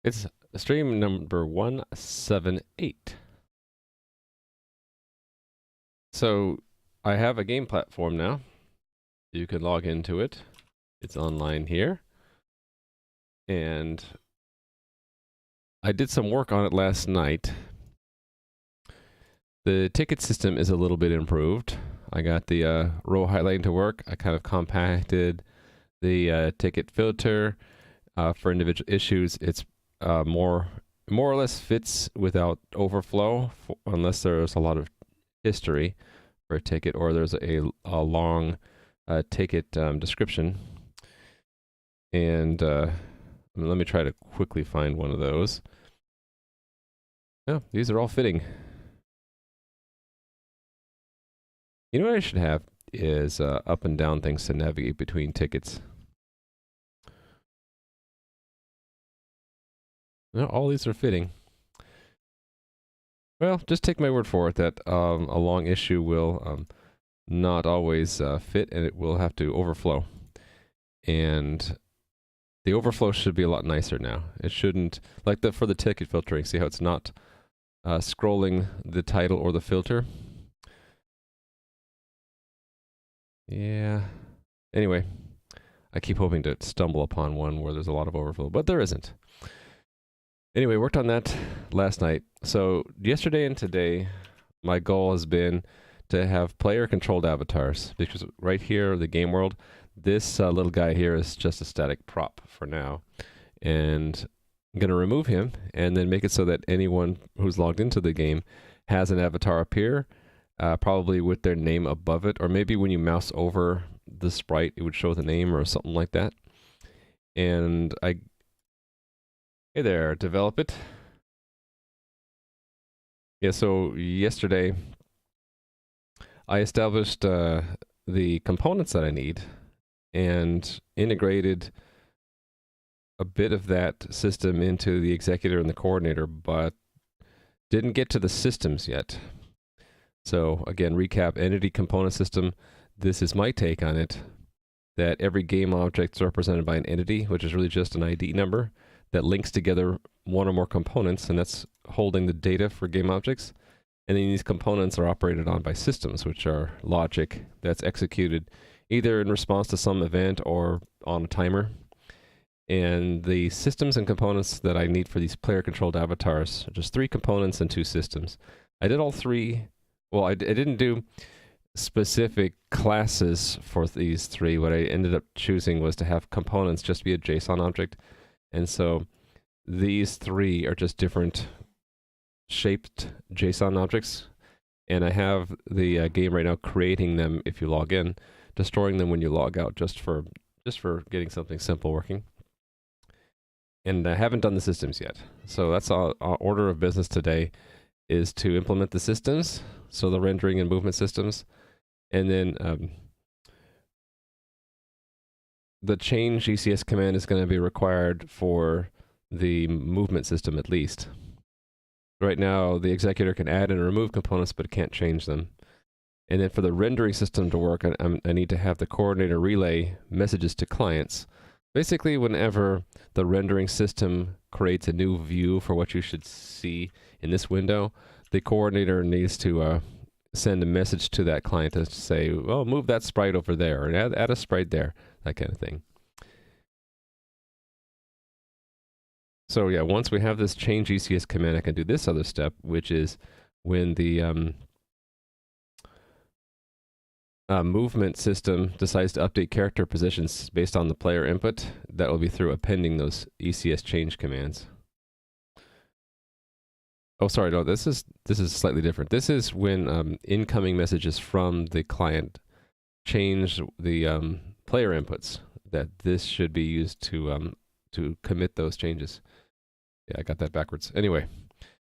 It's stream number 178. So I have a game platform now. You can log into it. It's online here. And I did some work on it last night. The ticket system is a little bit improved. I got the row highlighting to work. I kind of compacted the ticket filter for individual issues. It's more or less fits without overflow, unless there's a lot of history for a ticket or there's a long ticket description. And let me try to quickly find one of those. Oh, these are all fitting. You know what I should have is up and down things to navigate between tickets. No, all these are fitting. Well, just take my word for it that a long issue will not always fit, and it will have to overflow. And the overflow should be a lot nicer now. It shouldn't, like for the ticket filtering, see how it's not scrolling the title or the filter? Yeah. Anyway, I keep hoping to stumble upon one where there's a lot of overflow, but there isn't. Anyway, worked on that last night. So yesterday and today, my goal has been to have player-controlled avatars, because right here, the game world, this little guy here is just a static prop for now. And I'm going to remove him and then make it so that anyone who's logged into the game has an avatar appear, probably with their name above it, or maybe when you mouse over the sprite, it would show the name or something like that. And hey there, develop it. Yeah, so yesterday I established the components that I need and integrated a bit of that system into the executor and the coordinator, but didn't get to the systems yet. So again, recap, entity component system. This is my take on it, that every game object is represented by an entity, which is really just an ID number that links together one or more components, and that's holding the data for game objects. And then these components are operated on by systems, which are logic that's executed either in response to some event or on a timer. And the systems and components that I need for these player-controlled avatars are just 3 components and 2 systems. I did all 3. Well, I didn't do specific classes for these 3. What I ended up choosing was to have components just be a JSON object. And so these 3 are just different shaped JSON objects. And I have the game right now creating them if you log in, destroying them when you log out, just for getting something simple working. And I haven't done the systems yet. So that's our order of business today, is to implement the systems, so the rendering and movement systems, and then the change ECS command is going to be required for the movement system at least. Right now, the executor can add and remove components, but it can't change them. And then for the rendering system to work, I need to have the coordinator relay messages to clients. Basically, whenever the rendering system creates a new view for what you should see in this window, the coordinator needs to send a message to that client to say, well, move that sprite over there, and add a sprite there, that kind of thing. So yeah, once we have this change ECS command, I can do this other step, which is when the movement system decides to update character positions based on the player input, that will be through appending those ECS change commands. Oh, sorry, no, this is slightly different. This is when incoming messages from the client change the player inputs, that this should be used to commit those changes. Yeah, I got that backwards. Anyway,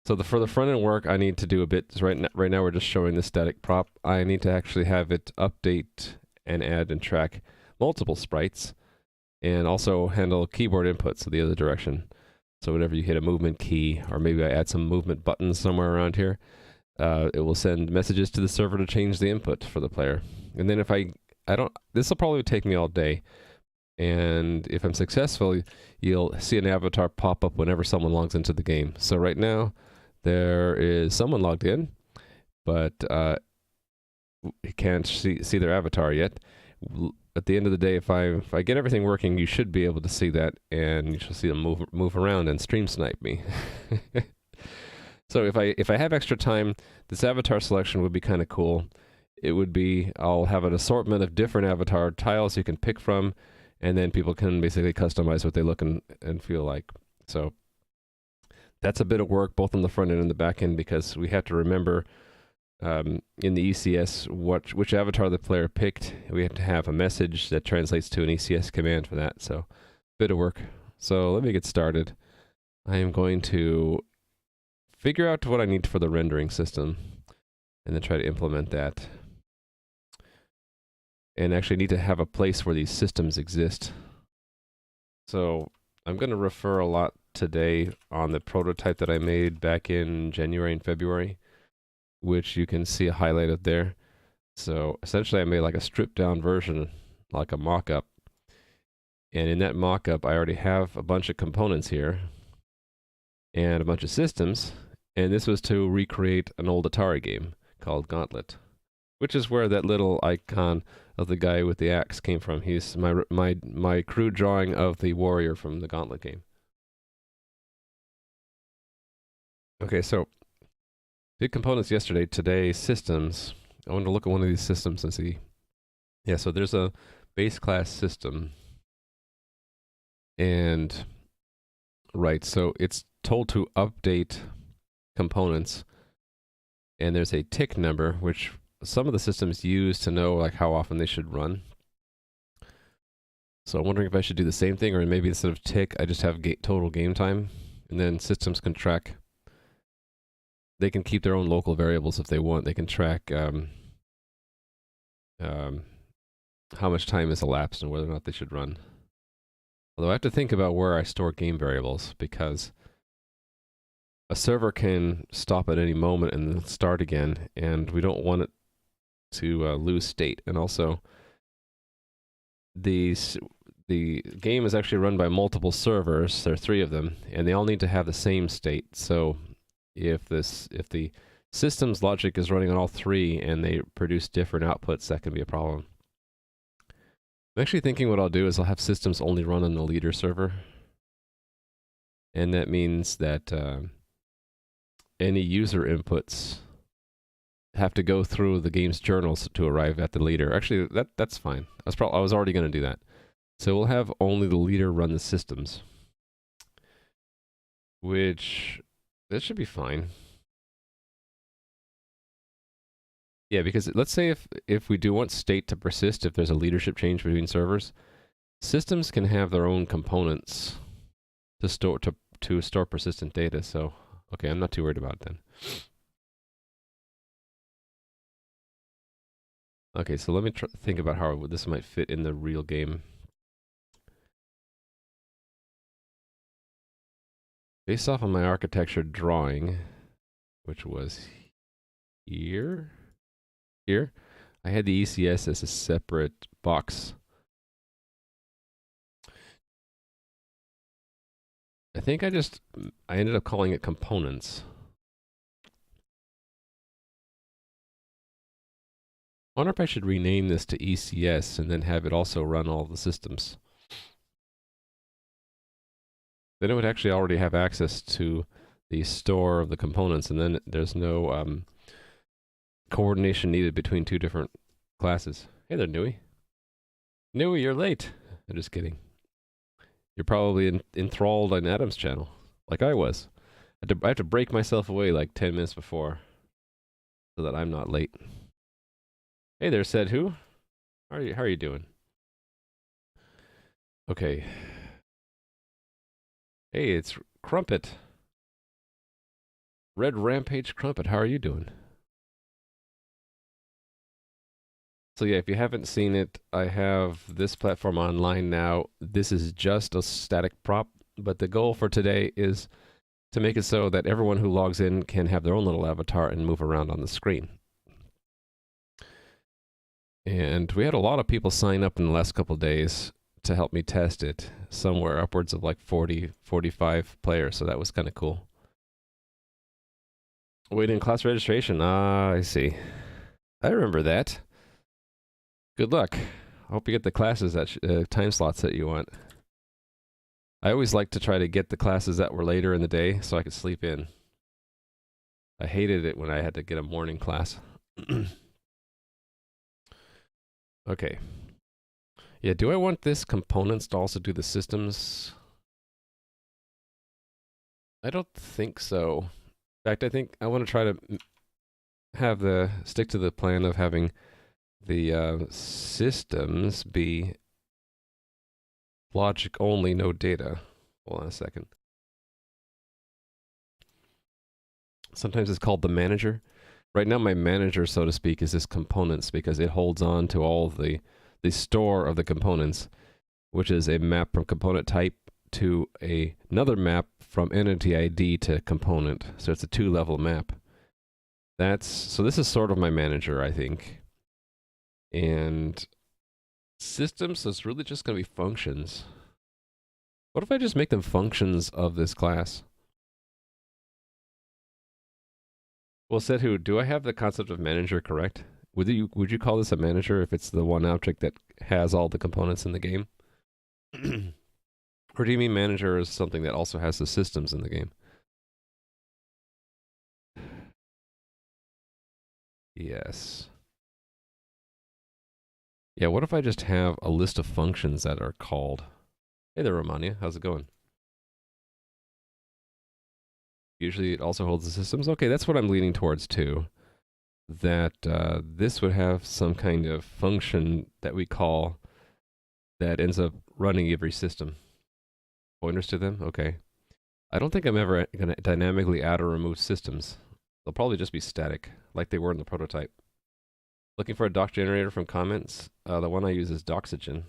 so for the front end work, I need to do a bit. Right now we're just showing the static prop. I need to actually have it update and add and track multiple sprites, and also handle keyboard inputs so the other direction. So whenever you hit a movement key, or maybe I add some movement buttons somewhere around here, it will send messages to the server to change the input for the player. And then if I don't, this will probably take me all day, And if I'm successful, you'll see an avatar pop up whenever someone logs into the game. So right now, there is someone logged in, but you can't see their avatar yet. At the end of the day, if I get everything working, you should be able to see that, and you should see them move around and stream snipe me. So if I have extra time, this avatar selection would be kind of cool. It would be, I'll have an assortment of different avatar tiles you can pick from, and then people can basically customize what they look and feel like. So that's a bit of work both on the front end and the back end, because we have to remember in the ECS which avatar the player picked. We have to have a message that translates to an ECS command for that. So bit of work. So let me get started. I am going to figure out what I need for the rendering system and then try to implement that. And actually need to have a place where these systems exist. So I'm going to refer a lot today on the prototype that I made back in January and February, which you can see a highlight of there. So essentially I made like a stripped down version, like a mock-up. And in that mock-up, I already have a bunch of components here and a bunch of systems. And this was to recreate an old Atari game called Gauntlet, which is where that little icon of the guy with the axe came from. He's my crude drawing of the warrior from the Gauntlet game. Okay, so did components yesterday. Today, systems. I want to look at one of these systems and see. Yeah, so there's a base class system. And, right, so it's told to update components. And there's a tick number, which some of the systems use to know like how often they should run. So I'm wondering if I should do the same thing, or maybe instead of tick, I just have total game time. And then systems can track. They can keep their own local variables if they want. They can track how much time has elapsed and whether or not they should run. Although I have to think about where I store game variables, because a server can stop at any moment and then start again, and we don't want it to lose state. And also, the game is actually run by multiple servers. There are 3 of them, and they all need to have the same state. So if the system's logic is running on all 3 and they produce different outputs, that can be a problem. I'm actually thinking what I'll do is I'll have systems only run on the leader server. And that means that any user inputs have to go through the game's journals to arrive at the leader. Actually, that's fine. I was already going to do that. So we'll have only the leader run the systems, which that should be fine. Yeah, because let's say if we do want state to persist, if there's a leadership change between servers, systems can have their own components to store persistent data. So okay, I'm not too worried about it then. Okay, so let me think about how this might fit in the real game. Based off of my architecture drawing, which was here, I had the ECS as a separate box. I think I ended up calling it components. I wonder if I should rename this to ECS and then have it also run all the systems. Then it would actually already have access to the store of the components, and then there's no coordination needed between 2 different classes. Hey there, Nui. Nui, you're late. I'm just kidding. You're probably enthralled on Adam's channel, like I was. I have to break myself away like 10 minutes before so that I'm not late. Hey there, said who? How are you doing? Okay. Hey, it's Crumpet. Red Rampage Crumpet, how are you doing? So yeah, if you haven't seen it, I have this platform online now. This is just a static prop, but the goal for today is to make it so that everyone who logs in can have their own little avatar and move around on the screen. And we had a lot of people sign up in the last couple of days to help me test it, somewhere upwards of like 40, 45 players, so that was kind of cool. Waiting class registration. Ah, I see. I remember that. Good luck. I hope you get the classes that time slots that you want. I always like to try to get the classes that were later in the day so I could sleep in. I hated it when I had to get a morning class. Okay. Yeah, do I want this components to also do the systems? I don't think so. In fact, I think I want to try to have stick to the plan of having the systems be logic only, no data. Hold on a second. Sometimes it's called the manager. Right now, my manager, so to speak, is this components because it holds on to all of the store of the components, which is a map from component type to another map from entity ID to component. So it's a 2-level map. So this is sort of my manager, I think. And systems is really just going to be functions. What if I just make them functions of this class? Well, Sethu, do I have the concept of manager correct? Would you call this a manager if it's the one object that has all the components in the game? Or do you mean manager is something that also has the systems in the game? Yes. Yeah, what if I just have a list of functions that are called? Hey there, Romania. How's it going? Usually it also holds the systems. Okay, that's what I'm leaning towards too. That this would have some kind of function that we call that ends up running every system. Pointers to them? Okay. I don't think I'm ever going to dynamically add or remove systems. They'll probably just be static, like they were in the prototype. Looking for a doc generator from comments? The one I use is Doxygen.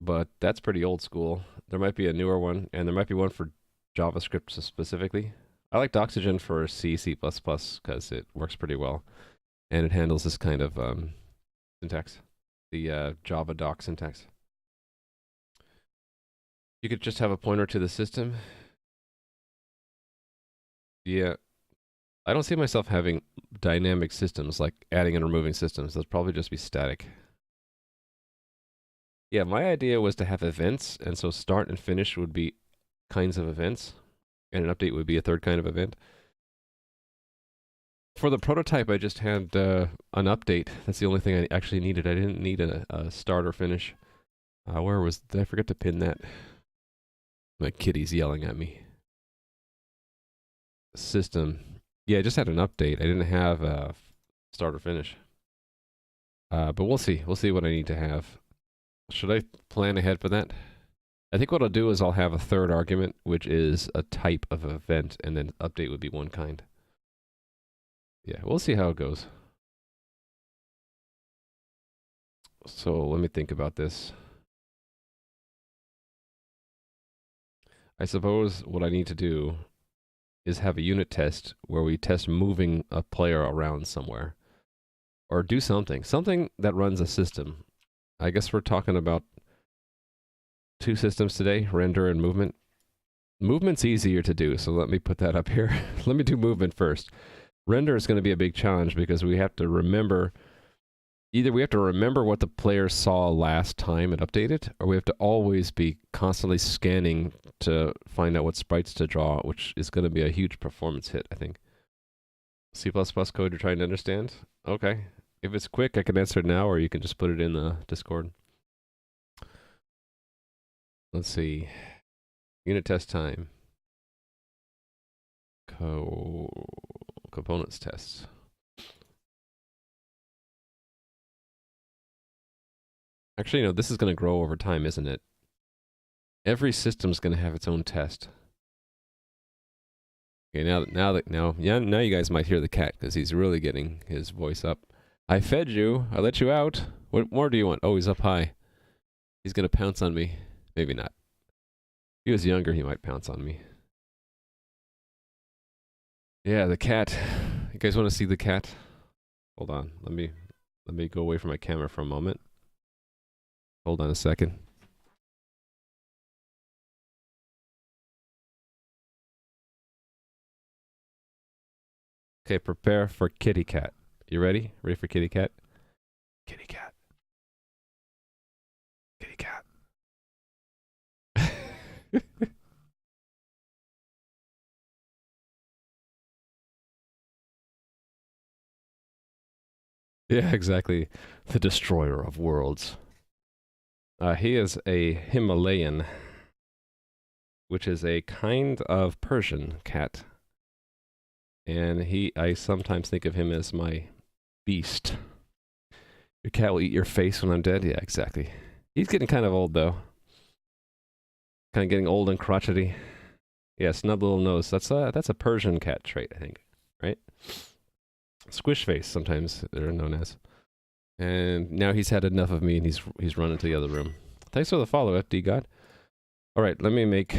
But that's pretty old school. There might be a newer one, and there might be one for JavaScript specifically. I like Doxygen for C, C++, because it works pretty well. And it handles this kind of syntax, the Java doc syntax. You could just have a pointer to the system. Yeah. I don't see myself having dynamic systems, like adding and removing systems. Those probably just be static. Yeah, my idea was to have events, and so start and finish would be kinds of events, and an update would be a third kind of event. For the prototype, I just had an update. That's the only thing I actually needed. I didn't need a start or finish. Did I forget to pin that? My kitty's yelling at me. System. Yeah, I just had an update. I didn't have a start or finish. But we'll see. We'll see what I need to have. Should I plan ahead for that? I think what I'll do is I'll have a third argument, which is a type of event, and then update would be one kind. Yeah, we'll see how it goes. So let me think about this. I suppose what I need to do is have a unit test where we test moving a player around somewhere. Or do something that runs a system. I guess we're talking about 2 systems today, render and movement. Movement's easier to do, so let me put that up here. Let me do movement first. Render is going to be a big challenge because we have to remember, either we have to remember what the player saw last time it updated, or we have to always be constantly scanning to find out what sprites to draw, which is going to be a huge performance hit, I think. C++ code you're trying to understand? Okay. If it's quick, I can answer it now, or you can just put it in the Discord. Let's see. Unit test time. Components tests. Actually, this is going to grow over time, isn't it? Every system's going to have its own test. Okay, now you guys might hear the cat because he's really getting his voice up. I fed you. I let you out. What more do you want? Oh, he's up high. He's going to pounce on me. Maybe not. If he was younger, he might pounce on me. Yeah, the cat. You guys want to see the cat? Hold on. Let me go away from my camera for a moment. Hold on a second. Okay, prepare for kitty cat. You ready? Ready for kitty cat? Kitty cat. Kitty cat. Yeah, exactly. The destroyer of worlds. He is a Himalayan, which is a kind of Persian cat. And I sometimes think of him as my beast. Your cat will eat your face when I'm dead? Yeah, exactly. He's getting kind of old, though. Kind of getting old and crotchety. Yeah, snub little nose. That's a Persian cat trait, I think. Right? Squish face, sometimes they're known as. And now he's had enough of me, and he's run into the other room. Thanks for the follow, FD God. All right, let me make...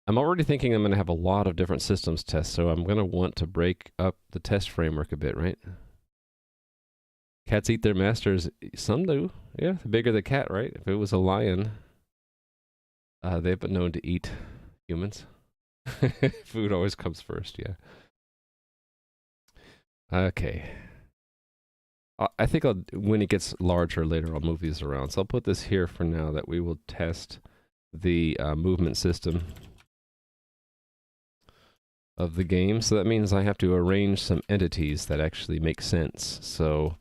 I'm already thinking I'm going to have a lot of different systems tests, so I'm going to want to break up the test framework a bit, right? Cats eat their masters. Some do. Yeah, the bigger the cat, right? If it was a lion, they've been known to eat humans. Food always comes first, yeah. Okay. I think when it gets larger later, I'll move these around. So I'll put this here for now that we will test the movement system of the game. So that means I have to arrange some entities that actually make sense. So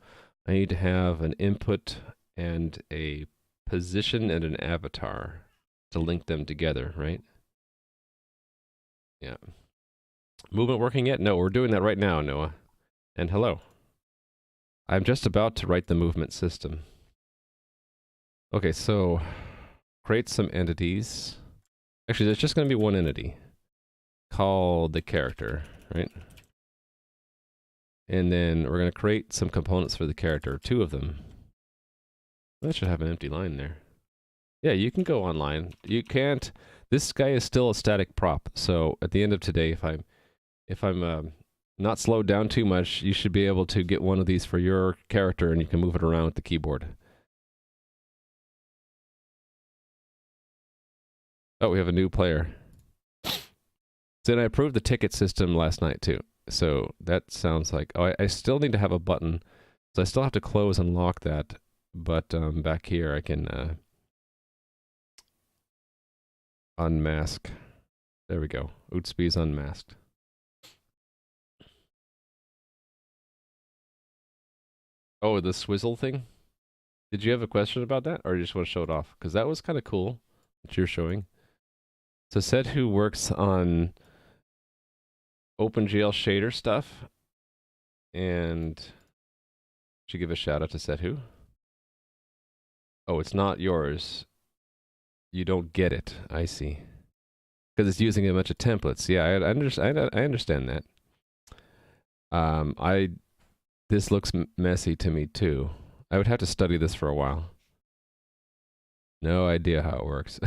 I need to have an input and a position and an avatar to link them together, right? Yeah. Movement working yet? No, we're doing that right now, Noah. And hello. I'm just about to write the movement system. Okay, so create some entities. Actually, there's just going to be one entity called the character, right? And then we're going to create some components for the character, 2 of them. That should have an empty line there. Yeah, you can go online. You can't... This guy is still a static prop, so at the end of today, if I'm not slowed down too much, you should be able to get one of these for your character, and you can move it around with the keyboard. Oh, we have a new player. Then I approved the ticket system last night, too. So that sounds like... Oh, I still need to have a button. So I still have to close and lock that. But back here, I can unmask. There we go. Utsby's unmasked. Oh, the swizzle thing? Did you have a question about that? Or you just want to show it off? Because that was kind of cool that you're showing. So said who works on OpenGL shader stuff. And should give a shout out to said who. Oh, it's not yours. You don't get it. I see. Because it's using a bunch of templates. Yeah, I understand that. This looks messy to me too. I would have to study this for a while. No idea how it works.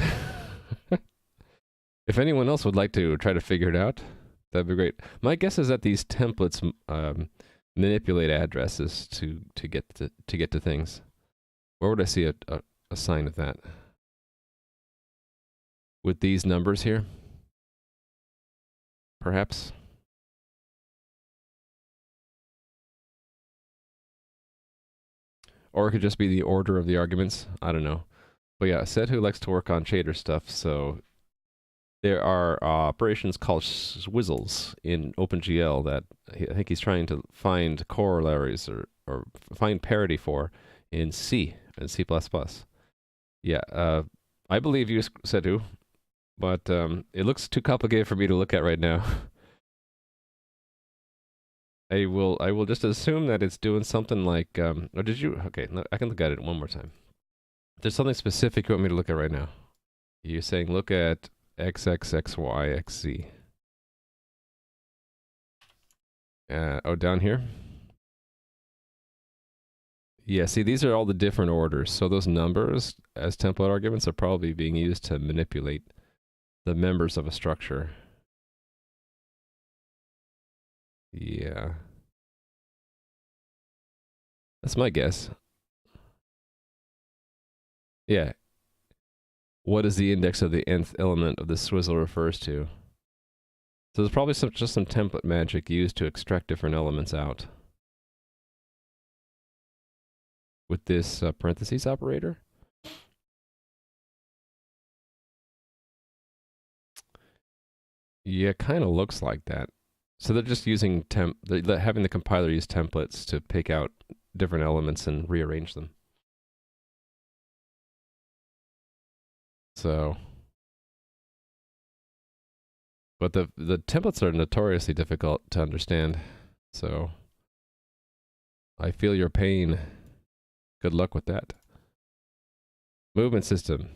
If anyone else would like to try to figure it out, that'd be great. My guess is that these templates manipulate addresses to get to things. Where would I see a sign of that? With these numbers here? Perhaps? Or it could just be the order of the arguments. I don't know. But yeah, said who likes to work on shader stuff, so there are operations called swizzles in OpenGL that I think he's trying to find corollaries or find parity for in C and C++. Yeah, I believe you, Sedu, but it looks too complicated for me to look at right now. I will just assume that it's doing something like, or did you, okay, I can look at it one more time. There's something specific you want me to look at right now. You're saying look at XXXYXZ. Oh, down here? Yeah, see, these are all the different orders. So those numbers as template arguments are probably being used to manipulate the members of a structure. Yeah. That's my guess. Yeah. What is the index of the nth element of the swizzle refers to? So there's probably just some template magic used to extract different elements out with this parentheses operator. Yeah, kind of looks like that. So they're just using they're having the compiler use templates to pick out different elements and rearrange them. So, but the templates are notoriously difficult to understand. So, I feel your pain. Good luck with that. Movement system.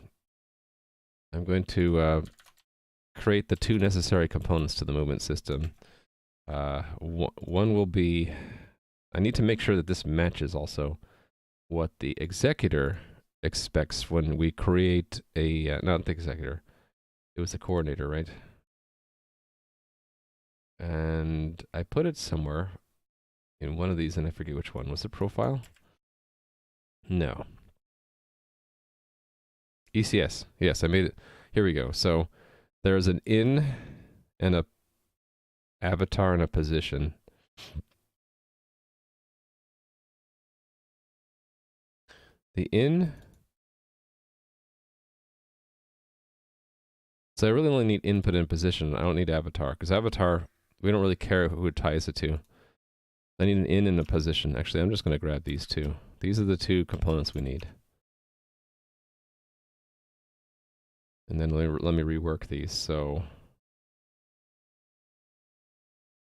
I'm going to create the two necessary components to the movement system. One will be, I need to make sure that this matches also what the executor expects when we create a, not the executor, it was the coordinator, right? And I put it somewhere in one of these, and I forget which one. Was it profile? No. ECS. Yes, I made it. Here we go. So there's an in and a avatar and a position. The in. So I really only need input and position. I don't need avatar, because avatar, we don't really care who it ties it to. I need an in and a position. Actually, I'm just going to grab these two. These are the two components we need. And then let me rework these. So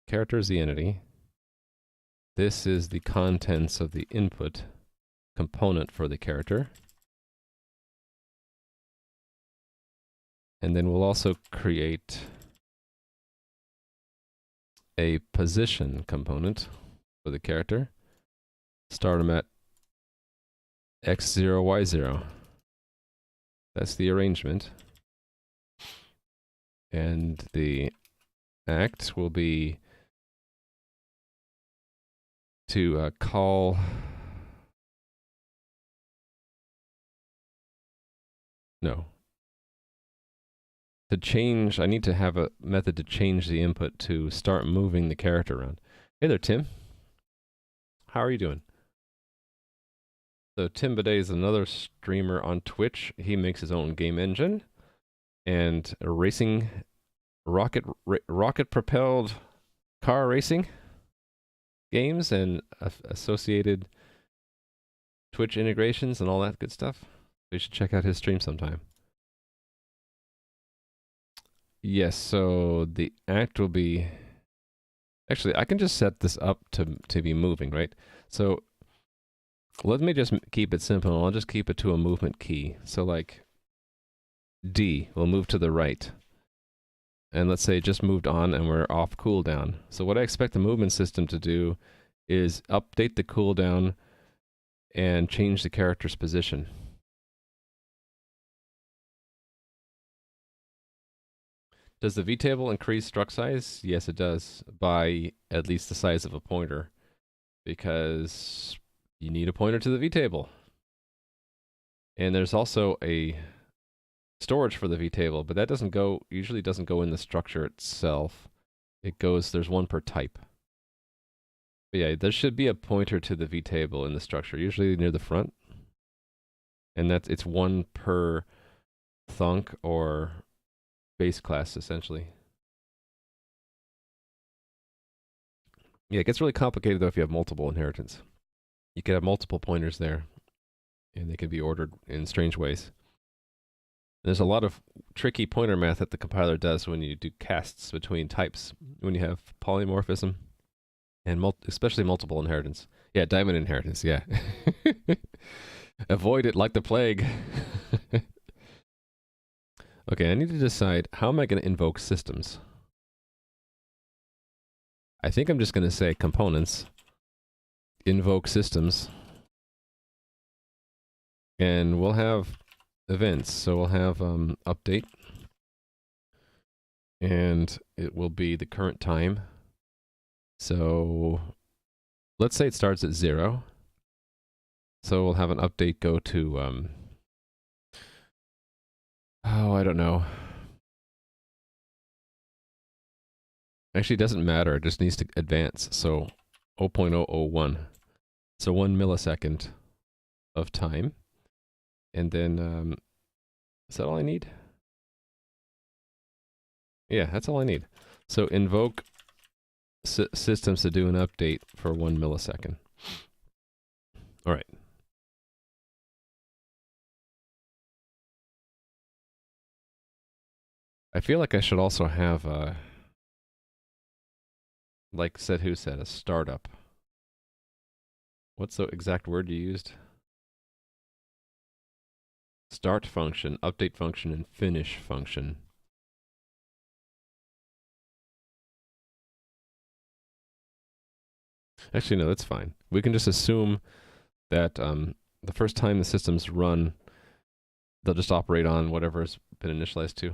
character is the entity. This is the contents of the input component for the character. And then we'll also create a position component for the character. Start them at x0, y0. That's the arrangement. And the act will be to call no. To change, I need to have a method to change the input to start moving the character around. Hey there, Tim. How are you doing? So Tim Bidet is another streamer on Twitch. He makes his own game engine and racing, rocket propelled car racing games and associated Twitch integrations and all that good stuff. You should check out his stream sometime. Yes, so the act will be... Actually, I can just set this up to be moving, right? So let me just keep it simple. I'll just keep it to a movement key. So like D will move to the right. And let's say it just moved on and we're off cooldown. So what I expect the movement system to do is update the cooldown and change the character's position. Does the vtable increase struct size? Yes, it does, by at least the size of a pointer, because you need a pointer to the vtable. And there's also a storage for the vtable, but that usually doesn't go in the structure itself. It goes, there's one per type. But yeah, there should be a pointer to the vtable in the structure, usually near the front. And it's one per thunk or base class, essentially. Yeah, it gets really complicated, though, if you have multiple inheritance. You could have multiple pointers there, and they can be ordered in strange ways. There's a lot of tricky pointer math that the compiler does when you do casts between types, when you have polymorphism, and especially multiple inheritance. Yeah, diamond inheritance, yeah. Avoid it like the plague. Okay, I need to decide, how am I going to invoke systems? I think I'm just going to say components, invoke systems, and we'll have events. So we'll have update, and it will be the current time. So let's say it starts at 0. So we'll have an update go to Oh, I don't know. Actually, it doesn't matter. It just needs to advance. So 0.001. So 1 millisecond of time. And then, is that all I need? Yeah, that's all I need. So invoke systems to do an update for 1 millisecond. All right. I feel like I should also have, like said who said, a startup. What's the exact word you used? Start function, update function, and finish function. Actually, no, that's fine. We can just assume that the first time the systems run, they'll just operate on whatever's been initialized to.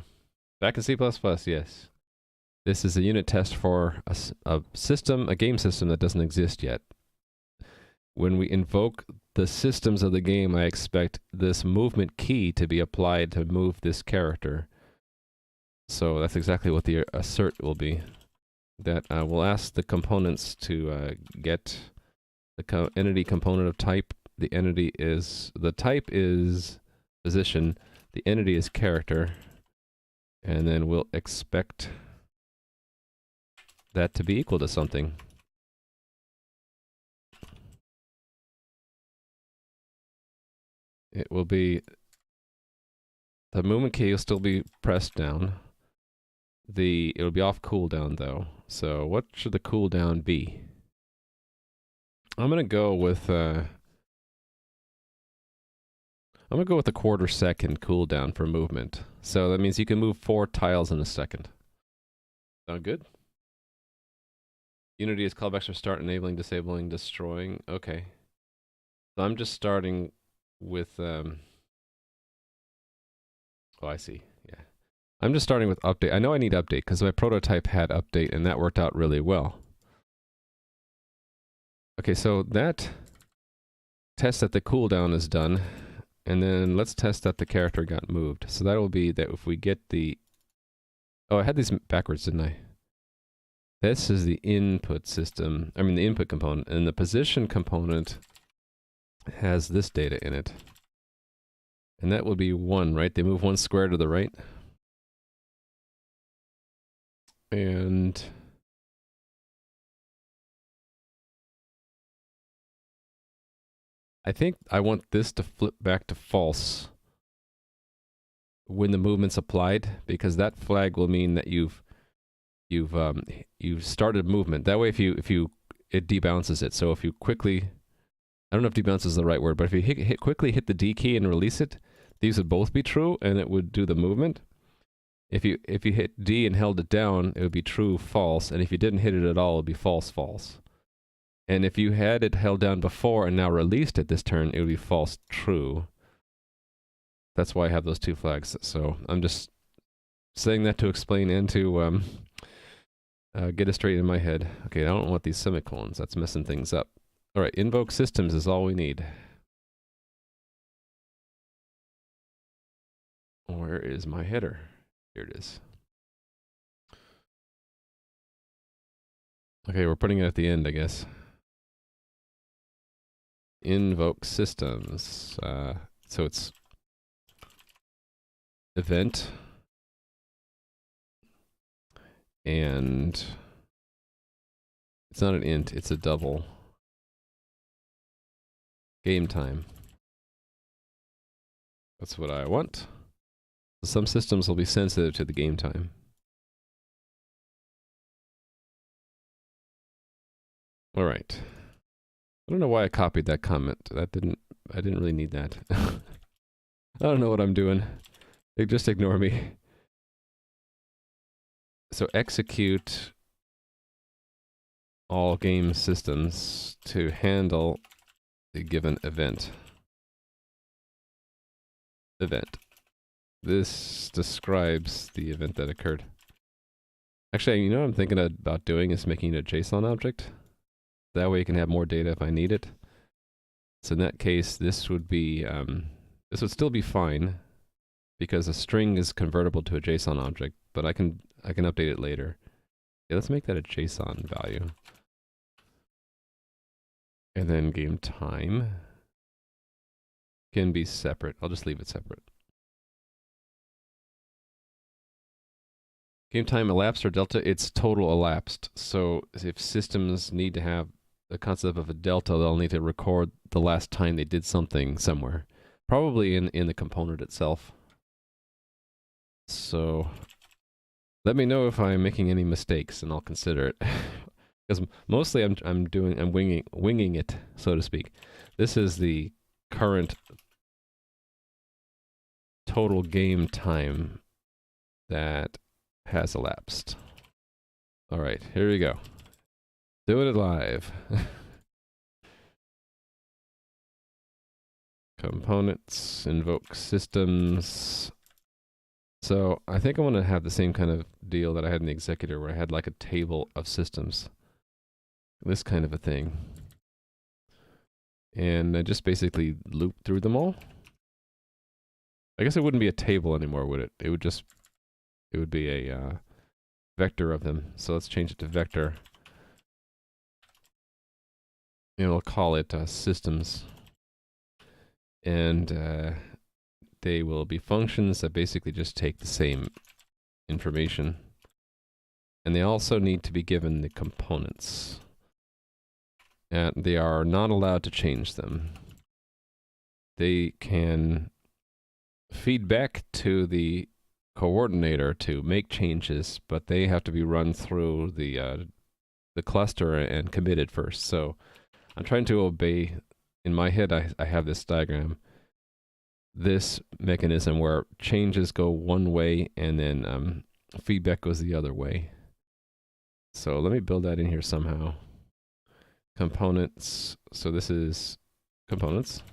Back in C++, yes. This is a unit test for a system, a game system that doesn't exist yet. When we invoke the systems of the game, I expect this movement key to be applied to move this character. So that's exactly what the assert will be. That we'll ask the components to get the entity component of type. The type is position, the entity is character, and then we'll expect that to be equal to something. It will be, the movement key will still be pressed down. It'll be off cooldown though. So what should the cooldown be? I'm gonna go with a quarter second cooldown for movement. So that means you can move 4 tiles in a second. Sound good? Unity is callbacks for start, enabling, disabling, destroying. Okay. So I'm just starting with oh, I see. Yeah. I'm just starting with update. I know I need update because my prototype had update and that worked out really well. Okay, so that test that the cooldown is done, and then let's test that the character got moved. So that will be that if we get the... Oh, I had these backwards, didn't I? This is the input system, I mean the input component, and the position component has this data in it. And that would be 1, right? They move 1 square to the right. And I think I want this to flip back to false when the movement's applied, because that flag will mean that you've started movement. That way, it debounces it. So if you quickly, I don't know if debounce is the right word, but if you quickly hit the D key and release it, these would both be true, and it would do the movement. If you hit D and held it down, it would be true, false, and if you didn't hit it at all, it would be false, false. And if you had it held down before and now released it this turn, it would be false, true. That's why I have those 2 flags. So I'm just saying that to explain and to get it straight in my head. Okay, I don't want these semicolons. That's messing things up. All right, invoke systems is all we need. Where is my header? Here it is. Okay, we're putting it at the end, I guess. Invoke systems. So it's event and it's not an int, it's a double. Game time. That's what I want. Some systems will be sensitive to the game time. All right. I don't know why I copied that comment. I didn't really need that. I don't know what I'm doing. Just ignore me. So execute all game systems to handle the given event. Event. This describes the event that occurred. Actually, you know what I'm thinking about doing is making it a JSON object. That way you can have more data if I need it. So in that case, this would be, this would still be fine. because a string is convertible to a JSON object, but I can update it later. Yeah, let's make that a JSON value. And then game time can be separate. I'll just leave it separate. Game time elapsed or delta, it's total elapsed. So if systems need to have the concept of a delta, they'll need to record the last time they did something somewhere. Probably in the component itself. So let me know if I'm making any mistakes and I'll consider it. Because mostly I'm winging it, so to speak. This is the current total game time that has elapsed. All right, here we go. Doing it live. Components, invoke systems. So I think I want to have the same kind of deal that I had in the executor, where I had like a table of systems. This kind of a thing. And I just basically loop through them all. I guess it wouldn't be a table anymore, would it? It would be a vector of them. So let's change it to vector. And we'll call it systems. And they will be functions that basically just take the same information. And they also need to be given the components. And they are not allowed to change them. They can feed back to the coordinator to make changes, but they have to be run through the cluster and committed first. So I'm trying to obey. In my head, I have this diagram, this mechanism where changes go one way and then feedback goes the other way. So let me build that in here somehow. Components. So this is components.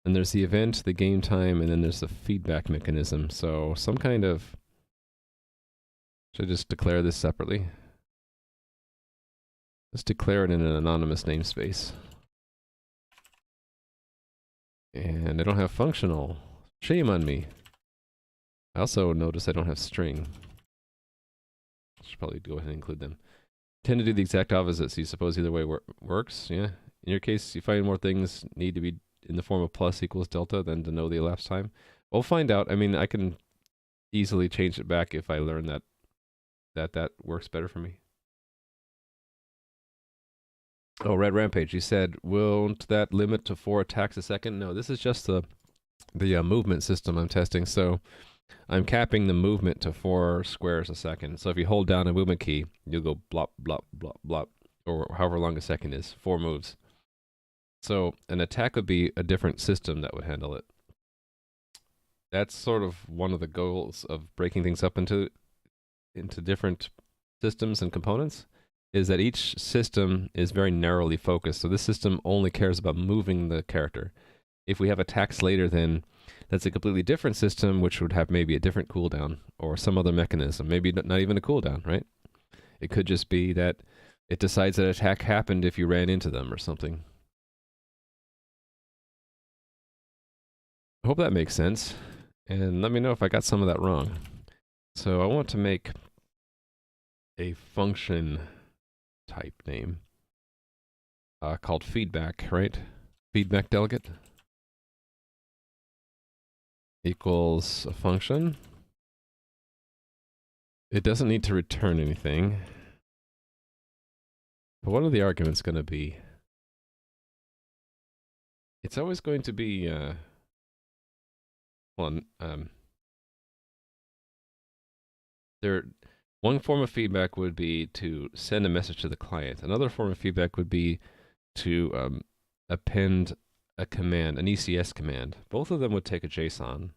And there's the event, the game time, and then there's the feedback mechanism. So some kind of... Should I just declare this separately? Let's declare it in an anonymous namespace. And I don't have functional. Shame on me. I also notice I don't have string. Should probably go ahead and include them. Tend to do the exact opposite, so you suppose either way works, yeah? In your case, you find more things need to be in the form of plus equals delta than to know the elapsed time. We'll find out. I mean, I can easily change it back if I learn that works better for me. Oh, Red Rampage, you said, won't that limit to 4 attacks a second? No, this is just the movement system I'm testing. So I'm capping the movement to 4 squares a second. So if you hold down a movement key, you'll go blop, blop, blop, blop, or however long a second is, 4 moves. So an attack would be a different system that would handle it. That's sort of one of the goals of breaking things up into different systems and components, is that each system is very narrowly focused. So this system only cares about moving the character. If we have attacks later, then that's a completely different system, which would have maybe a different cooldown or some other mechanism. Maybe not even a cooldown, right? It could just be that it decides that attack happened if you ran into them or something. I hope that makes sense. And let me know if I got some of that wrong. So I want to make a function type name called feedback, right? Feedback delegate equals a function. It doesn't need to return anything. But what are the arguments going to be? It's always going to be one form of feedback would be to send a message to the client. Another form of feedback would be to append a command, an ECS command. Both of them would take a JSON.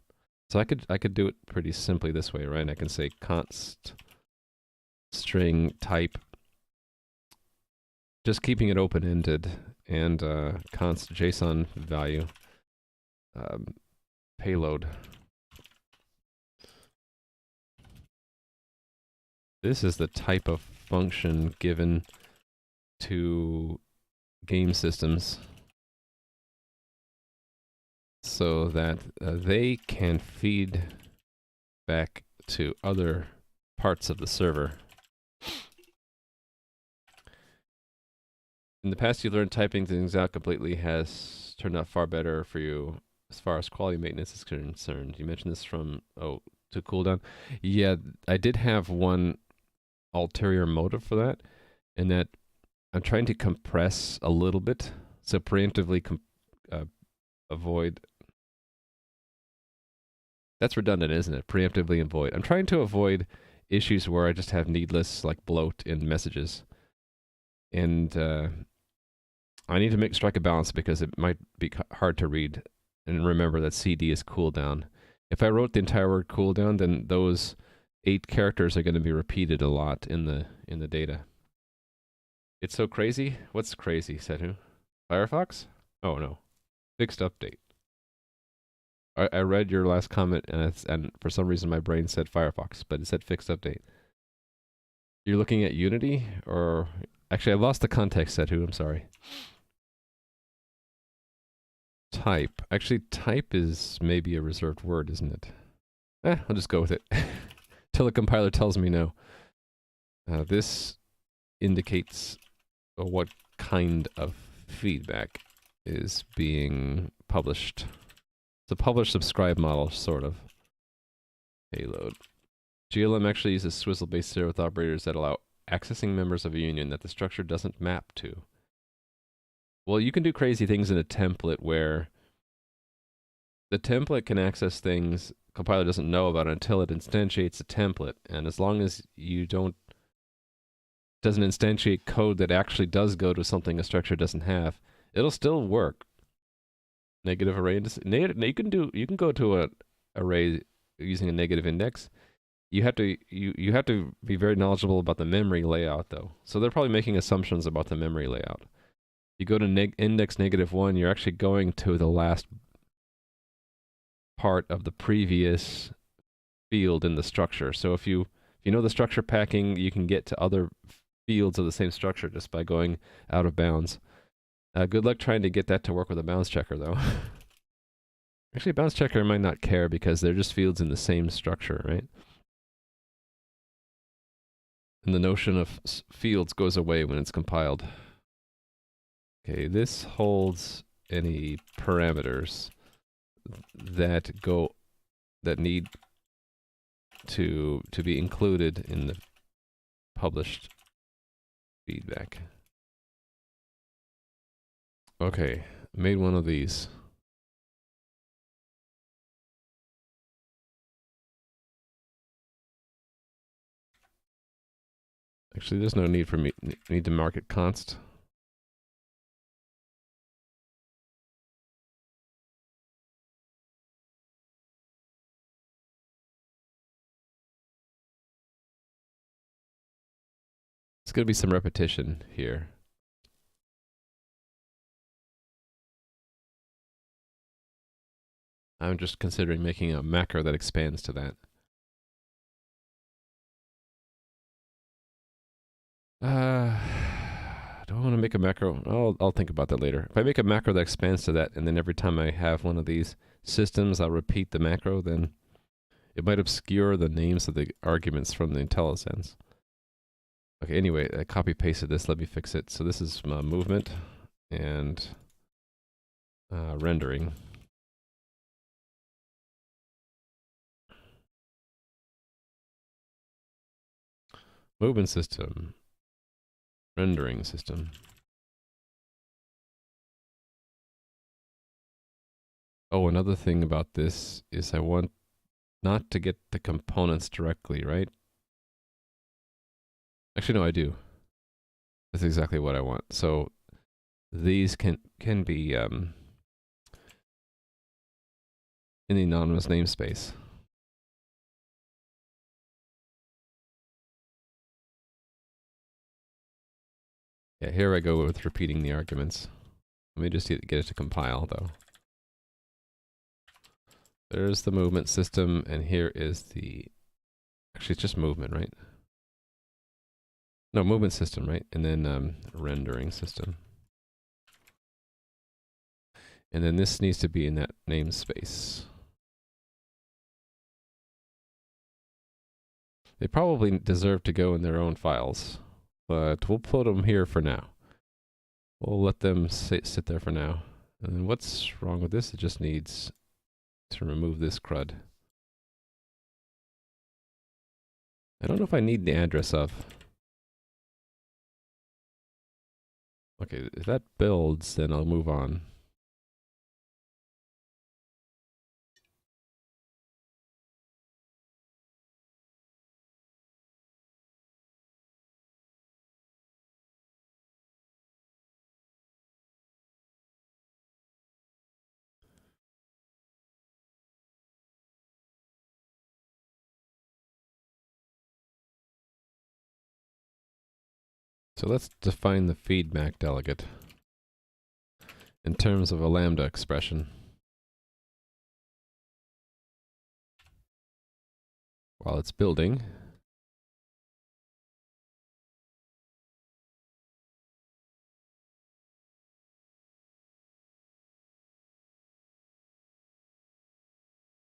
So I could do it pretty simply this way, right? I can say const string type, just keeping it open-ended, and const JSON value payload. This is the type of function given to game systems. so that they can feed back to other parts of the server. In the past, you learned typing things out completely has turned out far better for you as far as quality maintenance is concerned. You mentioned this from, to cooldown. Yeah, I did have one ulterior motive for that, and that I'm trying to compress a little bit, so preemptively avoid. That's redundant, isn't it? Preemptively avoid. I'm trying to avoid issues where I just have needless like bloat in messages, and I need to strike a balance because it might be hard to read. And remember that CD is cooldown. If I wrote the entire word cooldown, then those 8 characters are going to be repeated a lot in the data. It's so crazy. What's crazy? Said who? Firefox? Oh no, fixed update. I read your last comment and for some reason my brain said Firefox, but it said fixed update. You're looking at Unity, or actually I lost the context. Said who? I'm sorry. Type. Actually, type is maybe a reserved word, isn't it? I'll just go with it. Till the compiler tells me no. This indicates what kind of feedback is being published. It's a publish-subscribe model, sort of. Payload. GLM actually uses Swizzle-based serial operators that allow accessing members of a union that the structure doesn't map to. Well, you can do crazy things in a template where the template can access things compiler doesn't know about until it instantiates a template, and as long as you doesn't instantiate code that actually does go to something a structure doesn't have, it'll still work. Negative array index. You can go to an array using a negative index. You have to be very knowledgeable about the memory layout though. So they're probably making assumptions about the memory layout. You go to index -1, you're actually going to the last part of the previous field in the structure. So if you know the structure packing, you can get to other fields of the same structure just by going out of bounds. Good luck trying to get that to work with a bounds checker, though. Actually, a bounds checker might not care because they're just fields in the same structure, right? And the notion of fields goes away when it's compiled. Okay, this holds any parameters that need to be included in the published feedback. Okay, made one of these. Actually, there's no need for me to mark it const. It's going to be some repetition here. I'm just considering making a macro that expands to that. Do I want to make a macro? I'll think about that later. If I make a macro that expands to that, and then every time I have one of these systems, I'll repeat the macro, then it might obscure the names of the arguments from the IntelliSense. Okay, anyway, I copy-pasted this. Let me fix it. So this is my movement and rendering. Movement system. Rendering system. Oh, another thing about this is I want not to get the components directly, right? Actually, no, I do. That's exactly what I want. So these can be in the anonymous namespace. Yeah, here I go with repeating the arguments. Let me just get it to compile, though. There's the movement system, and here is the... Actually, it's just movement, right? No, movement system, right? And then rendering system. And then this needs to be in that namespace. They probably deserve to go in their own files, but we'll put them here for now. We'll let them sit there for now. And then what's wrong with this? It just needs to remove this crud. I don't know if I need the address of. Okay, if that builds, then I'll move on. So let's define the feedback delegate in terms of a lambda expression. While it's building,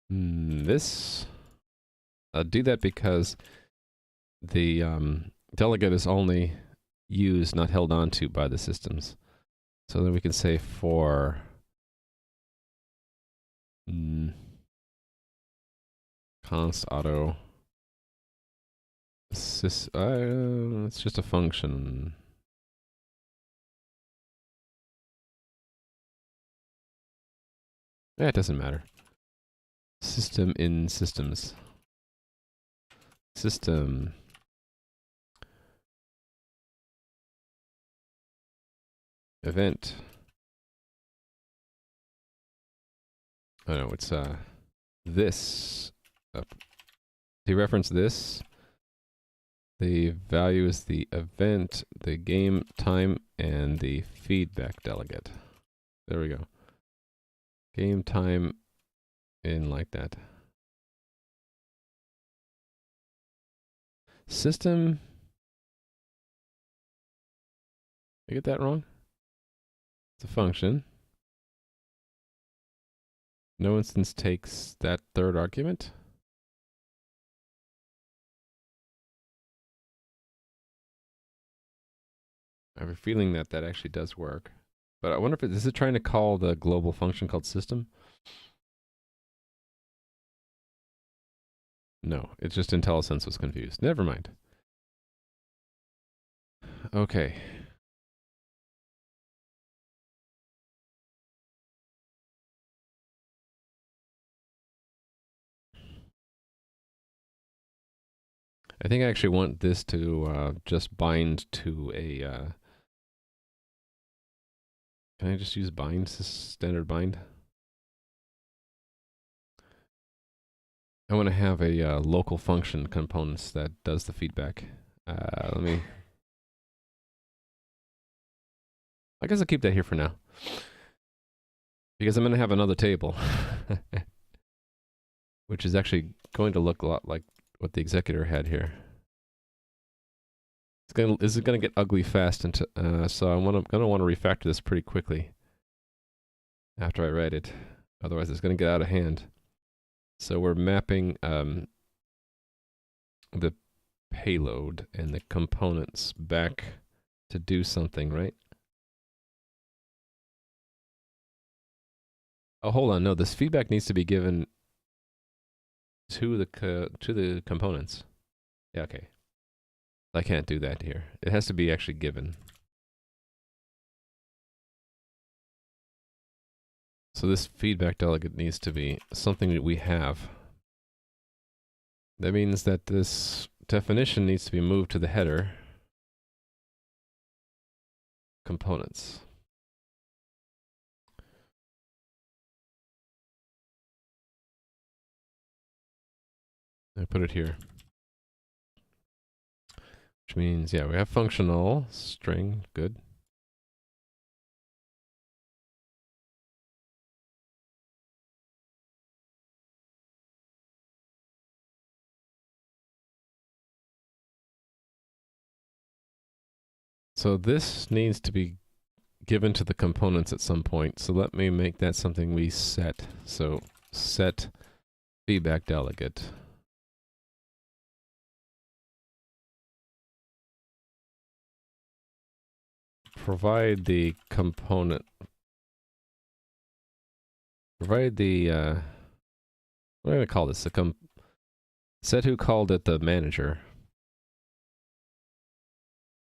this, I'll do that because the delegate is only used, not held onto by the systems. So then we can say for const auto sys, it's just a function. Yeah, it doesn't matter. System in systems. System event. Oh no, it's this. Dereference this. The value is the event, the game time, and the feedback delegate. There we go. Game time in like that. System. Did I get that wrong? It's a function. No instance takes that third argument. I have a feeling that that actually does work. But I wonder if is it trying to call the global function called system? No, it's just IntelliSense was confused. Never mind. Okay. I think I actually want this to just bind to a... can I just use bind, standard bind? I want to have a local function components that does the feedback. Let me... I guess I'll keep that here for now. Because I'm going to have another table. Which is actually going to look a lot like what the executor had here. This is going to get ugly fast, so I'm going to want to refactor this pretty quickly after I write it. Otherwise, it's going to get out of hand. So we're mapping the payload and the components back to do something, right? Oh, hold on. No, this feedback needs to be given to the components. Yeah, okay. I can't do that here. It has to be actually given. So this feedback delegate needs to be something that we have. That means that this definition needs to be moved to the header components. I put it here. Which means, yeah, we have functional string, good. So this needs to be given to the components at some point. So let me make that something we set. So set feedback delegate. Provide the component. Provide the, what am I going to call this? Set who called it the manager.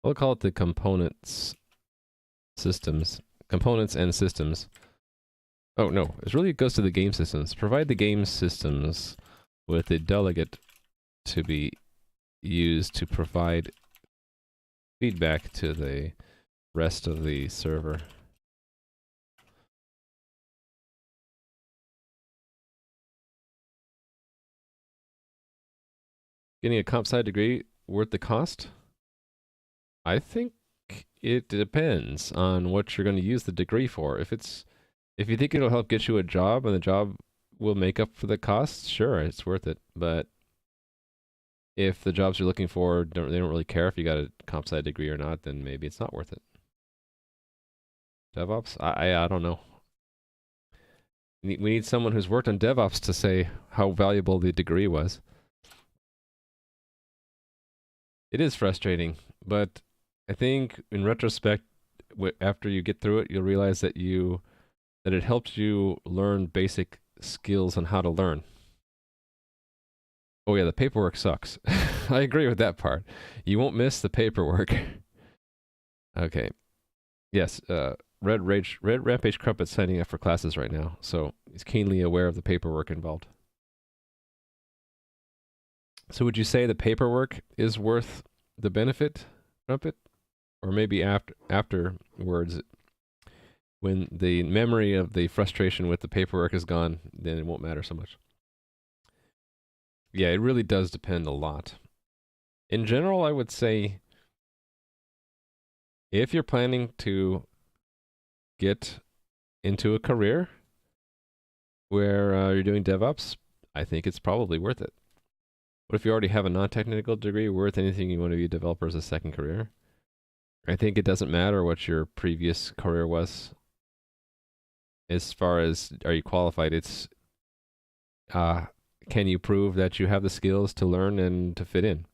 We'll call it the components systems. Components and systems. Oh no, it really goes to the game systems. Provide the game systems with a delegate to be used to provide feedback to the rest of the server. Getting a comp sci degree worth the cost? I think it depends on what you're going to use the degree for. If you think it'll help get you a job and the job will make up for the cost, sure, it's worth it. But if the jobs you're looking for, they don't really care if you got a comp sci degree or not, then maybe it's not worth it. DevOps? I don't know. We need someone who's worked on DevOps to say how valuable the degree was. It is frustrating, but I think in retrospect, after you get through it, you'll realize that it helped you learn basic skills on how to learn. Oh yeah, the paperwork sucks. I agree with that part. You won't miss the paperwork. Okay. Yes, Red Rampage Crumpet's signing up for classes right now, so he's keenly aware of the paperwork involved. So would you say the paperwork is worth the benefit, Crumpet? Or maybe afterwards, when the memory of the frustration with the paperwork is gone, then it won't matter so much. Yeah, it really does depend a lot. In general, I would say if you're planning to get into a career where you're doing DevOps, I think it's probably worth it. What if you already have a non-technical degree worth anything you want to be a developer as a second career? I think it doesn't matter what your previous career was. As far as are you qualified, it's can you prove that you have the skills to learn and to fit in?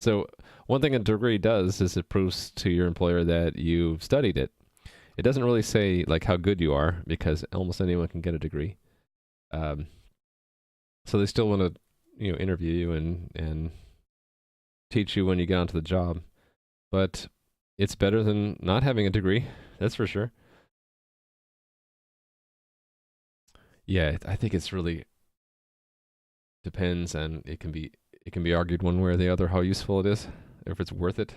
So one thing a degree does is it proves to your employer that you've studied it. It doesn't really say like how good you are because almost anyone can get a degree. So they still want to, interview you and teach you when you get onto the job. But it's better than not having a degree, that's for sure. Yeah, I think it's really depends, and it can be argued one way or the other how useful it is, if it's worth it.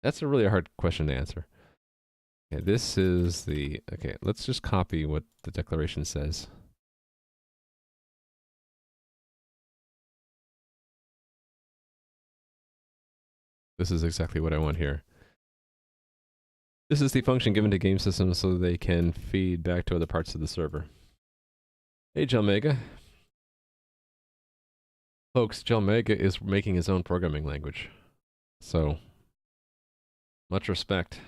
That's a really hard question to answer. Okay, this is okay, let's just copy what the declaration says. This is exactly what I want here. This is the function given to game systems so they can feed back to other parts of the server. Hey, Jelmega. Folks, Jelmega is making his own programming language. So, much respect.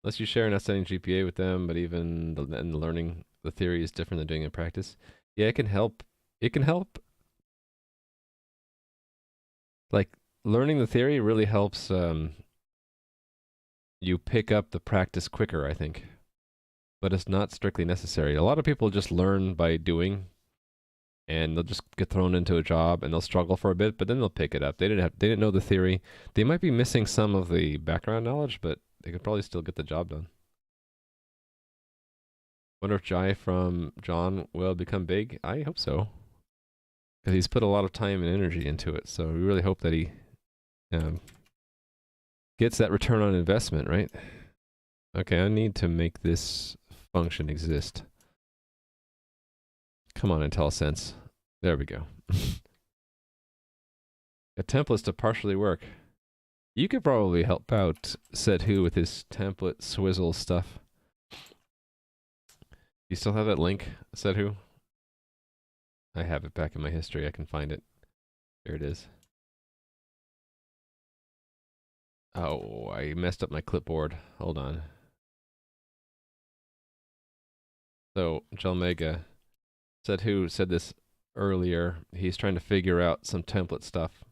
Unless you share an outstanding GPA with them, but even the learning the theory is different than doing it in practice. Yeah, it can help. It can help. Like, learning the theory really helps you pick up the practice quicker, I think. But it's not strictly necessary. A lot of people just learn by doing, and they'll just get thrown into a job and they'll struggle for a bit, but then they'll pick it up. They didn't know the theory. They might be missing some of the background knowledge, but they could probably still get the job done. Wonder if Jai from John will become big. I hope so, because he's put a lot of time and energy into it. So we really hope that he gets that return on investment, right? Okay, I need to make this function exist. Come on, IntelliSense. There we go. A templates to partially work. You could probably help out Sethu with his template swizzle stuff. You still have that link, Sethu? I have it back in my history. I can find it. There it is. Oh, I messed up my clipboard. Hold on. So, Jalmega said this earlier. He's trying to figure out some template stuff.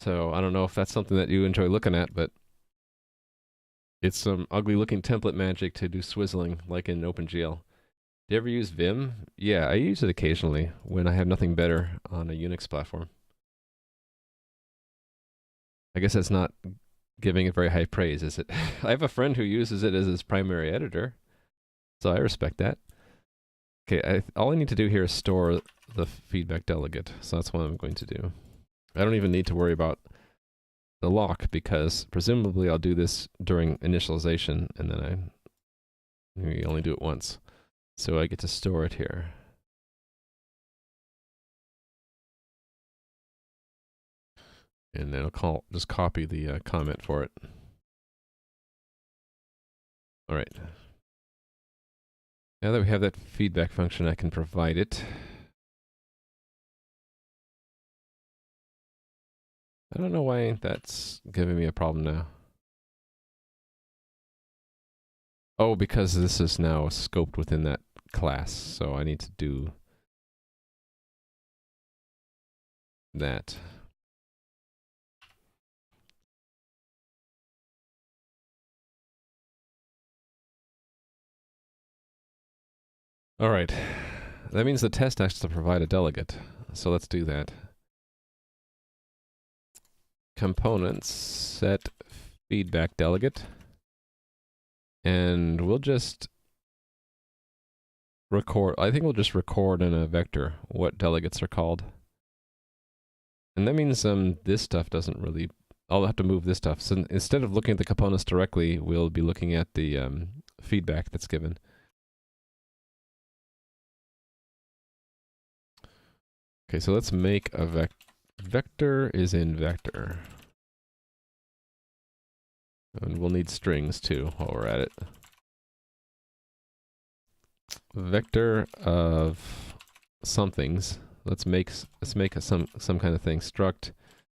So, I don't know if that's something that you enjoy looking at, but it's some ugly looking template magic to do swizzling like in OpenGL. Do you ever use Vim? Yeah, I use it occasionally when I have nothing better on a Unix platform. I guess that's not giving it very high praise, is it? I have a friend who uses it as his primary editor, so I respect that. Okay, all I need to do here is store the feedback delegate, so that's what I'm going to do. I don't even need to worry about the lock, because presumably I'll do this during initialization, and then we only do it once. So I get to store it here. And then I'll just copy the comment for it. All right. Now that we have that feedback function, I can provide it. I don't know why that's giving me a problem now. Oh, because this is now scoped within that class, so I need to do that. All right. That means the test has to provide a delegate. So let's do that. Components set feedback delegate. And we'll just record. I think we'll just record in a vector what delegates are called. And that means this stuff doesn't really... I'll have to move this stuff. So instead of looking at the components directly, we'll be looking at the feedback that's given. Okay, so let's make a vector is in vector. And we'll need strings too while we're at it. Vector of somethings. Let's make some kind of thing. Struct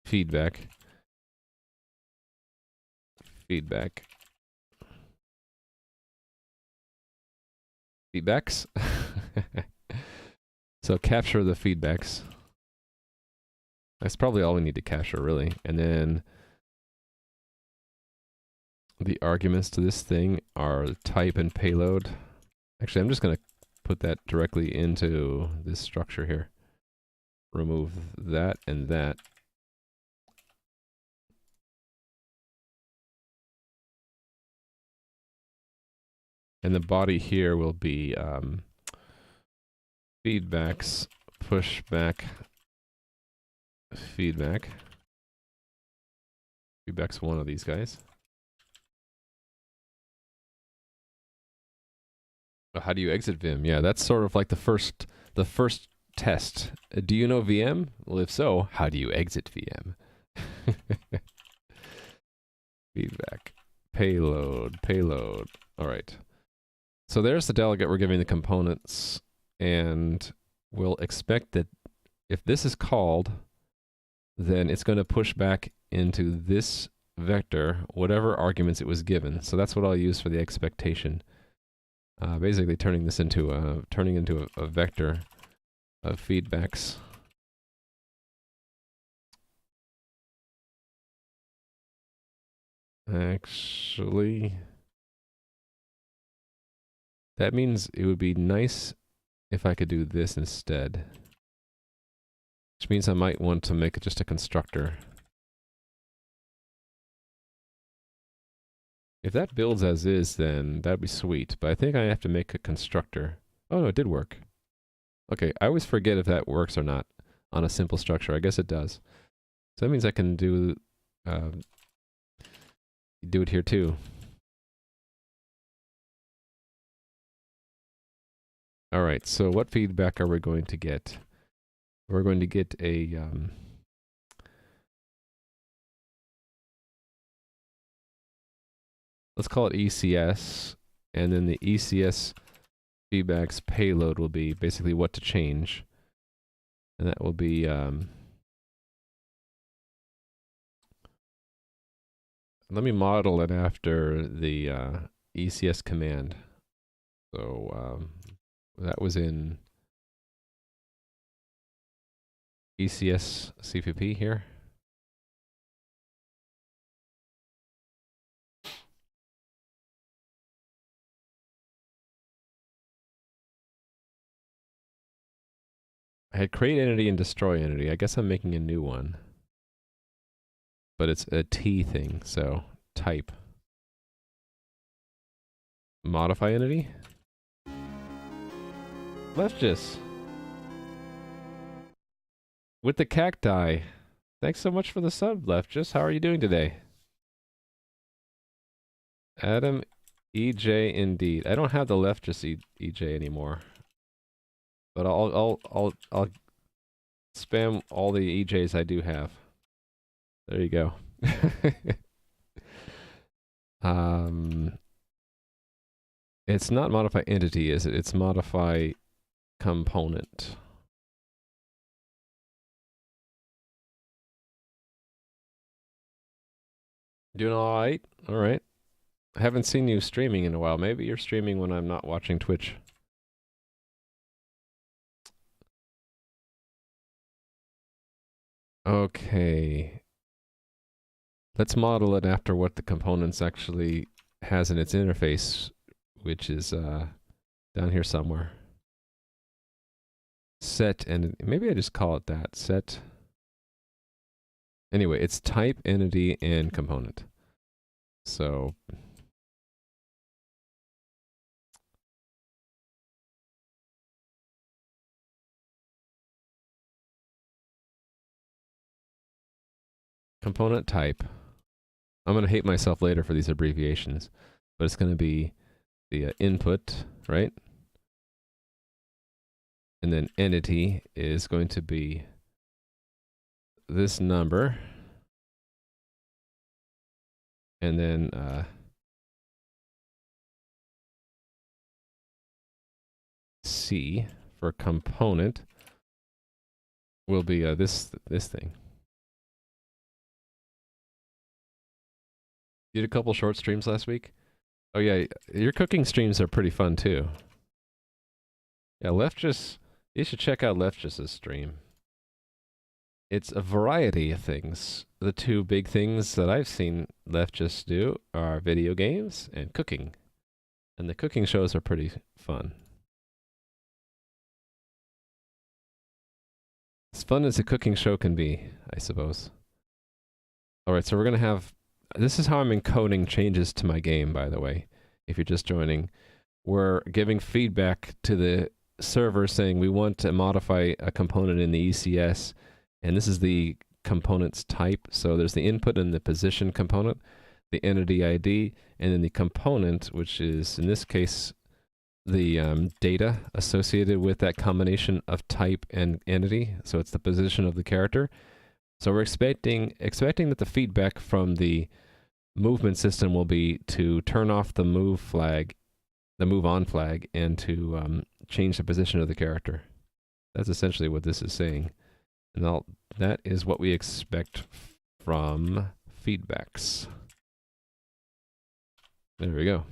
feedback. Feedback. Feedbacks. So capture the feedbacks. That's probably all we need to capture, really. And then the arguments to this thing are type and payload. Actually, I'm just going to put that directly into this structure here. Remove that and that. And the body here will be feedbacks, pushback, feedback. Feedback's one of these guys. How do you exit Vim? Yeah, that's sort of like the first test. Do you know VM? Well, if so, how do you exit VM? Feedback, payload. All right. So there's the delegate we're giving the components, and we'll expect that if this is called, then it's going to push back into this vector, whatever arguments it was given. So that's what I'll use for the expectation. Basically turning into a vector of feedbacks. Actually, that means it would be nice if I could do this instead. Which means I might want to make it just a constructor. If that builds as is, then that'd be sweet. But I think I have to make a constructor. Oh no, it did work. Okay, I always forget if that works or not on a simple structure. I guess it does. So that means I can do it here too. All right, so what feedback are we going to get? We're going to get a let's call it ECS, and then the ECS feedback's payload will be basically what to change. And that will be let me model it after the ECS command. So that was in ECS CPP here. I had create entity and destroy entity. I guess I'm making a new one. But it's a T thing, so type. Modify entity? Leftjus. With the cacti. Thanks so much for the sub, Leftjus. How are you doing today? Adam EJ indeed. I don't have the Leftjus EJ anymore. But I'll spam all the EJs I do have. There you go. It's not modify entity, is it? It's modify component. Doing all right? All right. I haven't seen you streaming in a while. Maybe you're streaming when I'm not watching Twitch. Okay. Let's model it after what the components actually has in its interface, which is down here somewhere. Set, and maybe I just call it that. Set. Anyway, it's type, entity, and component. So component type. I'm going to hate myself later for these abbreviations, but it's going to be the input, right? And then entity is going to be this number. And then C for component will be this thing. Did a couple short streams last week. Oh yeah, your cooking streams are pretty fun too. Yeah, Leftjus, you should check out Leftjus's stream. It's a variety of things. The two big things that I've seen Leftjus do are video games and cooking. And the cooking shows are pretty fun. As fun as a cooking show can be, I suppose. Alright, so we're going to have... This is how I'm encoding changes to my game, by the way. If you're just joining. We're giving feedback to the server saying we want to modify a component in the ECS. And this is the component's type. So there's the input and the position component, the entity ID, and then the component, which is, in this case, the data associated with that combination of type and entity. So it's the position of the character. So we're expecting that the feedback from the movement system will be to turn off the move flag, the move on flag, and to change the position of the character. That's essentially what this is saying. And that is what we expect from feedbacks. There we go.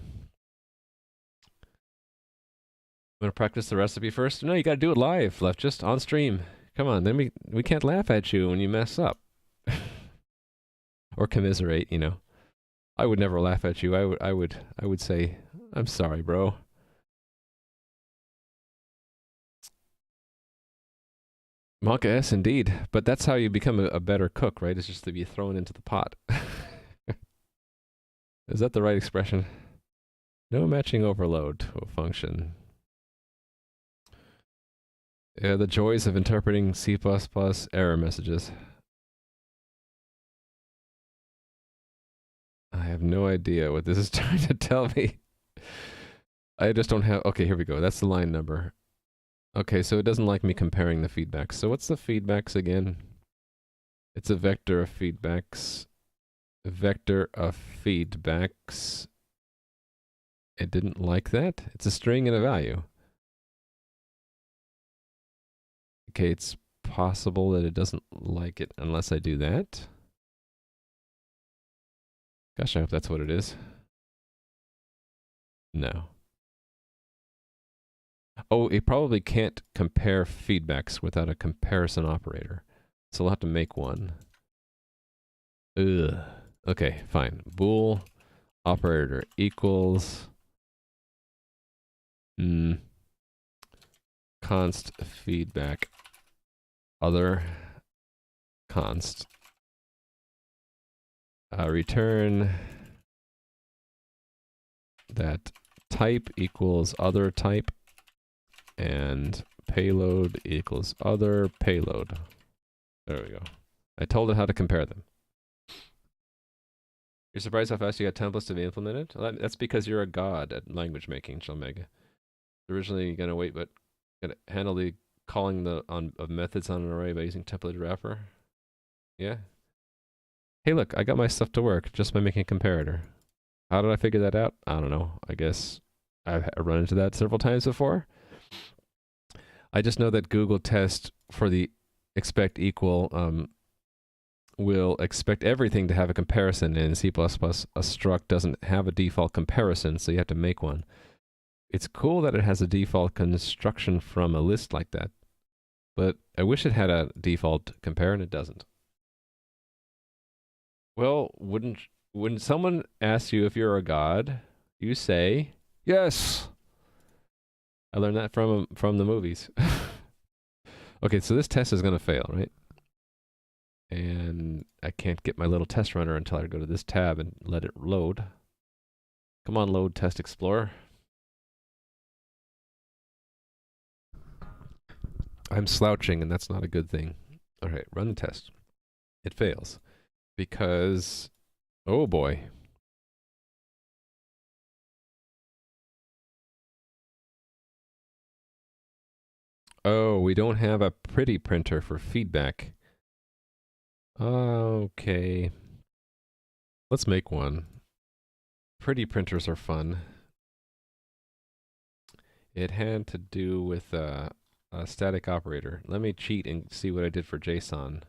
Want to practice the recipe first? No, you got to do it live, Leftjus, on stream. Come on, then we can't laugh at you when you mess up. Or commiserate, you know. I would never laugh at you. I would say, I'm sorry, bro. Monka S, indeed. But that's how you become a better cook, right? It's just to be thrown into the pot. Is that the right expression? No matching overload to a function. Yeah, the joys of interpreting C++ error messages. I have no idea what this is trying to tell me. I just don't have... Okay, here we go. That's the line number. Okay, so it doesn't like me comparing the feedbacks. So what's the feedbacks again? It's a vector of feedbacks. A vector of feedbacks. It didn't like that? It's a string and a value. Okay, it's possible that it doesn't like it unless I do that. Gosh, I hope that's what it is. No. Oh, it probably can't compare feedbacks without a comparison operator. So we'll have to make one. Ugh. Okay, fine. Bool operator equals const feedback other const return that type equals other type and payload equals other payload. There we go. I told it how to compare them. You're surprised how fast you got templates to be implemented? Well, that's because you're a god at language making, Shalmega. Originally gonna wait, but gonna handle the calling of methods on an array by using template wrapper. Yeah. Hey, look, I got my stuff to work just by making a comparator. How did I figure that out? I don't know. I guess I've run into that several times before. I just know that Google test for the expect equal will expect everything to have a comparison. In C++, a struct doesn't have a default comparison, so you have to make one. It's cool that it has a default construction from a list like that, but I wish it had a default compare, and it doesn't. Well, when someone asks you if you're a god, you say, yes! I learned that from the movies. Okay, so this test is going to fail, right? And I can't get my little test runner until I go to this tab and let it load. Come on, load Test Explorer. I'm slouching, and that's not a good thing. All right, run the test. It fails because, oh boy. Oh, we don't have a pretty printer for feedback. Okay. Let's make one. Pretty printers are fun. It had to do with a static operator. Let me cheat and see what I did for JSON.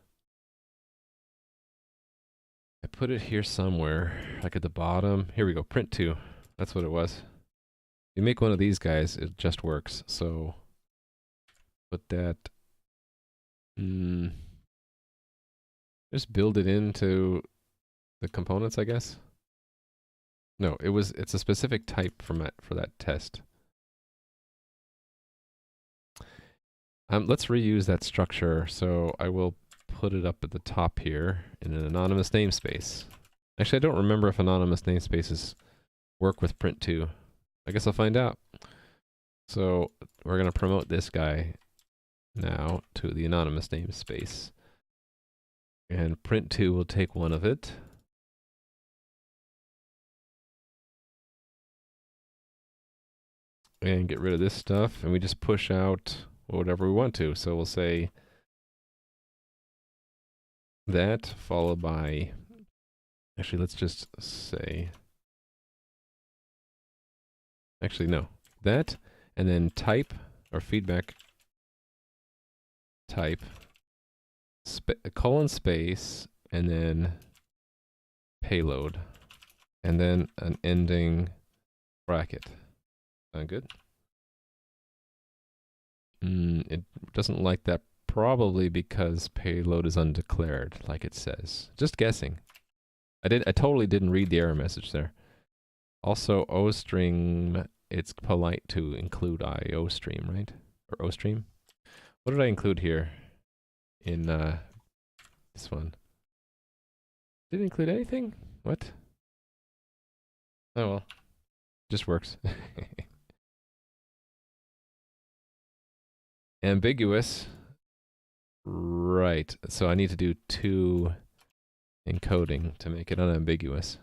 I put it here somewhere, like at the bottom. Here we go, print2. That's what it was. You make one of these guys, it just works. So put that. Just build it into the components, I guess. No, it's a specific type for that test. Let's reuse that structure. So I will put it up at the top here in an anonymous namespace. Actually, I don't remember if anonymous namespaces work with print2. I guess I'll find out. So we're going to promote this guy now to the anonymous namespace. And print2 will take one of it. And get rid of this stuff. And we just push out whatever we want to. So we'll say that followed by, actually, let's just say, actually, no, that, and then type, or feedback type, colon space, and then payload, and then an ending bracket. Sound good? It doesn't like that, probably because payload is undeclared, like it says. Just guessing. I totally didn't read the error message there. Also, OStream, it's polite to include IOStream, right? Or OStream. What did I include here in this one? Didn't include anything? What? Oh well. Just works. Ambiguous. Right. So I need to do 2 encoding to make it unambiguous.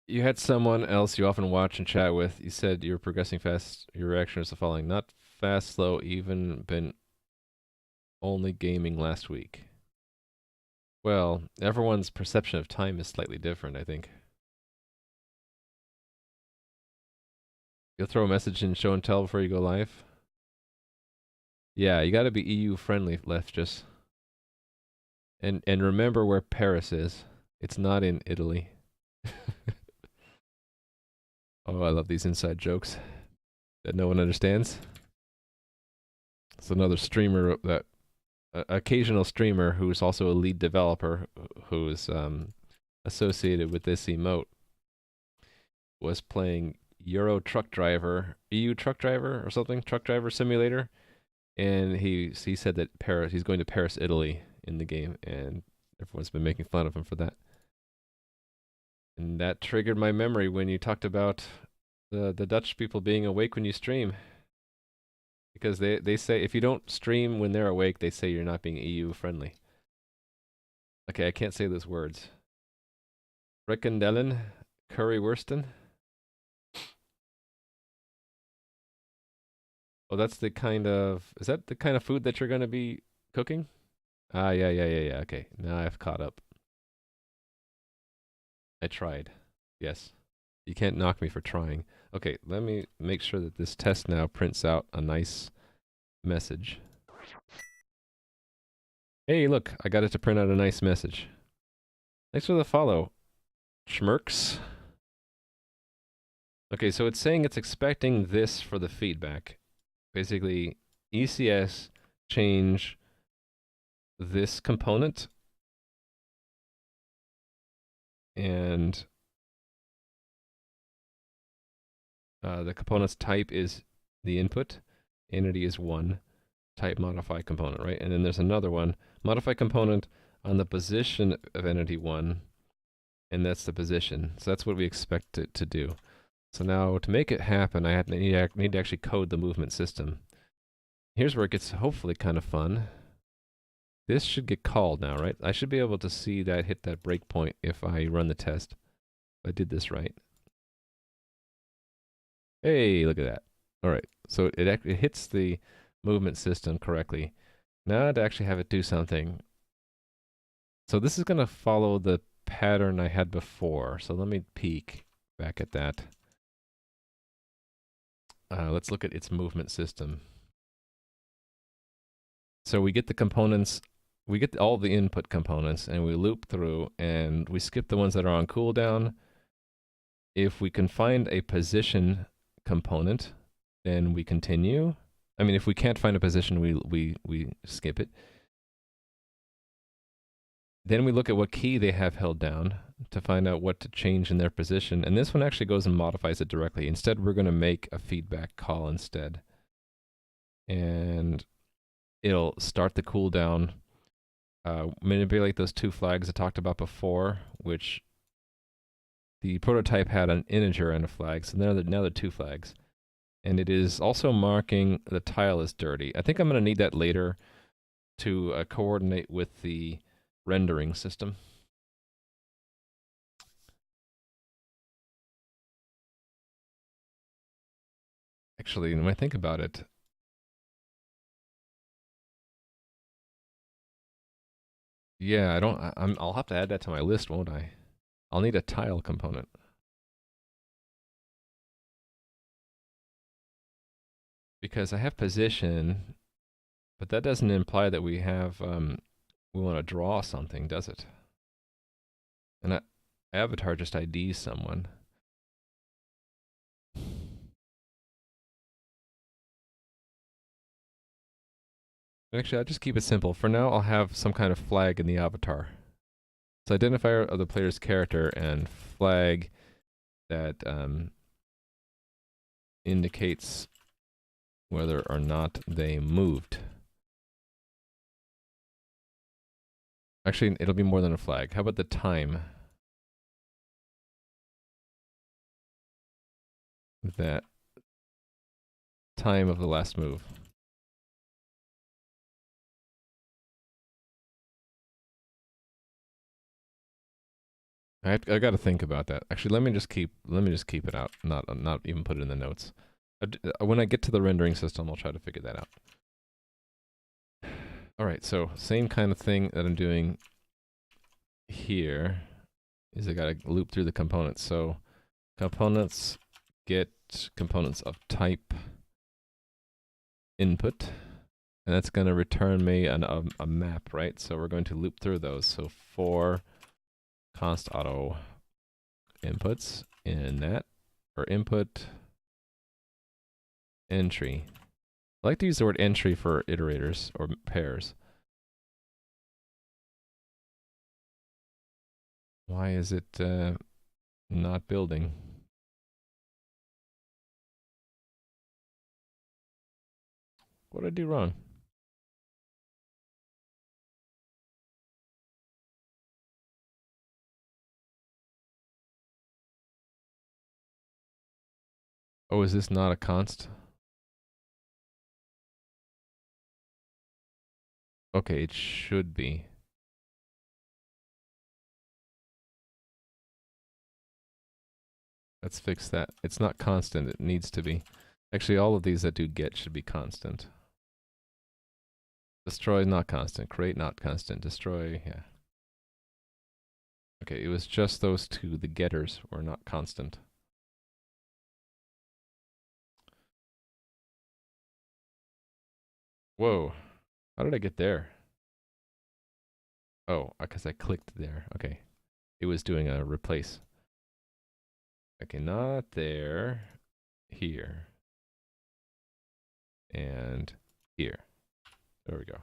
You had someone else you often watch and chat with. You said you were progressing fast. Your reaction was the following: not fast, slow, even been only gaming last week. Well, everyone's perception of time is slightly different, I think. You'll throw a message in show and tell before you go live? Yeah, you gotta be EU friendly, Leftjus. And remember where Paris is. It's not in Italy. Oh, I love these inside jokes that no one understands. It's another streamer that occasional streamer who's also a lead developer who's associated with this emote was playing Euro Truck Driver, EU Truck Driver or something, Truck Driver Simulator, and he said that he's going to Paris, Italy in the game, and everyone's been making fun of him for that. And that triggered my memory when you talked about the Dutch people being awake when you stream. Because they say if you don't stream when they're awake, they say you're not being EU friendly. Okay, I can't say those words. Frikandellen, currywursten. Oh, that's the kind of, is that the kind of food that you're going to be cooking? Ah, yeah. Okay, now I've caught up. I tried. Yes. You can't knock me for trying. Okay, let me make sure that this test now prints out a nice message. Hey, look, I got it to print out a nice message. Thanks for the follow, Schmerks. Okay, so it's saying it's expecting this for the feedback. Basically, ECS change this component, and the component's type is the input, entity is 1, type modify component, right? And then there's another one, modify component on the position of entity 1, and that's the position. So that's what we expect it to do. So now to make it happen, I need to actually code the movement system. Here's where it gets hopefully kind of fun. This should get called now, right? I should be able to see that hit that breakpoint if I run the test. If I did this right. Hey, look at that. All right, so it hits the movement system correctly. Now to actually have it do something. So this is going to follow the pattern I had before. So let me peek back at that. Let's look at its movement system. So we get the components, we get all the input components, and we loop through, and we skip the ones that are on cooldown. If we can find a position component, then we continue. I mean, if we can't find a position, we skip it. Then we look at what key they have held down to find out what to change in their position. And this one actually goes and modifies it directly. Instead, we're going to make a feedback call instead. And it'll start the cooldown, manipulate those two flags I talked about before, which the prototype had an integer and a flag, so now they're two flags. And it is also marking the tile as dirty. I think I'm going to need that later to coordinate with the rendering system. Actually, when I think about it, yeah, I'll have to add that to my list, won't I? I'll need a tile component. Because I have position, but that doesn't imply that we have, we want to draw something, does it? And avatar just IDs someone. Actually, I'll just keep it simple. For now, I'll have some kind of flag in the avatar. So identifier of the player's character and flag that indicates whether or not they moved. Actually, it'll be more than a flag. How about the time? That time of the last move. I got to think about that. Actually, let me just keep it out. Not even put it in the notes. When I get to the rendering system, I'll try to figure that out. All right, so same kind of thing that I'm doing here is I got to loop through the components. So components get components of type input. And that's going to return me a map, right? So we're going to loop through those. So for const auto inputs in that, or input entry. I like to use the word entry for iterators or pairs. Why is it not building? What did I do wrong? Oh, is this not a const? Okay, it should be. Let's fix that. It's not constant, it needs to be. Actually, all of these that do get should be constant. Destroy not constant, create not constant, destroy, yeah. Okay, it was just those two, the getters were not constant. Whoa, how did I get there? Oh, because I clicked there, okay. It was doing a replace. Okay, not there, here. And here. There we go.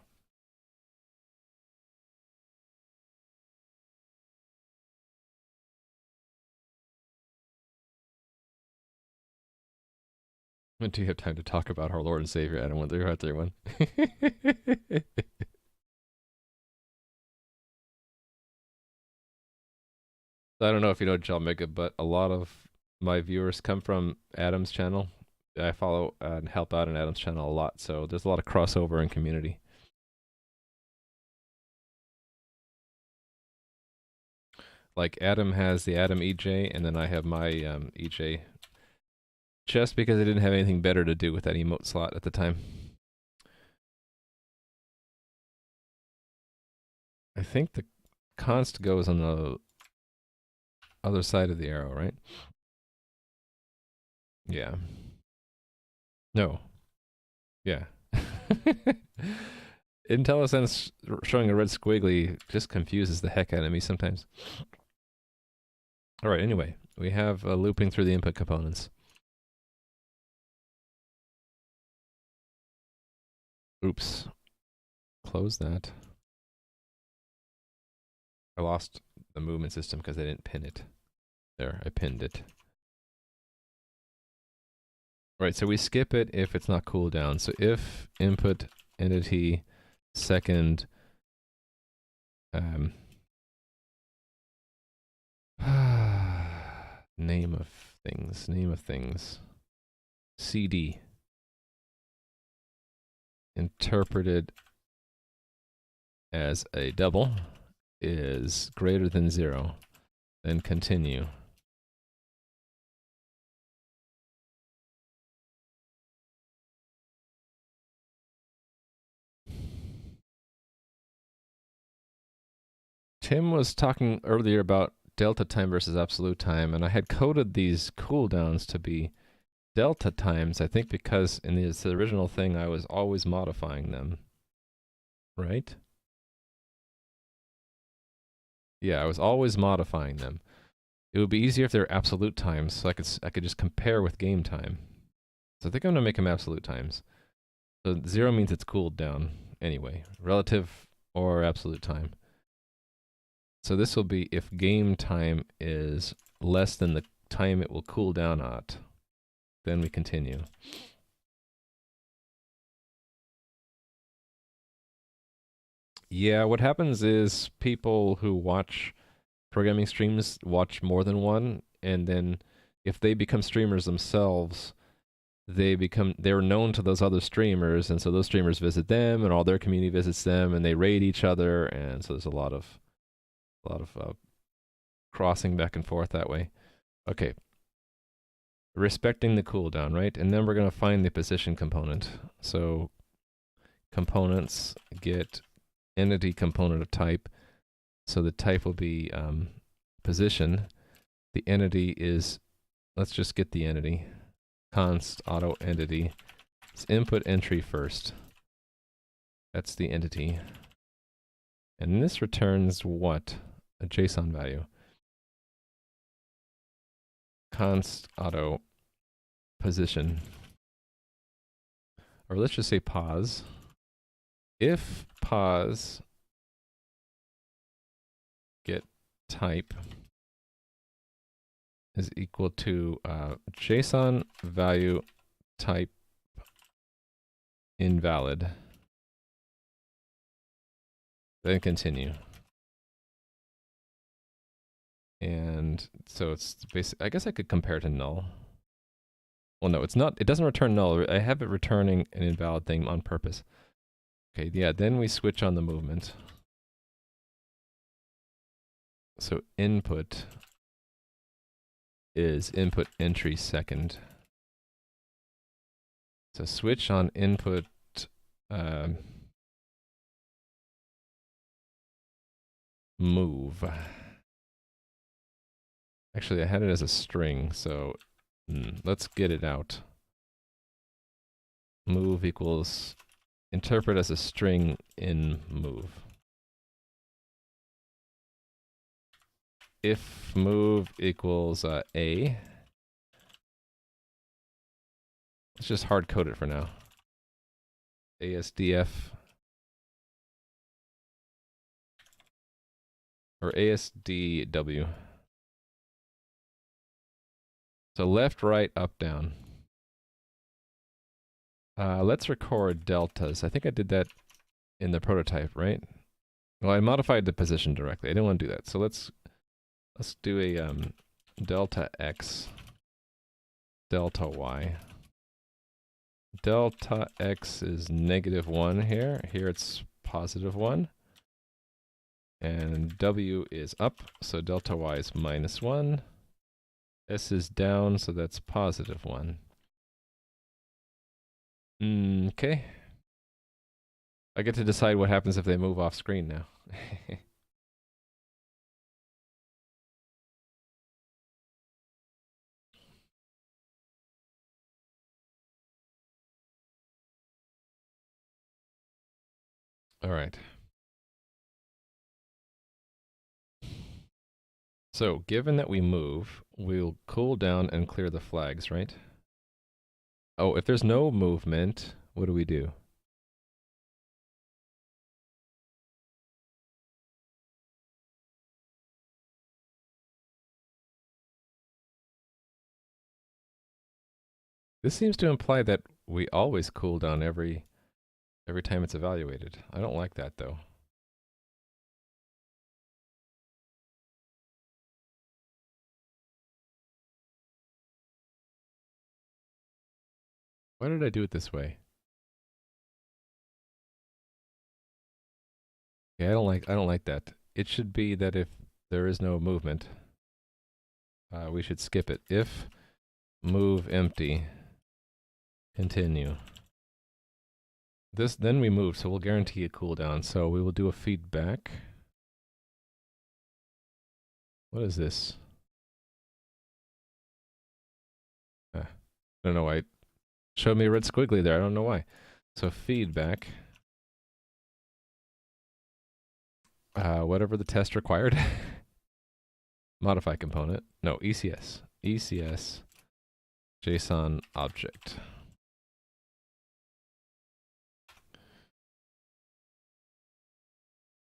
When do you have time to talk about our Lord and Savior, Adam 1331? I don't know if you know John Mega, but a lot of my viewers come from Adam's channel. I follow and help out on Adam's channel a lot, so there's a lot of crossover in community. Like Adam has the Adam EJ, and then I have my EJ. Just because I didn't have anything better to do with that emote slot at the time. I think the const goes on the other side of the arrow, right? Yeah. No. Yeah. IntelliSense showing a red squiggly just confuses the heck out of me sometimes. Alright, anyway, we have looping through the input components. Oops. Close that. I lost the movement system because I didn't pin it. There, I pinned it. Right, so we skip it if it's not cooled down. So if input entity second name of things CD interpreted as a double is greater than 0, then continue. Tim was talking earlier about delta time versus absolute time, and I had coded these cooldowns to be delta times, I think because in this original thing I was always modifying them. Right? Yeah, I was always modifying them. It would be easier if they're absolute times, so I could just compare with game time. So I think I'm gonna make them absolute times. So 0 means it's cooled down anyway, relative or absolute time. So this will be if game time is less than the time it will cool down at, then we continue. Yeah, what happens is people who watch programming streams watch more than one, and then if they become streamers themselves, they're known to those other streamers, and so those streamers visit them, and all their community visits them, and they raid each other, and so there's a lot of crossing back and forth that way. Okay. Respecting the cooldown, right? And then we're going to find the position component. So components get entity component of type. So the type will be position. The entity is, let's just get the entity. Const auto entity. It's input entry first. That's the entity. And this returns what? A JSON value. Const auto position. Or let's just say pause. If pause get type is equal to JSON value type invalid, then continue. And so it's basic. I guess I could compare it to null. Well, no, it's not. It doesn't return null. I have it returning an invalid thing on purpose. Okay, yeah, then we switch on the movement. So input is input entry second. So switch on input move. Actually, I had it as a string, so let's get it out. Move equals interpret as a string in move. If move equals A, let's just hard code it for now. ASDF or ASDW. So left, right, up, down. Let's record deltas. I think I did that in the prototype, right? Well, I modified the position directly. I didn't want to do that. So let's do a delta x, delta y. Delta x is -1 here. Here it's +1. And w is up, so delta y is -1. S is down, so that's +1. Okay. I get to decide what happens if they move off screen now. All right. So, given that we move, we'll cool down and clear the flags, right? Oh, if there's no movement, what do we do? This seems to imply that we always cool down every time it's evaluated. I don't like that, though. Why did I do it this way? Okay, I don't like that. It should be that if there is no movement, we should skip it. If move empty, continue. Then we move, so we'll guarantee a cooldown. So we will do a feedback. What is this? I don't know why it showed me a red squiggly there. I don't know why. So feedback. Whatever the test required. Modify component. No, ECS. ECS JSON object.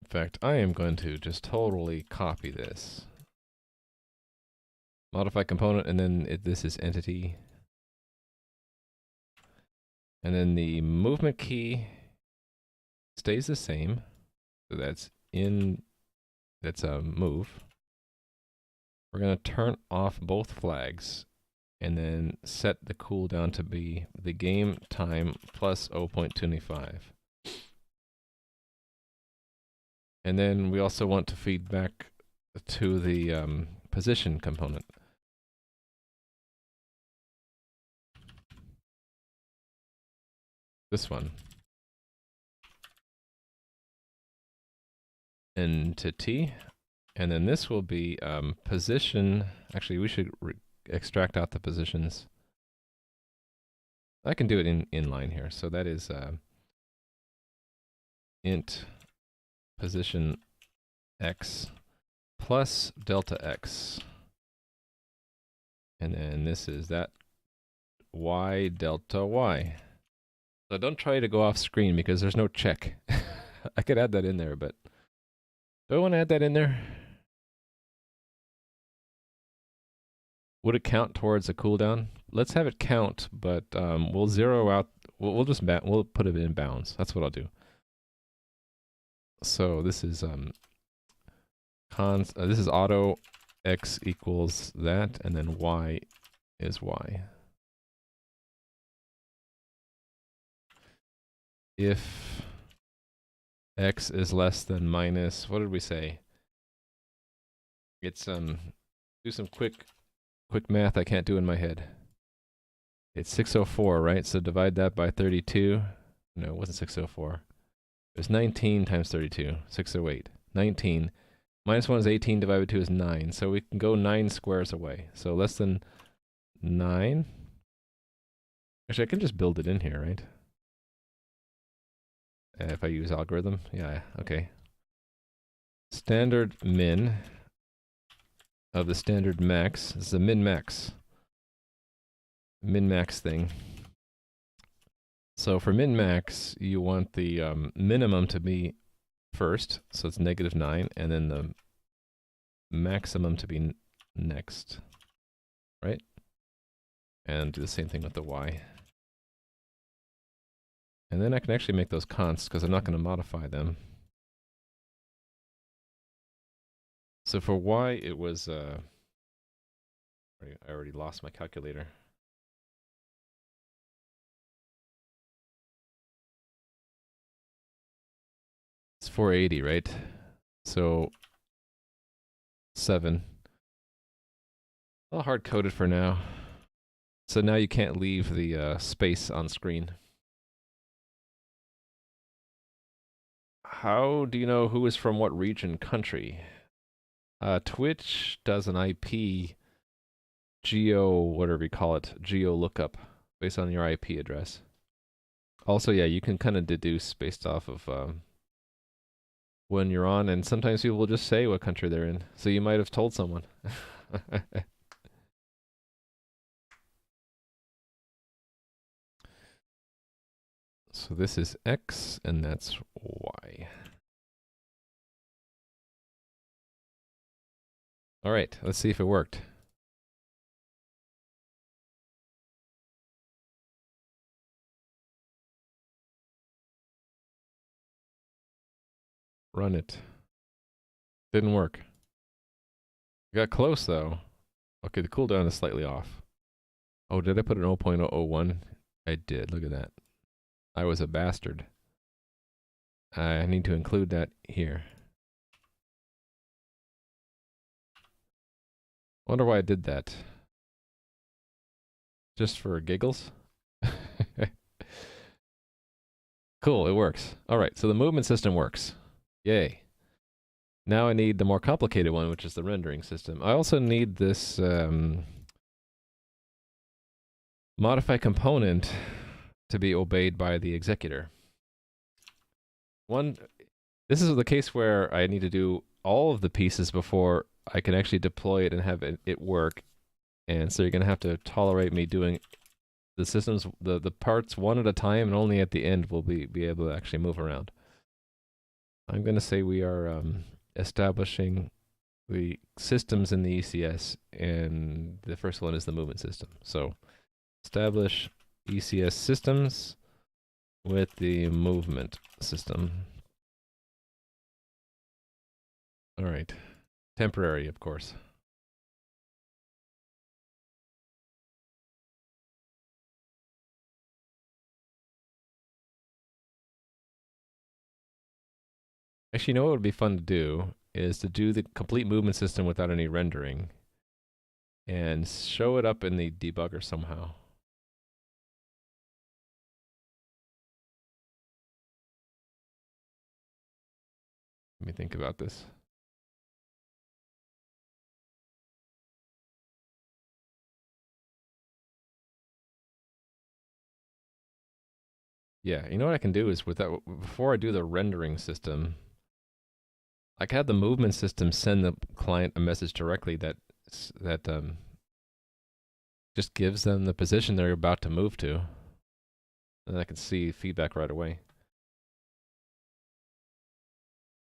In fact, I am going to just totally copy this. Modify component, and then this is entity. And then the movement key stays the same. So that's a move. We're going to turn off both flags and then set the cooldown to be the game time plus 0.25. And then we also want to feed back to the position component. This one. Entity. And then this will be position. Actually, we should extract out the positions. I can do it in line here. So that is int position x plus delta x. And then this is that y delta y. So don't try to go off screen because there's no check. I could add that in there, but do I want to add that in there? Would it count towards a cooldown? Let's have it count, but we'll zero out. We'll just we'll put it in bounds. That's what I'll do. So this is this is auto x equals that, and then y is y. If x is less than minus, what did we say? It's do some quick math I can't do in my head. It's 604, right? So divide that by 32. No, it wasn't 604. It was 19 times 32, 608. 19. Minus 1 is 18, divided by 2 is 9. So we can go 9 squares away. So less than 9. Actually, I can just build it in here, right? If I use algorithm. Yeah, okay. Standard min of the standard max. This is a min-max. Min-max thing. So for min-max, you want the minimum to be first, so it's -9, and then the maximum to be next, right? And do the same thing with the y. And then I can actually make those consts, because I'm not going to modify them. So for y, it was... I already lost my calculator. It's 480, right? So 7. All hard-coded for now. So now you can't leave the space on screen. How do you know who is from what region, country? Twitch does an IP geo, whatever you call it, geo lookup based on your IP address. Also, yeah, you can kind of deduce based off of when you're on, and sometimes people will just say what country they're in. So you might have told someone. So this is X, and that's Y. All right, let's see if it worked. Run it. Didn't work. Got close, though. Okay, the cooldown is slightly off. Oh, did I put an 0.001? I did, look at that. I was a bastard. I need to include that here. Wonder why I did that. Just for giggles? Cool, it works. Alright, so the movement system works. Yay. Now I need the more complicated one, which is the rendering system. I also need this modify component to be obeyed by the executor. This is the case where I need to do all of the pieces before I can actually deploy it and have it work. And so you're going to have to tolerate me doing the systems, the parts one at a time, and only at the end will be able to actually move around. I'm going to say we are establishing the systems in the ECS, and the first one is the movement system. So establish ECS systems with the movement system. All right. Temporary, of course. Actually, you know what would be fun to do is to do the complete movement system without any rendering and show it up in the debugger somehow. Let me think about this. Yeah, you know what I can do is before I do the rendering system, I can have the movement system send the client a message directly that just gives them the position they're about to move to, and I can see feedback right away.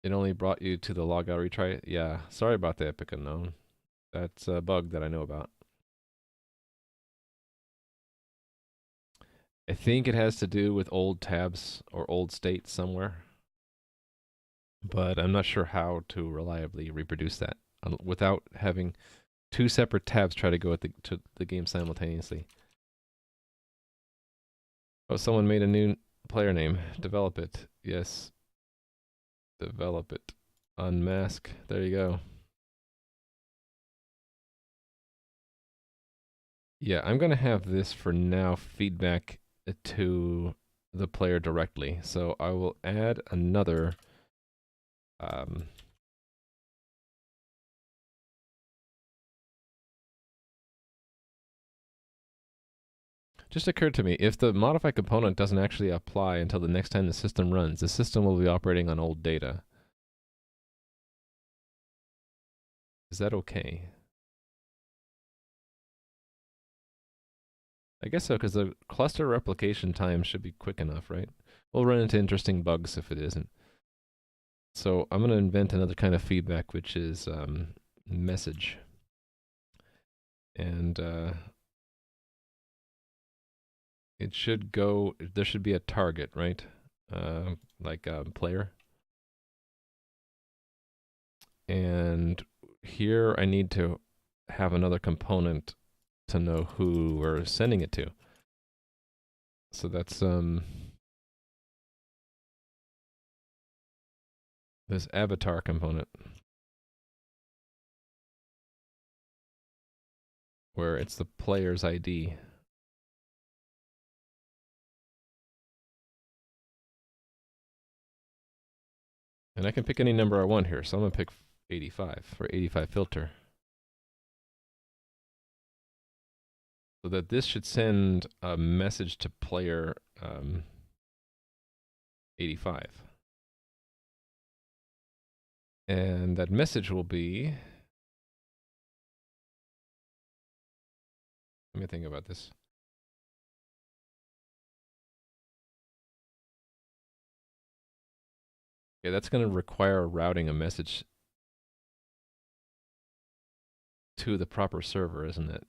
It only brought you to the logout retry. Yeah, sorry about the epic unknown. That's a bug that I know about. I think it has to do with old tabs or old state somewhere, but I'm not sure how to reliably reproduce that without having two separate tabs try to go at to the game simultaneously. Oh, someone made a new player name. Develop it. Yes. Develop it. Unmask. There you go. Yeah, I'm going to have this for now feedback to the player directly. So I will add another just occurred to me, if the modify component doesn't actually apply until the next time the system runs, the system will be operating on old data. Is that okay? I guess so, because the cluster replication time should be quick enough, right? We'll run into interesting bugs if it isn't. So I'm going to invent another kind of feedback, which is message. And it should go, there should be a target, right? Like a player. And here I need to have another component to know who we're sending it to. So that's this avatar component, where it's the player's ID. And I can pick any number I want here, so I'm going to pick 85 for 85 filter. So that this should send a message to player 85. And that message will be... Let me think about this. Okay, that's going to require routing a message to the proper server, isn't it?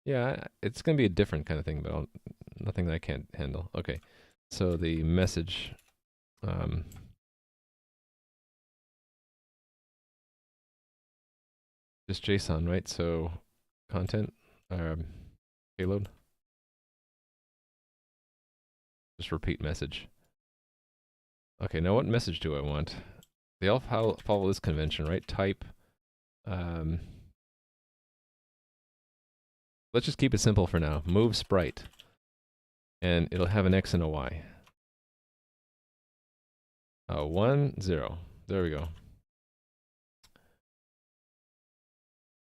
Yeah, it's going to be a different kind of thing, but nothing that I can't handle. Okay, so the message... just JSON, right? So content, payload. Just repeat message. Okay, now what message do I want? They all follow this convention, right? Type. Let's just keep it simple for now. Move sprite. And it'll have an X and a Y. 1, 0. There we go.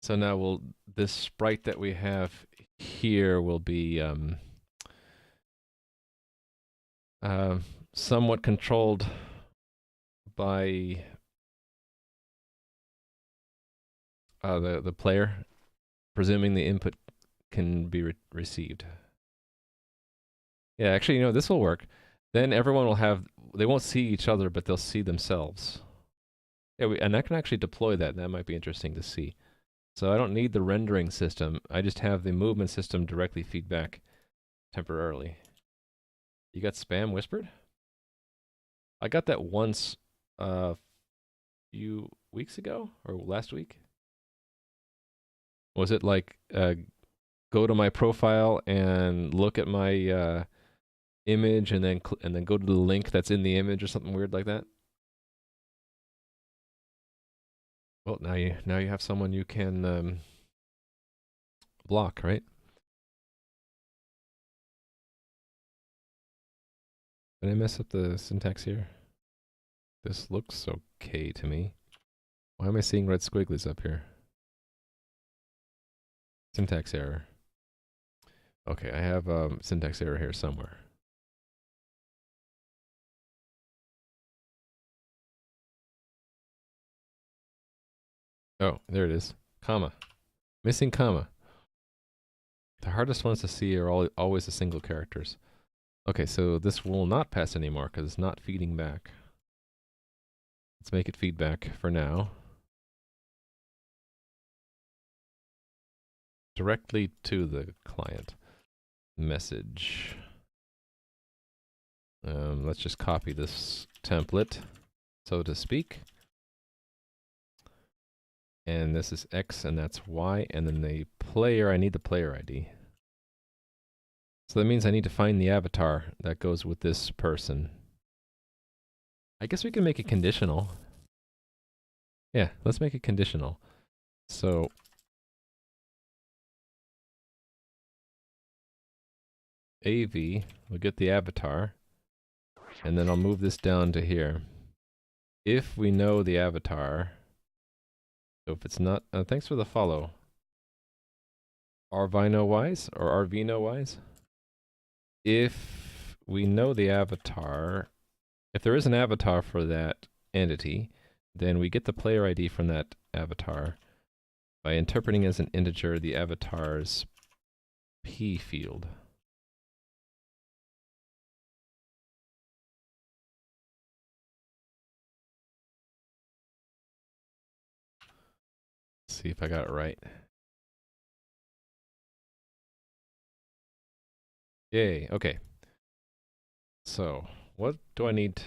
So now this sprite that we have here will be somewhat controlled by the player, presuming the input can be received. Yeah, actually, you know, this will work. Then everyone will have, they won't see each other, but they'll see themselves. Yeah, and I can actually deploy that. That might be interesting to see. So I don't need the rendering system. I just have the movement system directly feedback temporarily. You got spam whispered? I got that once a few weeks ago or last week. Was it like go to my profile and look at my image and then go to the link that's in the image or something weird like that? Well, now you have someone you can block, right? Did I mess up the syntax here? This looks okay to me. Why am I seeing red squigglies up here? Syntax error. Okay, I have a syntax error here somewhere. Oh, there it is. Comma. Missing comma. The hardest ones to see are always the single characters. Okay, so this will not pass anymore because it's not feeding back. Let's make it feedback for now. Directly to the client. Message. Let's just copy this template, so to speak. And this is X and that's Y, and then the player, I need the player ID. So that means I need to find the avatar that goes with this person. I guess we can make it conditional. Yeah, let's make it conditional. So AV will get the avatar, and then I'll move this down to here. If we know the avatar, so if it's not, thanks for the follow. Arvino wise or Arvino wise? If we know the avatar, if there is an avatar for that entity, then we get the player ID from that avatar by interpreting as an integer the avatar's P field. Let's see if I got it right. Yay, okay. So, what do I need?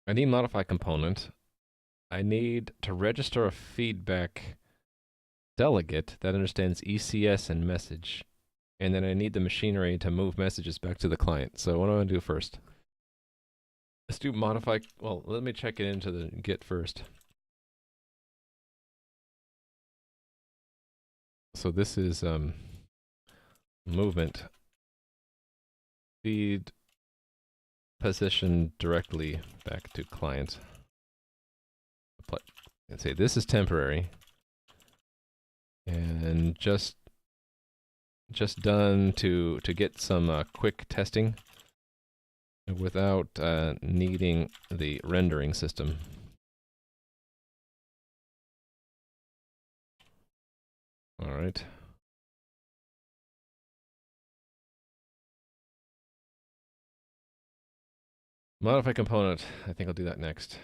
I need modify component. I need to register a feedback delegate that understands ECS and message. And then I need the machinery to move messages back to the client. So what do I want to do first? Let's do modify. Well, let me check it into the Git first. So this is movement feed position directly back to client. And say this is temporary, and just done to get some quick testing without needing the rendering system. All right. Modify component. I think I'll do that next.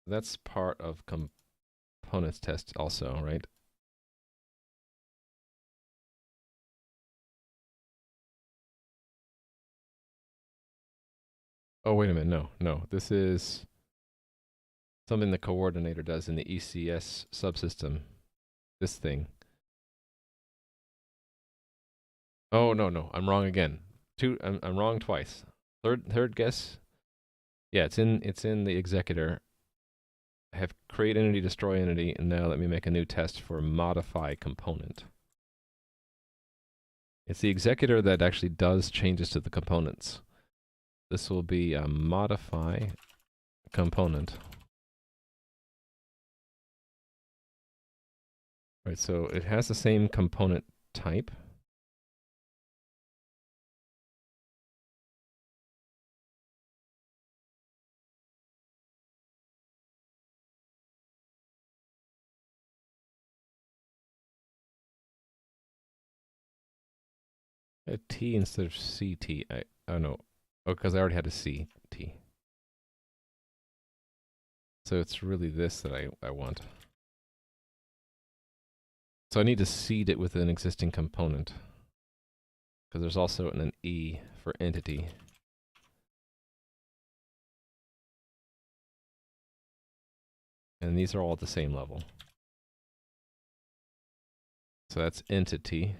That's part of components test also, right? Oh, wait a minute. No. This is something the coordinator does in the ECS subsystem. This thing. Oh, no. I'm wrong again. I'm wrong twice. Third guess. Yeah, it's in the executor. I have create entity, destroy entity, and now let me make a new test for modify component. It's the executor that actually does changes to the components. This will be a modify component. Right, so it has the same component type. A T instead of CT. Oh no. Oh, because I already had a CT. So it's really this that I want. So I need to seed it with an existing component. Because there's also an E for entity. And these are all at the same level. So that's entity.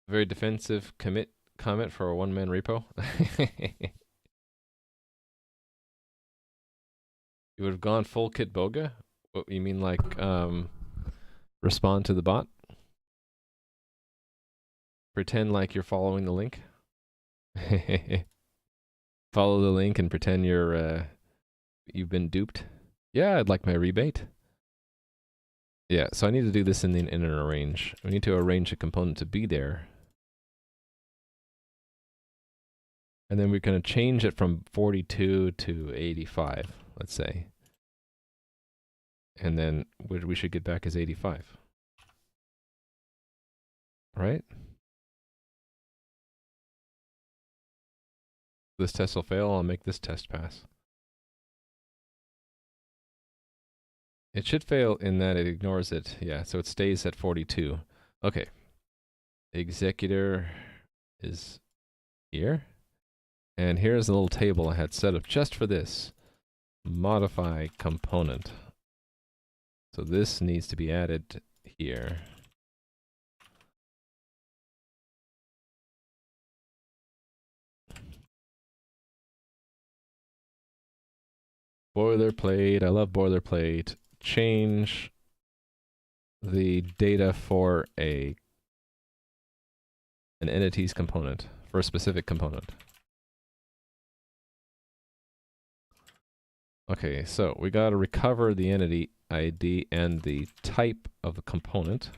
Very defensive comment for a one-man repo. You would have gone full kit boga? What you mean, like respond to the bot? Pretend like you're following the link? Follow the link and pretend you've been duped? Yeah, I'd like my rebate. Yeah, so I need to do this in an arrange. We need to arrange a component to be there. And then we're going to change it from 42 to 85, let's say. And then what we should get back is 85. Right? This test will fail. I'll make this test pass. It should fail in that it ignores it. Yeah, so it stays at 42. Okay. Executor is here. And here's a little table I had set up just for this. Modify component. So this needs to be added here. Boilerplate. I love boilerplate. Change the data for an entity's component, for a specific component. Okay, so we got to recover the entity ID and the type of the component.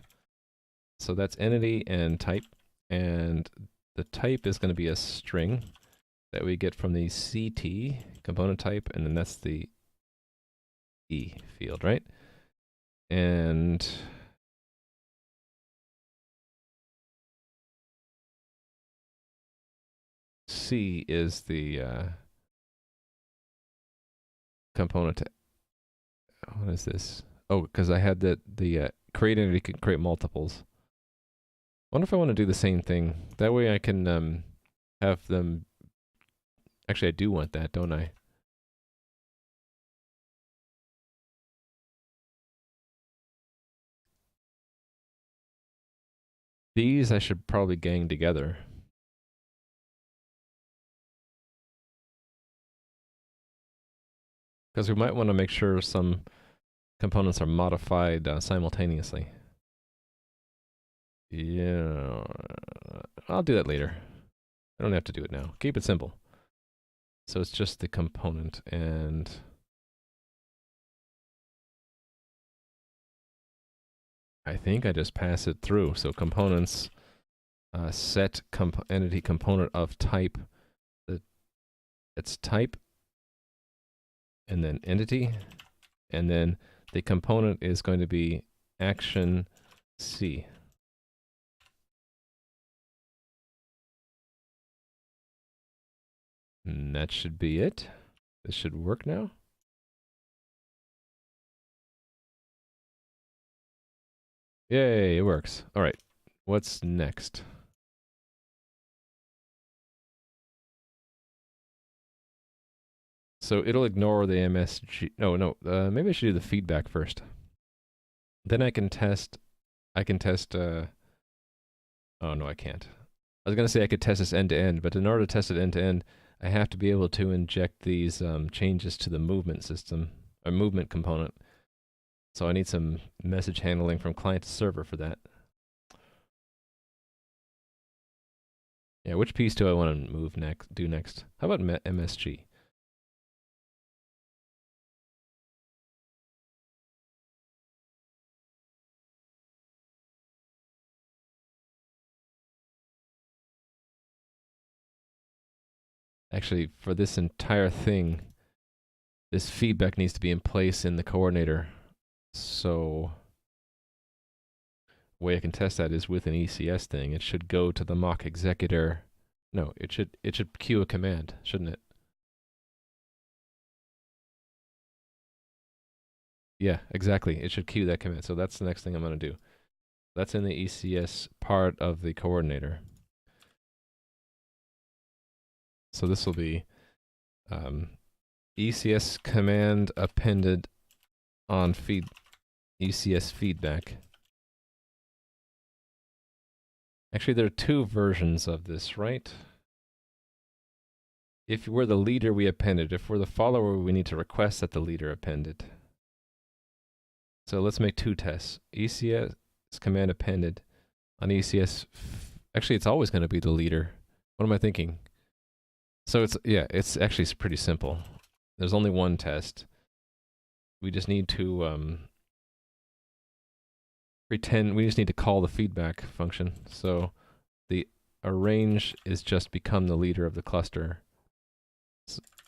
So that's entity and type, and the type is going to be a string that we get from the CT component type, and then that's the E field, right? And C is the component. What is this? Oh, because I had the create entity can create multiples. Wonder if I want to do the same thing. That way I can have them. Actually, I do want that, don't I? These I should probably gang together. Because we might want to make sure some components are modified simultaneously. Yeah, I'll do that later. I don't have to do it now. Keep it simple. So it's just the component, and I think I just pass it through. So components set entity component of type. It's type, and then entity, and then the component is going to be action C. And that should be it. This should work now. Yay, it works. All right, what's next? So it'll ignore the MSG. No, maybe I should do the feedback first. Then I can test. Oh no, I can't. I was gonna say I could test this end to end, but in order to test it end to end, I have to be able to inject these changes to the movement system, or movement component. So I need some message handling from client to server for that. Yeah, which piece do I want to move next? Do next? How about MSG? Actually, for this entire thing, this feedback needs to be in place in the coordinator. So the way I can test that is with an ECS thing. It should go to the mock executor. No, it should queue a command, shouldn't it? Yeah, exactly. It should queue that command. So that's the next thing I'm going to do. That's in the ECS part of the coordinator. So this will be ECS command appended on ECS feedback. Actually, there are two versions of this, right? If we're the leader, we append it. If we're the follower, we need to request that the leader append it. So let's make two tests. ECS command appended on ECS. Actually, it's always going to be the leader. What am I thinking? So it's actually pretty simple. There's only one test. We just need to pretend we just need to call the feedback function. So the arrange is just become the leader of the cluster.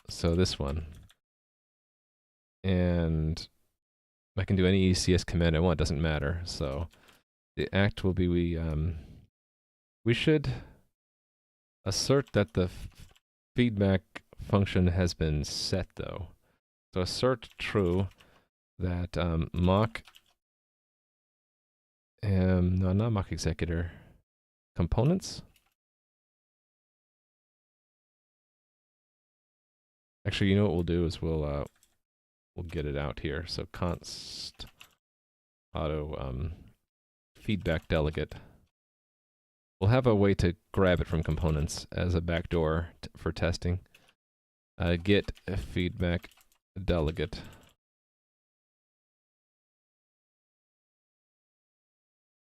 So this one. And I can do any ECS command I want, doesn't matter. So the act will be we should assert that the feedback function has been set though. So assert true that mock no, not mock executor, components. Actually, you know what we'll do is we'll get it out here. So const auto feedback delegate. We'll have a way to grab it from components as a backdoor for testing. Get a feedback delegate.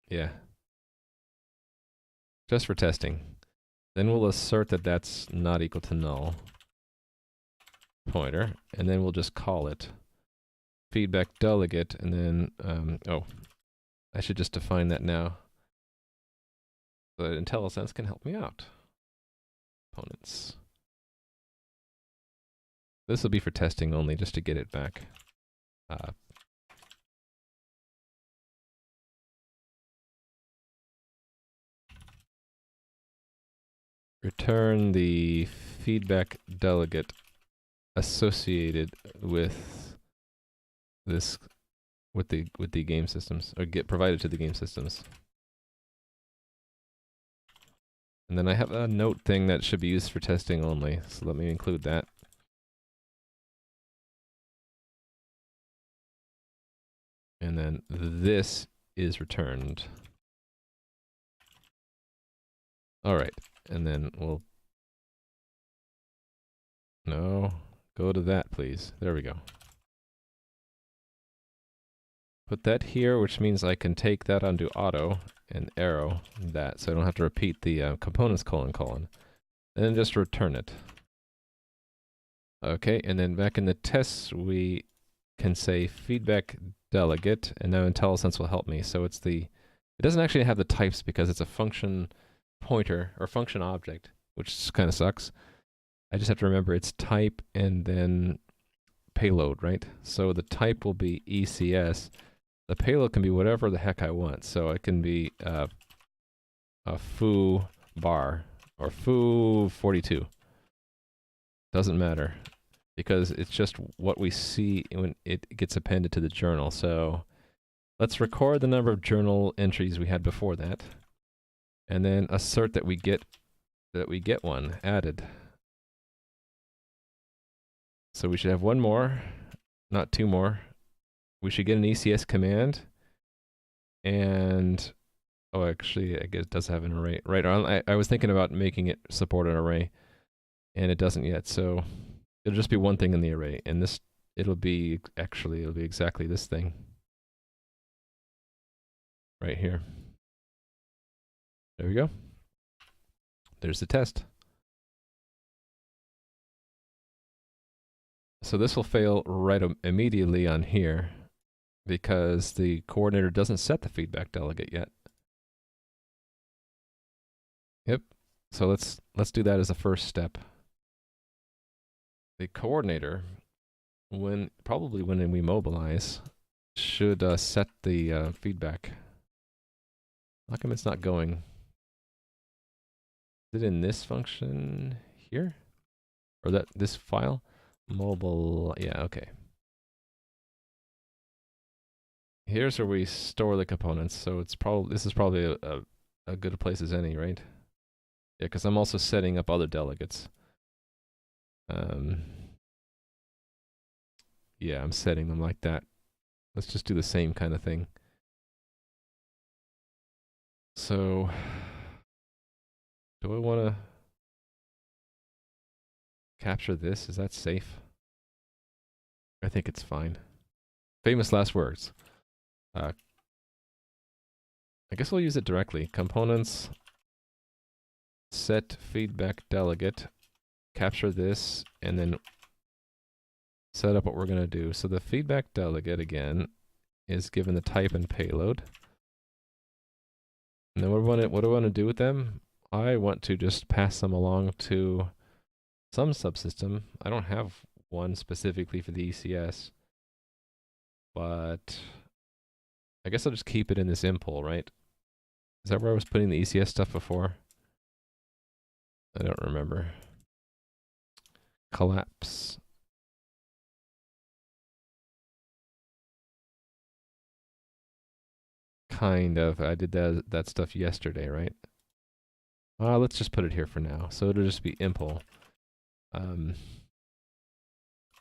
Yeah. Just for testing. Then we'll assert that that's not equal to null pointer, and then we'll just call it feedback delegate, and then, oh, I should just define that now. So that IntelliSense can help me out. Components. This will be for testing only, just to get it back. Return the feedback delegate associated with this, with the game systems, or get provided to the game systems. And then I have a note thing that should be used for testing only, so let me include that. And then this is returned. All right, and then we'll, no, go to that, please. There we go. Put that here, which means I can take that onto auto and arrow that, so I don't have to repeat the components : and then just return it. Okay, and then back in the tests, we can say feedback delegate, and now IntelliSense will help me. So it's the, it doesn't actually have the types because it's a function pointer or function object, which kind of sucks. I just have to remember it's type and then payload, right? So the type will be ECS. The payload can be whatever the heck I want. So it can be a foo bar or foo 42. Doesn't matter because it's just what we see when it gets appended to the journal. So let's record the number of journal entries we had before that, and then assert that we get one added. So we should have one more, not two more. We should get an ECS command, and oh, actually, I guess it does have an array. Right, I was thinking about making it support an array, and it doesn't yet. So it'll just be one thing in the array, and this it'll be exactly this thing right here. There we go. There's the test. So this will fail right immediately on here because the coordinator doesn't set the feedback delegate yet. Yep. So let's do that as a first step. The coordinator, probably when we mobilize, should set the feedback. How come it's not going? Is it in this function here? Or this file? Mobile, yeah, okay. Here's where we store the components, so this is probably a good place as any, right? Yeah, because I'm also setting up other delegates. Yeah, I'm setting them like that. Let's just do the same kind of thing. So, do I want to capture this? Is that safe? I think it's fine. Famous last words. I guess we'll use it directly. Components, set feedback delegate, capture this, and then set up what we're going to do. So the feedback delegate, again, is given the type and payload. And then what do I want to do with them? I want to just pass them along to some subsystem. I don't have one specifically for the ECS, but I guess I'll just keep it in this impl, right? Is that where I was putting the ECS stuff before? I don't remember. Collapse. Kind of. I did that stuff yesterday, right? Let's just put it here for now. So it'll just be impl.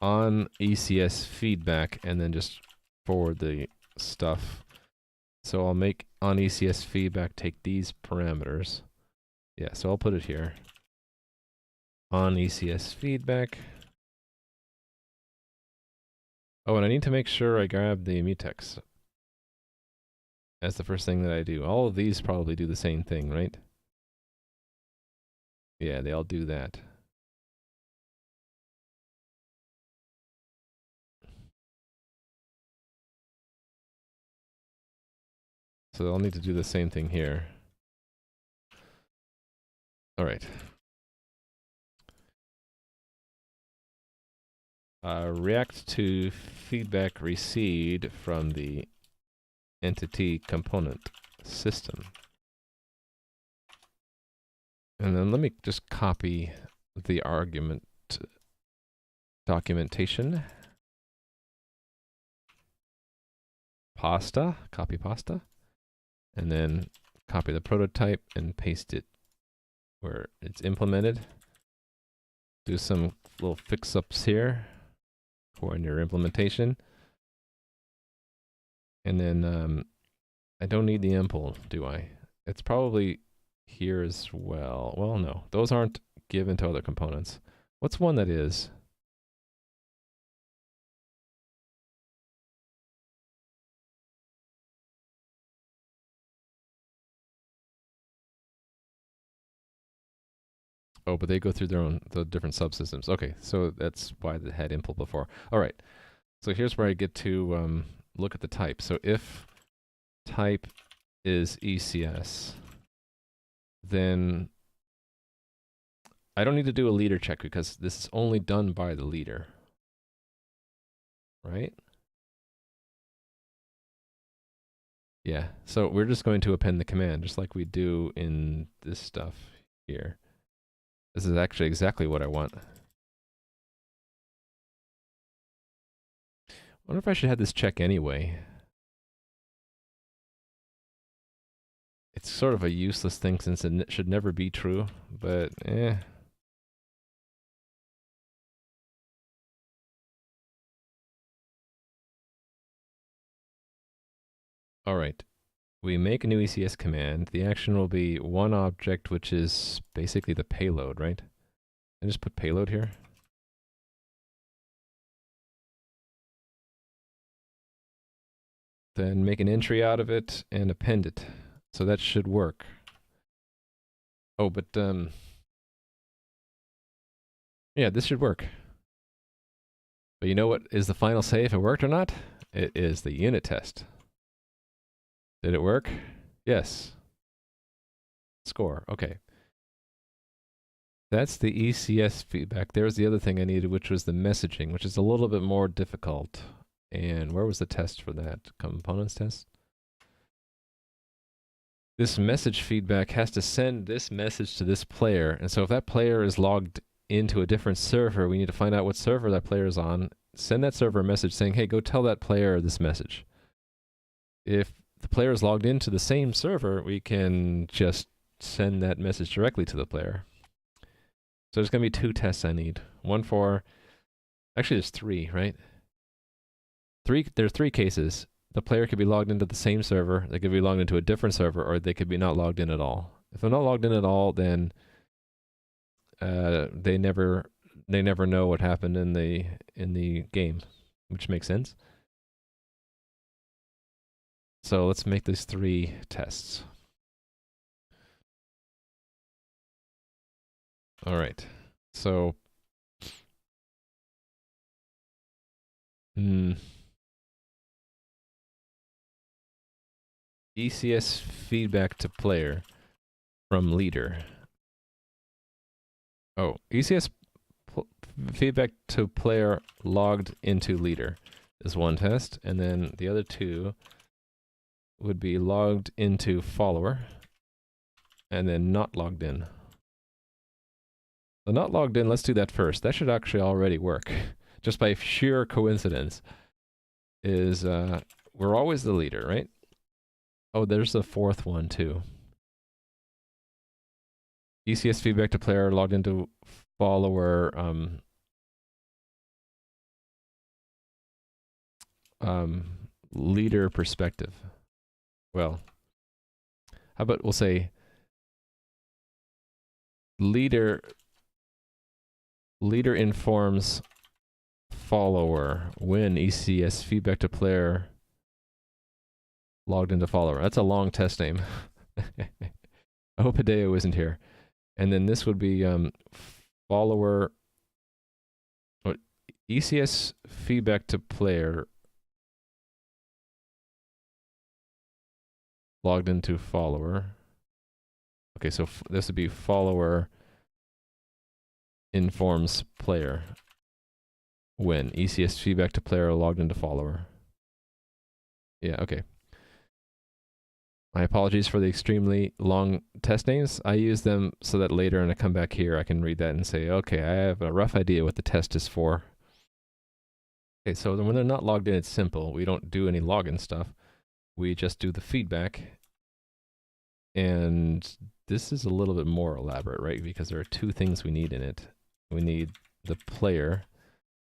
On ECS feedback, and then just forward the stuff. So I'll make on ECS feedback take these parameters. Yeah, so I'll put it here. On ECS feedback. Oh, and I need to make sure I grab the mutex. That's the first thing that I do. All of these probably do the same thing, right? Yeah, they all do that. So I'll need to do the same thing here. All right. React to feedback received from the entity component system. And then let me just copy the argument documentation. Copy pasta. And then copy the prototype and paste it where it's implemented. Do some little fix-ups here for in your implementation. And then I don't need the impl, do I? It's probably here as well. Well, no, those aren't given to other components. What's one that is? Oh, but they go through the different subsystems. Okay, so that's why they had impl before. All right, so here's where I get to look at the type. So if type is ECS, then I don't need to do a leader check because this is only done by the leader, right? Yeah, so we're just going to append the command just like we do in this stuff here. This is actually exactly what I want. I wonder if I should have this check anyway. It's sort of a useless thing since it should never be true, but eh. All right. We make a new ECS command. The action will be one object, which is basically the payload, right? I just put payload here. Then make an entry out of it and append it. So that should work. Oh, but yeah, this should work. But you know what is the final say if it worked or not? It is the unit test. Did it work? Yes. Score. Okay. That's the ECS feedback. There's the other thing I needed, which was the messaging, which is a little bit more difficult. And where was the test for that? Components test? This message feedback has to send this message to this player. And so if that player is logged into a different server, we need to find out what server that player is on, send that server a message saying, hey, go tell that player this message. If the player is logged into the same server, we can just send that message directly to the player. So there's going to be two tests I need. One for, actually there's three, right? There's three cases. The player could be logged into the same server, they could be logged into a different server, or they could be not logged in at all. If they're not logged in at all, then they never know what happened in the game, which makes sense. So let's make these three tests. All right. So ECS feedback to player from leader. Oh, ECS feedback to player logged into leader is one test, and then the other two would be logged into follower, and then not logged in. The not logged in, let's do that first. That should actually already work, just by sheer coincidence. Is we're always the leader, right? Oh, there's the fourth one too. ECS feedback to player logged into follower leader perspective. Well, how about we'll say leader informs follower when ECS feedback to player logged into follower. That's a long test name. I hope Hideo isn't here. And then this would be follower. What ECS feedback to player logged into follower. Okay, so this would be follower informs player when ECS feedback to player logged into follower. Yeah, okay. My apologies for the extremely long test names. I use them so that later when I come back here, I can read that and say, okay, I have a rough idea what the test is for. Okay, so when they're not logged in, it's simple. We don't do any login stuff. We just do the feedback. And this is a little bit more elaborate, right? Because there are two things we need in it. We need the player,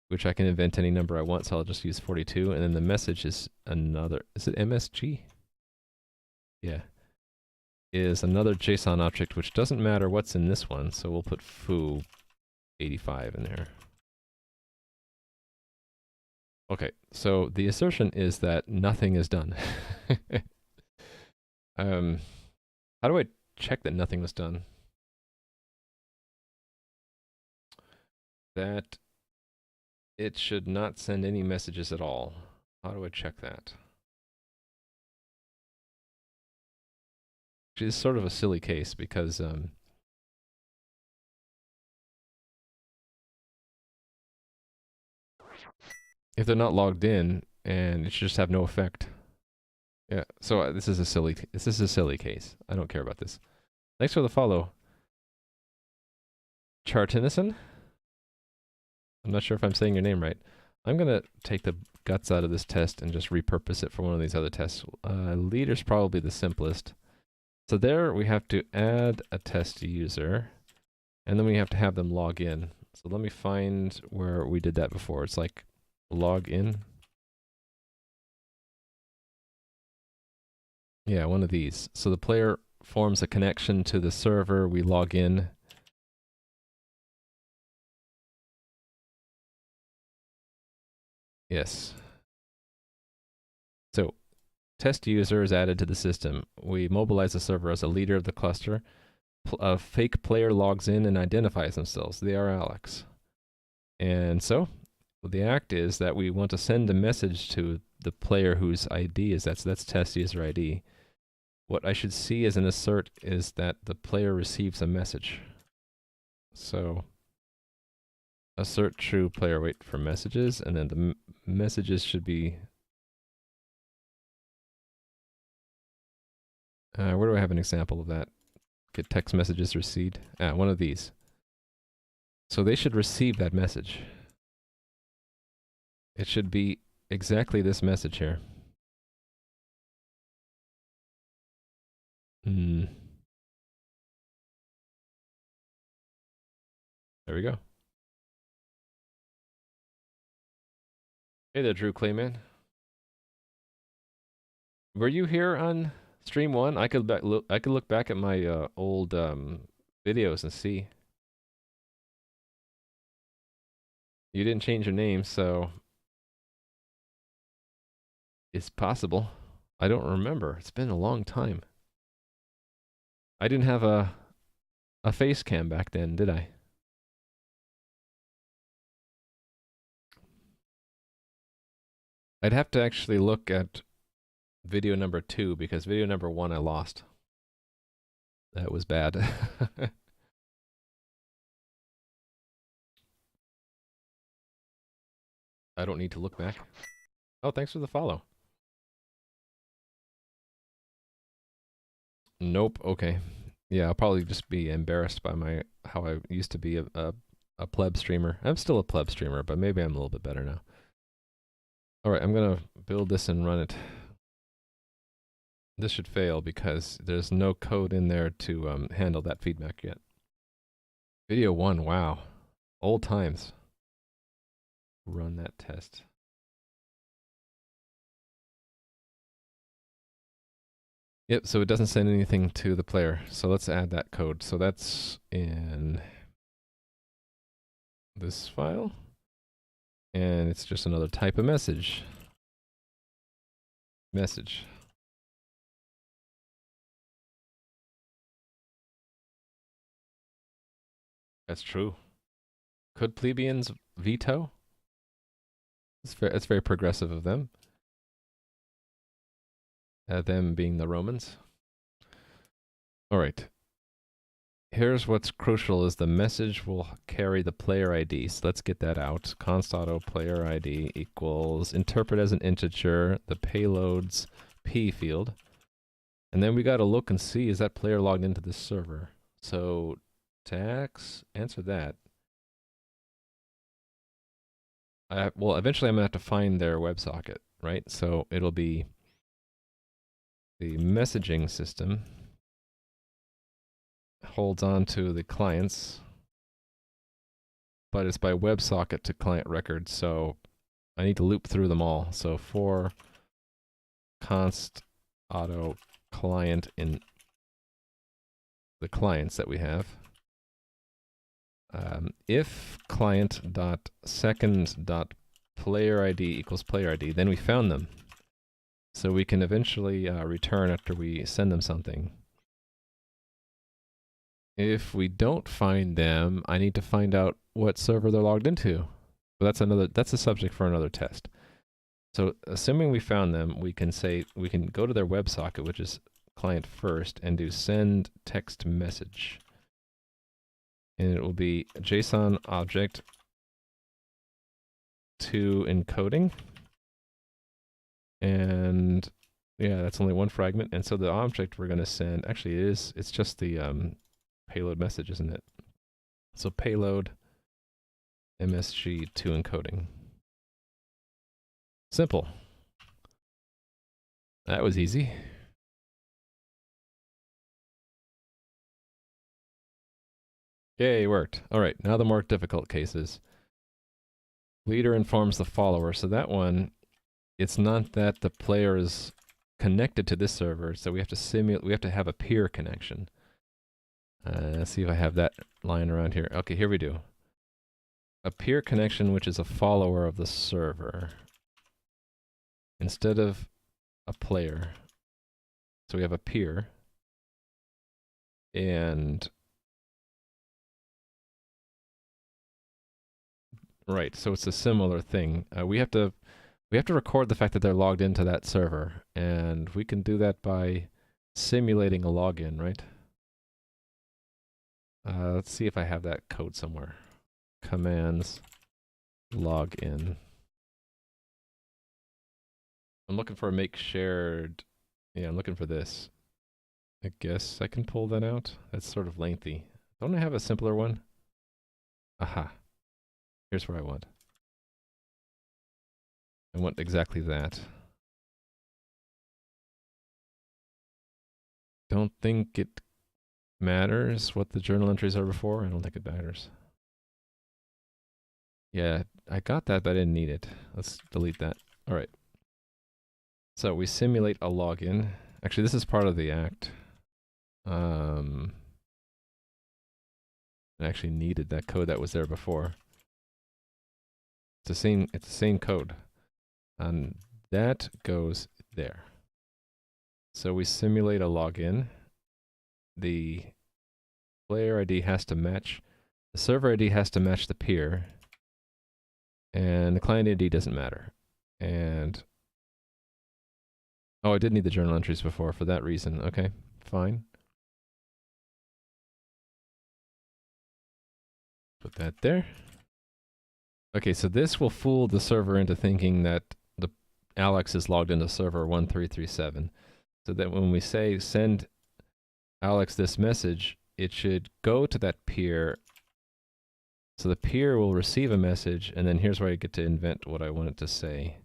which I can invent any number I want, so I'll just use 42. And then the message is another, is it MSG? Yeah. Is another JSON object, which doesn't matter what's in this one, so we'll put foo 85 in there. Okay, so the assertion is that nothing is done. How do I check that nothing was done? That it should not send any messages at all. How do I check that? Actually, this is sort of a silly case because if they're not logged in, and it should just have no effect. Yeah, so this is a silly case. I don't care about this. Thanks for the follow, Chartinison. I'm not sure if I'm saying your name right. I'm gonna take the guts out of this test and just repurpose it for one of these other tests. Leader's probably the simplest. So there we have to add a test user, and then we have to have them log in. So let me find where we did that before. It's like log in. Yeah, one of these. So the player forms a connection to the server, we log in. Yes. So test user is added to the system. We mobilize the server as a leader of the cluster. A fake player logs in and identifies themselves. They are Alex. And so the act is that we want to send a message to the player whose ID is that's test user ID. What I should see as an assert is that the player receives a message. So assert true player wait for messages, and then the messages should be where do I have an example of that? Get text messages received. One of these. So they should receive that message. It should be exactly this message here. There we go. Hey there, Drew Clayman. Were you here on stream 1? I could look back at my old videos and see. You didn't change your name, so it's possible. I don't remember. It's been a long time. I didn't have a face cam back then, did I? I'd have to actually look at video number 2 because video number 1 I lost. That was bad. I don't need to look back. Oh, thanks for the follow. Nope. Okay. Yeah, I'll probably just be embarrassed by how I used to be a pleb streamer. I'm still a pleb streamer, but maybe I'm a little bit better now. All right, I'm gonna build this and run it. This should fail because there's no code in there to handle that feedback yet. Video 1, wow. Old times. Run that test. Yep, so it doesn't send anything to the player. So let's add that code. So that's in this file. And it's just another type of message. Message. That's true. Could plebeians veto? It's very progressive of them. Them being the Romans. All right. Here's what's crucial is the message will carry the player ID. So let's get that out. Const auto player ID equals interpret as an integer, the payload's P field. And then we got to look and see, is that player logged into this server? So answer that. Well, eventually I'm going to have to find their WebSocket, right? So it'll be the messaging system holds on to the clients, but it's by WebSocket to client record, so I need to loop through them all. So for const auto client in the clients that we have, if client dot second dot player ID equals player ID, then we found them. So we can eventually return after we send them something. If we don't find them, I need to find out what server they're logged into. But that's a subject for another test. So assuming we found them, we can go to their WebSocket, which is client first, and do send text message. And it will be a JSON object to encoding. And yeah, that's only one fragment. And so the object we're going to send, actually it's just the payload message, isn't it? So payload MSG to encoding. Simple. That was easy. Yay, it worked. All right, now the more difficult cases. Leader informs the follower. So that one, it's not that the player is connected to this server, so we have to have a peer connection. Let's see if I have that line around here. Okay, here we do. A peer connection, which is a follower of the server, instead of a player. So we have a peer, and right, so it's a similar thing. We have to record the fact that they're logged into that server, and we can do that by simulating a login, right? Let's see if I have that code somewhere. Commands login. I'm looking for a make shared. Yeah, I'm looking for this. I guess I can pull that out. That's sort of lengthy. Don't I have a simpler one? Aha. Here's where I want. I want exactly that. Don't think it matters what the journal entries are before. I don't think it matters. Yeah, I got that, but I didn't need it. Let's delete that. All right. So we simulate a login. Actually, this is part of the act. I actually needed that code that was there before. It's the same code. And that goes there. So we simulate a login. The player ID has to match, the server ID has to match the peer, and the client ID doesn't matter. And Oh, I did need the journal entries before for that reason. Okay, fine. Put that there. Okay, so this will fool the server into thinking that the Alex is logged into server 1337. So that when we say send Alex this message, it should go to that peer. So the peer will receive a message, and then here's where I get to invent what I want it to say.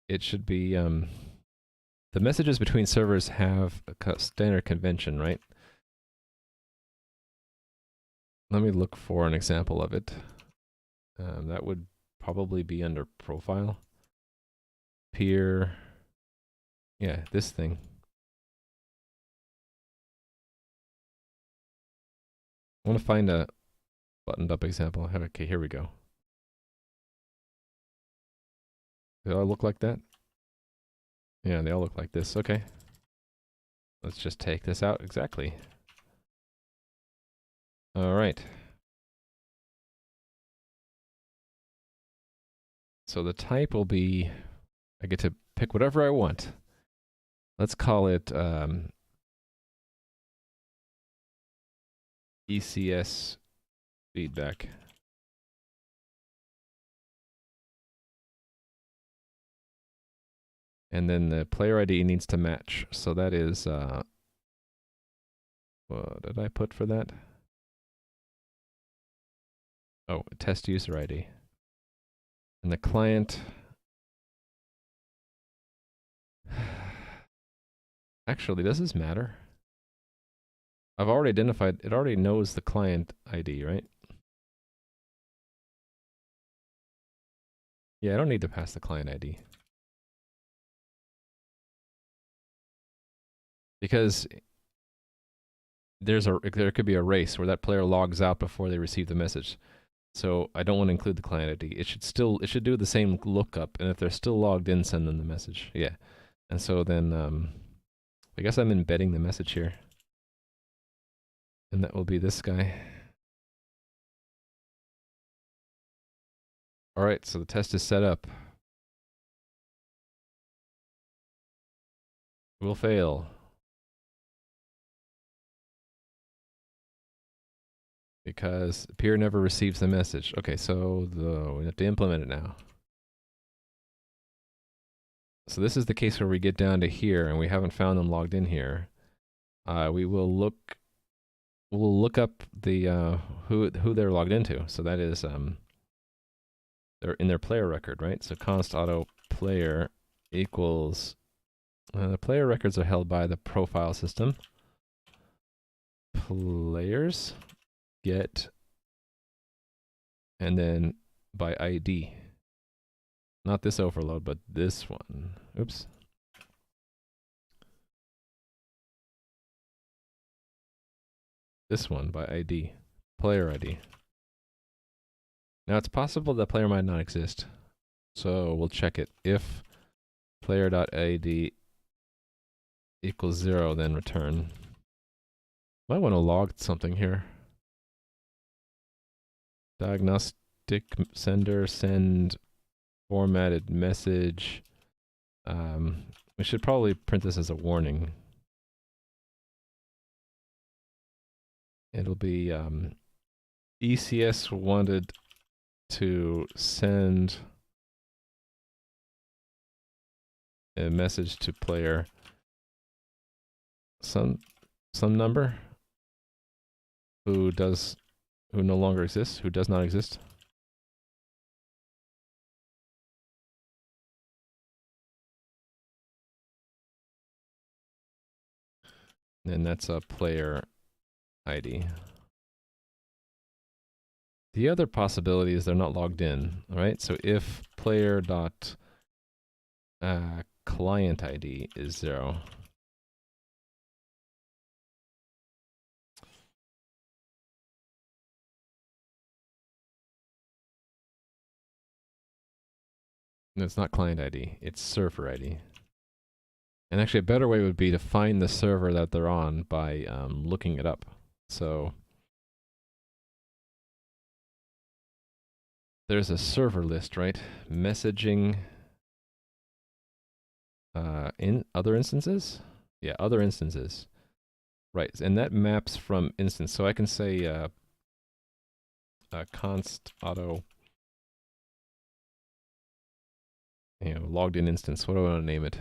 It should be, the messages between servers have a standard convention, right? Let me look for an example of it. That would probably be under profile. Peer, yeah, this thing. I want to find a buttoned up example. Okay, here we go. They all look like that? Yeah, they all look like this. Okay. Let's just take this out. Exactly. All right. So the type will be, I get to pick whatever I want. Let's call it ECS feedback. And then the player ID needs to match. So that is, what did I put for that? Oh, test user ID. And the client, actually, does this matter? I've already identified, it already knows the client ID, right? Yeah, I don't need to pass the client ID. Because there could be a race where that player logs out before they receive the message. So I don't want to include the client ID. It should do the same lookup, and if they're still logged in, send them the message. Yeah. And so then I guess I'm embedding the message here. And that will be this guy. All right, so the test is set up. Will fail. Because peer never receives the message. Okay, so we have to implement it now. So this is the case where we get down to here and we haven't found them logged in here. We'll look up the who they're logged into. So that is they're in their player record, right? So const auto player equals the player records are held by the profile system. Players get and then by ID. Not this overload, but this one. Oops. This one by ID. Player ID. Now it's possible that player might not exist. So we'll check it. If player.id equals 0, then return. Might want to log something here. Diagnostic sender, send formatted message. We should probably print this as a warning. It'll be ECS wanted to send a message to player some number who no longer exists, who does not exist. And that's a player ID. The other possibility is they're not logged in, right? So if player dot client ID is 0, no, it's not client ID, it's server ID. And actually a better way would be to find the server that they're on by looking it up. So there's a server list, right? Messaging In other instances? Yeah, other instances. Right, and that maps from instance. So I can say const auto, logged in instance. What do I want to name it?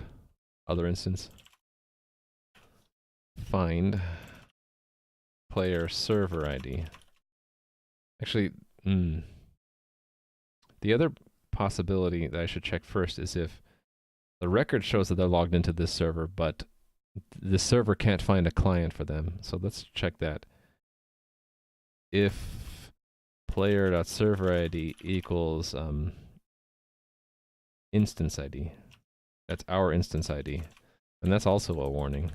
Other instance. Find player server ID. Actually, the other possibility that I should check first is if the record shows that they're logged into this server, but the server can't find a client for them. So let's check that. If player.server ID equals instance ID, that's our instance ID, and that's also a warning.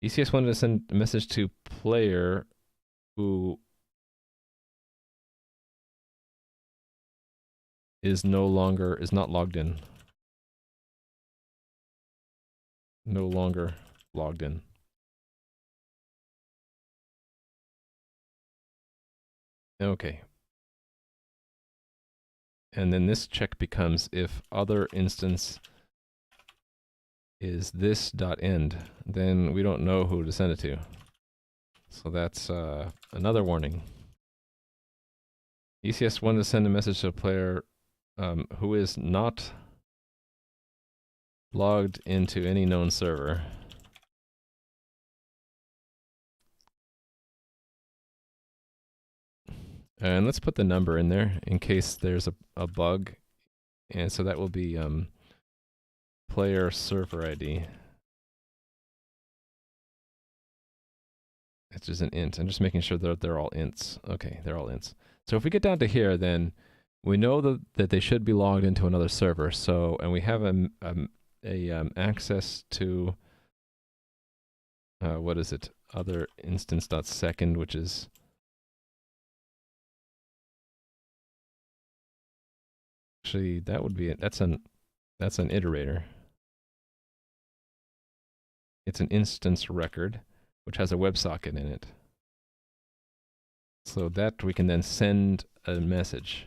ECS wanted to send a message to player who is not logged in. No longer logged in. Okay. And then this check becomes if other instance is this.end, then we don't know who to send it to. So that's another warning. ECS wanted to send a message to a player who is not logged into any known server. And let's put the number in there in case there's a bug. And so that will be player server ID. It's just an int. I'm just making sure that they're all ints. Okay, they're all ints. So if we get down to here, then we know that they should be logged into another server. So, and we have access to what is it? Other instance.second, which is actually that would be it. That's an iterator. It's an instance record, which has a WebSocket in it. So that we can then send a message.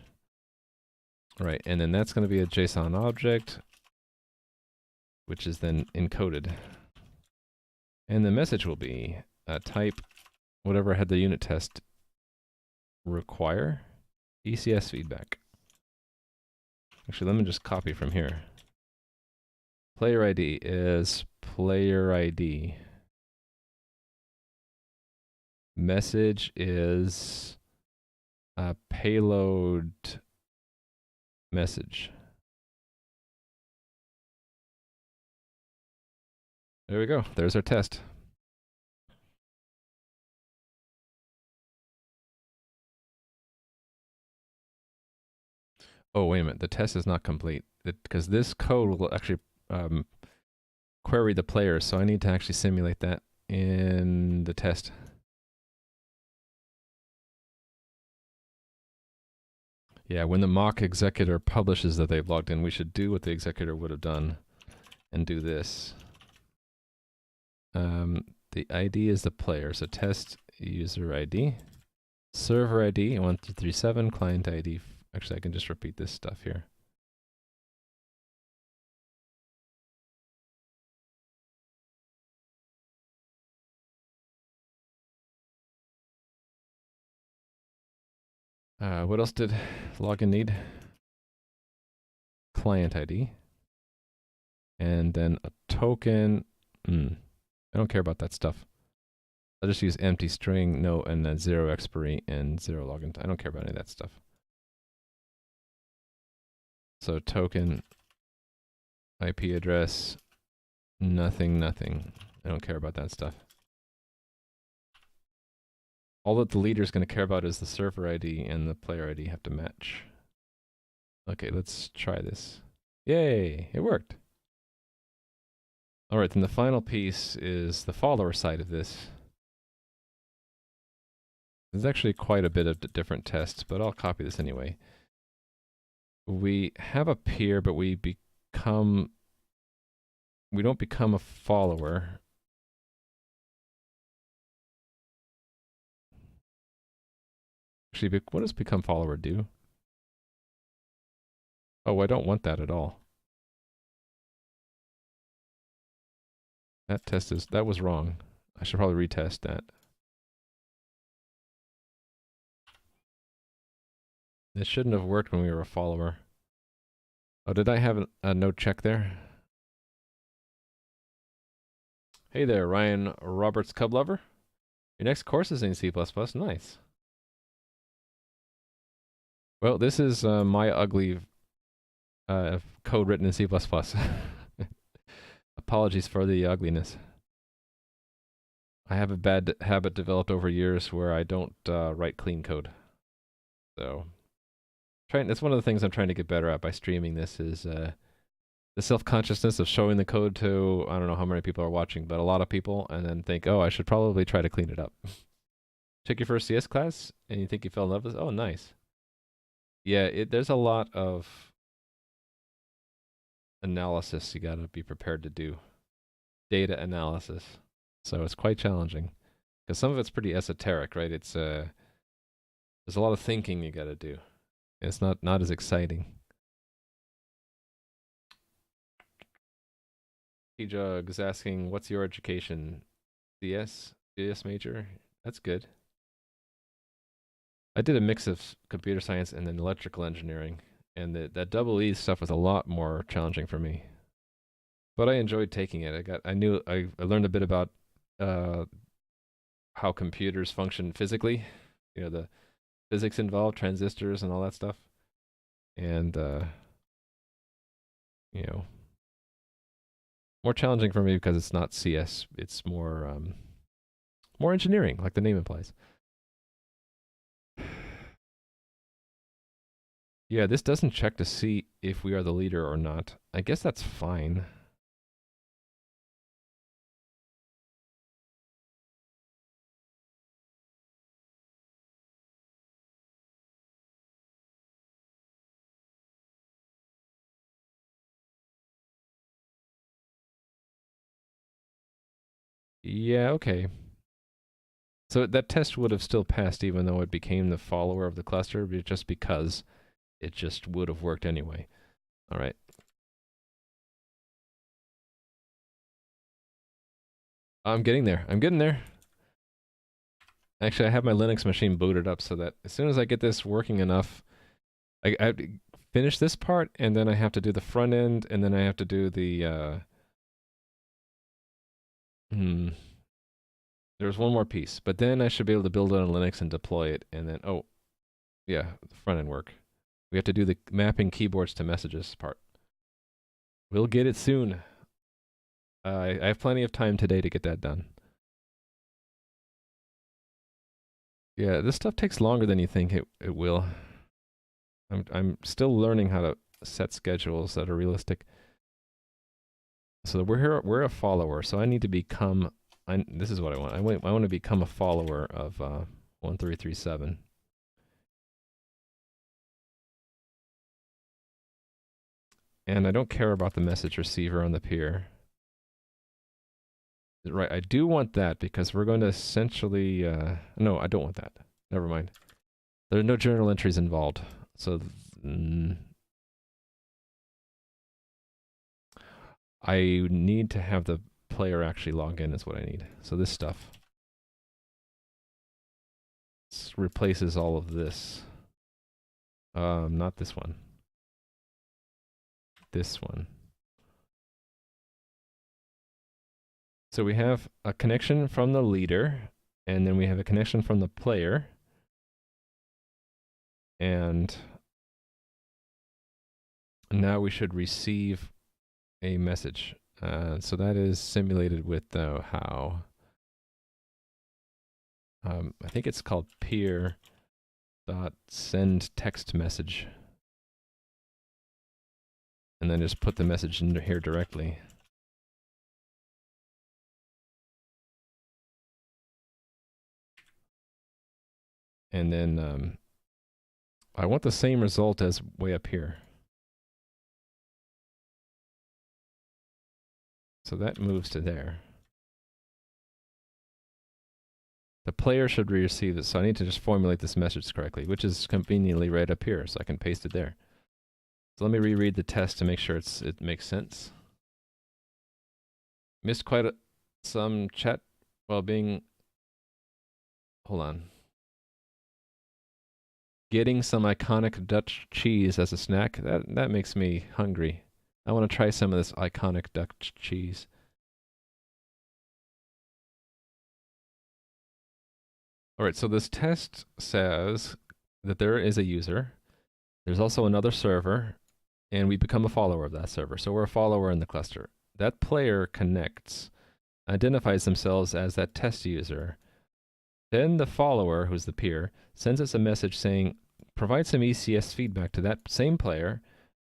Right, and then that's going to be a JSON object, which is then encoded. And the message will be type whatever had the unit test require ECS feedback. Actually, let me just copy from here. Player ID is player ID. Message is payload message. There we go. There's our test. Oh, wait a minute. The test is not complete because this code will actually query the player. So I need to actually simulate that in the test. Yeah, when the mock executor publishes that they've logged in, we should do what the executor would have done and do this. The ID is the player, so test user ID, server ID 1237, client ID. Actually, I can just repeat this stuff here. What else did login need? Client ID. And then a token. I don't care about that stuff. I'll just use empty string, no, and then 0 expiry and 0 login. I don't care about any of that stuff. So token, IP address, nothing. I don't care about that stuff. All that the leader is going to care about is the server ID and the player ID have to match. Okay, let's try this. Yay, it worked. All right, then the final piece is the follower side of this. There's actually quite a bit of different tests, but I'll copy this anyway. We have a peer, but we don't become a follower. Actually, what does become follower do? Oh, I don't want that at all. That was wrong. I should probably retest that. This shouldn't have worked when we were a follower. Oh, did I have a no check there? Hey there, Ryan Roberts Cub Lover. Your next course is in C++. Nice. Well, this is my ugly code written in C++. Apologies for the ugliness. I have a bad habit developed over years where I don't write clean code. So, that's one of the things I'm trying to get better at by streaming this is the self-consciousness of showing the code to, I don't know how many people are watching, but a lot of people, and then think, oh, I should probably try to clean it up. Took your first CS class, and you think you fell in love with it? Oh, nice. Yeah, there's a lot of analysis you gotta be prepared to do. Data analysis. So it's quite challenging. Because some of it's pretty esoteric, right? It's there's a lot of thinking you gotta do. It's not as exciting. T-Jug is asking, what's your education? CS major? That's good. I did a mix of computer science and then electrical engineering, and that double E stuff was a lot more challenging for me. But I enjoyed taking it. I learned a bit about how computers function physically, the physics involved, transistors and all that stuff. And more challenging for me because it's not CS. It's more engineering, like the name implies. Yeah, this doesn't check to see if we are the leader or not. I guess that's fine. Yeah, okay. So that test would have still passed even though it became the follower of the cluster, just because it just would have worked anyway. All right. I'm getting there. I'm getting there. Actually, I have my Linux machine booted up so that as soon as I get this working enough, I have to finish this part, and then I have to do the front end, and then I have to do the... There's one more piece, but then I should be able to build it on Linux and deploy it, and then, oh, yeah, the front end work. We have to do the mapping keyboards to messages part. We'll get it soon. I have plenty of time today to get that done. Yeah, this stuff takes longer than you think it will. I'm still learning how to set schedules that are realistic. So we're a follower, so I need to become... this is what I want. I want to become a follower of 1337. And I don't care about the message receiver on the peer. Right, I do want that because we're going to essentially... no, I don't want that. Never mind. There are no journal entries involved. So... I need to have the player actually log in is what I need. So this stuff. This replaces all of this. Not this one. This one. So we have a connection from the leader, and then we have a connection from the player. And now we should receive a message. So that is simulated with how. I think it's called peer dot send text message. And then just put the message in here directly. And then I want the same result as way up here. So that moves to there. The player should receive this, so I need to just formulate this message correctly, which is conveniently right up here, so I can paste it there. So let me reread the test to make sure it makes sense. Missed quite some chat while being, hold on, getting some iconic Dutch cheese as a snack. That makes me hungry. I want to try some of this iconic Dutch cheese. All right, so this test says that there is a user. There's also another server, and we become a follower of that server. So we're a follower in the cluster. That player connects, identifies themselves as that test user. Then the follower, who's the peer, sends us a message saying, provide some ECS feedback to that same player.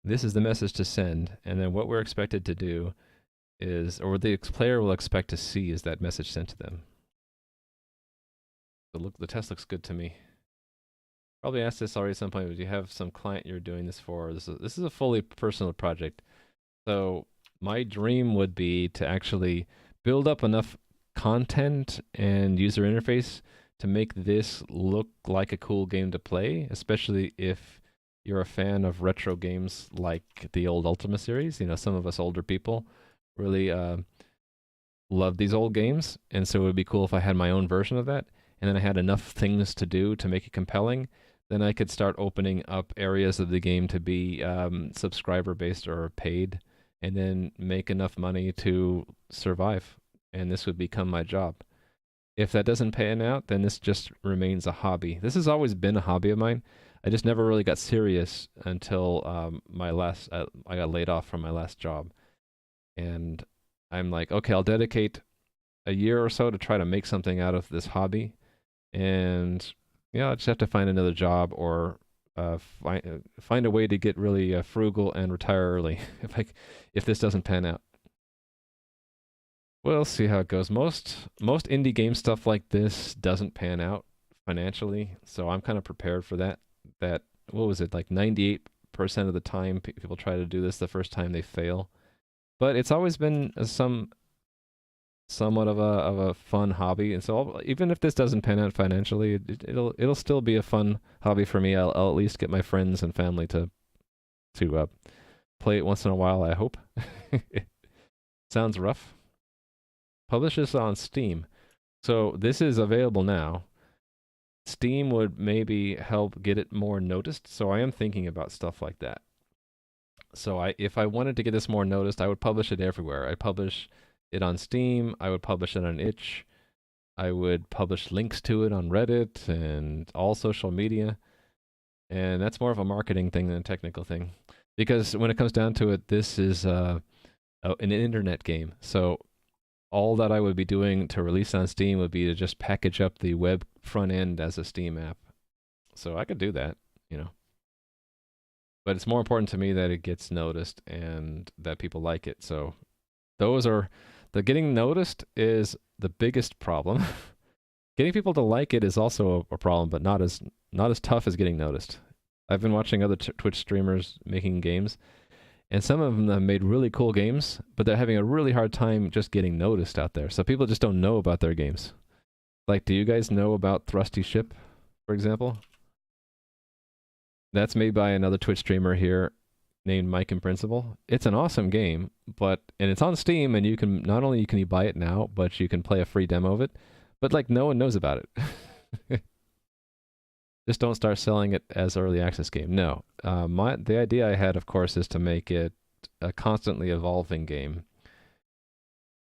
This is the message to send. And then what we're expected to do is, or what the player will expect to see is that message sent to them. The test looks good to me. Probably asked this already at some point, but do you have some client you're doing this for? This is a fully personal project. So my dream would be to actually build up enough content and user interface to make this look like a cool game to play, especially if you're a fan of retro games like the old Ultima series. You know, some of us older people really love these old games, and so it would be cool if I had my own version of that, and then I had enough things to do to make it compelling. Then I could start opening up areas of the game to be subscriber-based or paid, and then make enough money to survive. And this would become my job. If that doesn't pan out, then this just remains a hobby. This has always been a hobby of mine. I just never really got serious until I got laid off from my last job. And I'm like, okay, I'll dedicate a year or so to try to make something out of this hobby. And yeah, I just have to find another job or find a way to get really frugal and retire early if this doesn't pan out. We'll see how it goes. Most indie game stuff like this doesn't pan out financially, so I'm kind of prepared for that. That what was it, like 98% of the time people try to do this, the first time they fail. But it's always been somewhat of a fun hobby, and so even if this doesn't pan out financially, it'll still be a fun hobby for me. I'll at least get my friends and family to play it once in a while, I hope. Sounds rough. Publish this on Steam. So this is available now. Steam would maybe help get it more noticed, so I am thinking about stuff like that. So if I wanted to get this more noticed, I would publish it everywhere. I'd publish it on Steam, I would publish it on itch, I would publish links to it on Reddit and all social media. And that's more of a marketing thing than a technical thing. Because when it comes down to it, this is an internet game. So all that I would be doing to release on Steam would be to just package up the web front end as a Steam app. So I could do that, you know. But it's more important to me that it gets noticed and that people like it. So the getting noticed is the biggest problem. Getting people to like it is also a problem, but not as tough as getting noticed. I've been watching other Twitch streamers making games, and some of them have made really cool games, but they're having a really hard time just getting noticed out there. So people just don't know about their games. Like, do you guys know about Thrusty Ship, for example? That's made by another Twitch streamer here named Mike in Principle. It's an awesome game, and it's on Steam, and you can not only can you buy it now, but you can play a free demo of it. But like no one knows about it. Just don't start selling it as early access game. No, the idea I had, of course, is to make it a constantly evolving game.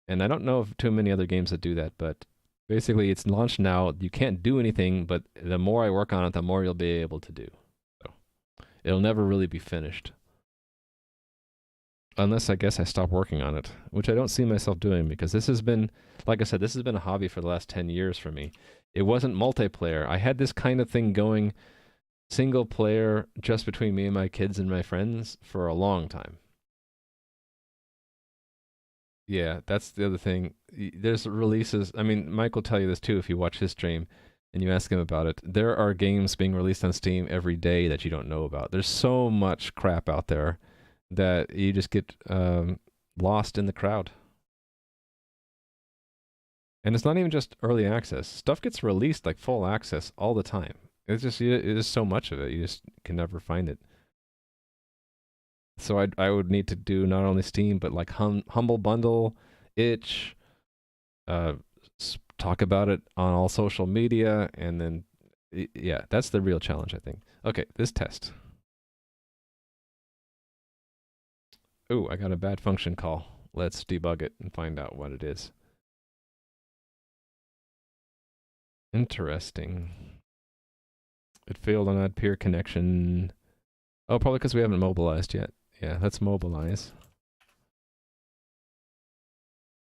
And I don't know of too many other games that do that, but basically it's launched now. You can't do anything, but the more I work on it, the more you'll be able to do. So it'll never really be finished. Unless I guess I stop working on it, which I don't see myself doing because this has been, like I said, this has been a hobby for the last 10 years for me. It wasn't multiplayer. I had this kind of thing going single player just between me and my kids and my friends for a long time. Yeah, that's the other thing. There's releases. I mean, Mike will tell you this too if you watch his stream and you ask him about it. There are games being released on Steam every day that you don't know about. There's so much crap out there that you just get lost in the crowd. And it's not even just early access. Stuff gets released like full access all the time. It's just so much of it. You just can never find it. So I would need to do not only Steam but like Humble Bundle, itch, talk about it on all social media, and then, yeah, that's the real challenge, I think. Okay, this test. Ooh, I got a bad function call. Let's debug it and find out what it is. Interesting. It failed on that peer connection. Oh, probably because we haven't mobilized yet. Yeah, let's mobilize.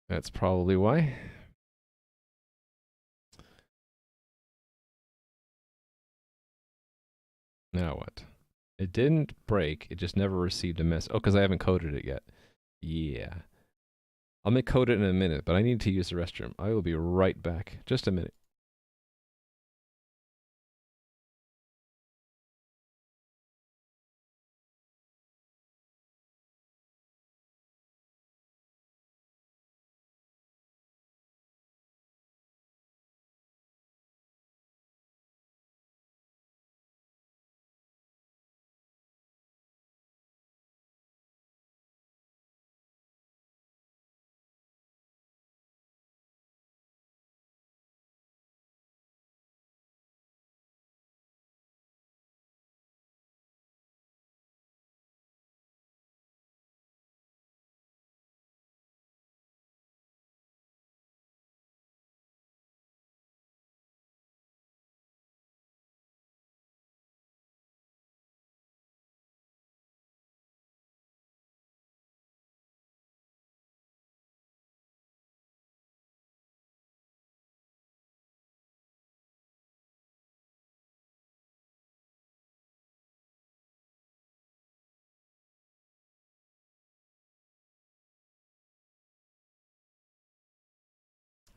That's probably why. Now what? It didn't break. It just never received a message. Oh, because I haven't coded it yet. Yeah. I'll make code it in a minute, but I need to use the restroom. I will be right back. Just a minute.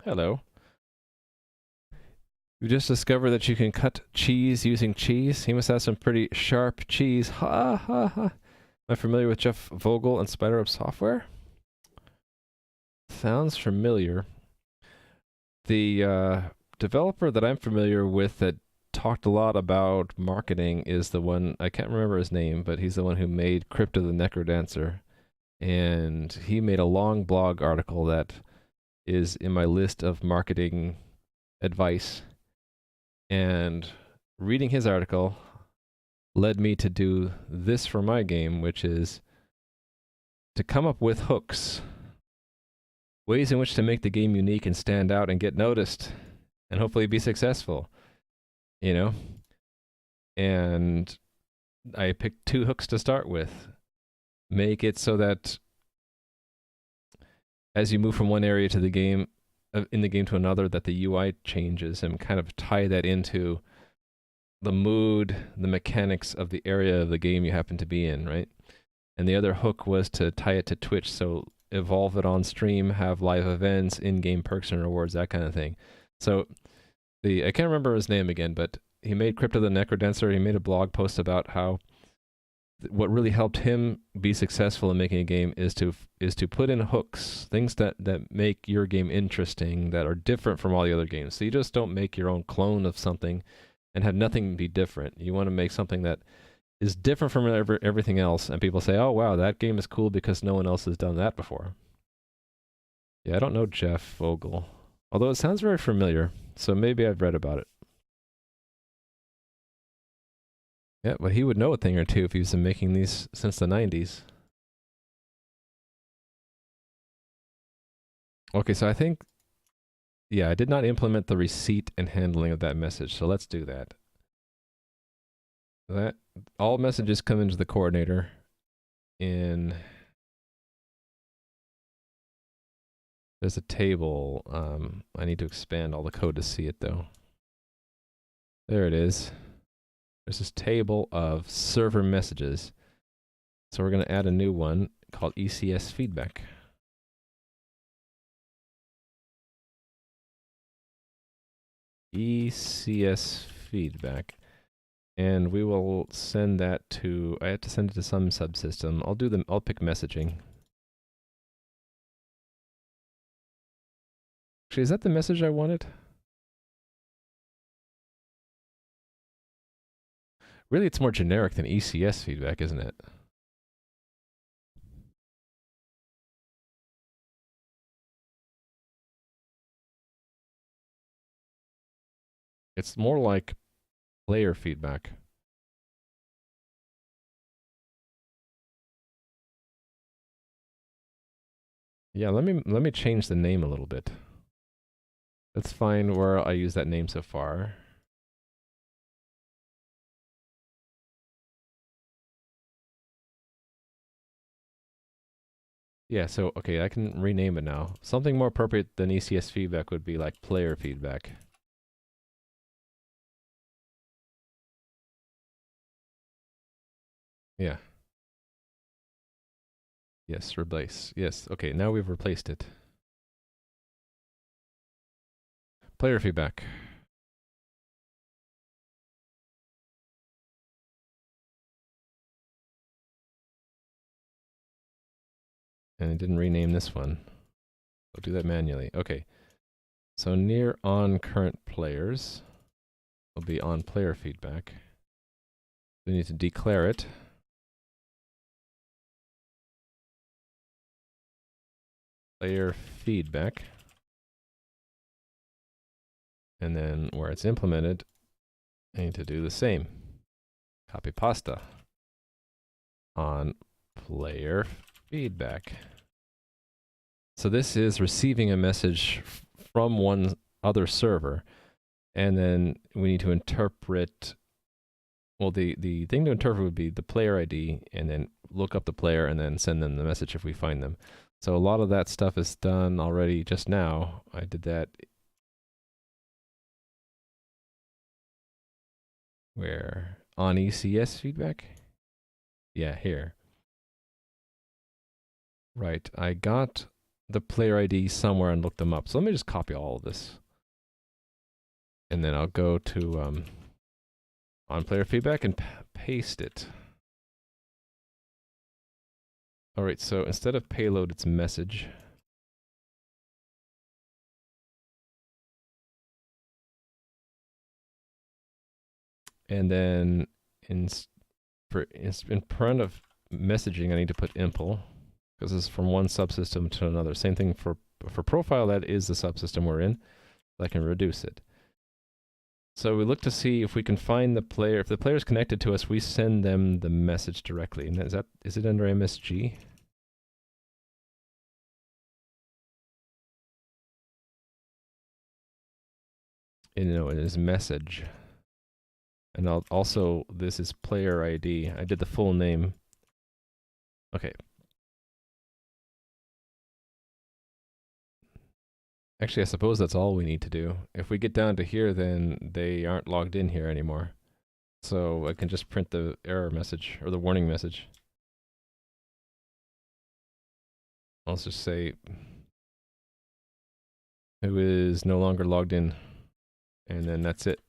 Hello. You just discovered that you can cut cheese using cheese? He must have some pretty sharp cheese. Ha ha ha. Am I familiar with Jeff Vogel and SpiderUp Software? Sounds familiar. The developer that I'm familiar with that talked a lot about marketing is the one, I can't remember his name, but he's the one who made Crypto the Necrodancer. And he made a long blog article that is in my list of marketing advice. And reading his article led me to do this for my game, which is to come up with hooks, ways in which to make the game unique and stand out and get noticed and hopefully be successful, you know? And I picked 2 hooks to start with. Make it so that as you move from one area to the game, in the game to another, that the UI changes, and kind of tie that into the mood, the mechanics of the area of the game you happen to be in, right? And the other hook was to tie it to Twitch, so evolve it on stream, have live events, in-game perks and rewards, that kind of thing. So I can't remember his name again, but he made Crypto the Necrodancer. He made a blog post about how what really helped him be successful in making a game is to put in hooks, things that make your game interesting, that are different from all the other games. So you just don't make your own clone of something and have nothing be different. You want to make something that is different from everything else, and people say, oh wow, that game is cool because no one else has done that before. Yeah, I don't know Jeff Vogel, although it sounds very familiar, so maybe I've read about it. Yeah, but he would know a thing or two if he's been making these since the 90s. Okay, so I think, yeah, I did not implement the receipt and handling of that message, so let's do that. That all messages come into the coordinator in, there's a table. I need to expand all the code to see it though. There it is. There's this table of server messages. So we're going to add a new one called ECS feedback. ECS feedback. And we will send that to, I have to send it to some subsystem. I'll pick messaging. Actually, is that the message I wanted? Really, it's more generic than ECS feedback, isn't it? It's more like player feedback. Yeah, let me change the name a little bit. Let's find where I use that name so far. Yeah, so okay, I can rename it now. Something more appropriate than ECS feedback would be like player feedback. Yeah. Yes, replace. Yes, okay, now we've replaced it. Player feedback. And it didn't rename this one. I'll do that manually. Okay. So near on current players will be on player feedback. We need to declare it. Player feedback. And then where it's implemented, I need to do the same. Copy pasta on player feedback. So this is receiving a message from one other server, and then we need to interpret, well, the thing to interpret would be the player ID, and then look up the player, and then send them the message if we find them. So a lot of that stuff is done already just now. I did that where? On ECS feedback? Yeah, here. Right, I got the player ID somewhere and looked them up. So let me just copy all of this. And then I'll go to on player feedback and paste it. Alright, so instead of payload, it's message. And then in front of messaging, I need to put impl, because it's from one subsystem to another. Same thing for profile, that is the subsystem we're in. I can reduce it. So we look to see if we can find the player. If the player is connected to us, we send them the message directly. And is it under MSG? No, it is message. And also, this is player ID. I did the full name. Okay. Actually, I suppose that's all we need to do. If we get down to here, then they aren't logged in here anymore. So I can just print the error message, or the warning message. Let's just say, who is no longer logged in. And then that's it.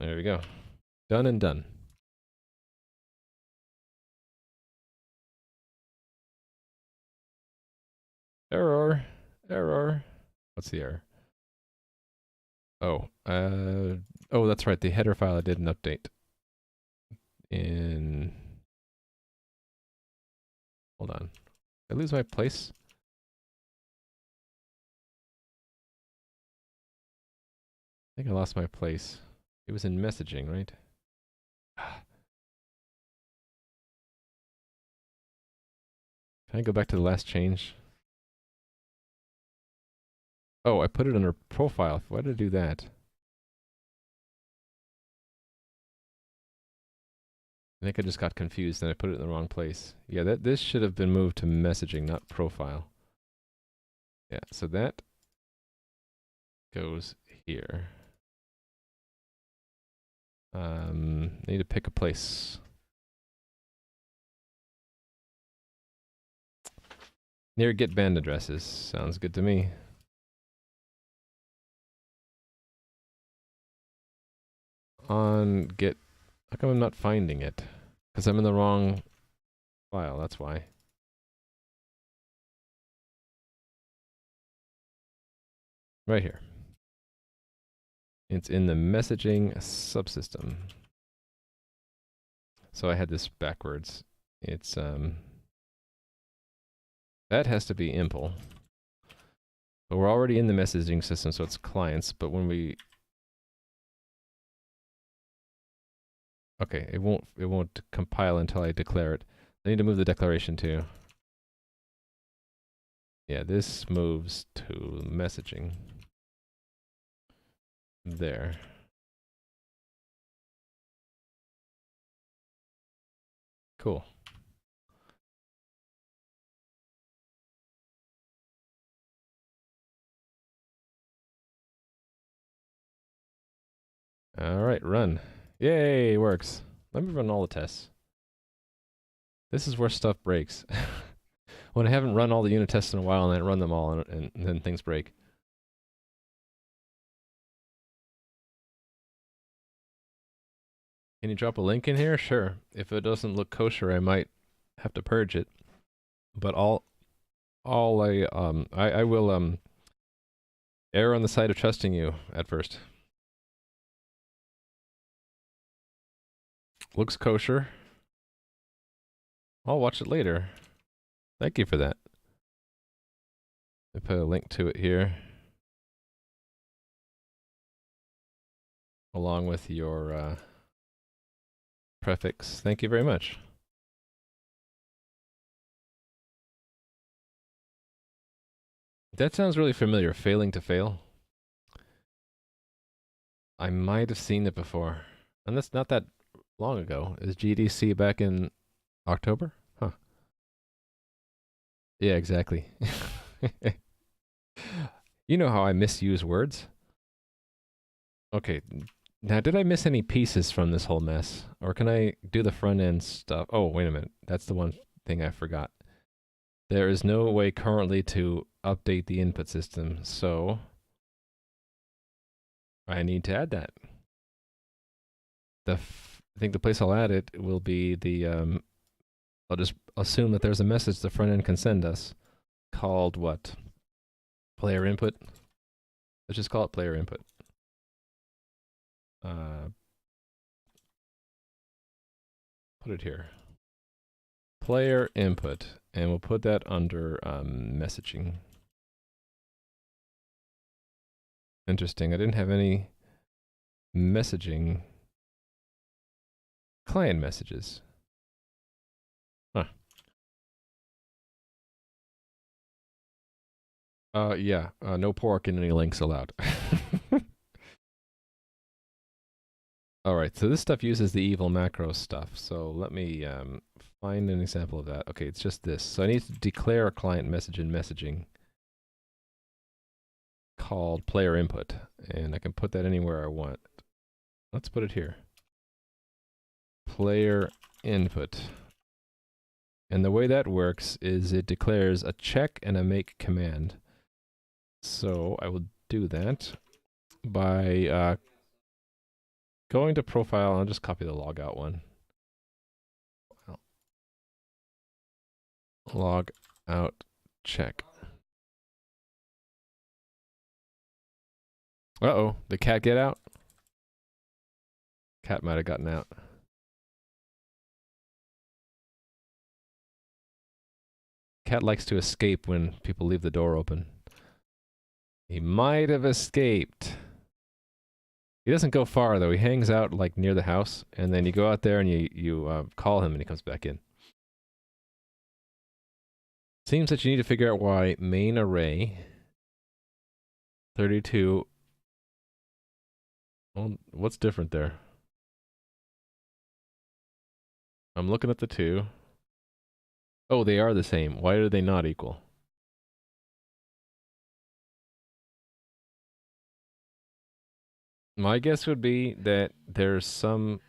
There we go. Done and done. Error. Error. What's the error? Oh, oh, that's right. The header file I did an update. Hold on. Did I lose my place? I think I lost my place. It was in messaging, right? Can I go back to the last change? Oh, I put it under profile. Why did I do that? I think I just got confused and I put it in the wrong place. Yeah, this should have been moved to messaging, not profile. Yeah, so that goes here. Need to pick a place. Near get band addresses. Sounds good to me. On get, how come I'm not finding it? Because I'm in the wrong file, that's why. Right here. It's in the messaging subsystem. So I had this backwards. It's, that has to be impl. But we're already in the messaging system, so it's clients. But when we... Okay, it won't compile until I declare it. I need to move the declaration too. Yeah, this moves to messaging. There. Cool. Alright, run. Yay, it works. Let me run all the tests. This is where stuff breaks. When I haven't run all the unit tests in a while and then run them all and then things break. Can you drop a link in here? Sure. If it doesn't look kosher, I might have to purge it. But I will err on the side of trusting you at first. Looks kosher. I'll watch it later. Thank you for that. I put a link to it here. Along with your prefix. Thank you very much. That sounds really familiar. Failing to fail. I might have seen it before. And that's not that long ago. Is GDC back in October? Huh. Yeah, exactly. You know how I misuse words. Okay. Now, did I miss any pieces from this whole mess? Or can I do the front end stuff? Oh, wait a minute. That's the one thing I forgot. There is no way currently to update the input system, so I need to add that. I think the place I'll add it will be the, I'll just assume that there's a message the front end can send us called what? Player input? Let's just call it player input. Put it here. Player input, and we'll put that under messaging. Interesting, I didn't have any messaging client messages. Huh. Yeah, no pork in any links allowed. Alright, so this stuff uses the evil macro stuff, so let me find an example of that. Okay, it's just this. So I need to declare a client message in messaging called player input, and I can put that anywhere I want. Let's put it here. Player input. And the way that works is it declares a check and a make command. So I will do that by going to profile. I'll just copy the logout one. Log out check. Uh-oh, did cat get out? Cat might have gotten out. Cat likes to escape when people leave the door open. He might have escaped. He doesn't go far though. He hangs out like near the house, and then you go out there and you call him and he comes back in. Seems that you need to figure out why main array 32. Well, what's different there? I'm looking at the two. Oh, they are the same. Why are they not equal? My guess would be that there's some...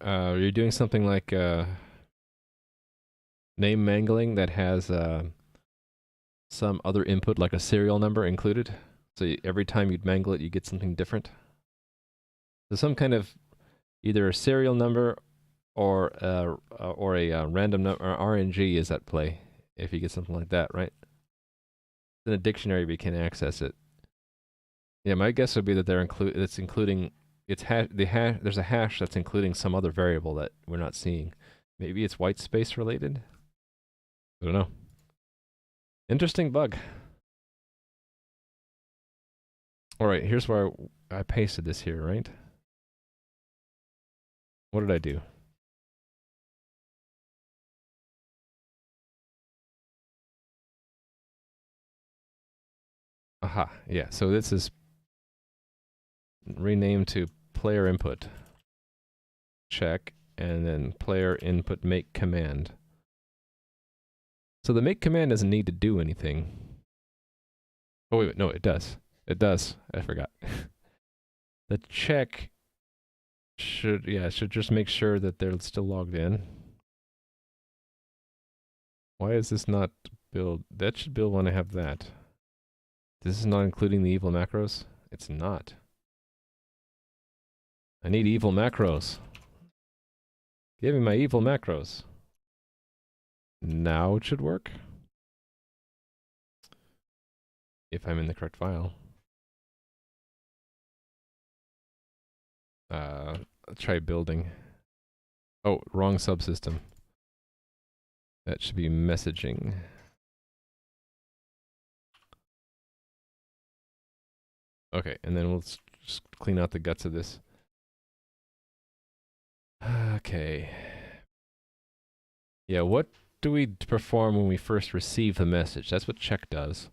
you're doing something like name mangling that has some other input, like a serial number included. So every time you'd mangle it, you get something different. So some kind of either a serial number or a random number, or RNG is at play if you get something like that, right? In a dictionary, we can access it. Yeah, my guess would be that there's a hash that's including some other variable that we're not seeing. Maybe it's white space related. I don't know. Interesting bug. All right, here's where I pasted this here, right? What did I do? Aha, yeah, so this is renamed to player input. Check, and then player input make command. So the make command doesn't need to do anything. Oh wait, no, it does. It does. I forgot. The check should just make sure that they're still logged in. Why is this not build? That should build when I have that. This is not including the evil macros? It's not. I need evil macros. Give me my evil macros. Now it should work. If I'm in the correct file. Let's try building. Oh, wrong subsystem. That should be messaging. Okay, and then we'll just clean out the guts of this. Okay. Yeah, what do we perform when we first receive the message? That's what check does.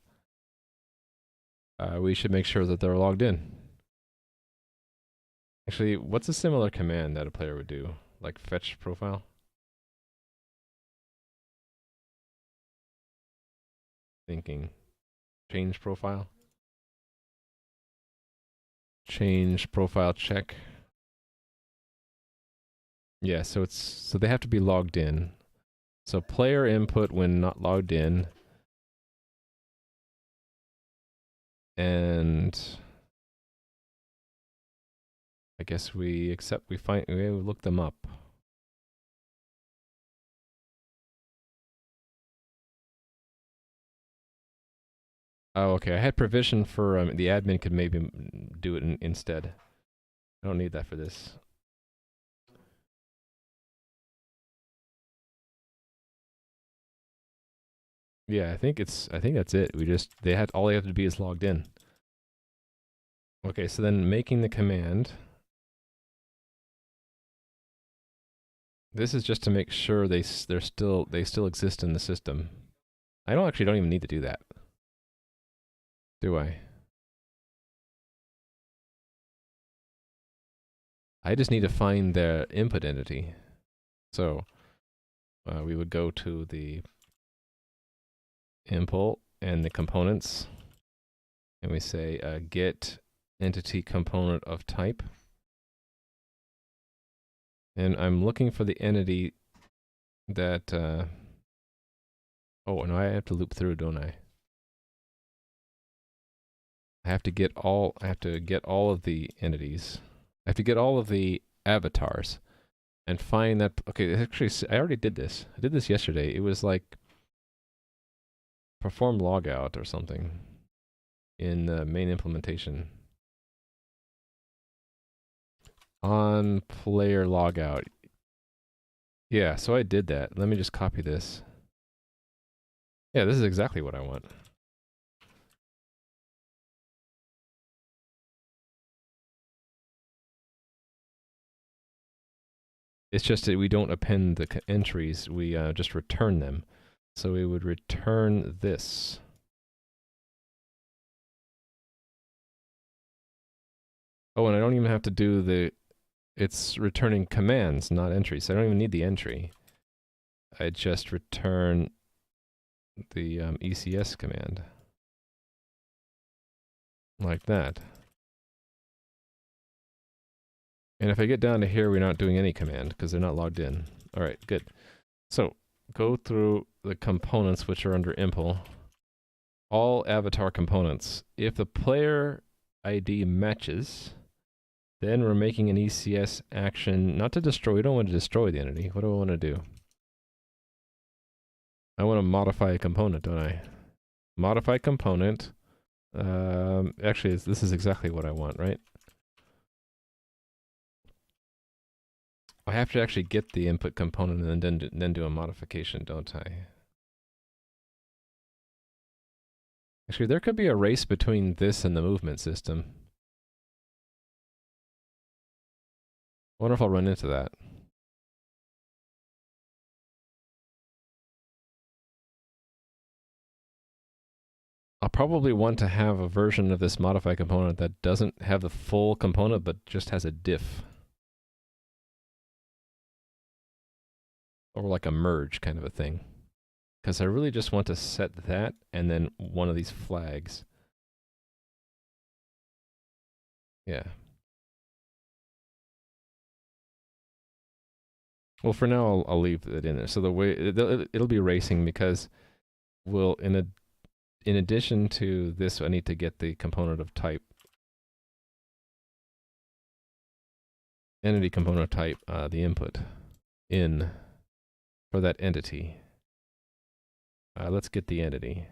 We should make sure that they're logged in. Actually, what's a similar command that a player would do? Like fetch profile? Thinking. Change profile? Change profile check. Yeah, so they have to be logged in. So player input when not logged in. And I guess we look them up. Oh, okay. I had provision for the admin could maybe do it instead. I don't need that for this. Yeah, I think that's it. All they have to be is logged in. Okay, so then making the command. This is just to make sure they still exist in the system. I don't even need to do that. Do I? I just need to find their input entity. So we would go to the impl and the components, and we say get entity component of type. And I'm looking for the entity that, oh, no, I have to loop through, don't I? I have to get all of the entities. I have to get all of the avatars and find that, okay, actually, I already did this. I did this yesterday. It was like perform logout or something in the main implementation. On player logout. Yeah, so I did that. Let me just copy this. Yeah, this is exactly what I want. It's just that we don't append the entries, we just return them. So we would return this. Oh, and I don't even have to do it's returning commands, not entries. So I don't even need the entry. I just return the ECS command. Like that. And if I get down to here, we're not doing any command because they're not logged in. All right, good. So go through the components which are under impl. All avatar components. If the player ID matches, then we're making an ECS action, not to destroy. We don't want to destroy the entity. What do I want to do? I want to modify a component, don't I? Modify component. Actually, this is exactly what I want, right? I have to actually get the input component and then do a modification, don't I? Actually, there could be a race between this and the movement system. I wonder if I'll run into that. I'll probably want to have a version of this modify component that doesn't have the full component, but just has a diff. Or like a merge kind of a thing. Because I really just want to set that and then one of these flags. Yeah. Well, for now, I'll leave it in there. So the way it'll be racing because we'll in addition to this, I need to get the component of type, entity component of type, the input in for that entity. Let's get the entity.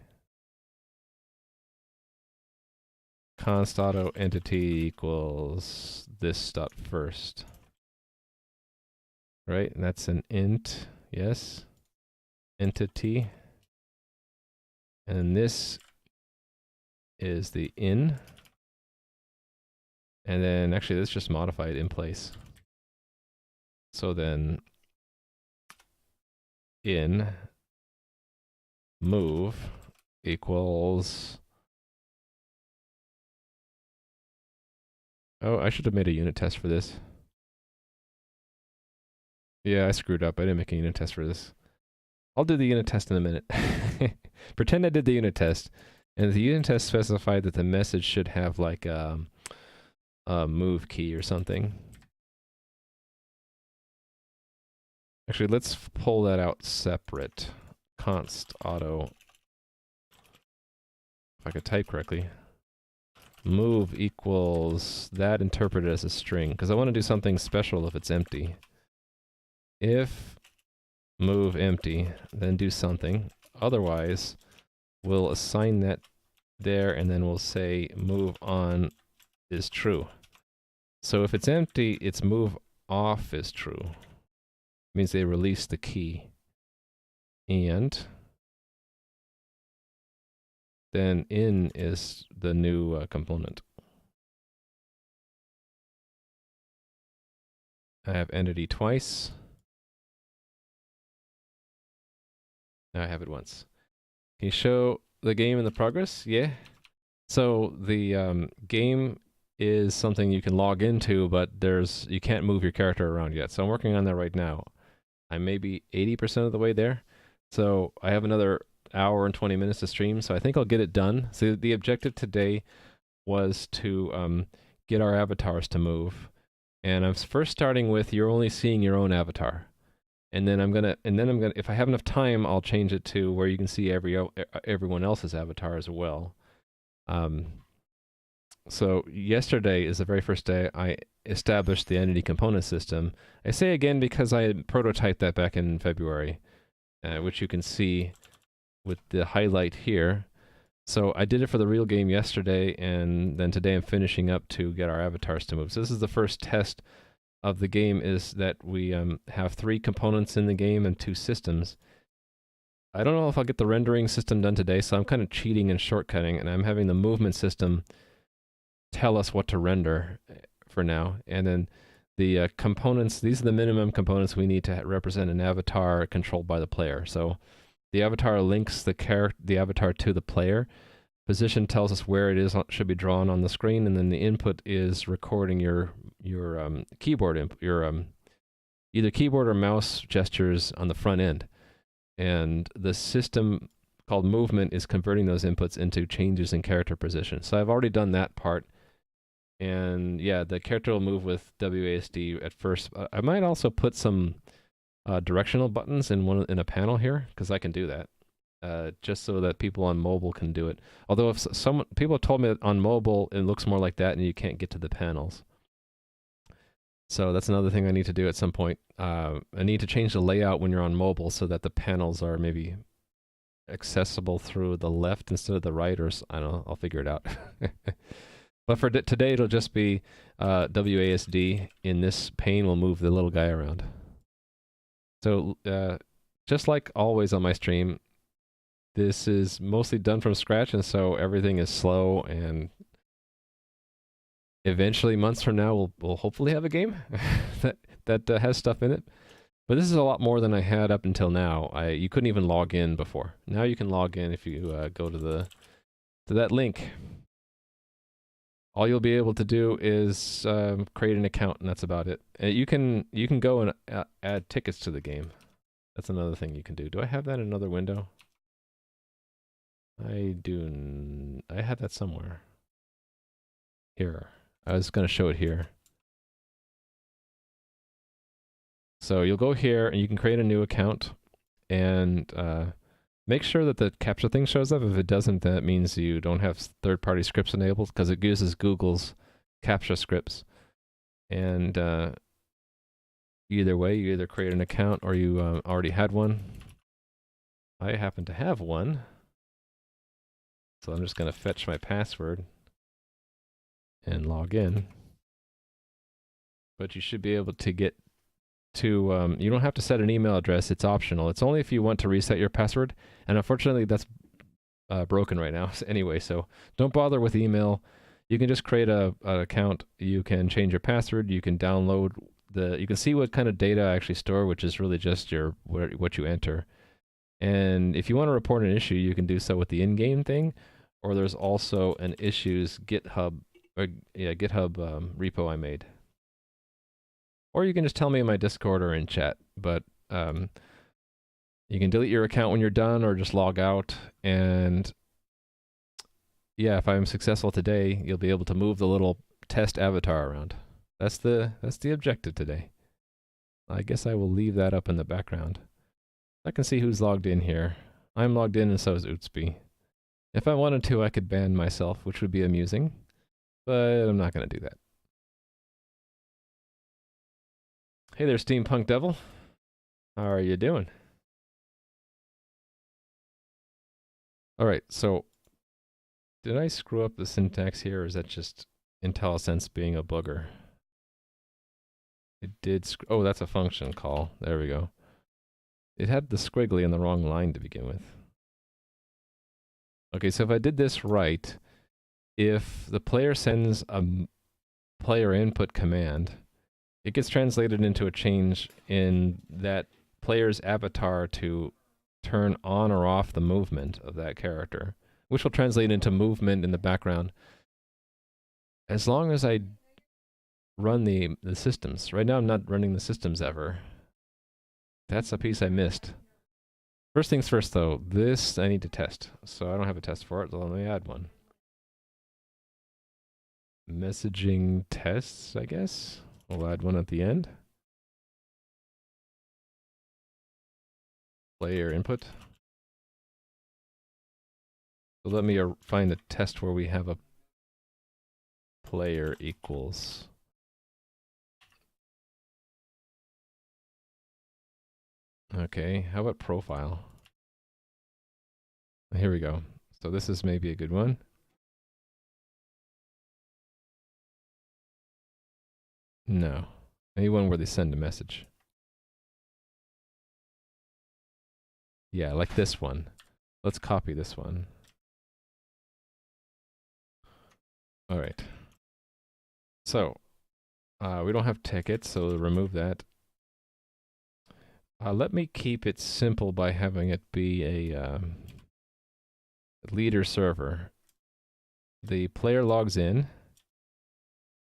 Const auto entity equals this dot first. Right, and that's an int, yes, entity. And this is the in. And then actually let's just modify it in place. So then in move equals, oh, I should have made a unit test for this. Yeah, I screwed up. I didn't make a unit test for this. I'll do the unit test in a minute. Pretend I did the unit test. And the unit test specified that the message should have like a move key or something. Actually, let's pull that out separate. Const auto. If I could type correctly. Move equals that interpreted as a string. Because I want to do something special if it's empty. If move empty, then do something. Otherwise, we'll assign that there and then we'll say move on is true. So if it's empty, its move off is true. It means they release the key. And then in is the new component. I have entity twice. Now I have it once. Can you show the game and the progress? Yeah. So the game is something you can log into, but you can't move your character around yet. So I'm working on that right now. I'm maybe 80% of the way there. So I have another hour and 20 minutes to stream, so I think I'll get it done. So the objective today was to get our avatars to move. And I'm first starting with you're only seeing your own avatar. And then I'm gonna, if I have enough time, I'll change it to where you can see everyone else's avatar as well. So yesterday is the very first day I established the entity component system. I say again because I had prototyped that back in February, which you can see with the highlight here. So I did it for the real game yesterday, and then today I'm finishing up to get our avatars to move. So this is the first test of the game, is that we have 3 components in the game and 2 systems. I don't know if I'll get the rendering system done today, so I'm kind of cheating and shortcutting, and I'm having the movement system tell us what to render for now. And then the components, these are the minimum components we need to represent an avatar controlled by the player. So the avatar links the avatar to the player. Position tells us where it is, should be drawn on the screen, and then the input is recording your keyboard either keyboard or mouse gestures on the front end. And the system called movement is converting those inputs into changes in character position. So I've already done that part. And yeah, the character will move with WASD at first. I might also put some directional buttons in a panel here, because I can do that. Just so that people on mobile can do it. Although if people have told me that on mobile it looks more like that and you can't get to the panels. So that's another thing I need to do at some point. I need to change the layout when you're on mobile so that the panels are maybe accessible through the left instead of the right, or I don't know, I'll figure it out. But for today it'll just be WASD. In this pane will move the little guy around. So just like always on my stream, This is mostly done from scratch, and so everything is slow, and eventually months from now we'll hopefully have a game that has stuff in it. But this is a lot more than I had up until now. You couldn't even log in before. Now you can log in if you go to that link. All you'll be able to do is create an account, and that's about it. You can go and add tickets to the game. That's another thing you can do. Do I have that in another window? I do. I had that somewhere. Here. I was going to show it here. So you'll go here, and you can create a new account, and make sure that the CAPTCHA thing shows up. If it doesn't, that means you don't have third-party scripts enabled, because it uses Google's CAPTCHA scripts. And either way, you either create an account or you already had one. I happen to have one. So I'm just going to fetch my password and log in. But you should be able to get to, you don't have to set an email address, it's optional. It's only if you want to reset your password, and unfortunately that's broken right now anyway, so don't bother with email. You can just create an account, you can change your password, you can download you can see what kind of data I actually store, which is really just what you enter. And if you want to report an issue, you can do so with the in-game thing, or there's also an issues GitHub repo I made. Or you can just tell me in my Discord or in chat, but you can delete your account when you're done or just log out. And yeah, if I'm successful today, you'll be able to move the little test avatar around. That's the objective today. I guess I will leave that up in the background. I can see who's logged in here. I'm logged in and so is Utsby. If I wanted to, I could ban myself, which would be amusing, but I'm not going to do that. Hey there, Steampunk Devil. How are you doing? Alright, so did I screw up the syntax here, or is that just IntelliSense being a booger? It did. Oh, that's a function call. There we go. It had the squiggly in the wrong line to begin with. Okay, so if I did this right, if the player sends a player input command, it gets translated into a change in that player's avatar to turn on or off the movement of that character, which will translate into movement in the background. As long as I run the systems. Right now I'm not running the systems ever. That's a piece I missed. First things first though, this I need to test. So I don't have a test for it, so let me add one. Messaging tests, I guess. We'll add one at the end. Player input. So let me find a test where we have a player equals. Okay, how about profile? Here we go. So this is maybe a good one. No. Anyone where they send a message. Yeah, like this one. Let's copy this one. All right. So, we don't have tickets, so we'll remove that. Let me keep it simple by having it be a leader server. The player logs in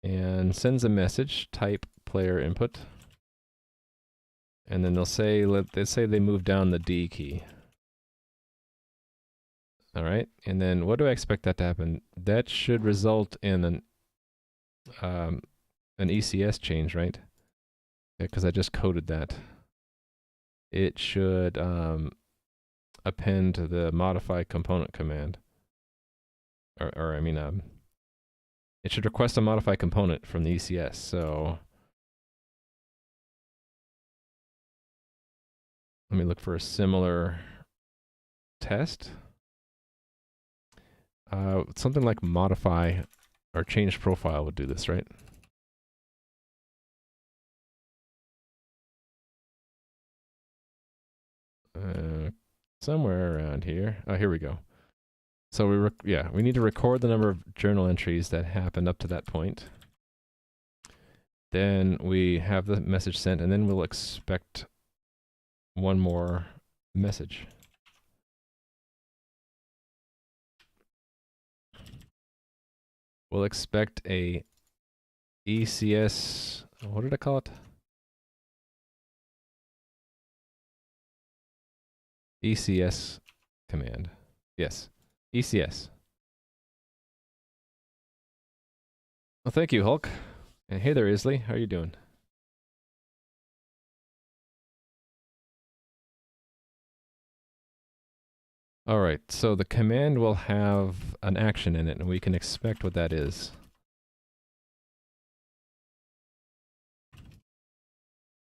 and sends a message, type player input, and then they'll say, let's say they move down the D key. All right, and then what do I expect that to happen? That should result in an ECS change, right? Because I just coded that. It should append to the modify component command. Or I mean, it should request a modify component from the ECS, so let me look for a similar test. Something like modify or change profile would do this, right? somewhere around here. Oh, here we go. So we need to record the number of journal entries that happened up to that point. Then we have the message sent, and then we'll expect one more message. We'll expect a ECS, what did I call it? ECS command. Yes, ECS. Well, thank you, Hulk. And hey there, Isley. How are you doing? All right, so the command will have an action in it, and we can expect what that is.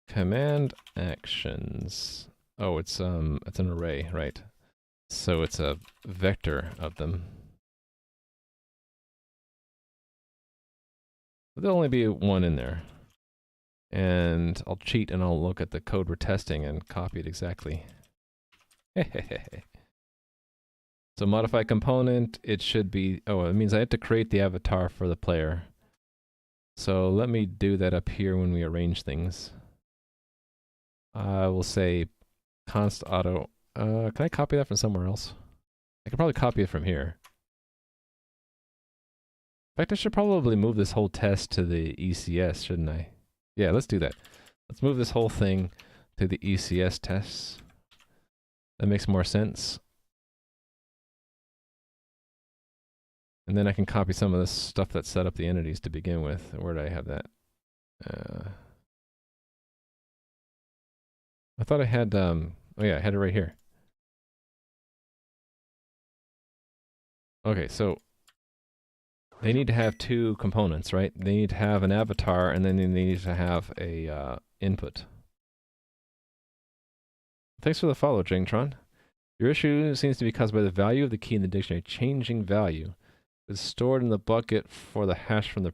Command actions. Oh, it's an array, right? So it's a vector of them. There'll only be one in there. And I'll cheat and I'll look at the code we're testing and copy it exactly. So modify component, it should be, oh, it means I have to create the avatar for the player. So let me do that up here when we arrange things. I will say const auto. Can I copy that from somewhere else? I could probably copy it from here. In fact, I should probably move this whole test to the ECS, shouldn't I? Yeah, let's do that. Let's move this whole thing to the ECS tests. That makes more sense. And then I can copy some of this stuff that set up the entities to begin with. Where did I have that? I thought I had, oh yeah, I had it right here. Okay, so they need to have two components, right? They need to have an avatar, and then they need to have a input. Thanks for the follow, Jingtron. Your issue seems to be caused by the value of the key in the dictionary changing value. It's stored in the bucket for the hash from the...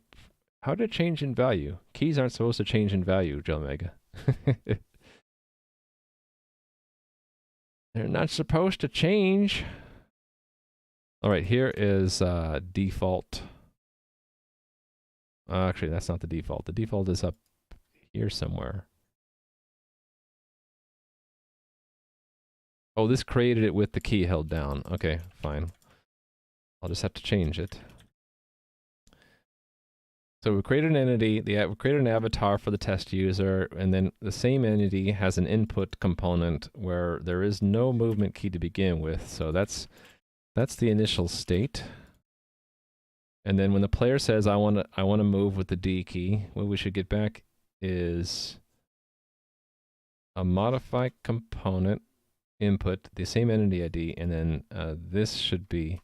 How did it change in value? Keys aren't supposed to change in value, Jelmega. They're not supposed to change. All right, here is default. Actually, that's not the default. The default is up here somewhere. Oh, this created it with the key held down. Okay, fine. I'll just have to change it. So we created an entity, we created an avatar for the test user, and then the same entity has an input component where there is no movement key to begin with. So that's the initial state. And then when the player says, I want to move with the D key, what we should get back is a modify component input, the same entity ID, and then this should be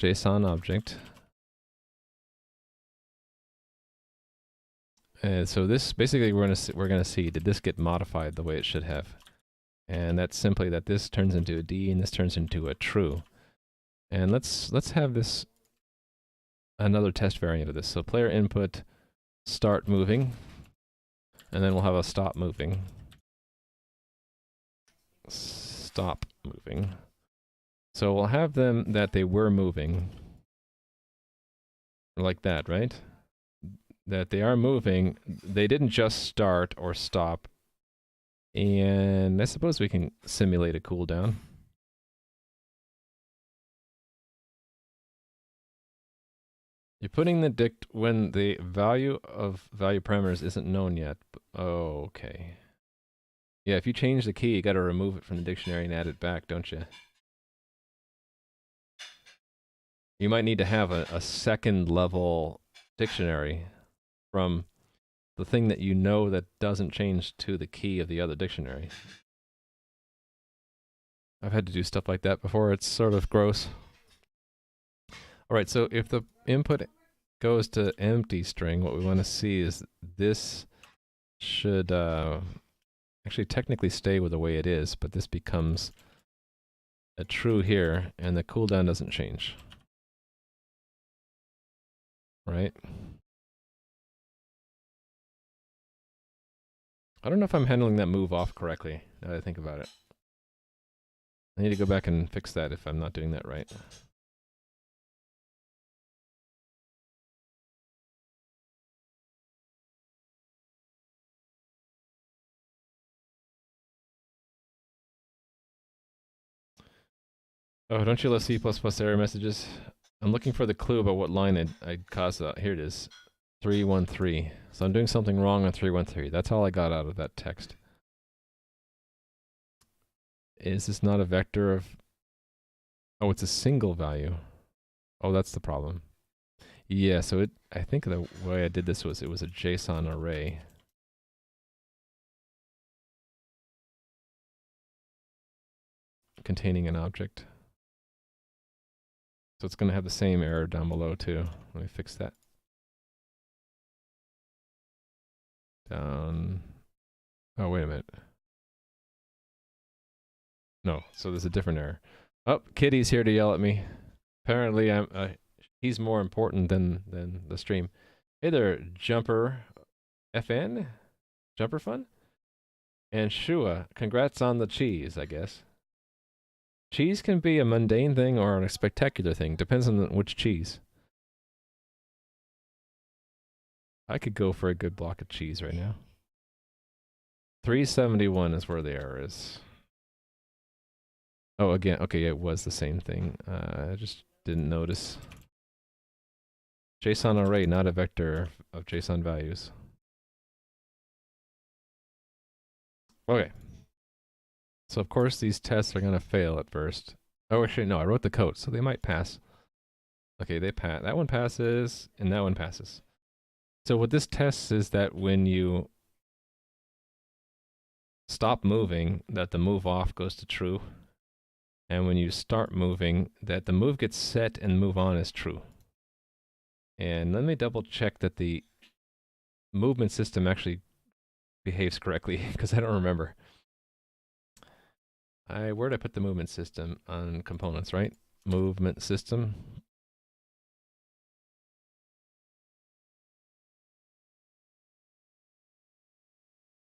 JSON object. And so this basically we're gonna see did this get modified the way it should have, and that's simply that this turns into a D and this turns into a true. And let's have this another test variant of this. So player input start moving, and then we'll have a stop moving. Stop moving. So we'll have them that they were moving like that, right? That they are moving. They didn't just start or stop. And I suppose we can simulate a cooldown. You're putting the when the value of value parameters isn't known yet. Oh, okay. Yeah, if you change the key, you gotta remove it from the dictionary and add it back, don't you? You might need to have a second level dictionary from the thing that you know that doesn't change to the key of the other dictionary. I've had to do stuff like that before. It's sort of gross. All right, so if the input goes to empty string, what we want to see is this should actually technically stay with the way it is, but this becomes a true here, and the cooldown doesn't change. Right? I don't know if I'm handling that move off correctly, now that I think about it. I need to go back and fix that if I'm not doing that right. Oh, don't you love C++ error messages? I'm looking for the clue about what line I caused that. Here it is. 313. So I'm doing something wrong on 313. That's all I got out of that text. Is this not a vector of... Oh, it's a single value. Oh, that's the problem. Yeah, so I think the way I did this was it was a JSON array. Containing an object. So it's going to have the same error down below too. Let me fix that. Down. Oh, wait a minute. No, so there's a different error. Oh, Kitty's here to yell at me. Apparently, he's more important than the stream. Hey there, Jumper FN? Jumper Fun? And Shua, congrats on the cheese, I guess. Cheese can be a mundane thing or a spectacular thing. Depends on which cheese. I could go for a good block of cheese right now. 371 is where the error is. Oh, again, okay, it was the same thing. I just didn't notice. JSON array, not a vector of JSON values. Okay. So of course these tests are going to fail at first. Oh, actually, no, I wrote the code, so they might pass. Okay, they pass. That one passes, and that one passes. So what this tests is that when you stop moving, that the move off goes to true. And when you start moving, that the move gets set and move on is true. And let me double check that the movement system actually behaves correctly, because I don't remember. Where'd I put the movement system on components, right? Movement system.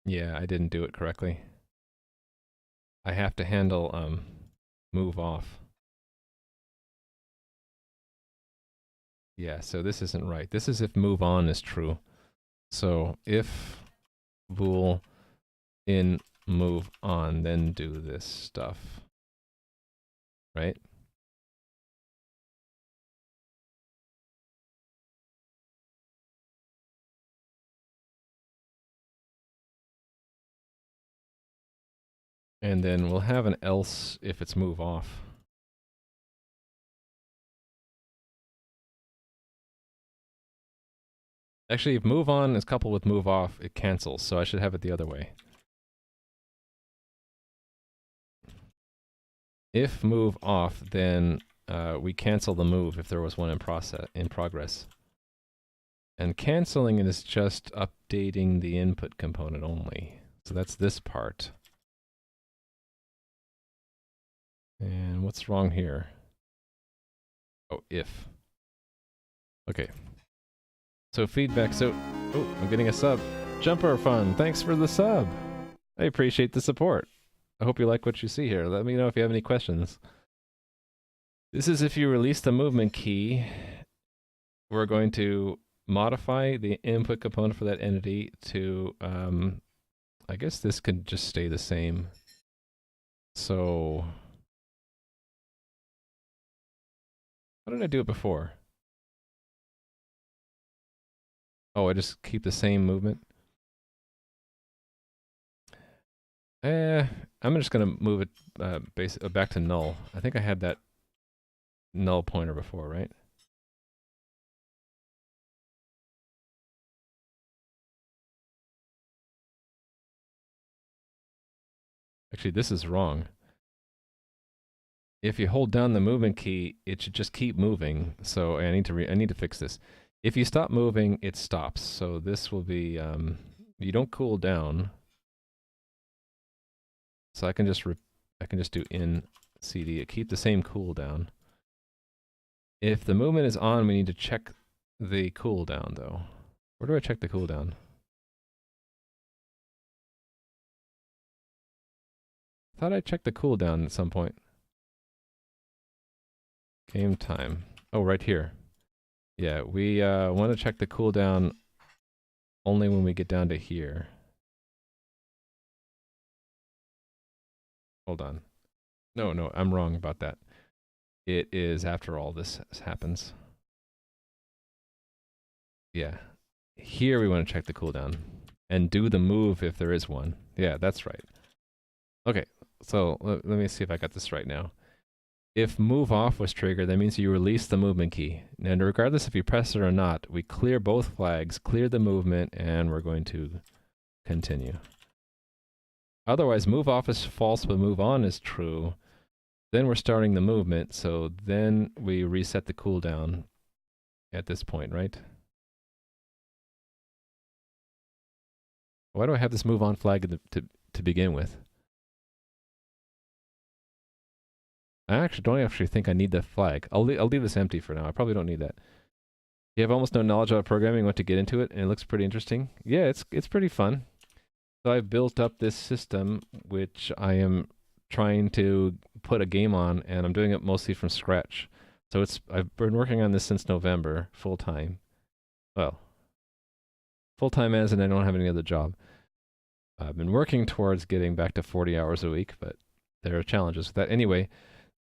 Yeah, I didn't do it correctly. I have to handle move off. Yeah, so this isn't right. This is if move on is true. So if bool in move on, then do this stuff. Right? And then we'll have an else if it's move off. Actually, if move on is coupled with move off, it cancels, so I should have it the other way. If move off, then we cancel the move if there was one in progress. And canceling it is just updating the input component only. So that's this part. And what's wrong here? Oh, if. Okay. So feedback, oh, I'm getting a sub. Jumper Fun, thanks for the sub. I appreciate the support. I hope you like what you see here. Let me know if you have any questions. This is if you release the movement key, we're going to modify the input component for that entity to, I guess this could just stay the same. So, how did I do it before? Oh, I just keep the same movement? I'm just gonna move it back to null. I think I had that null pointer before, right? Actually, this is wrong. If you hold down the movement key, it should just keep moving. So I need to fix this. If you stop moving, it stops. So this will be you don't cool down. So I can just do in cd. Keep the same cooldown. If the movement is on, we need to check the cooldown though. Where do I check the cooldown? I thought I checked the cooldown at some point. Game time. Oh, right here. Yeah, we want to check the cooldown only when we get down to here. Hold on. No, I'm wrong about that. It is after all this happens. Yeah. Here we want to check the cooldown. And do the move if there is one. Yeah, that's right. Okay, so let me see if I got this right now. If move off was triggered, that means you release the movement key. And regardless if you press it or not, we clear both flags, clear the movement, and we're going to continue. Otherwise, move off is false, but move on is true. Then we're starting the movement, so then we reset the cooldown at this point, right? Why do I have this move on flag to begin with? I actually don't think I need that flag. I'll leave this empty for now. I probably don't need that. You have almost no knowledge about programming, want to get into it, and it looks pretty interesting. Yeah, it's pretty fun. So I've built up this system, which I am trying to put a game on, and I'm doing it mostly from scratch. So I've been working on this since November, full-time. Well, full-time as in I don't have any other job. I've been working towards getting back to 40 hours a week, but there are challenges with that. Anyway,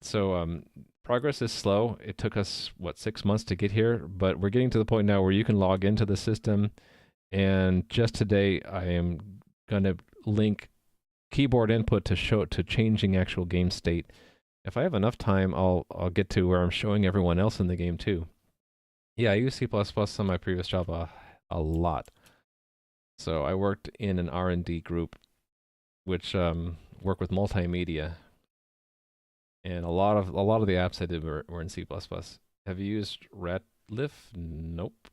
so progress is slow. It took us, what, 6 months to get here, but we're getting to the point now where you can log into the system, and just today I am going to link keyboard input to changing actual game state. If I have enough time, I'll get to where I'm showing everyone else in the game too. Yeah, I used C++ on my previous job a lot. So I worked in an R&D group, which worked with multimedia, and a lot of the apps I did were in C++. Have you used Redux? Nope.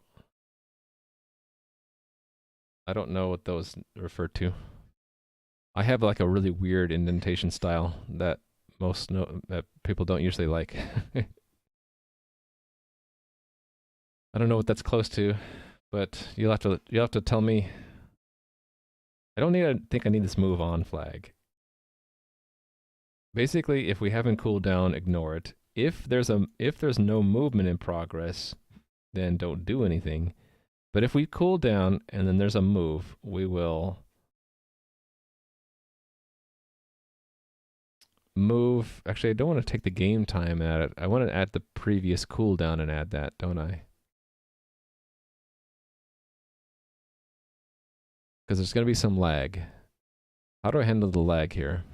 I don't know what those refer to. I have like a really weird indentation style that that people don't usually like. I don't know what that's close to, but you'll have to tell me. I think I need this move on flag. Basically, if we haven't cooled down, ignore it. If there's no movement in progress, then don't do anything. But if we cool down and then there's a move, we will move. Actually, I don't want to take the game time and add it. I want to add the previous cooldown and add that, don't I? Because there's going to be some lag. How do I handle the lag here?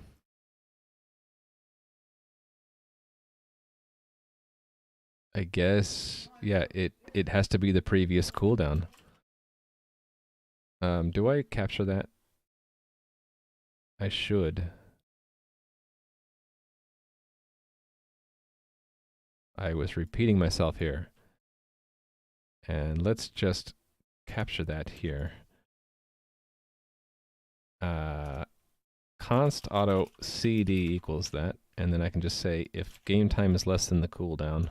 I guess, yeah, it has to be the previous cooldown. Do I capture that? I should. I was repeating myself here. And let's just capture that here. Const auto cd equals that, and then I can just say if game time is less than the cooldown.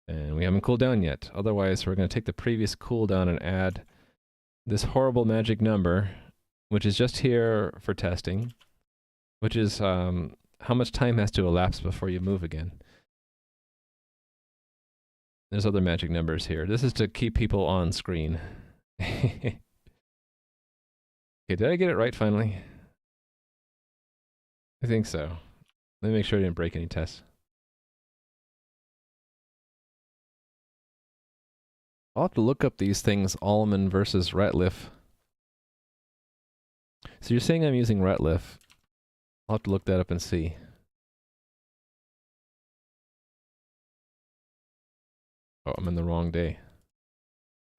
And we haven't cooled down yet. Otherwise, we're going to take the previous cooldown and add this horrible magic number, which is just here for testing, which is how much time has to elapse before you move again. There's other magic numbers here. This is to keep people on screen. Okay, did I get it right finally? I think so. Let me make sure I didn't break any tests. I'll have to look up these things, Allman versus Ratliff. So you're saying I'm using Ratliff. I'll have to look that up and see. Oh, I'm in the wrong day.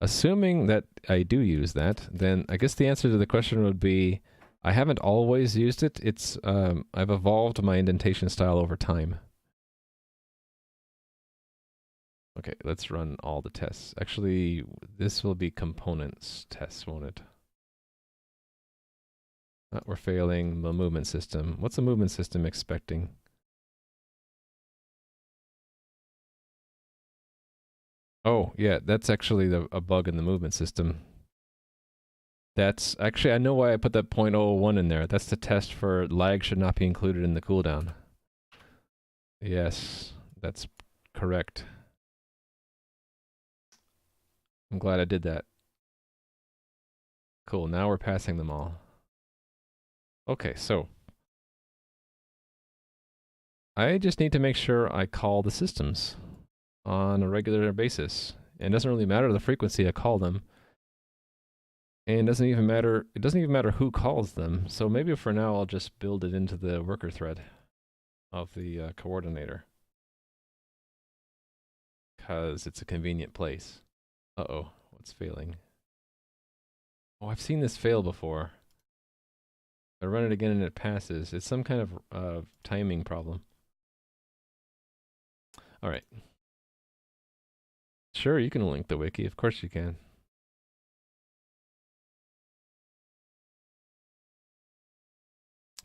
Assuming that I do use that, then I guess the answer to the question would be, I haven't always used it. It's I've evolved my indentation style over time. Okay, let's run all the tests. Actually, this will be components tests, won't it? We're failing the movement system. What's the movement system expecting? Oh, yeah, that's actually a bug in the movement system. That's actually, I know why I put that 0.01 in there. That's the test for lag should not be included in the cooldown. Yes, that's correct. I'm glad I did that. Cool, now we're passing them all. Okay, so I just need to make sure I call the systems on a regular basis. And it doesn't really matter the frequency I call them. And it doesn't even matter who calls them. So maybe for now I'll just build it into the worker thread of the coordinator. Because it's a convenient place. Uh-oh, what's failing? Oh, I've seen this fail before. I run it again and it passes. It's some kind of timing problem. All right. Sure, you can link the wiki. Of course you can.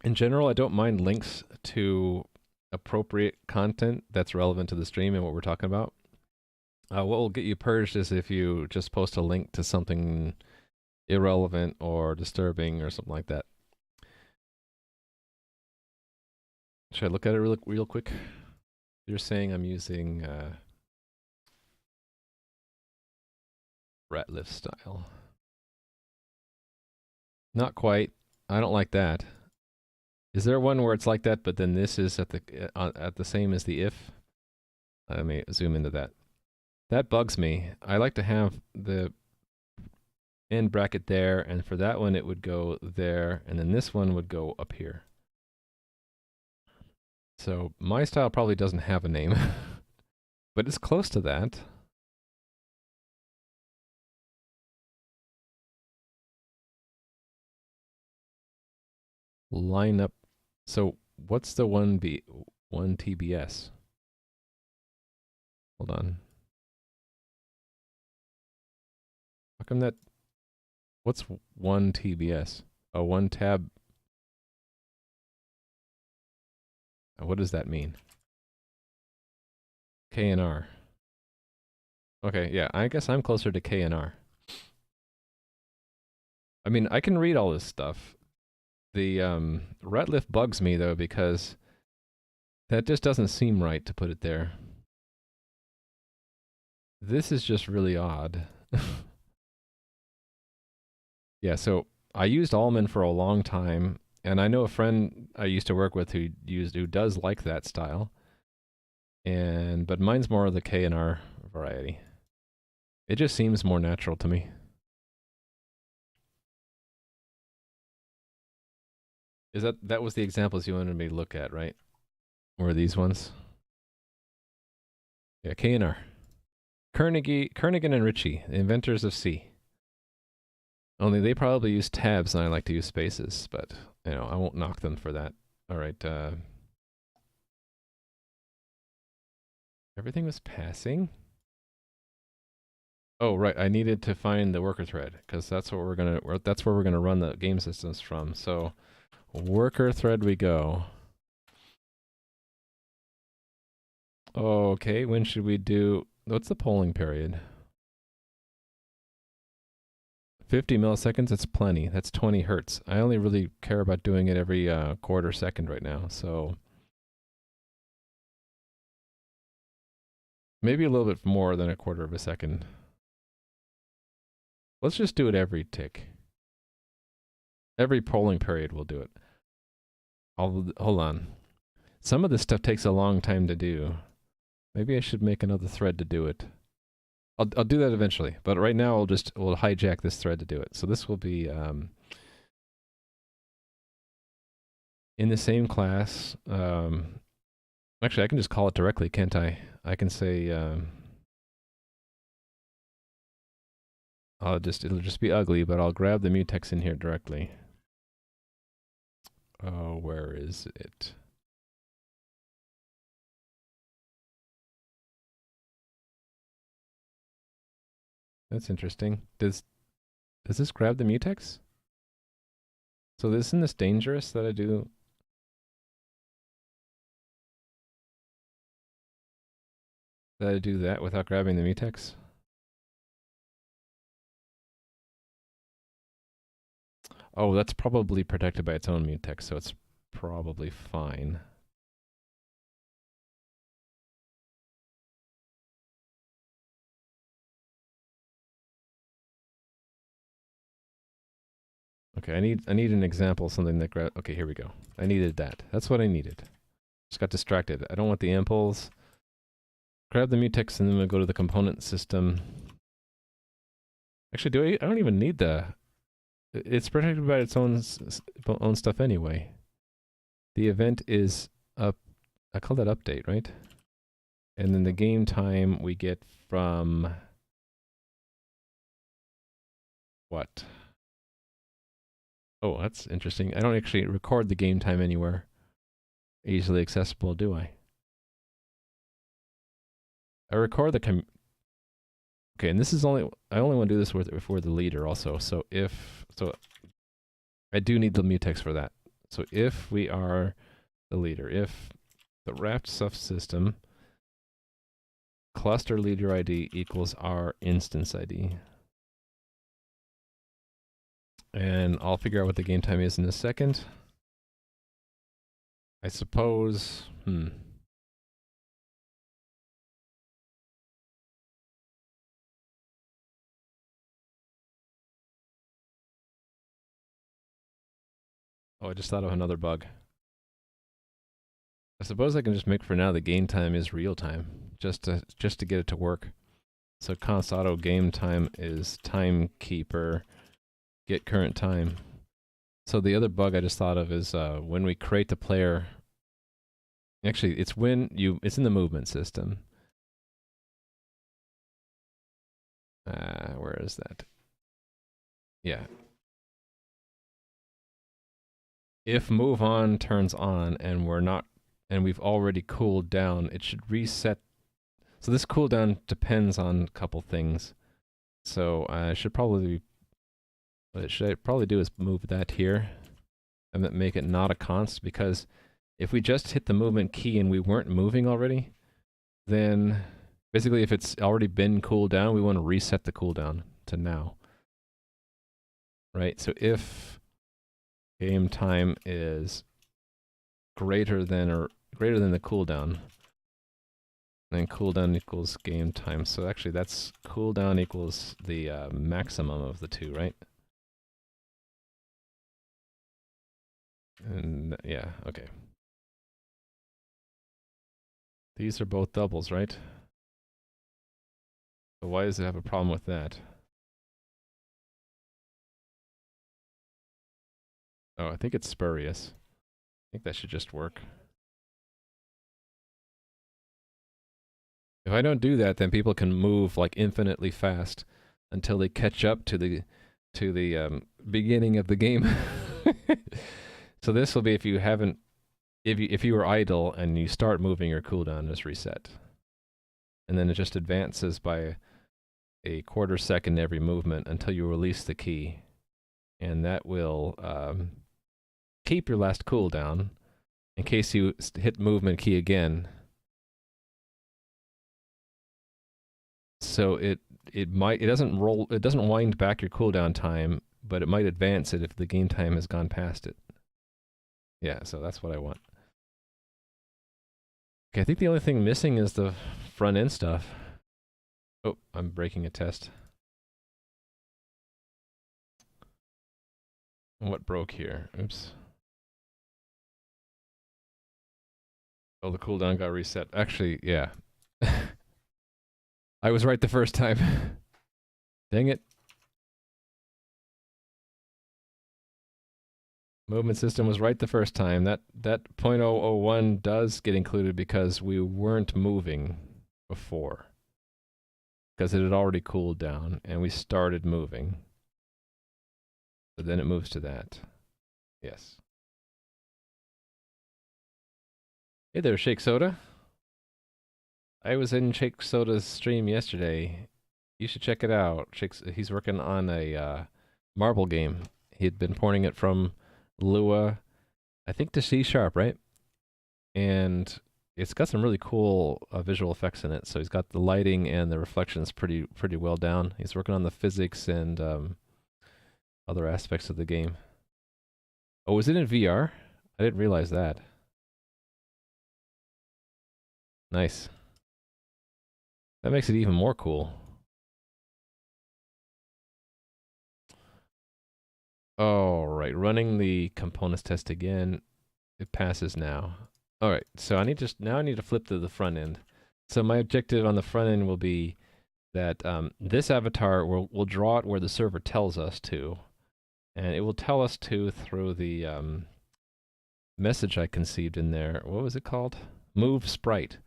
In general, I don't mind links to appropriate content that's relevant to the stream and what we're talking about. What will get you purged is if you just post a link to something irrelevant or disturbing or something like that. Should I look at it real quick? You're saying I'm using Ratliff style. Not quite. I don't like that. Is there one where it's like that, but then this is at the same as the if? Let me zoom into that. That bugs me. I like to have the end bracket there, and for that one it would go there, and then this one would go up here. So my style probably doesn't have a name, but it's close to that. Line up. So what's the 1 TBS? Hold on. How come that? What's 1 TBS? Oh, 1 tab. What does that mean? K and R. Okay, yeah, I guess I'm closer to K and R. I mean, I can read all this stuff. The Ratliff bugs me though because that just doesn't seem right to put it there. This is just really odd. Yeah, so I used Allman for a long time, and I know a friend I used to work with who does like that style. But mine's more of the K and R variety. It just seems more natural to me. Is that was the examples you wanted me to look at, right? Were these ones? Yeah, K and R. Kernighan and Ritchie, the inventors of C. Only they probably use tabs and I like to use spaces, but you know, I won't knock them for that. All right, everything was passing. Oh, right, I needed to find the worker thread because that's where we're gonna run the game systems from. So, worker thread we go. Okay, when should we do? What's the polling period? 50 milliseconds, that's plenty. That's 20 hertz. I only really care about doing it every quarter second right now, so maybe a little bit more than a quarter of a second. Let's just do it every tick. Every polling period we'll do it. Hold on. Some of this stuff takes a long time to do. Maybe I should make another thread to do it. I'll do that eventually, but right now we'll hijack this thread to do it. So this will be in the same class. Actually, I can just call it directly, can't I? I can say it'll just be ugly, but I'll grab the mutex in here directly. Oh, where is it? That's interesting. Does this grab the mutex? So isn't this dangerous that I do? That I do that without grabbing the mutex? Oh, that's probably protected by its own mutex, so it's probably fine. Okay, I need an example, something that okay, here we go. I needed that. That's what I needed. Just got distracted. I don't want the impulse. Grab the mutex and then we'll go to the component system. Actually, I don't even need the... It's protected by its own stuff anyway. The event is up... I call that update, right? And then the game time we get from... What? Oh, that's interesting. I don't actually record the game time anywhere easily accessible, do I? I record the okay, and this is only... I only want to do this for the leader also. So I do need the mutex for that. So if we are the leader, if the wrapped subsystem cluster leader ID equals our instance ID. And I'll figure out what the game time is in a second. I suppose, Oh, I just thought of another bug. I suppose I can just make for now the game time is real time, just to get it to work. So const auto game time is timekeeper get current time. So the other bug I just thought of is when we create the player. Actually, it's it's in the movement system. Where is that? Yeah. If move on turns on and we've already cooled down, it should reset. So this cooldown depends on a couple things. So what should I probably do is move that here and make it not a const, because if we just hit the movement key and we weren't moving already, then basically if it's already been cooled down, we want to reset the cooldown to now. Right? So if game time is greater than the cooldown, then cooldown equals game time. So actually that's cooldown equals the maximum of the two, right? And yeah, okay. These are both doubles, right? So why does it have a problem with that? Oh, I think it's spurious. I think that should just work. If I don't do that, then people can move like infinitely fast until they catch up to the beginning of the game. So this will be if you were idle and you start moving, your cooldown is reset, and then it just advances by a quarter second every movement until you release the key, and that will keep your last cooldown in case you hit movement key again. So it doesn't wind back your cooldown time, but it might advance it if the game time has gone past it. Yeah, so that's what I want. Okay, I think the only thing missing is the front end stuff. Oh, I'm breaking a test. What broke here? Oops. Oh, the cooldown got reset. Actually, yeah. I was right the first time. Dang it. Movement system was right the first time. That 0.001 does get included because we weren't moving before. Because it had already cooled down and we started moving. So then it moves to that. Yes. Hey there, Shake Soda. I was in Shake Soda's stream yesterday. You should check it out. He's working on a marble game. He'd been porting it from Lua, I think, to C#, right? And it's got some really cool visual effects in it. So he's got the lighting and the reflections pretty well down. He's working on the physics and other aspects of the game. Oh, was it in VR? I didn't realize that. Nice. That makes it even more cool. All right, running the components test again. It passes now. All right, so now I need to flip to the front end. So my objective on the front end will be that this avatar will draw it where the server tells us to, and it will tell us to through the message I conceived in there. What was it called? Move sprite.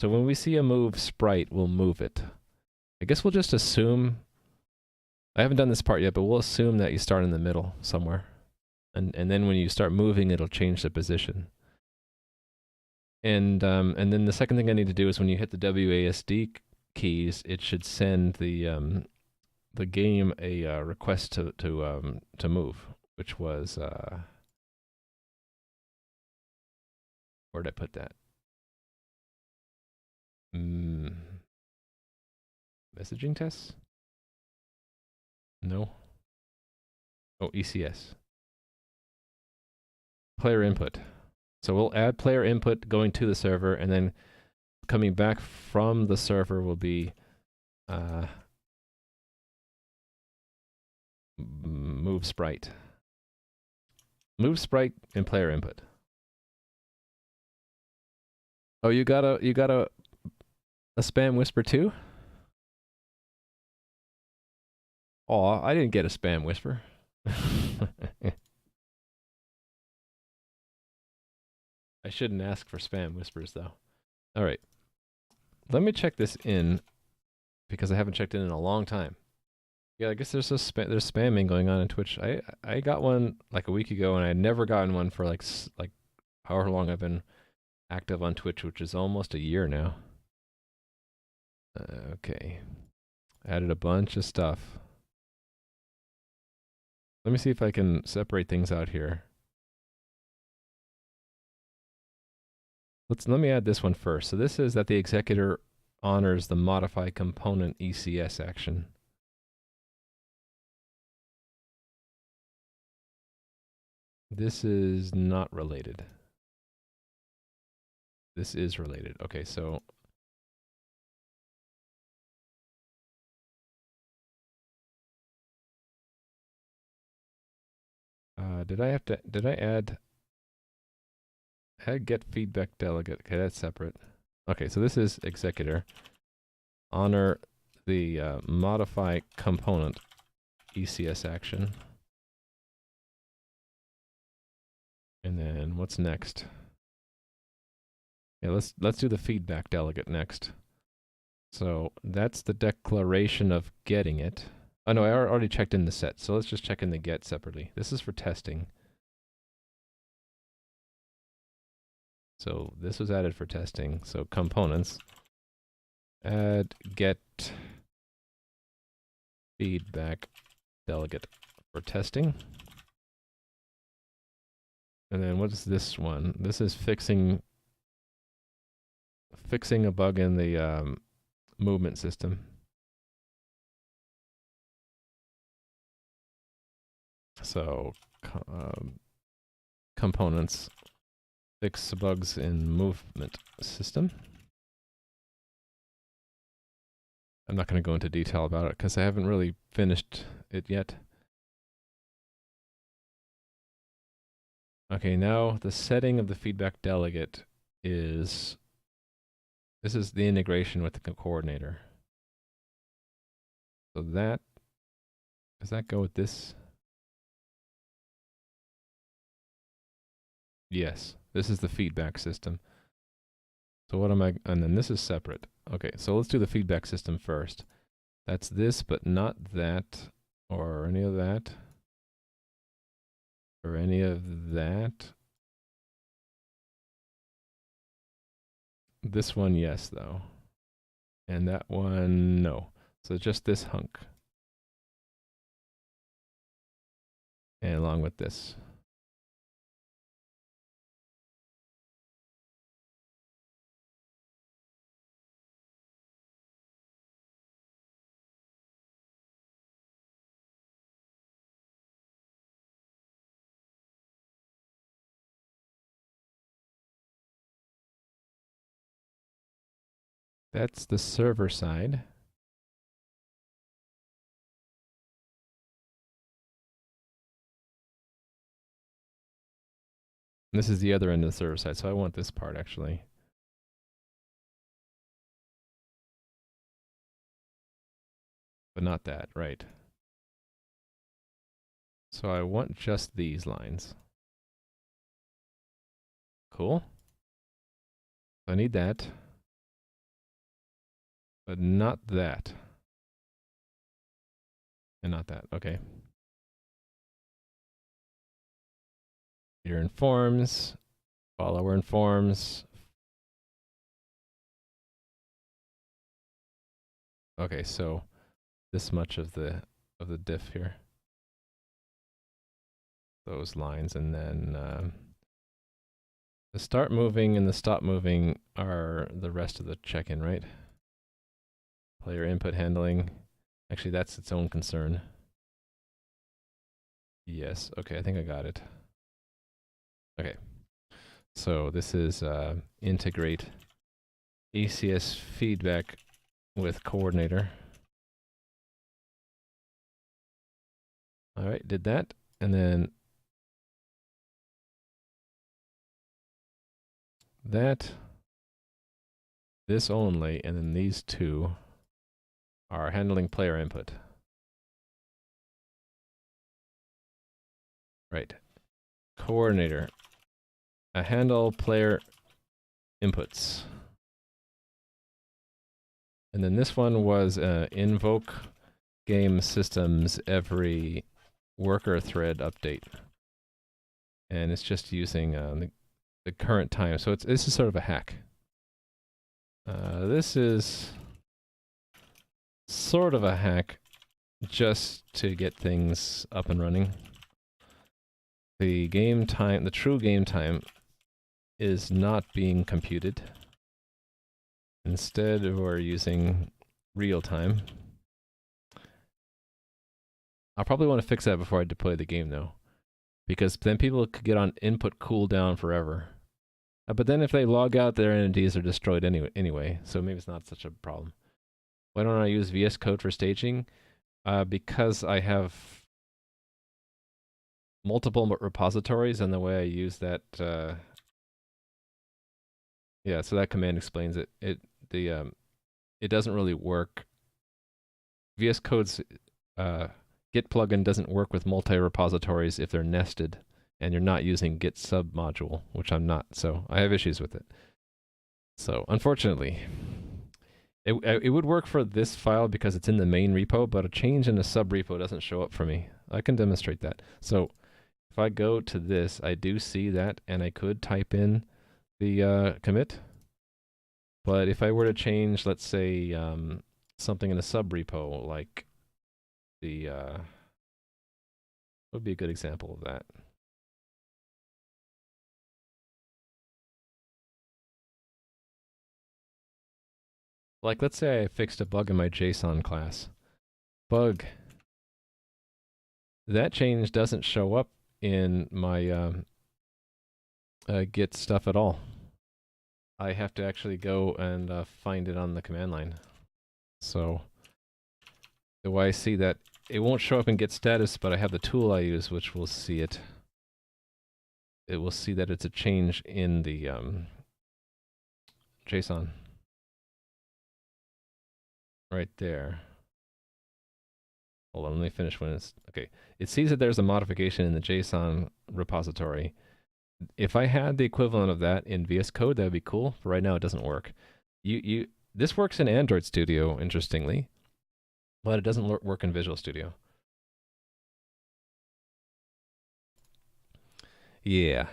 So when we see a move sprite, we'll move it. I guess we'll just assume. I haven't done this part yet, but we'll assume that you start in the middle somewhere. And then when you start moving, it'll change the position. And then the second thing I need to do is when you hit the WASD keys, it should send the game a request to move, which was where did I put that? Messaging tests? No. Oh, ECS. Player input. So we'll add player input going to the server, and then coming back from the server will be move sprite. Move sprite and player input. Oh, you got a spam whisper too? Aw, I didn't get a spam whisper. I shouldn't ask for spam whispers though. All right. Let me check this in because I haven't checked in a long time. Yeah, I guess there's there's spamming going on in Twitch. I got one like a week ago, and I had never gotten one for like however long I've been active on Twitch, which is almost a year now. Okay, added a bunch of stuff. Let me see if I can separate things out here. Let me add this one first. So this is that the executor honors the modify component ECS action. This is not related. This is related. Okay, so did I add get feedback delegate? Okay, that's separate. Okay, so this is executor. Honor the modify component ECS action. And then what's next? Yeah, let's do the feedback delegate next. So that's the declaration of getting it. Oh no, I already checked in the set. So let's just check in the get separately. This is for testing. So this was added for testing. So components, add get feedback delegate for testing. And then what is this one? This is fixing a bug in the movement system. So components, fix bugs in movement system. I'm not going to go into detail about it because I haven't really finished it yet. Okay, now the setting of the feedback delegate is, this is the integration with the coordinator. So that, does that go with this? Yes, this is the feedback system. So what am I, and then this is separate. Okay, so let's do the feedback system first. That's this, but not that, or any of that, or any of that. This one, yes, though. And that one, no. So just this hunk. And along with this. That's the server side. And this is the other end of the server side, so I want this part actually. But not that, right. So I want just these lines. Cool. I need that. But not that. And not that. Okay. Here in forms. Follower in forms. Okay, so this much of the diff here. Those lines, and then the start moving and the stop moving are the rest of the check-in, right? Player input handling. Actually, that's its own concern. Yes. Okay, I think I got it. Okay. So this is integrate ACS feedback with coordinator. All right, did that. And then that, this only, and then these two are handling player input. Right. Coordinator. Handle player inputs. And then this one was invoke game systems every worker thread update. And it's just using the current time. So this is sort of a hack. This is sort of a hack just to get things up and running. The game time, the true game time, is not being computed. Instead, we're using real time. I'll probably want to fix that before I deploy the game, though, because then people could get on input cooldown forever. But then if they log out, their entities are destroyed anyway, so maybe it's not such a problem. Why don't I use VS Code for staging? Because I have multiple repositories, and the way I use that, yeah, so that command explains it. It doesn't really work. VS Code's Git plugin doesn't work with multi-repositories if they're nested, and you're not using Git submodule, which I'm not, so I have issues with it. So, unfortunately, it would work for this file because it's in the main repo, but a change in a sub-repo doesn't show up for me. I can demonstrate that. So, if I go to this, I do see that, and I could type in the commit. But if I were to change, let's say, something in a sub-repo, like the... would be a good example of that. Like, let's say I fixed a bug in my JSON class. Bug. That change doesn't show up in my Git stuff at all. I have to actually go and find it on the command line. So, the way I see that, it won't show up in Git status, but I have the tool I use, which will see it. It will see that it's a change in the JSON. Right there. Hold on, let me finish when it's... Okay. It sees that there's a modification in the JSON repository. If I had the equivalent of that in VS Code, that would be cool. But right now, it doesn't work. This works in Android Studio, interestingly, but it doesn't work in Visual Studio. Yeah.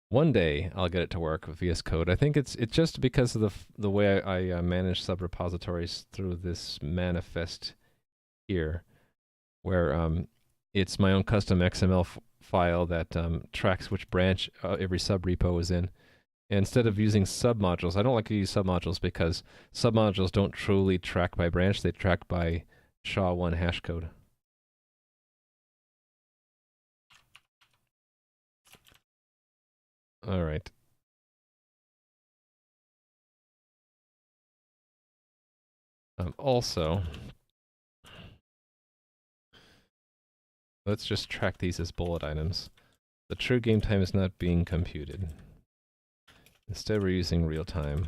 One day I'll get it to work with VS Code. I think it's just because of the way I manage subrepositories through this manifest here, where it's my own custom XML file that tracks which branch every subrepo is in. And instead of using submodules, I don't like to use submodules because submodules don't truly track by branch, they track by SHA-1 hash code. All right. Also, let's just track these as bullet items. The true game time is not being computed. Instead, we're using real time.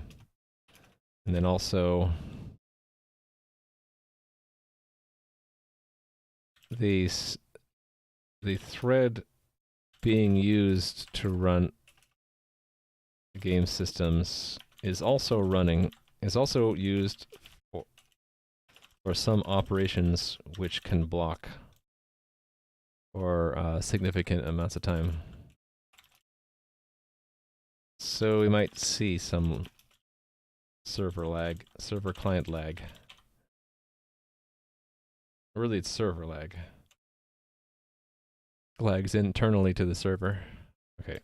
And then also the thread being used to run game systems is also used for some operations which can block for significant amounts of time. So we might see some server lag, server client lag. Really, it's server lag. Lags internally to the server. Okay.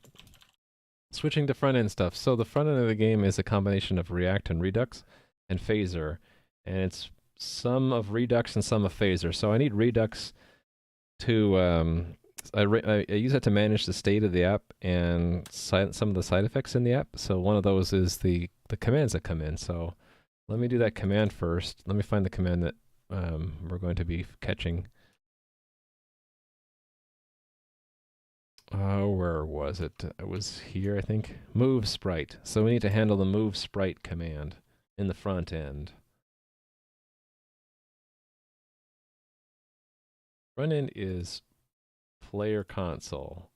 Switching to front-end stuff. So the front end of the game is a combination of React and Redux and Phaser. And it's some of Redux and some of Phaser. So I need Redux to... I use that to manage the state of the app and some of the side effects in the app. So one of those is the commands that come in. So let me do that command first. Let me find the command that we're going to be catching. Where was it? It was here, I think. Move sprite. So we need to handle the move sprite command in the front end. Front end is player console.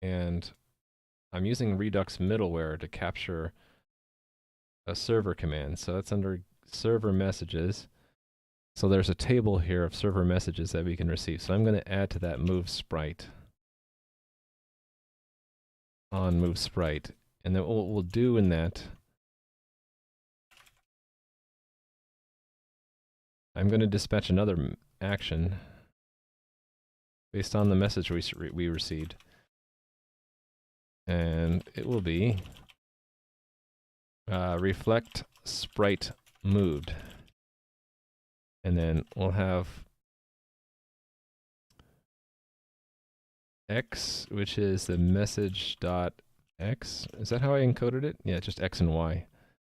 And I'm using Redux middleware to capture a server command. So that's under server messages. So there's a table here of server messages that we can receive. So I'm going to add to that move sprite on move sprite. And then what we'll do in that, I'm going to dispatch another action based on the message we received. And it will be reflect sprite moved. And then we'll have X, which is the message.x. Is that how I encoded it? Yeah, just X and Y.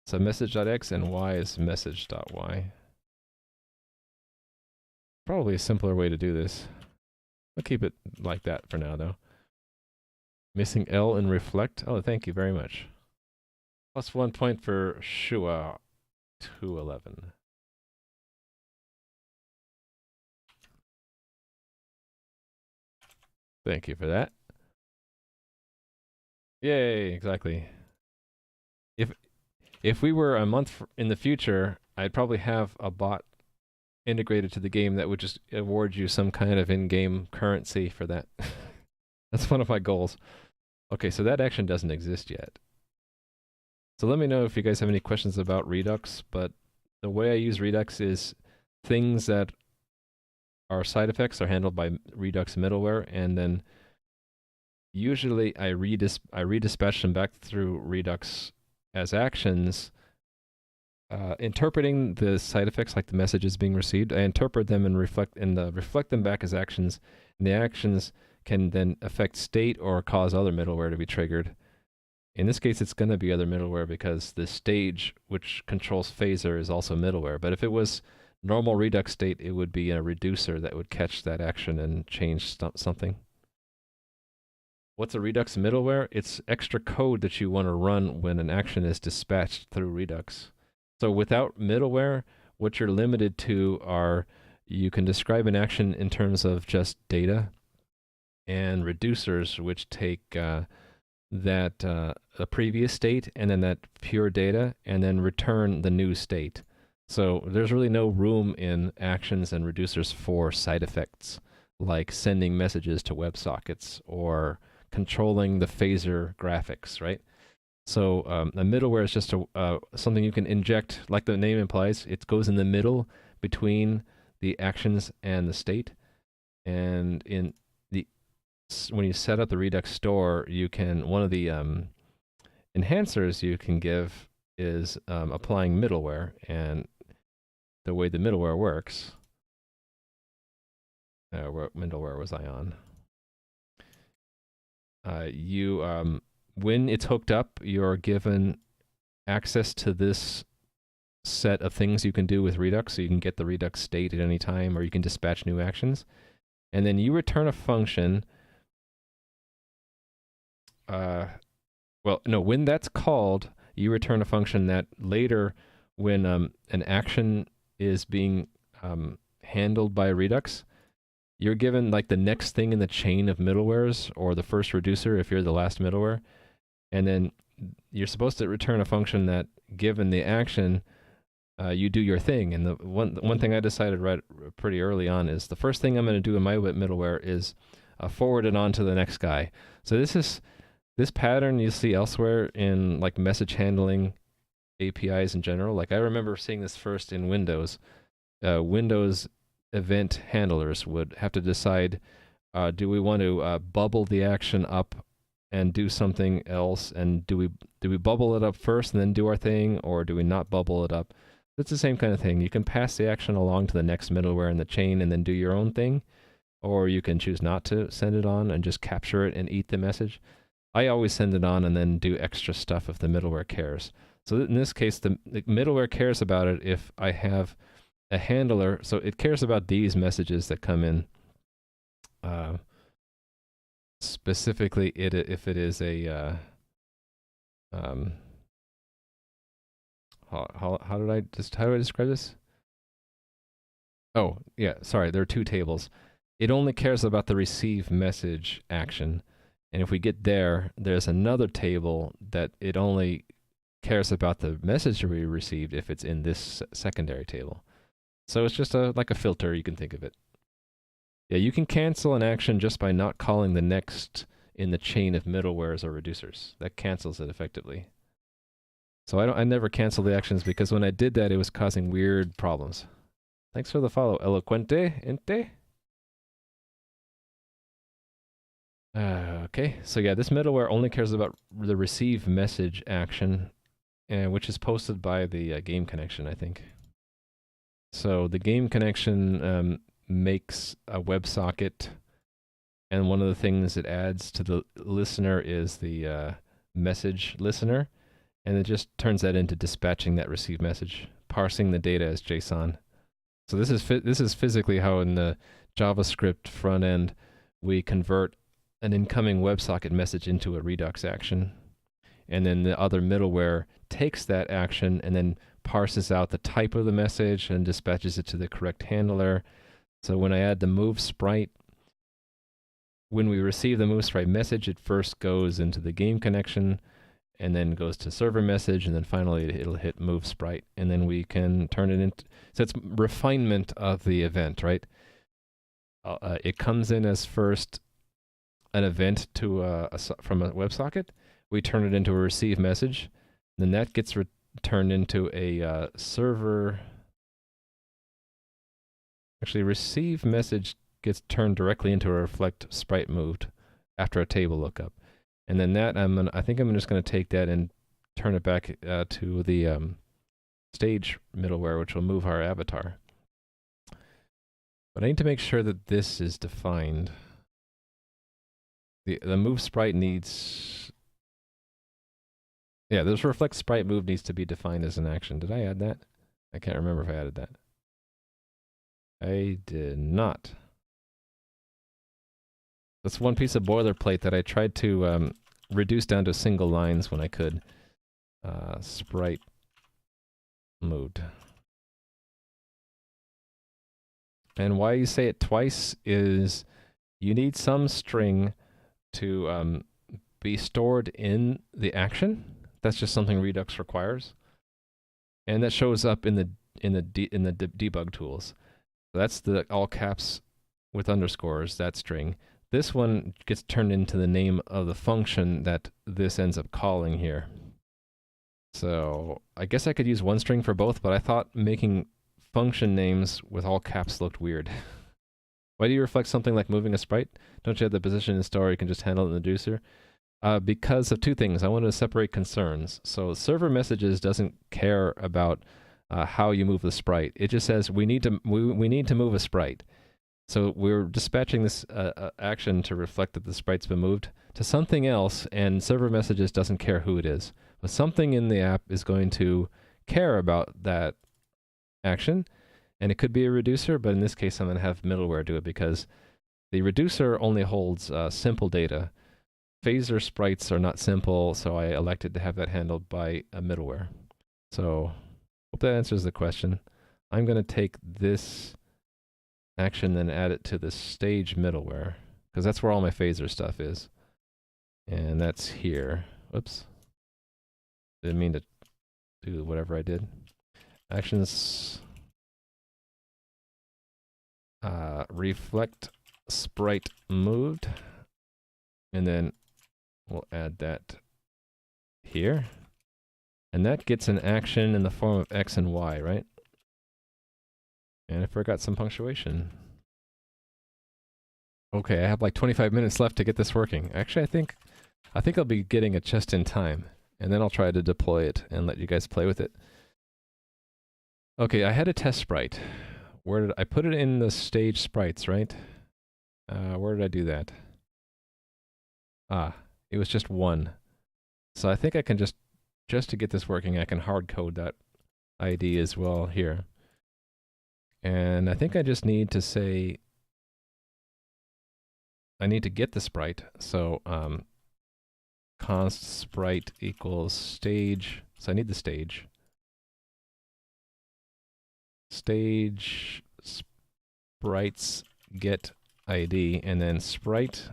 So message.x and Y is message.y. Probably a simpler way to do this. I'll keep it like that for now, though. Missing L in reflect. Oh, thank you very much. Plus 1 point for Shua 211. Thank you for that. Yay, exactly. If we were a month in the future, I'd probably have a bot integrated to the game that would just award you some kind of in-game currency for that. That's one of my goals. Okay, so that action doesn't exist yet. So let me know if you guys have any questions about Redux, but the way I use Redux is things that are side effects are handled by Redux middleware, and then usually I redispatch them back through Redux as actions, interpreting the side effects like the messages being received. I interpret them and reflect them back as actions, and the actions can then affect state or cause other middleware to be triggered. In this case, it's going to be other middleware because the stage which controls Phaser is also middleware. But if it was normal Redux state, it would be a reducer that would catch that action and change something. What's a Redux middleware? It's extra code that you want to run when an action is dispatched through Redux. So without middleware, what you're limited to are you can describe an action in terms of just data, and reducers which take a previous state and then that pure data and then return the new state. So there's really no room in actions and reducers for side effects like sending messages to WebSockets or controlling the phaser graphics, right? So a middleware is just something you can inject, like the name implies. It goes in the middle between the actions and the state. And when you set up the Redux store, you can, one of the enhancers you can give is applying middleware. And the way the middleware works, what middleware was I on? When it's hooked up, you're given access to this set of things you can do with Redux. So you can get the Redux state at any time, or you can dispatch new actions. And then you return a function well, no, when that's called, you return a function that later, when an action is being handled by Redux, you're given like the next thing in the chain of middlewares, or the first reducer if you're the last middleware, and then you're supposed to return a function that, given the action, you do your thing. And the one thing I decided right pretty early on is the first thing I'm going to do in my middleware is forward it on to the next guy. So this pattern you see elsewhere in like message handling APIs in general. Like I remember seeing this first in Windows. Windows event handlers would have to decide, do we want to bubble the action up and do something else, and do we bubble it up first and then do our thing, or do we not bubble it up? It's the same kind of thing. You can pass the action along to the next middleware in the chain and then do your own thing, or you can choose not to send it on and just capture it and eat the message. I always send it on and then do extra stuff if the middleware cares. So in this case, the middleware cares about it if I have a handler, so it cares about these messages that come in. Specifically, if it is a how do I describe this? Oh yeah, sorry. There are two tables. It only cares about the receive message action, and if we get there, there's another table that it only cares about the message we received if it's in this secondary table. So it's just like a filter, you can think of it. Yeah, you can cancel an action just by not calling the next in the chain of middlewares or reducers. That cancels it effectively. So I never cancel the actions, because when I did that, it was causing weird problems. Thanks for the follow, Eloquente Ente. Okay, so yeah, this middleware only cares about the receive message action, which is posted by the game connection, I think. So the game connection makes a WebSocket, and one of the things it adds to the listener is the message listener, and it just turns that into dispatching that received message, parsing the data as JSON. So this is physically how in the JavaScript front end we convert an incoming WebSocket message into a Redux action, and then the other middleware takes that action and then parses out the type of the message and dispatches it to the correct handler. So when I add the move sprite, when we receive the move sprite message, it first goes into the game connection and then goes to server message, and then finally it'll hit move sprite, and then we can turn it into, so it's refinement of the event, right? It comes in as first an event to from a WebSocket. We turn it into a receive message, then that gets turned into a server. Actually, receive message gets turned directly into a reflect sprite moved after a table lookup, and then that I think I'm just going to take that and turn it back to the stage middleware, which will move our avatar. But I need to make sure that this is defined. The move sprite needs, yeah, this reflect sprite move needs to be defined as an action. Did I add that? I can't remember if I added that. I did not. That's one piece of boilerplate that I tried to reduce down to single lines when I could. Sprite moved. And why you say it twice is you need some string to be stored in the action. That's just something Redux requires, and that shows up in the debug tools. So that's the all caps with underscores, that string. This one gets turned into the name of the function that this ends up calling here. So I guess I could use one string for both, but I thought making function names with all caps looked weird. Why do you reflect something like moving a sprite? Don't you have the position in store? You can just handle it in the reducer. Because of two things. I wanted to separate concerns. So server messages doesn't care about how you move the sprite. It just says we need to move a sprite. So we're dispatching this action to reflect that the sprite's been moved to something else, and server messages doesn't care who it is. But something in the app is going to care about that action, and it could be a reducer, but in this case I'm going to have middleware do it, because the reducer only holds simple data. phaser sprites are not simple, so I elected to have that handled by a middleware. So hope that answers the question. I'm going to take this action and add it to the stage middleware, because that's where all my phaser stuff is. And that's here. Whoops. Didn't mean to do whatever I did. Actions reflect sprite moved, and then we'll add that here. And that gets an action in the form of X and Y, right? And I forgot some punctuation. Okay, I have like 25 minutes left to get this working. Actually, I think I'll be getting it just in time, and then I'll try to deploy it and let you guys play with it. Okay, I had a test sprite. Where did I put it in the stage sprites, right? Where did I do that? Ah, it was just one. So I think I can just to get this working, I can hard code that ID as well here. And I think I just need to say, I need to get the sprite. So const sprite equals stage. So I need the stage. Stage sprites get ID, and then sprite.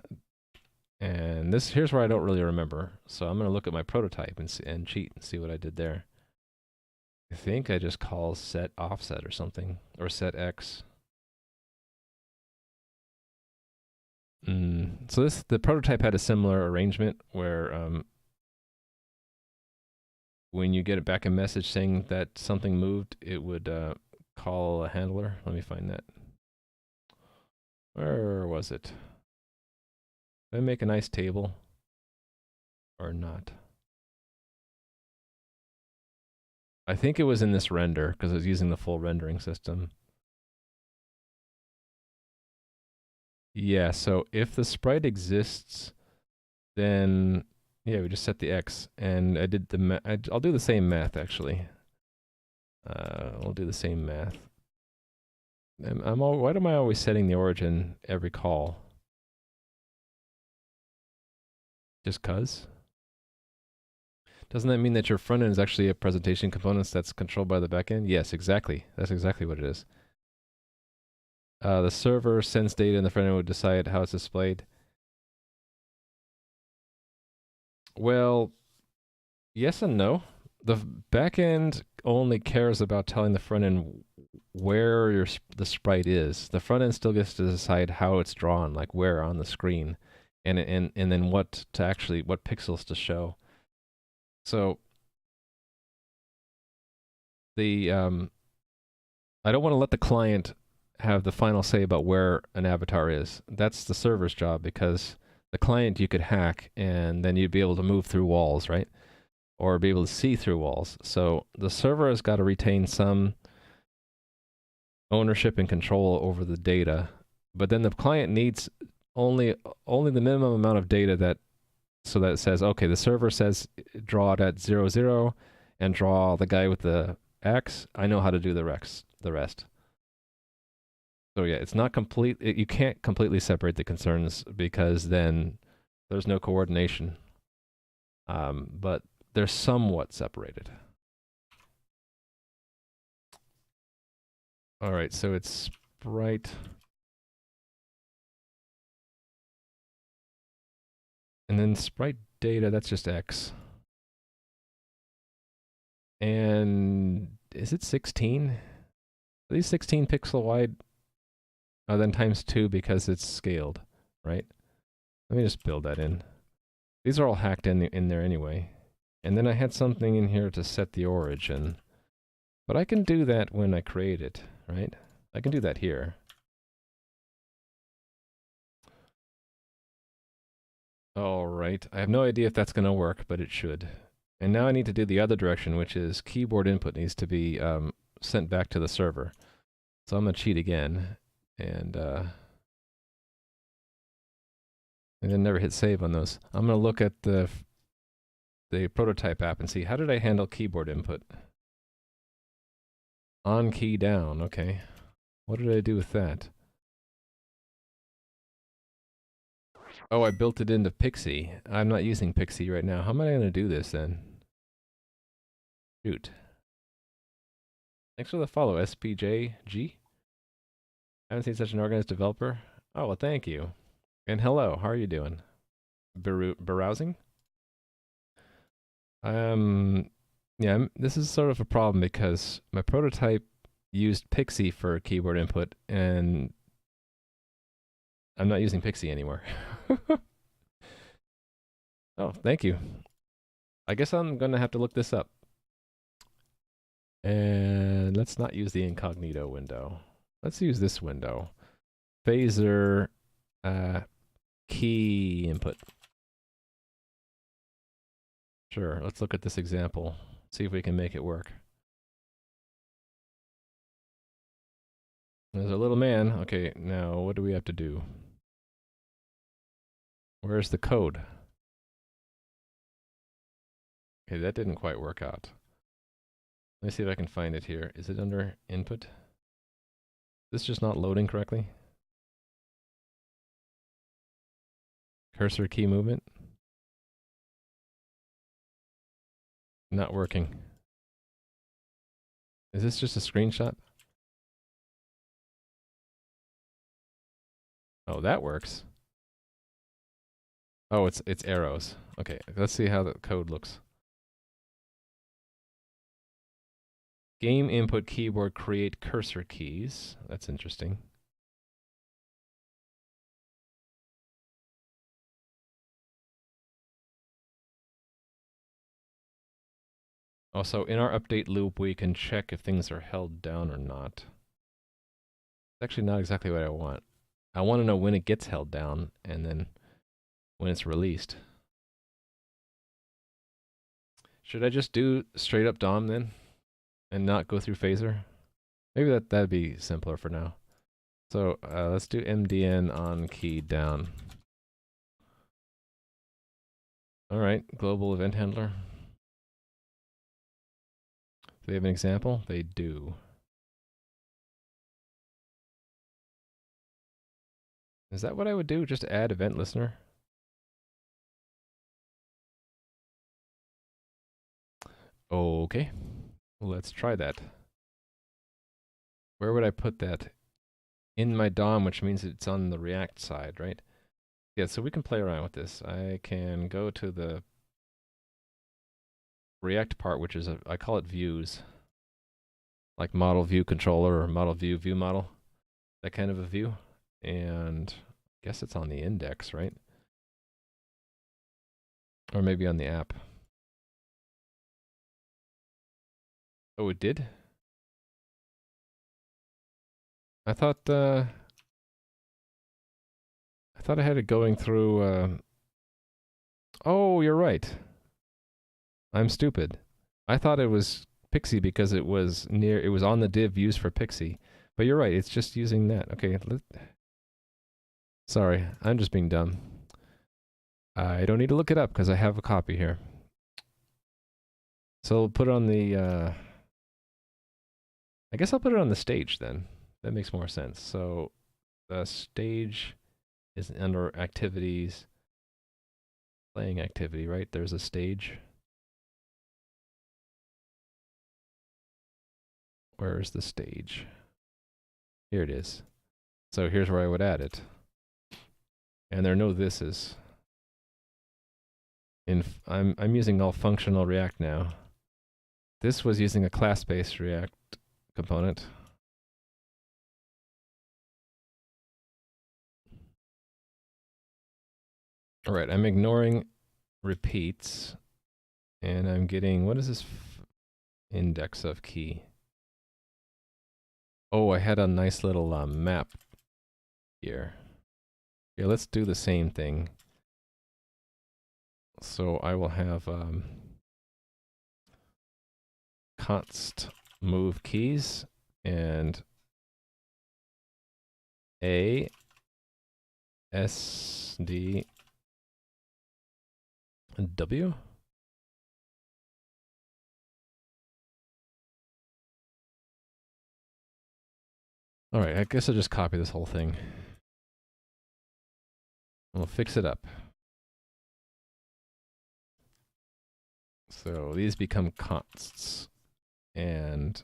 And this here's where I don't really remember. So I'm going to look at my prototype and cheat and see what I did there. I think I just call set offset or something, or set x. So the prototype had a similar arrangement where when you get it back a message saying that something moved, it would call a handler. Let me find that. Where was it? Did I make a nice table or not? I think it was in this render because I was using the full rendering system. Yeah, so if the sprite exists, then yeah, we just set the x, and I did the I'll do the same math actually. We'll do the same math. Why am I always setting the origin every call? Just cause? Doesn't that mean that your front end is actually a presentation component that's controlled by the back end? Yes, exactly. That's exactly what it is. The server sends data and the front end would decide how it's displayed. Well, yes and no. The back end only cares about telling the front end where the sprite is. The front end still gets to decide how it's drawn, like where on the screen, and then what pixels to show. So the I don't want to let the client have the final say about where an avatar is. That's the server's job, because the client you could hack and then you'd be able to move through walls, right? Or be able to see through walls. So the server has got to retain some ownership and control over the data, but then the client needs only the minimum amount of data so that it says, okay, the server says draw it at 0, 0, and draw the guy with the X. I know how to do the rest. So yeah, it's not complete. You can't completely separate the concerns because then there's no coordination. But they're somewhat separated. All right, so it's sprite. And then sprite data, that's just X. And is it 16? Are these 16 pixel wide? Oh, then times 2 because it's scaled, right? Let me just build that in. These are all hacked in there anyway. And then I had something in here to set the origin. But I can do that when I create it, right? I can do that here. All right. I have no idea if that's going to work, but it should. And now I need to do the other direction, which is keyboard input needs to be sent back to the server. So I'm going to cheat again. And then never hit save on those. I'm going to look at the prototype app and see, how did I handle keyboard input? On key down, okay. What did I do with that? Oh, I built it into Pixie. I'm not using Pixie right now. How am I going to do this then? Shoot. Thanks for the follow, SPJG. I haven't seen such an organized developer. Oh, well, thank you. And hello, how are you doing? Browsing? Yeah, this is sort of a problem because my prototype used Pixie for keyboard input, and I'm not using Pixie anymore. Oh, thank you. I guess I'm gonna have to look this up. And let's not use the incognito window. Let's use this window. Phaser key input. Sure, let's look at this example. See if we can make it work. There's a little man. Okay, now what do we have to do? Where's the code? Okay, that didn't quite work out. Let me see if I can find it here. Is it under input? This just not loading correctly? Cursor key movement? Not working. Is this just a screenshot? Oh, that works. Oh, it's arrows. Okay, let's see how the code looks. Game input keyboard create cursor keys. That's interesting. Also, in our update loop, we can check if things are held down or not. It's actually not exactly what I want. I want to know when it gets held down and then when it's released. Should I just do straight up DOM then and not go through phaser? Maybe that'd be simpler for now. So let's do MDN on key down. All right, global event handler. Do they have an example? They do. Is that what I would do? Just add event listener? Okay, let's try that. Where would I put that? In my DOM, which means it's on the React side, right? Yeah, so we can play around with this. I can go to the React part, which is, I call it views. Like model view controller or model view view model. That kind of a view. And I guess it's on the index, right? Or maybe on the app. Oh, it did? I thought I had it going through oh, you're right. I'm stupid. I thought it was Pixie because it was on the div used for Pixie. But you're right, it's just using that. Okay, sorry, I'm just being dumb. I don't need to look it up because I have a copy here. So we'll put it on the I guess I'll put it on the stage then. That makes more sense. So the stage is under activities, playing activity, right? There's a stage. Where is the stage? Here it is. So here's where I would add it. And there are no thises. I'm using all functional React now. This was using a class-based React component. All right, I'm ignoring repeats, and I'm getting, what is this index of key? Oh, I had a nice little map here. Yeah, let's do the same thing. So I will have const move keys and A S D W. All right, I guess I'll just copy this whole thing. We'll fix it up. So these become consts, and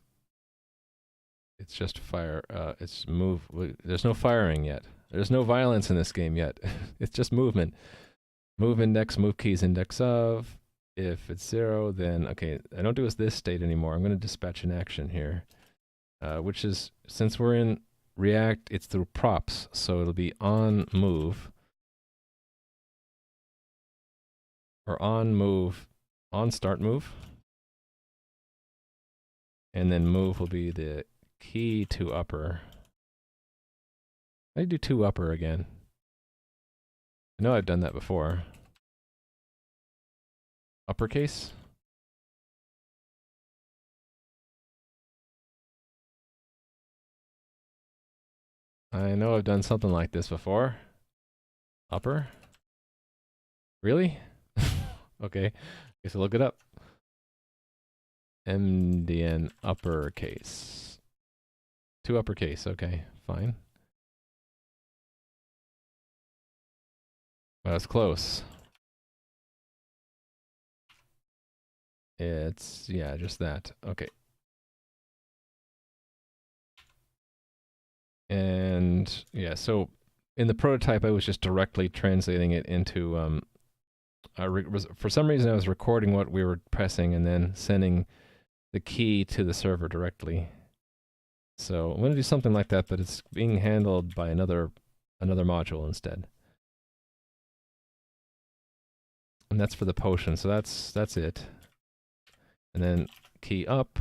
it's just fire. It's move. There's no firing yet. There's no violence in this game yet. It's just movement. Move index, move keys index of. If it's 0, then okay. I don't do this state anymore. I'm going to dispatch an action here, which is, since we're in React, it's through props, so it'll be on move or on move, on start move, and then move will be the key to upper. I do to upper again. I know I've done that before. Uppercase? I know I've done something like this before. Upper? Really? Okay, guess I'll look it up. MDN uppercase. To uppercase, okay, fine. Well, that's close. It's, yeah, just that. Okay. And yeah, so in the prototype, I was just directly translating it into, for some reason I was recording what we were pressing and then sending the key to the server directly. So I'm going to do something like that, but it's being handled by another module instead. And that's for the potion, so that's it. And then key up.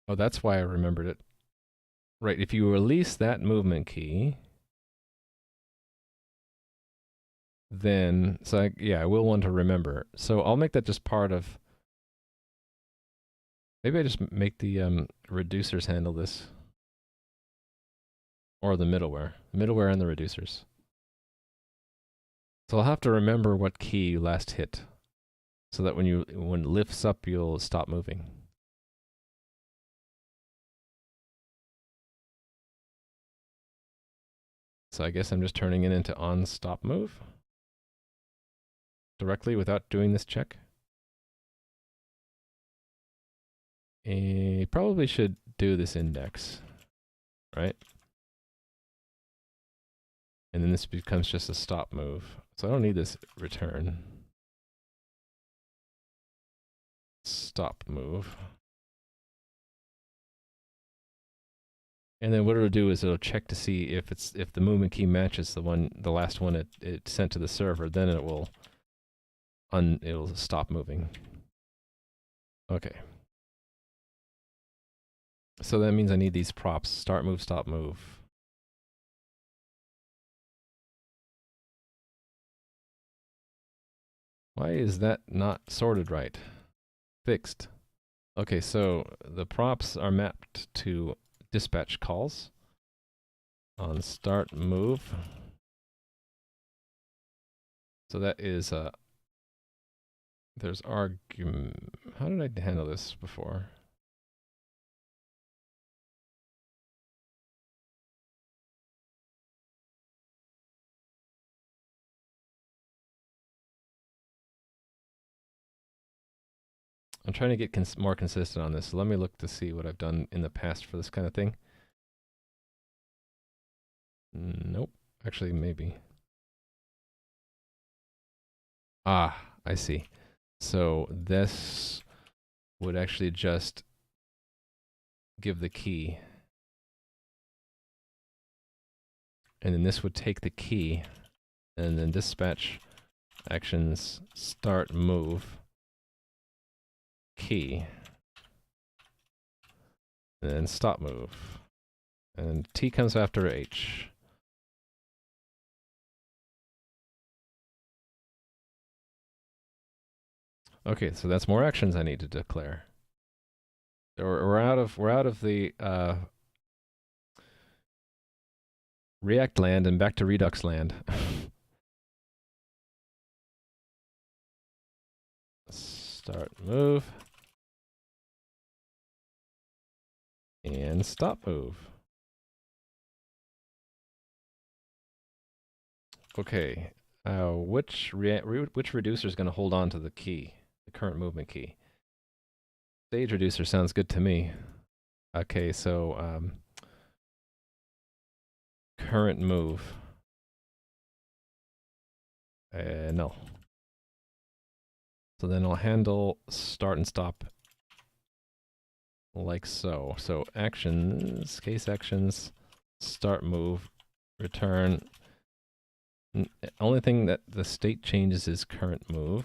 Oh, that's why I remembered it. Right, if you release that movement key, then, so yeah, I will want to remember. So I'll make that just part of, maybe I just make the reducers handle this. Or the middleware and the reducers. So I'll have to remember what key you last hit, so that when it lifts up, you'll stop moving. So I guess I'm just turning it into on stop move directly without doing this check. Probably should do this index, right? And then this becomes just a stop move. So I don't need this return. Stop move. And then what it'll do is it'll check to see if the movement key matches the last one it sent to the server, then it will it'll stop moving. Okay. So that means I need these props: start move, stop move. Why is that not sorted right? Fixed. Okay, so the props are mapped to dispatch calls on start move. So that is there's argument. How did I handle this before? I'm trying to get more consistent on this. So let me look to see what I've done in the past for this kind of thing. Nope. Actually, maybe. Ah, I see. So this would actually just give the key. And then this would take the key, and then dispatch actions start move key, and then stop move. And T comes after H. Okay, so that's more actions I need to declare. We're out of the React land and back to Redux land. Start move and stop move. Okay. Which reducer is going to hold on to the key, the current movement key? Stage reducer sounds good to me. Okay, so current move. No. So then I'll handle start and stop like so. So actions, case actions, start move, return. Only thing that the state changes is current move.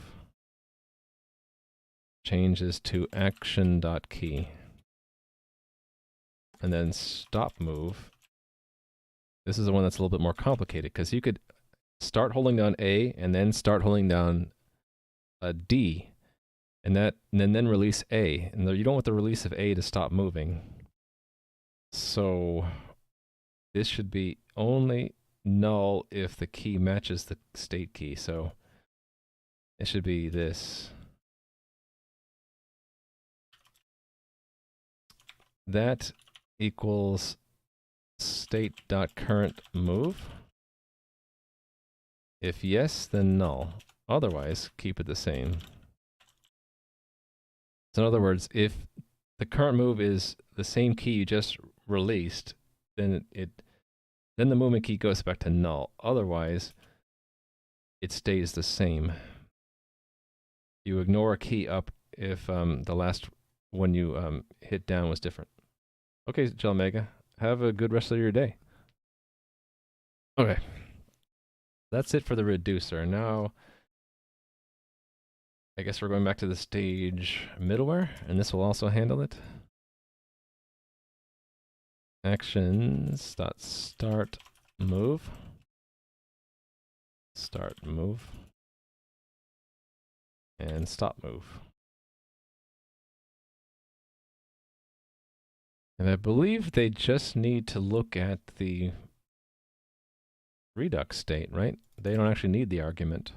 Changes to action.key. And then stop move. This is the one that's a little bit more complicated because you could start holding down A and then start holding down a D, and then release A. And you don't want the release of A to stop moving. So this should be only null if the key matches the state key. So it should be this. That equals state.currentMove. If yes, then null. Otherwise, keep it the same. So in other words, if the current move is the same key you just released, then then the movement key goes back to null. Otherwise, it stays the same. You ignore a key up if the last one you hit down was different. Okay, Gel Mega, have a good rest of your day. Okay, that's it for the reducer. Now, I guess we're going back to the stage middleware, and this will also handle it. Actions.start move. Start move. And stop move. And I believe they just need to look at the Redux state, right? They don't actually need the argument.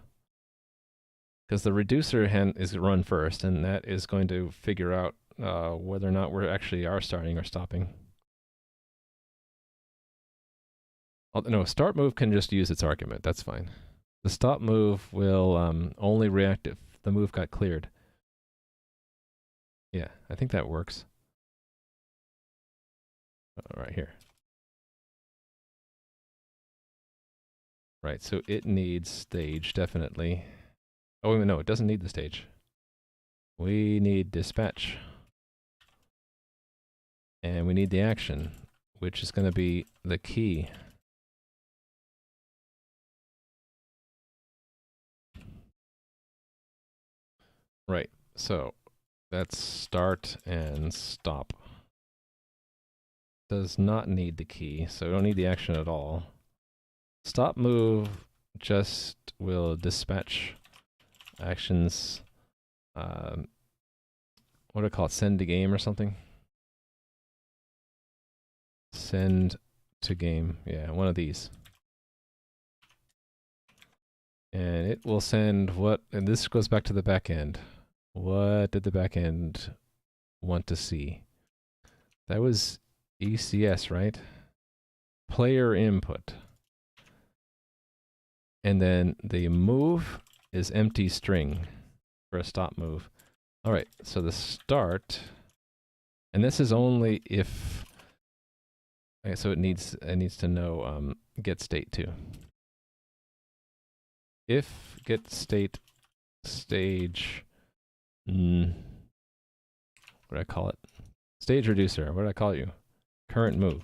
Because the reducer is run first, and that is going to figure out whether or not we actually are starting or stopping. No, start move can just use its argument. That's fine. The stop move will only react if the move got cleared. Yeah, I think that works. Right here. Right, so it needs stage, definitely. Oh, no, it doesn't need the stage. We need dispatch. And we need the action, which is going to be the key. Right, so that's start and stop. Does not need the key, so we don't need the action at all. Stop move just will dispatch actions. What do I call it? Send to game or something? Send to game. Yeah, one of these. And it will send what? And this goes back to the back end. What did the back end want to see? That was ECS, right? Player input. And then the move is empty string for a stop move. All right, so the start, and this is only if, okay, so it needs to know get state too. If get state stage, what do I call it? Stage reducer, what did I call you? Current move.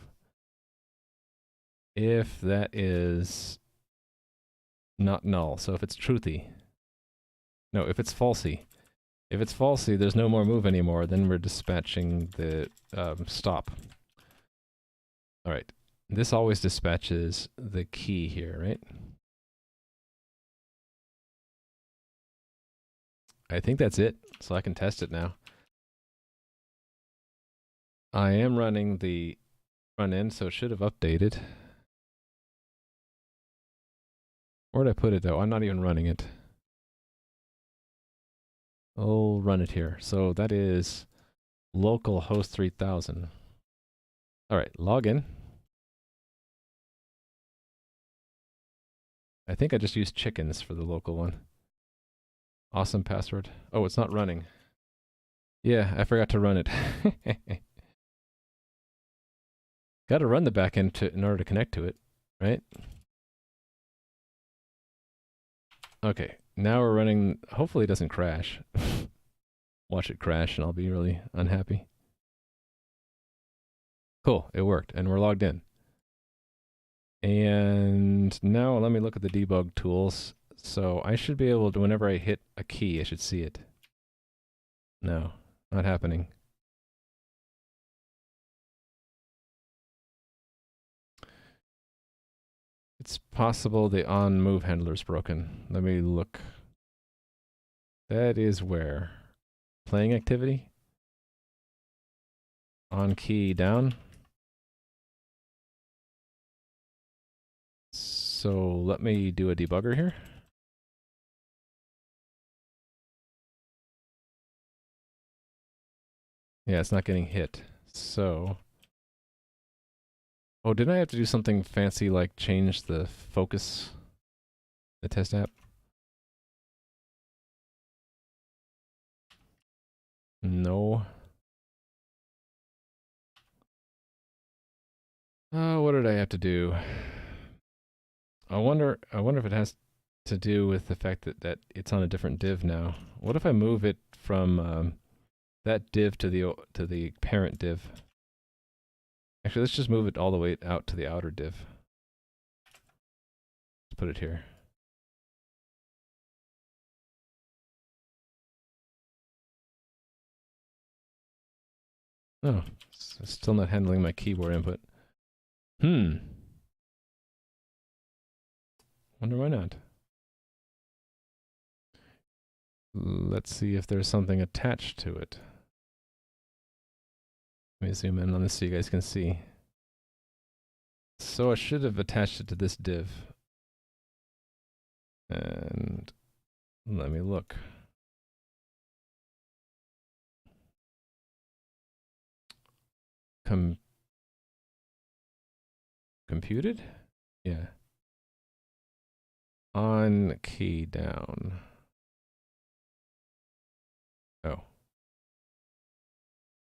If that is not null, so if it's truthy, no, if it's falsy. If it's falsy, there's no more move anymore, then we're dispatching the stop. All right, this always dispatches the key here, right? I think that's it, so I can test it now. I am running the front end, so it should have updated. Where did I put it though? I'm not even running it. I'll run it here. So that is localhost 3000. All right, log in. I think I just used chickens for the local one. Awesome password. Oh, it's not running. Yeah, I forgot to run it. Got to run the backend in order to connect to it, right? Okay, now we're running. Hopefully it doesn't crash. Watch it crash and I'll be really unhappy. Cool, it worked, and we're logged in. And now let me look at the debug tools. So I should be able to, whenever I hit a key, I should see it. No, not happening. It's possible the on move handler is broken. Let me look. That is where? Playing activity? On key down. So let me do a debugger here. Yeah, it's not getting hit. So, oh, didn't I have to do something fancy like change the focus, the test app? No. What did I have to do? I wonder if it has to do with the fact that it's on a different div now. What if I move it from that div to the parent div? Actually, let's just move it all the way out to the outer div. Let's put it here. Oh, it's still not handling my keyboard input. Wonder why not. Let's see if there's something attached to it. Let me zoom in on this so you guys can see. So I should have attached it to this div. And let me look. Computed? Yeah. On key down. Oh.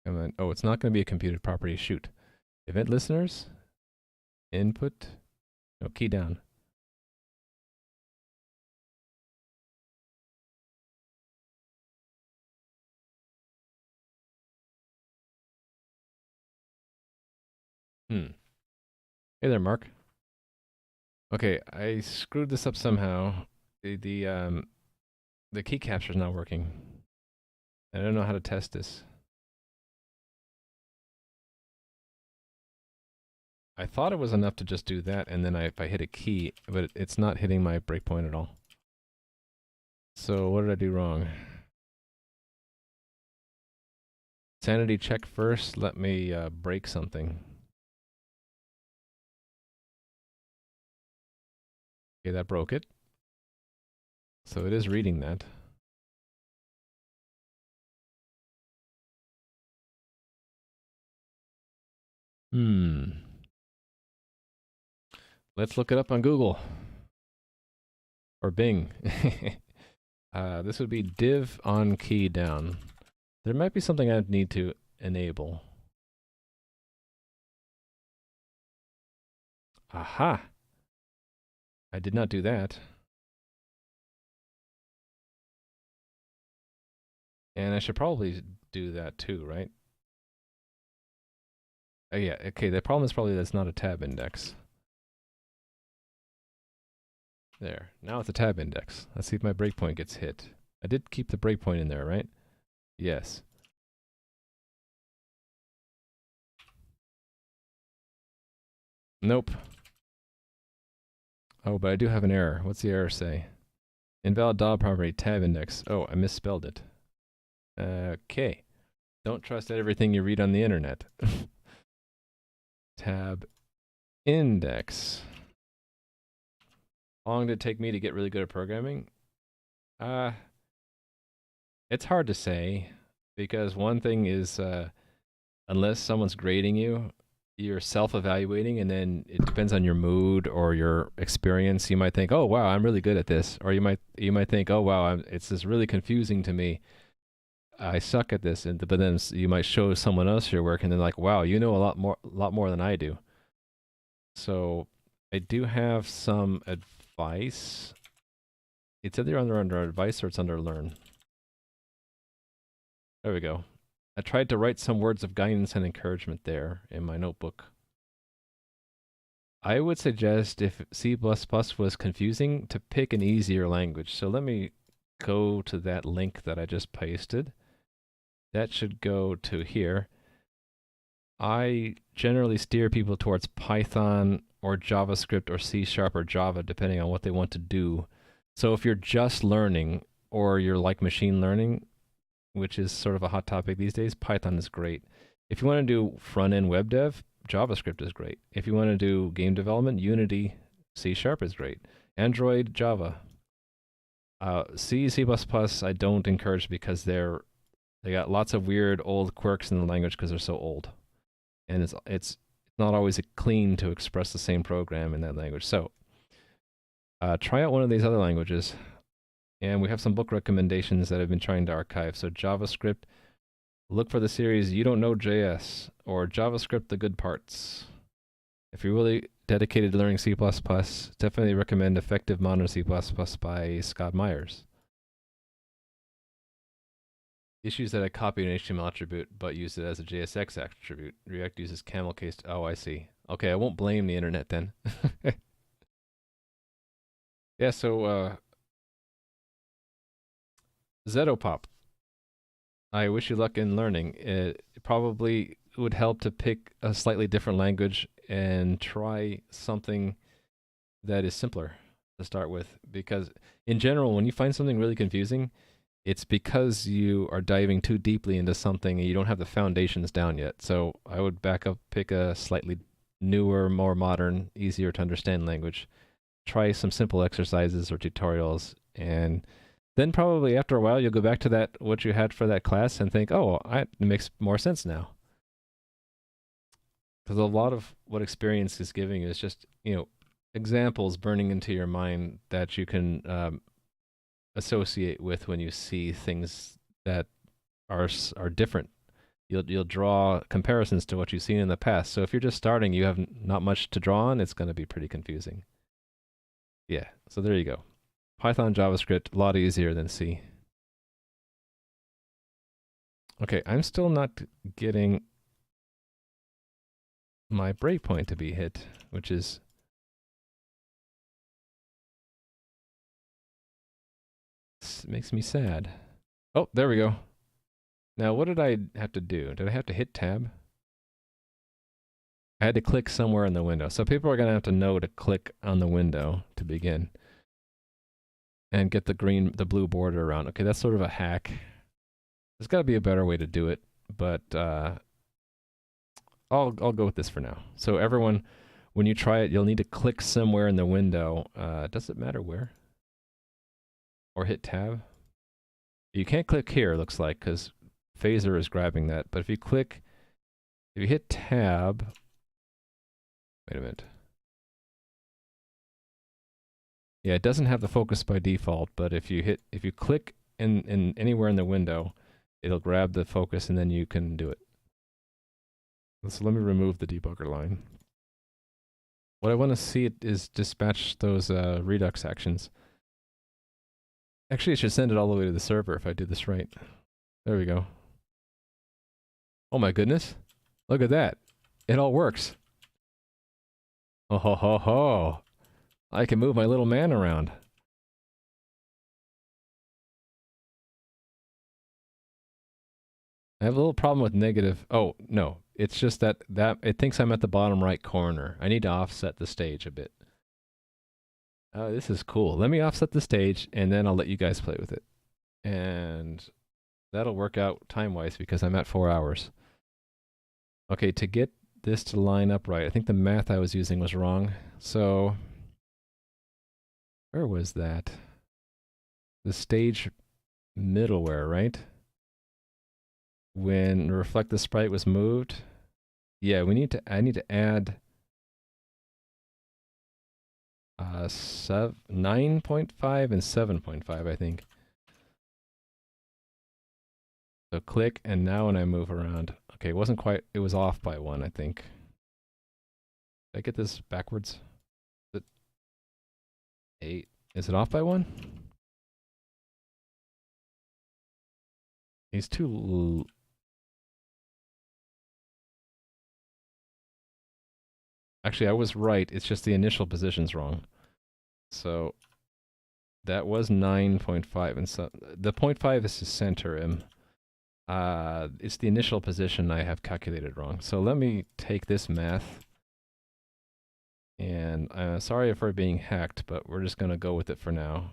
Come on. Oh, it's not going to be a computed property. Shoot. Event listeners. Input. No, key down. Hey there, Mark. Okay, I screwed this up somehow. The key capture's not working. I don't know how to test this. I thought it was enough to just do that, and then if I hit a key, but it's not hitting my breakpoint at all. So what did I do wrong? Sanity check first. Let me break something. Okay, that broke it. So it is reading that. Let's look it up on Google. Or Bing. This would be div on key down. There might be something I need to enable. Aha! I did not do that. And I should probably do that too, right? Oh yeah, okay, the problem is probably that's not a tab index. There, now it's a tab index. Let's see if my breakpoint gets hit. I did keep the breakpoint in there, right? Yes. Nope. Oh, but I do have an error. What's the error say? Invalid DOB property, tab index. Oh, I misspelled it. Okay. Don't trust everything you read on the internet. Tab index. How long did it take me to get really good at programming? It's hard to say, because one thing is, unless someone's grading you, you're self-evaluating, and then it depends on your mood or your experience. You might think, "Oh wow, I'm really good at this," or you might think, "Oh wow, it's just really confusing to me. I suck at this." And but then you might show someone else your work, and they're like, "Wow, you know a lot more than I do." So I do have some advice. It's either under advice or it's under learn. There we go. I tried to write some words of guidance and encouragement there in my notebook. I would suggest if C++ was confusing to pick an easier language. So let me go to that link that I just pasted. That should go to here. I generally steer people towards Python or JavaScript or C# or Java, depending on what they want to do. So if you're just learning or you're like machine learning, which is sort of a hot topic these days, Python is great. If you want to do front-end web dev, JavaScript is great. If you want to do game development, Unity, C# is great. Android, Java. C, C++, I don't encourage because they got lots of weird old quirks in the language because they're so old, and it's not always clean to express the same program in that language. So try out one of these other languages. And we have some book recommendations that I've been trying to archive. So JavaScript, look for the series You Don't Know JS or JavaScript The Good Parts. If you're really dedicated to learning C++, definitely recommend Effective Modern C++ by Scott Myers. Issues that I copied an HTML attribute but used it as a JSX attribute. React uses camel case. Oh, I see. Okay, I won't blame the internet then. Yeah, so Zetopop. I wish you luck in learning. It probably would help to pick a slightly different language and try something that is simpler to start with. Because in general, when you find something really confusing, it's because you are diving too deeply into something and you don't have the foundations down yet. So I would back up, pick a slightly newer, more modern, easier to understand language. Try some simple exercises or tutorials, and then probably after a while you'll go back to that what you had for that class and think, oh, it makes more sense now. Because a lot of what experience is giving is just examples burning into your mind that you can associate with when you see things that are different. You'll draw comparisons to what you've seen in the past. So if you're just starting, you have not much to draw on. It's going to be pretty confusing. Yeah. So there you go. Python, JavaScript, a lot easier than C. Okay, I'm still not getting my breakpoint to be hit, which is makes me sad. Oh, there we go. Now, what did I have to do? Did I have to hit tab? I had to click somewhere in the window. So people are going to have to know to click on the window to begin and get the blue border around. Okay, that's sort of a hack. There's got to be a better way to do it, but I'll go with this for now. So everyone, when you try it, you'll need to click somewhere in the window. Does it matter where? Or hit tab? You can't click here, it looks like, because Phaser is grabbing that. But if you hit tab, wait a minute. Yeah, it doesn't have the focus by default, but if you click in anywhere in the window, it'll grab the focus and then you can do it. So let me remove the debugger line. What I want to see is dispatch those Redux actions. Actually, it should send it all the way to the server if I do this right. There we go. Oh my goodness. Look at that. It all works. Oh ho ho ho. I can move my little man around. I have a little problem with negative. Oh, no. It's just that it thinks I'm at the bottom right corner. I need to offset the stage a bit. Oh, this is cool. Let me offset the stage and then I'll let you guys play with it. And that'll work out time-wise because I'm at 4 hours. Okay, to get this to line up right, I think the math I was using was wrong. So, where was that? The stage middleware, right? When reflect the sprite was moved, Yeah, I need to add 9.5 and 7.5, I think. So click, and now when I move around, okay, it wasn't quite, it was off by 1, I think. Did I get this backwards? Is it 8? Is it off by 1? He's too... Actually, I was right. It's just the initial position's wrong. So that was 9.5, and so the 0.5 is to center him. It's the initial position I have calculated wrong. So let me take this math, and sorry if we're being hacked, but we're just going to go with it for now.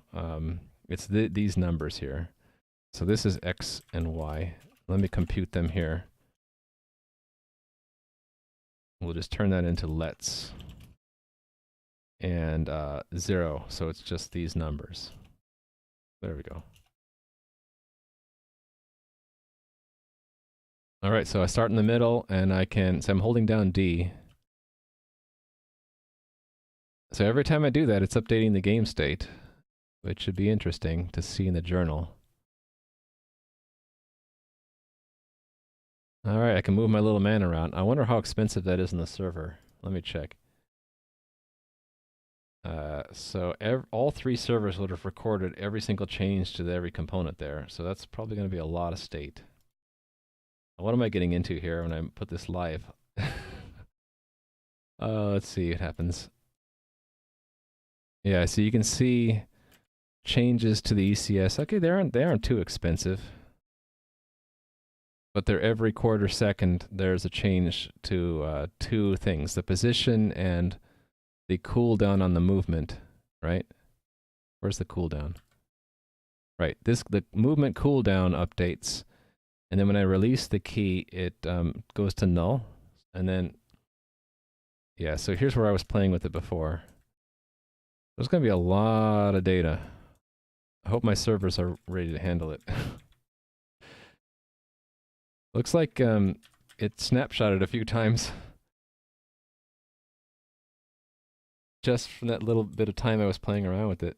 It's these numbers here. So this is X and Y. Let me compute them here. We'll just turn that into lets. And 0, so it's just these numbers. There we go. All right, so I start in the middle, and so I'm holding down D. So every time I do that, it's updating the game state, which should be interesting to see in the journal. All right, I can move my little man around. I wonder how expensive that is in the server. Let me check. So all 3 servers would have recorded every single change to every component there. So that's probably going to be a lot of state. What am I getting into here when I put this live? Let's see what happens. Yeah, so you can see changes to the ECS. Okay, they aren't too expensive. But they're every quarter second, there's a change to 2 things, the position and the cooldown on the movement, right? Where's the cooldown? Right, the movement cooldown updates, and then when I release the key, it goes to null, and then, yeah, so here's where I was playing with it before. There's going to be a lot of data. I hope my servers are ready to handle it. Looks like it snapshotted a few times. Just from that little bit of time I was playing around with it.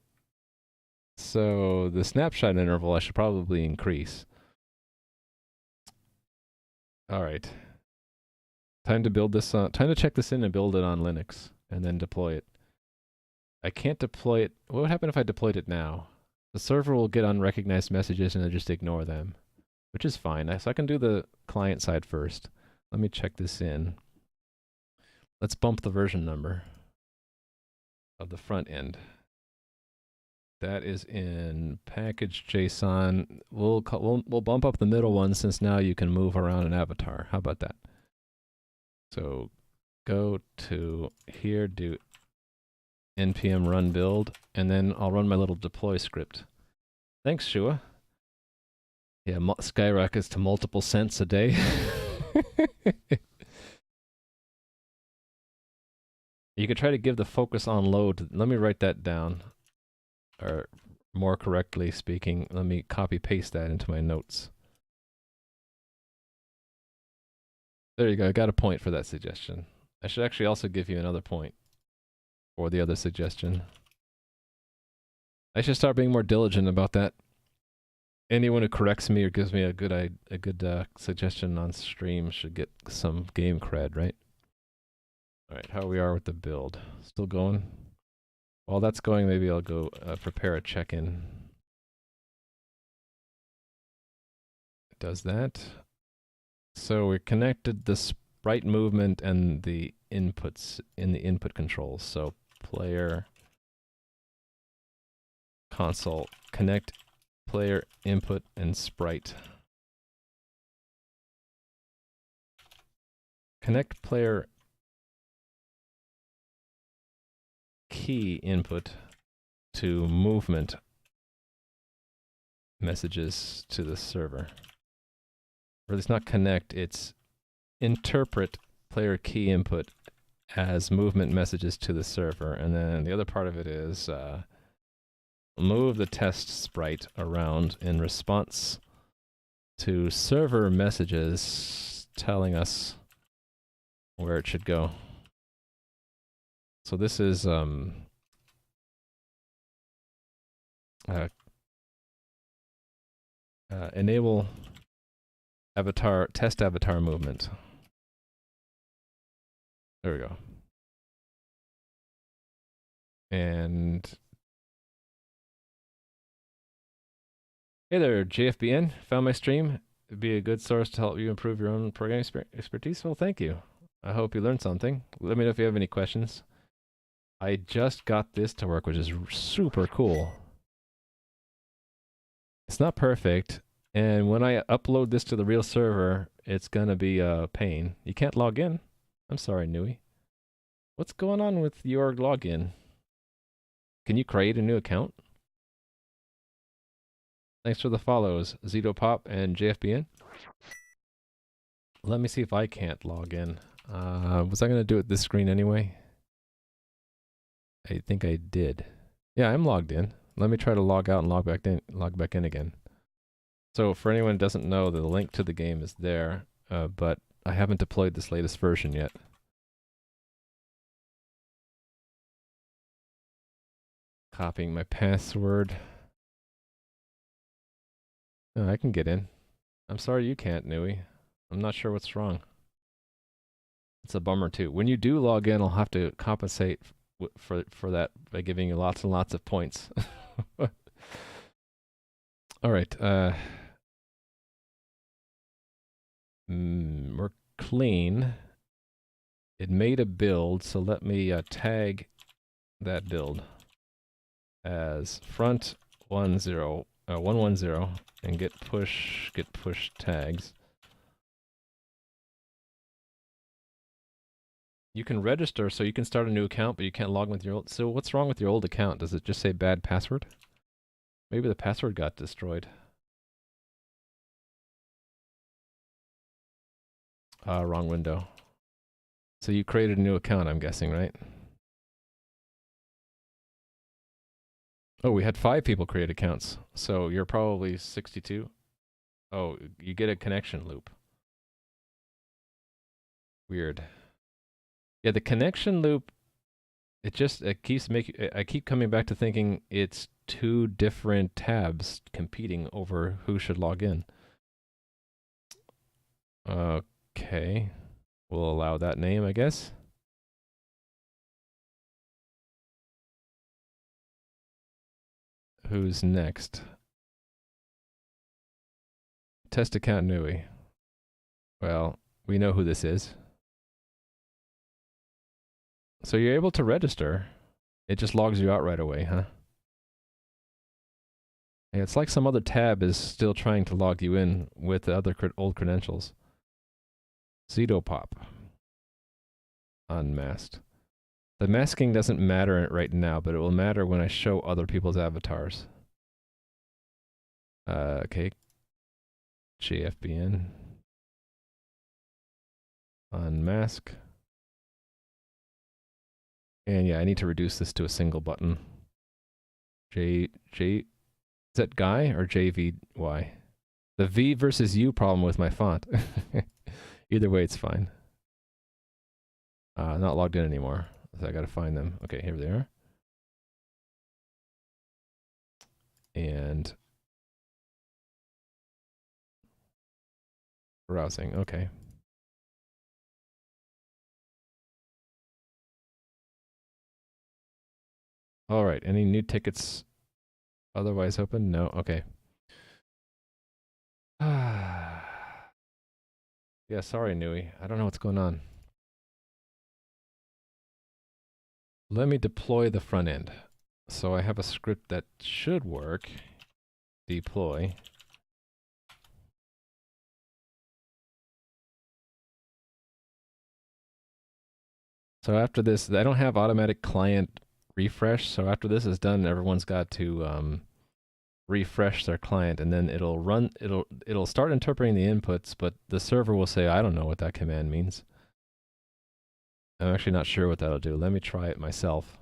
So the snapshot interval I should probably increase. All right. Time to build this on, time to check this in and build it on Linux and then deploy it. I can't deploy it. What would happen if I deployed it now? The server will get unrecognized messages and then just ignore them, which is fine. So I can do the client side first. Let me check this in. Let's bump the version number of the front end. That is in package JSON. We'll bump up the middle one since now you can move around an avatar. How about that? So go to here, do npm run build, and then I'll run my little deploy script. Thanks, Shua. Yeah, skyrockets to multiple cents a day. You could try to give the focus on load. Let me write that down. Or more correctly speaking, let me copy paste that into my notes. There you go, I got a point for that suggestion. I should actually also give you another point for the other suggestion. I should start being more diligent about that. Anyone who corrects me or gives me a good suggestion on stream should get some game cred, right? All right, how we are with the build. Still going? While that's going, maybe I'll go prepare a check-in. It does that. So we connected the sprite movement and the inputs in the input controls. So player console, connect player input and sprite. Connect player key input to movement messages to the server. Or it's not connect, it's interpret player key input as movement messages to the server. And then the other part of it is move the test sprite around in response to server messages telling us where it should go. So this is enable avatar, test avatar movement. There we go. And hey there, JFBN. Found my stream. It'd be a good source to help you improve your own programming expertise. Well, thank you. I hope you learned something. Let me know if you have any questions. I just got this to work, which is super cool. It's not perfect, and when I upload this to the real server, it's gonna be a pain. You can't log in. I'm sorry, Nui. What's going on with your login? Can you create a new account? Thanks for the follows, ZitoPop and JFBN. Let me see if I can't log in. Was I gonna do it this screen anyway? I think I did. Yeah, I'm logged in. Let me try to log out and log back in again. So for anyone who doesn't know, the link to the game is there, but I haven't deployed this latest version yet. Copying my password. Oh, I can get in. I'm sorry you can't, Nui. I'm not sure what's wrong. It's a bummer too. When you do log in, I'll have to compensate for that by giving you lots and lots of points. All right. We're clean. It made a build, so let me tag that build as front 110 and get push tags. You can register, so you can start a new account, but you can't log in with your old. So what's wrong with your old account? Does it just say bad password? Maybe the password got destroyed. Wrong window. So you created a new account, I'm guessing, right? Oh, we had 5 people create accounts. So you're probably 62. Oh, you get a connection loop. Weird. Yeah, the connection loop, it keeps making, I keep coming back to thinking it's 2 different tabs competing over who should log in. Okay. We'll allow that name, I guess. Who's next? Test account Nui. Well, we know who this is. So you're able to register. It just logs you out right away, huh? Yeah, it's like some other tab is still trying to log you in with the other old credentials. ZitoPop. Unmasked. The masking doesn't matter right now, but it will matter when I show other people's avatars. Okay. JFBN. Unmask. And yeah, I need to reduce this to a single button. Is that Guy or JVY? The V versus U problem with my font. Either way, it's fine. Not logged in anymore. So I gotta find them. Okay, here they are. And browsing, okay. All right, any new tickets otherwise open? No, okay. Yeah, sorry, Nui. I don't know what's going on. Let me deploy the front end. So I have a script that should work. Deploy. So after this, I don't have automatic client refresh. So after this is done, everyone's got to refresh their client, and then it'll start interpreting the inputs, but the server will say, I don't know what that command means. I'm actually not sure what that'll do. Let me try it myself.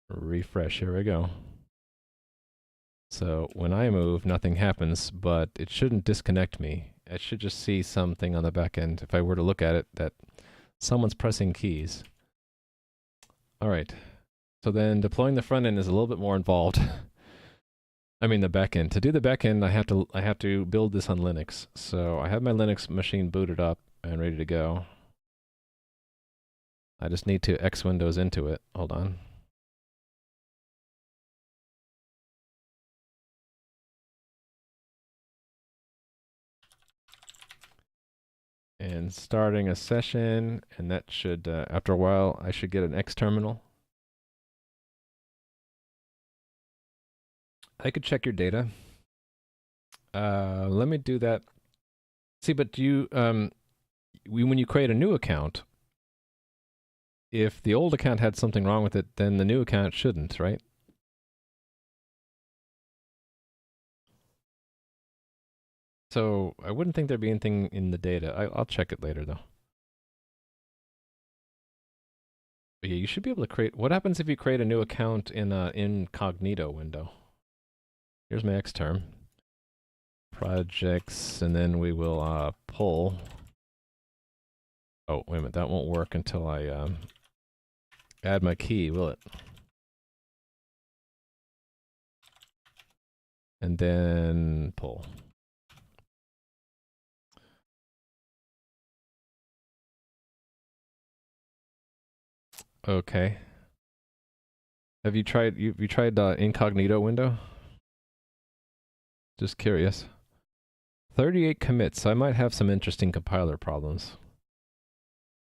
Refresh, here we go. So when I move, nothing happens, but it shouldn't disconnect me. I should just see something on the back end if I were to look at it that someone's pressing keys. All right. So then deploying the front end is a little bit more involved. I mean the back end. To do the back end, I have to build this on Linux. So I have my Linux machine booted up and ready to go. I just need to X Windows into it. Hold on. And starting a session, and that should, after a while, I should get an X terminal. I could check your data. Let me do that. See, but you, when you create a new account, if the old account had something wrong with it, then the new account shouldn't, right? So I wouldn't think there'd be anything in the data. I'll check it later, though. But yeah, you should be able to create... What happens if you create a new account in an incognito window? Here's my Xterm. Projects, and then we will pull... Oh, wait a minute. That won't work until I add my key, will it? And then pull. Okay. Have you tried incognito window? Just curious. 38 commits. I might have some interesting compiler problems.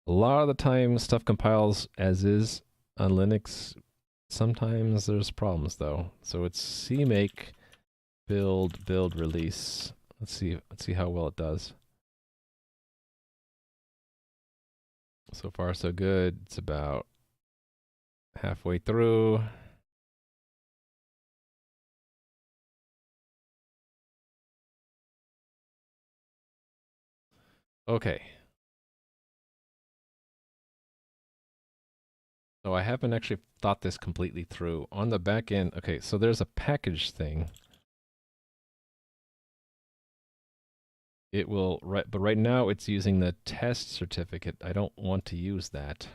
A lot of the time stuff compiles as is on Linux. Sometimes there's problems though. So it's cmake build release. Let's see how well it does. So far so good. It's about halfway through. Okay. So I haven't actually thought this completely through. On the back end, okay, so there's a package thing. It will, but right now it's using the test certificate. I don't want to use that.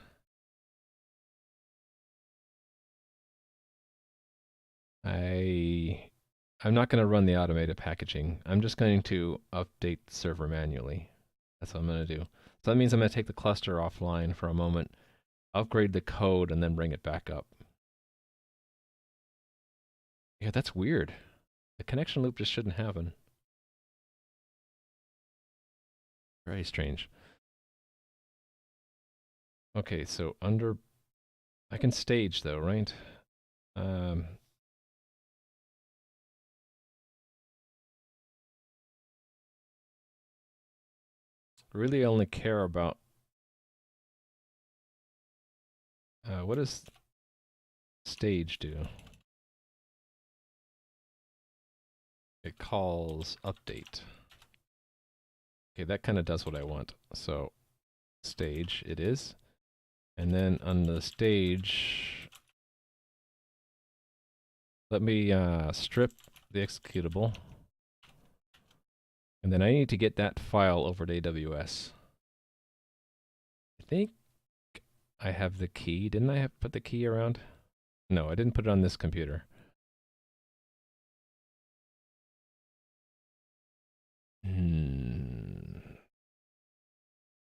I'm not going to run the automated packaging. I'm just going to update the server manually. That's what I'm going to do. So that means I'm going to take the cluster offline for a moment, upgrade the code, and then bring it back up. Yeah, that's weird. The connection loop just shouldn't happen. Very strange. Okay, so I can stage though, right? Really only care about what does stage do? It calls update. Okay, that kind of does what I want. So stage it is. And then on the stage, let me strip the executable. And then I need to get that file over to AWS. I think I have the key. Didn't I have put the key around? No, I didn't put it on this computer.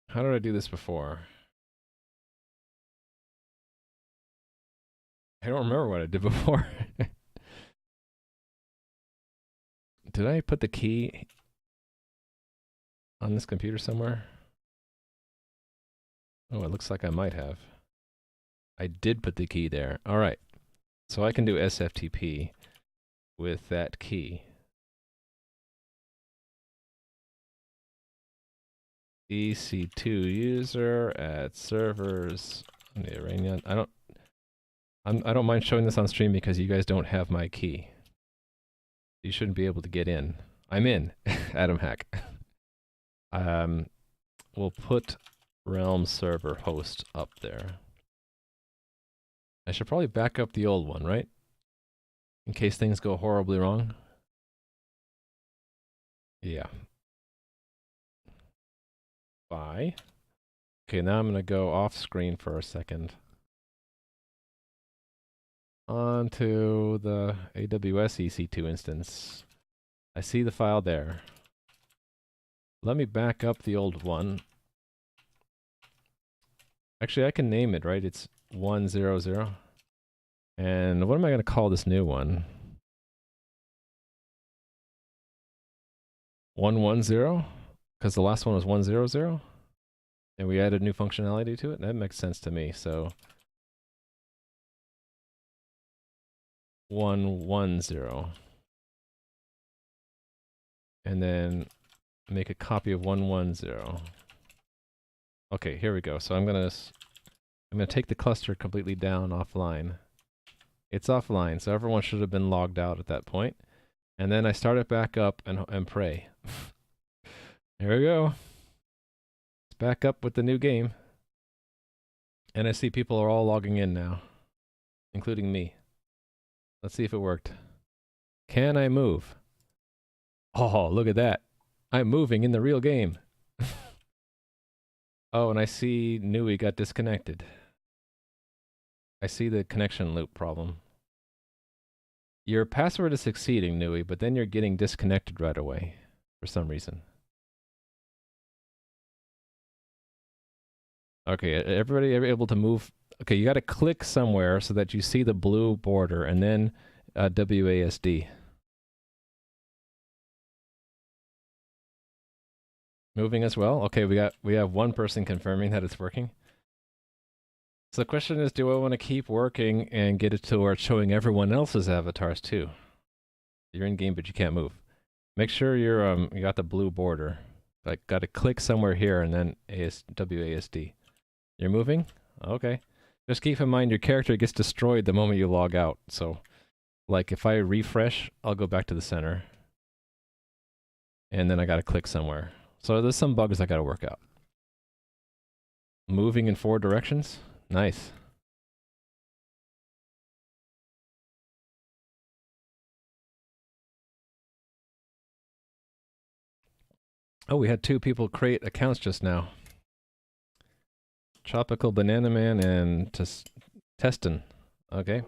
How did I do this before? I don't remember what I did before. Did I put the key on this computer somewhere? Oh, it looks like I might have. I did put the key there. All right. So I can do SFTP with that key. EC2 user at servers on the Iranian. I don't mind showing this on stream because you guys don't have my key. You shouldn't be able to get in. I'm in. Adam Hack. We'll put Realm server host up there. I should probably back up the old one, right? In case things go horribly wrong. Yeah. Bye. Okay, now I'm going to go off screen for a second. Onto the AWS EC2 instance. I see the file there. Let me back up the old one. Actually, I can name it, right? It's 100. And what am I going to call this new one? 110? Because the last one was 100? And we added new functionality to it? That makes sense to me, so 110. And then make a copy of 110. Okay, here we go. So I'm gonna take the cluster completely down offline. It's offline, so everyone should have been logged out at that point. And then I start it back up and pray. Here we go. It's back up with the new game. And I see people are all logging in now, including me. Let's see if it worked. Can I move? Oh, look at that. I'm moving in the real game. Oh, and I see Nui got disconnected. I see the connection loop problem. Your password is succeeding, Nui, but then you're getting disconnected right away for some reason. Okay, everybody able to move? Okay, you got to click somewhere so that you see the blue border, and then WASD. Moving as well? Okay, we have one person confirming that it's working. So the question is, do I want to keep working and get it to where it's showing everyone else's avatars too? You're in game, but you can't move. Make sure you got the blue border. Like, got to click somewhere here and then WASD. You're moving? Okay. Just keep in mind your character gets destroyed the moment you log out. So, like, if I refresh, I'll go back to the center. And then I got to click somewhere. So there's some bugs I got to work out. Moving in 4 directions? Nice. Oh, we had 2 people create accounts just now. Tropical Banana Man and Testin. Okay.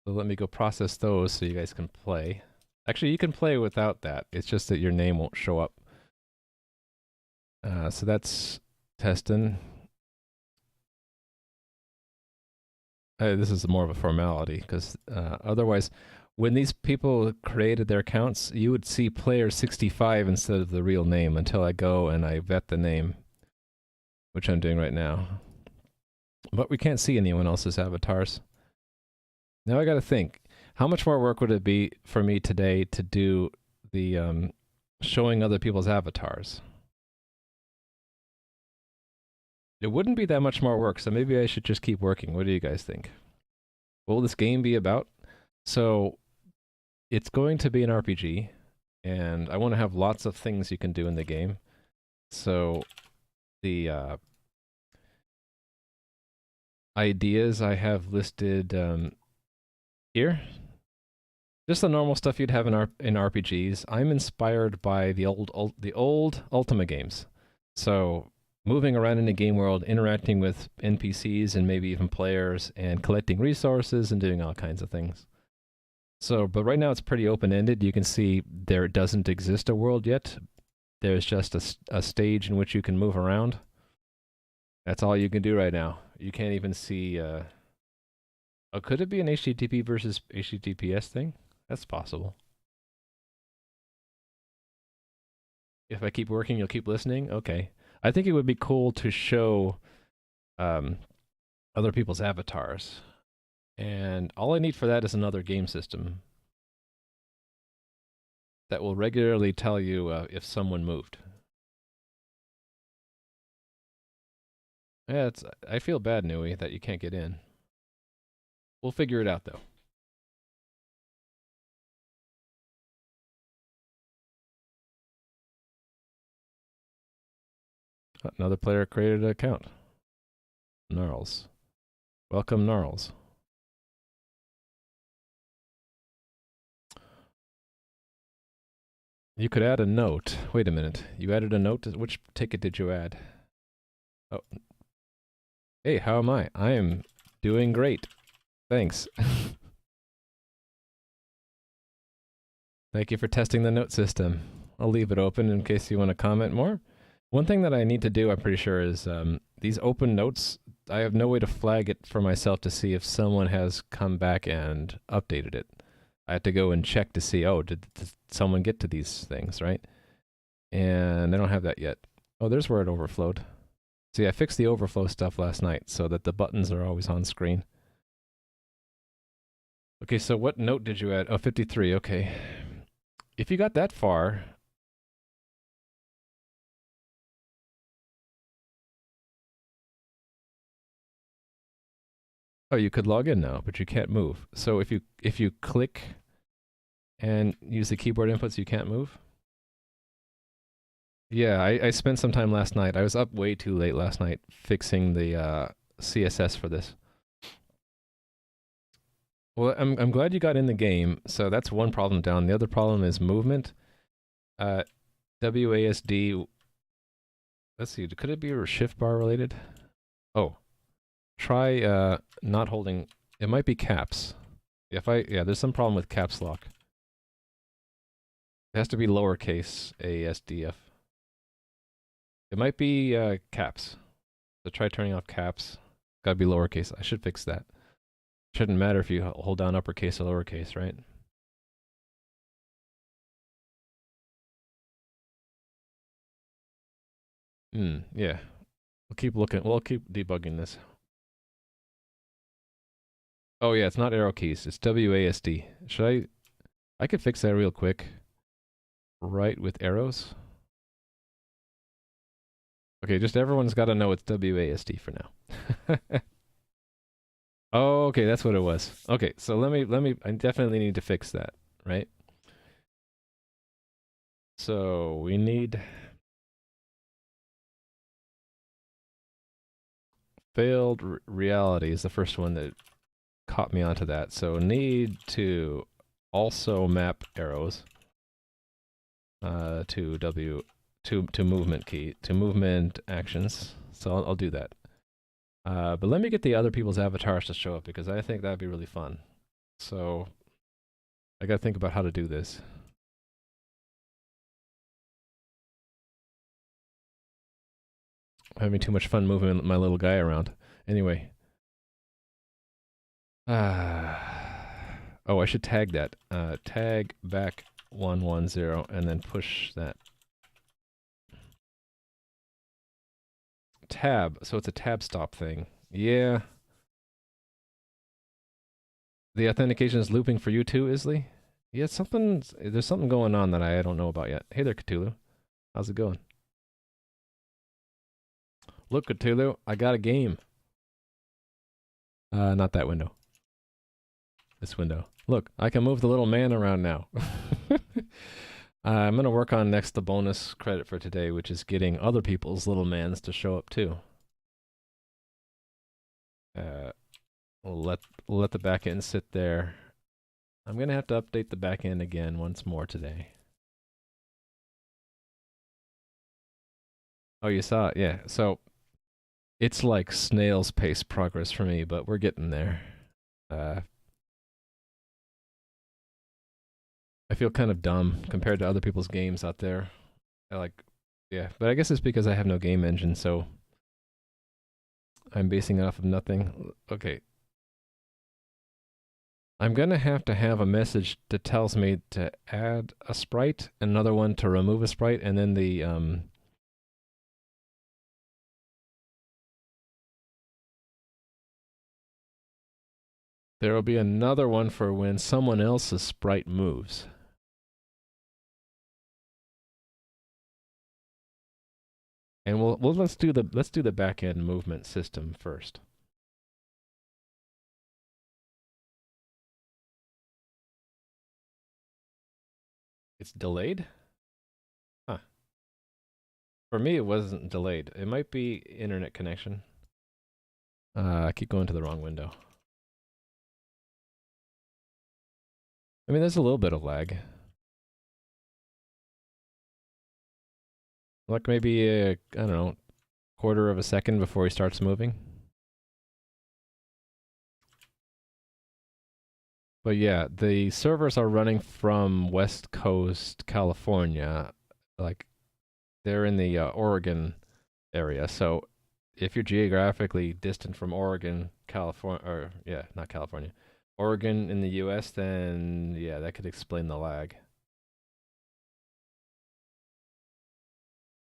So let me go process those so you guys can play. Actually, you can play without that. It's just that your name won't show up. So that's Testin. This is more of a formality, because otherwise, when these people created their accounts, you would see player 65 instead of the real name until I go and I vet the name, which I'm doing right now. But we can't see anyone else's avatars. Now I gotta think, how much more work would it be for me today to do the showing other people's avatars? It wouldn't be that much more work, so maybe I should just keep working. What do you guys think? What will this game be about? So, it's going to be an RPG, and I want to have lots of things you can do in the game. So, the ideas I have listed here. Just the normal stuff you'd have in RPGs. I'm inspired by the old Ultima games. So, moving around in the game world, interacting with NPCs and maybe even players, and collecting resources and doing all kinds of things. So, but right now it's pretty open-ended. You can see there doesn't exist a world yet. There's just a stage in which you can move around. That's all you can do right now. You can't even see... oh, could it be an HTTP versus HTTPS thing? That's possible. If I keep working, you'll keep listening? Okay. I think it would be cool to show other people's avatars. And all I need for that is another game system that will regularly tell you if someone moved. Yeah, I feel bad, Nui, that you can't get in. We'll figure it out, though. Another player created an account. Gnarls. Welcome, Gnarls. You could add a note. Wait a minute. You added a note? Which ticket did you add? Oh. Hey, how am I? I am doing great. Thanks. Thank you for testing the note system. I'll leave it open in case you want to comment more. One thing that I need to do, I'm pretty sure, is these open notes, I have no way to flag it for myself to see if someone has come back and updated it. I have to go and check to see, oh, did someone get to these things, right? And I don't have that yet. Oh, there's where it overflowed. See, I fixed the overflow stuff last night so that the buttons are always on screen. Okay, so what note did you add? Oh, 53, okay. If you got that far... Oh, you could log in now, but you can't move. So if you click and use the keyboard inputs, you can't move? Yeah, I spent some time last night. I was up way too late last night fixing the CSS for this. Well, I'm glad you got in the game. So that's one problem down. The other problem is movement. WASD. Let's see. Could it be shift bar related? Oh, try not holding. It might be caps. Yeah, there's some problem with caps lock. It has to be lowercase ASDF. It might be caps. So try turning off caps. Gotta be lowercase. I should fix that. Shouldn't matter if you hold down uppercase or lowercase, right? Yeah. We'll keep looking. We'll keep debugging this. Oh yeah, it's not arrow keys. It's WASD. I could fix that real quick. Right with arrows. Okay, just everyone's got to know it's WASD for now. Oh, okay, that's what it was. Okay, so let me, I definitely need to fix that, right? So we need failed reality is the first one that caught me onto that. So need to also map arrows to movement key, to movement actions. So I'll do that. But let me get the other people's avatars to show up because I think that'd be really fun. So I gotta think about how to do this. I'm having too much fun moving my little guy around. Anyway. Oh, I should tag that. Tag back 110 and then push that. Tab. So it's a tab stop thing. Yeah. The authentication is looping for you too, Isley? Yeah, there's something going on that I don't know about yet. Hey there, Cthulhu. How's it going? Look, Cthulhu, I got a game. Not that window. This window. Look, I can move the little man around now. I'm going to work on next the bonus credit for today, which is getting other people's little mans to show up too. We'll let the backend sit there. I'm going to have to update the backend again once more today. Oh, you saw it? Yeah. So it's like snail's pace progress for me, but we're getting there. I feel kind of dumb compared to other people's games out there. Yeah, but I guess it's because I have no game engine, so I'm basing it off of nothing. Okay. I'm gonna have to have a message that tells me to add a sprite, another one to remove a sprite, and then there will be another one for when someone else's sprite moves. And let's do the back end movement system first. It's delayed? Huh. For me, it wasn't delayed. It might be internet connection. I keep going to the wrong window. I mean, there's a little bit of lag. Like maybe I don't know, quarter of a second before he starts moving. But yeah, the servers are running from West Coast, California. Like they're in the Oregon area. So if you're geographically distant from Oregon, California, or yeah, not California, Oregon in the US, then yeah, that could explain the lag.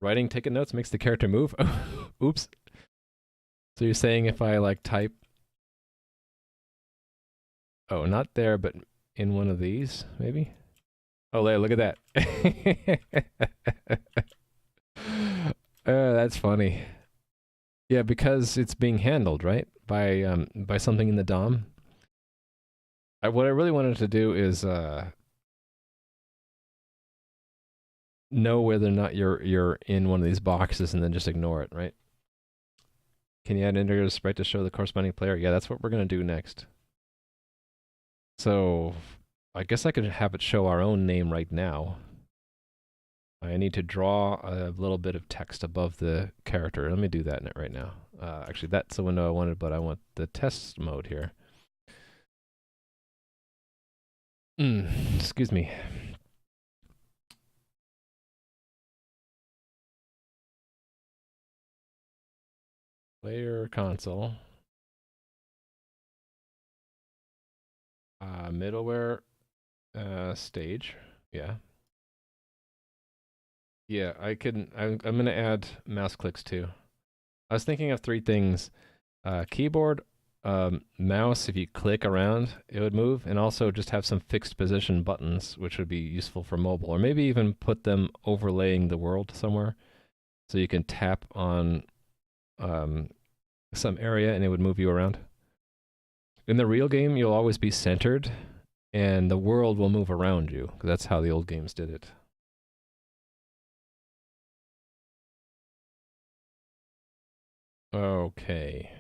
Writing ticket notes makes the character move. Oops. So you're saying if I like type, oh, not there, but in one of these, maybe? Oh, there, look at that. That's funny. Yeah, because it's being handled, right? By something in the DOM. What I really wanted to do is know whether or not you're in one of these boxes and then just ignore it, right? Can you add integrated sprite to show the corresponding player? Yeah, that's what we're gonna do next. So I guess I could have it show our own name right now. I need to draw a little bit of text above the character. Let me do that right now. Actually, that's the window I wanted, but I want the test mode here. Excuse me. Player console. Middleware stage. Yeah. Yeah, I'm going to add mouse clicks too. I was thinking of three things. Keyboard, mouse, if you click around, it would move, and also just have some fixed position buttons, which would be useful for mobile, or maybe even put them overlaying the world somewhere, so you can tap on some area and it would move you around. In the real game, you'll always be centered, and the world will move around you, because that's how the old games did it. Okay.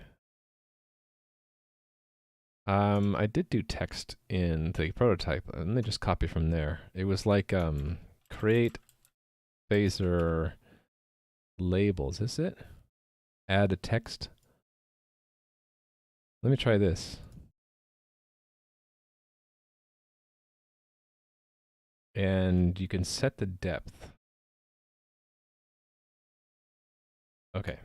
I did do text in the prototype, and they just copy from there. It was like create phaser labels. Is it? Add a text. Let me try this. And you can set the depth. Okay.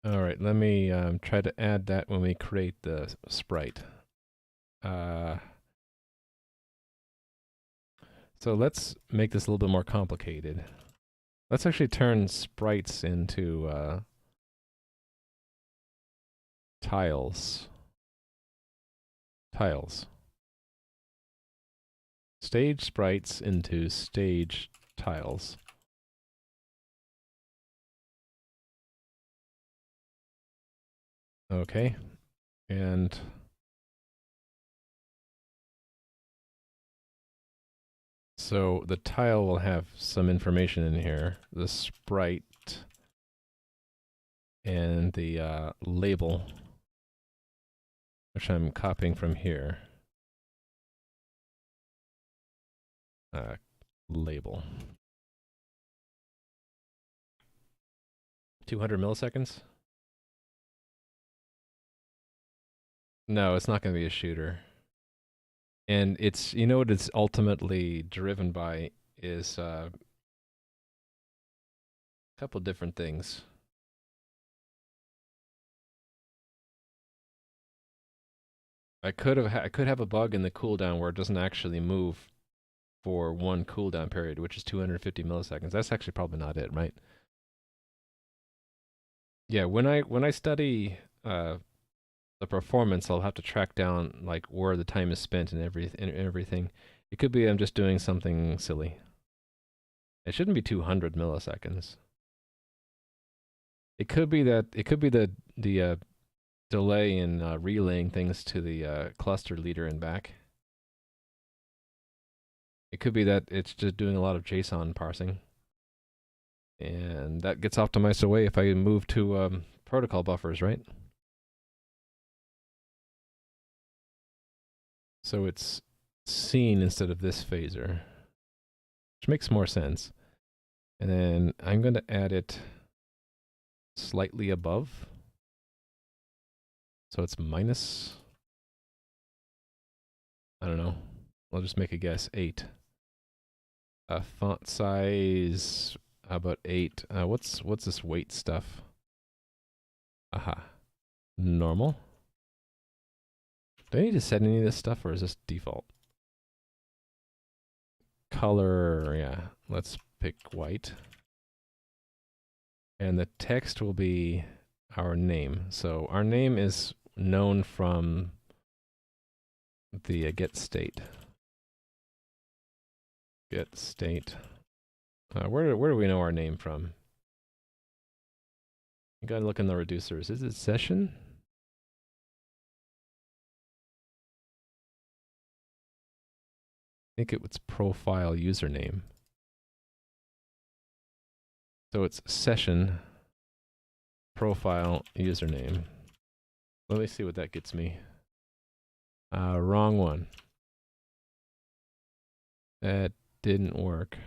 All right, let me try to add that when we create the sprite. So let's make this a little bit more complicated. Let's actually turn sprites into tiles. Tiles. Stage sprites into stage tiles. Okay, and so the tile will have some information in here. The sprite and the label, which I'm copying from here. Label. 200 milliseconds? No, it's not going to be a shooter. And it's, you know what it's ultimately driven by is a couple different things. I could have a bug in the cooldown where it doesn't actually move for one cooldown period, which is 250 milliseconds. That's actually probably not it, right? Yeah, when I study the performance, I'll have to track down like where the time is spent and everything. It could be I'm just doing something silly. It shouldn't be 200 milliseconds. It could be the delay in relaying things to the cluster leader and back. It could be that it's just doing a lot of JSON parsing. And that gets optimized away if I move to protocol buffers, right? So it's scene instead of this phaser, which makes more sense. And then I'm going to add it slightly above. So it's minus, I don't know, I'll just make a guess, 8. Font size, how about 8? What's this weight stuff? Aha. Normal. Do I need to set any of this stuff, or is this default? Color, yeah, let's pick white. And the text will be our name. So our name is known from the get state. Get state. Where do we know our name from? You gotta look in the reducers. Is it session? I think it was profile username. So it's session profile username. Let me see what that gets me. Wrong one. That didn't work.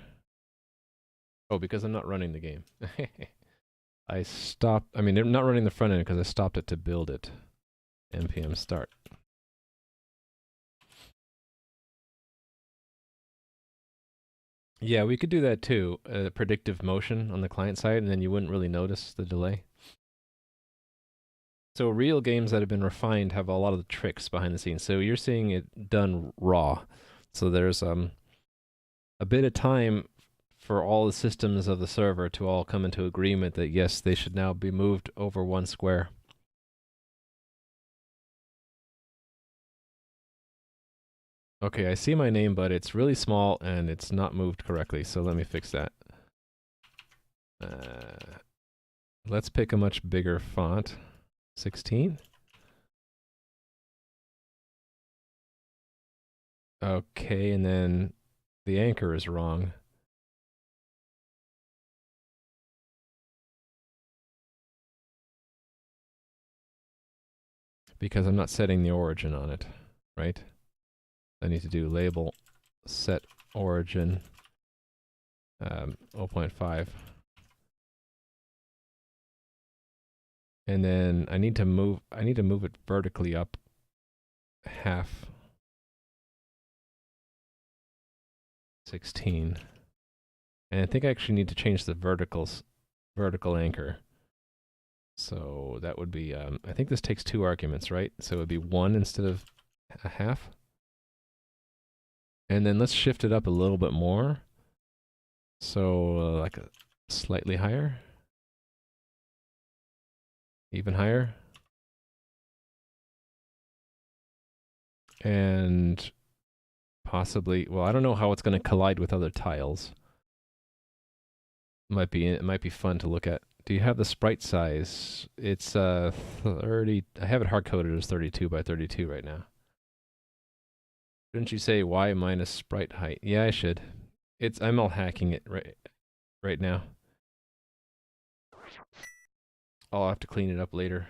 Oh, because I'm not running the game. I mean, I'm not running the front end because I stopped it to build it. npm start. Yeah, we could do that too. Predictive motion on the client side, and then you wouldn't really notice the delay. So real games that have been refined have a lot of the tricks behind the scenes. So you're seeing it done raw. So there's a bit of time for all the systems of the server to all come into agreement that yes, they should now be moved over one square. Okay, I see my name, but it's really small and it's not moved correctly, so let me fix that. Let's pick a much bigger font. 16. Okay, and then the anchor is wrong. Because I'm not setting the origin on it, right? I need to do label set origin 0.5. And then I need to move it vertically up half. 16. And I think I actually need to change the vertical anchor. So that would be, I think this takes 2 arguments, right? So it would be 1 instead of a half. And then let's shift it up a little bit more. So like a slightly higher. Even higher. And possibly, well, I don't know how it's going to collide with other tiles. It might be fun to look at. Do you have the sprite size? It's 30. I have it hard coded as 32 by 32 right now. Shouldn't you say y minus sprite height? Yeah, I should. I'm all hacking it right now. I'll have to clean it up later.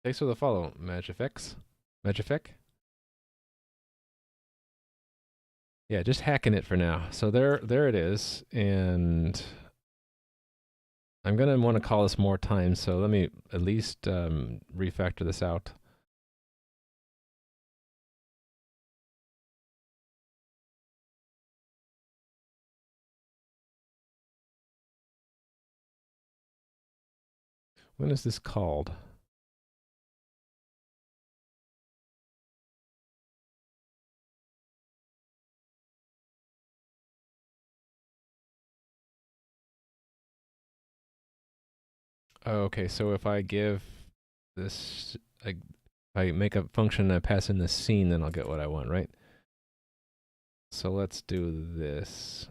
Thanks for the follow, Magifx. Magifec? Yeah, just hacking it for now. So there it is, and I'm gonna want to call this more times. So let me at least refactor this out. When is this called? Oh, okay, so if I give this, if I make a function and I pass in the scene, then I'll get what I want, right? So let's do this.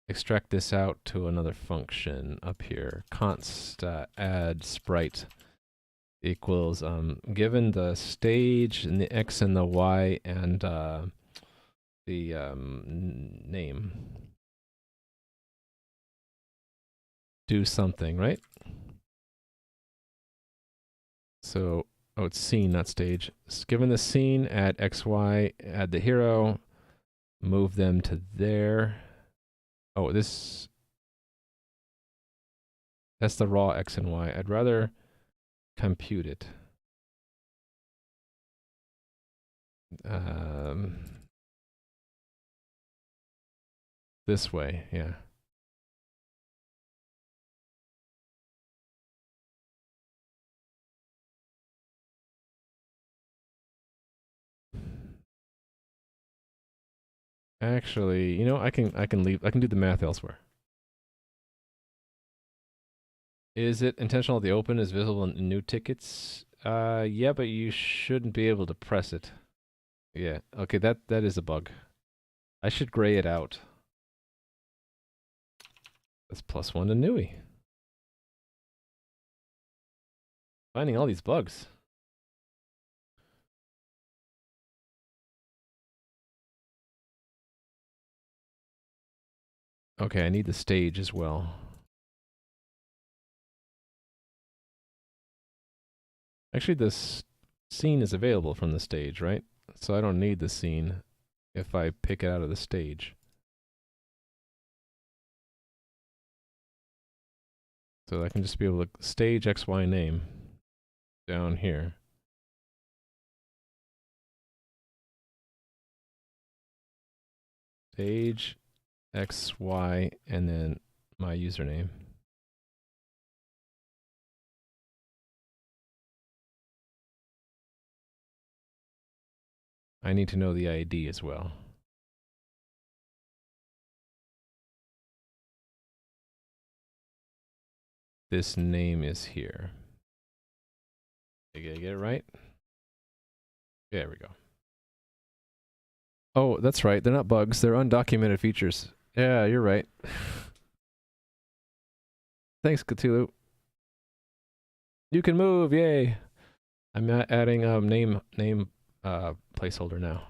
Extract this out to another function up here. Const add sprite equals given the stage and the x and the y and the name. Do something, right? So Oh, it's scene, not stage. Given the scene, add XY, add the hero, move them to there. Oh, that's the raw X and Y. I'd rather compute it. Um, this way, yeah. Actually, I can leave. I can do the math elsewhere. Is it intentional the open is visible in new tickets? Yeah, but you shouldn't be able to press it. Yeah. Okay, that is a bug. I should gray it out. That's +1 to Nui. Finding all these bugs. Okay, I need the stage as well. Actually, this scene is available from the stage, right? So I don't need the scene if I pick it out of the stage. So I can just be able to stage XY name down here. Stage XY and then my username. I need to know the ID as well. This name is here. Did I get it right? There we go. Oh, that's right. They're not bugs. They're undocumented features. Yeah, you're right. Thanks, Cthulhu. You can move. Yay. I'm adding name placeholder now.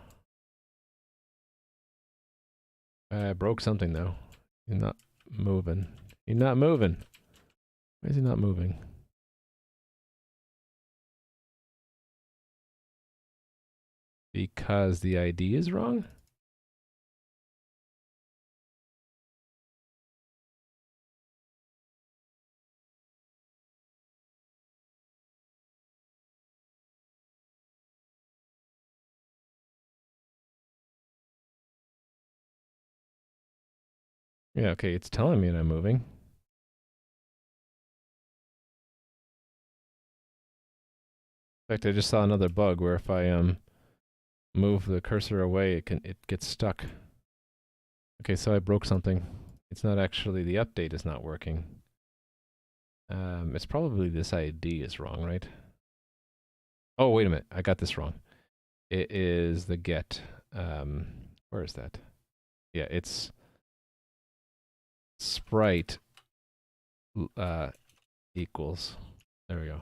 I broke something though. You're not moving. You're not moving. Why is he not moving? Because the ID is wrong? Yeah, okay, it's telling me that I'm moving. In fact, I just saw another bug where if I move the cursor away, it gets stuck. Okay, so I broke something. It's not actually, the update is not working. It's probably this ID is wrong, right? Oh, wait a minute. I got this wrong. It is the get. Where is that? Yeah, it's sprite equals. There we go.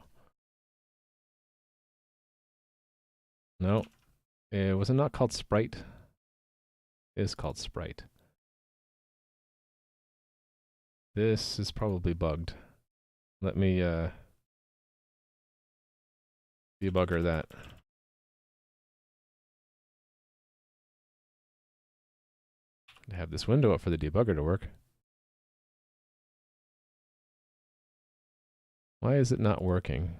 No, was it not called sprite? It is called sprite. This is probably bugged. Let me debugger that. I have this window up for the debugger to work. Why is it not working?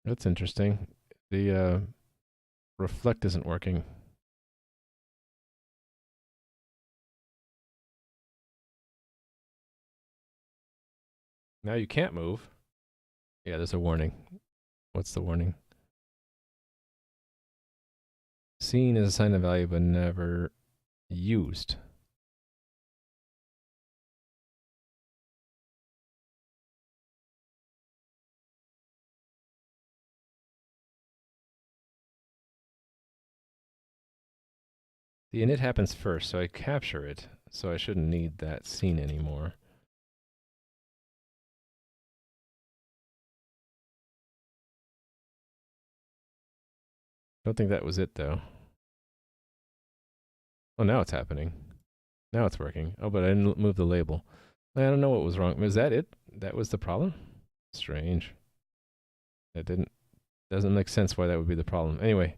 That's interesting. The reflect isn't working. Now you can't move. Yeah, there's a warning. What's the warning? Seen is assigned a value but never used. The init happens first, so I capture it, so I shouldn't need that scene anymore. Don't think that was it though. Oh, now it's happening. Now it's working. Oh, but I didn't move the label. I don't know what was wrong. Was that it? That was the problem? Strange. That doesn't make sense why that would be the problem. Anyway.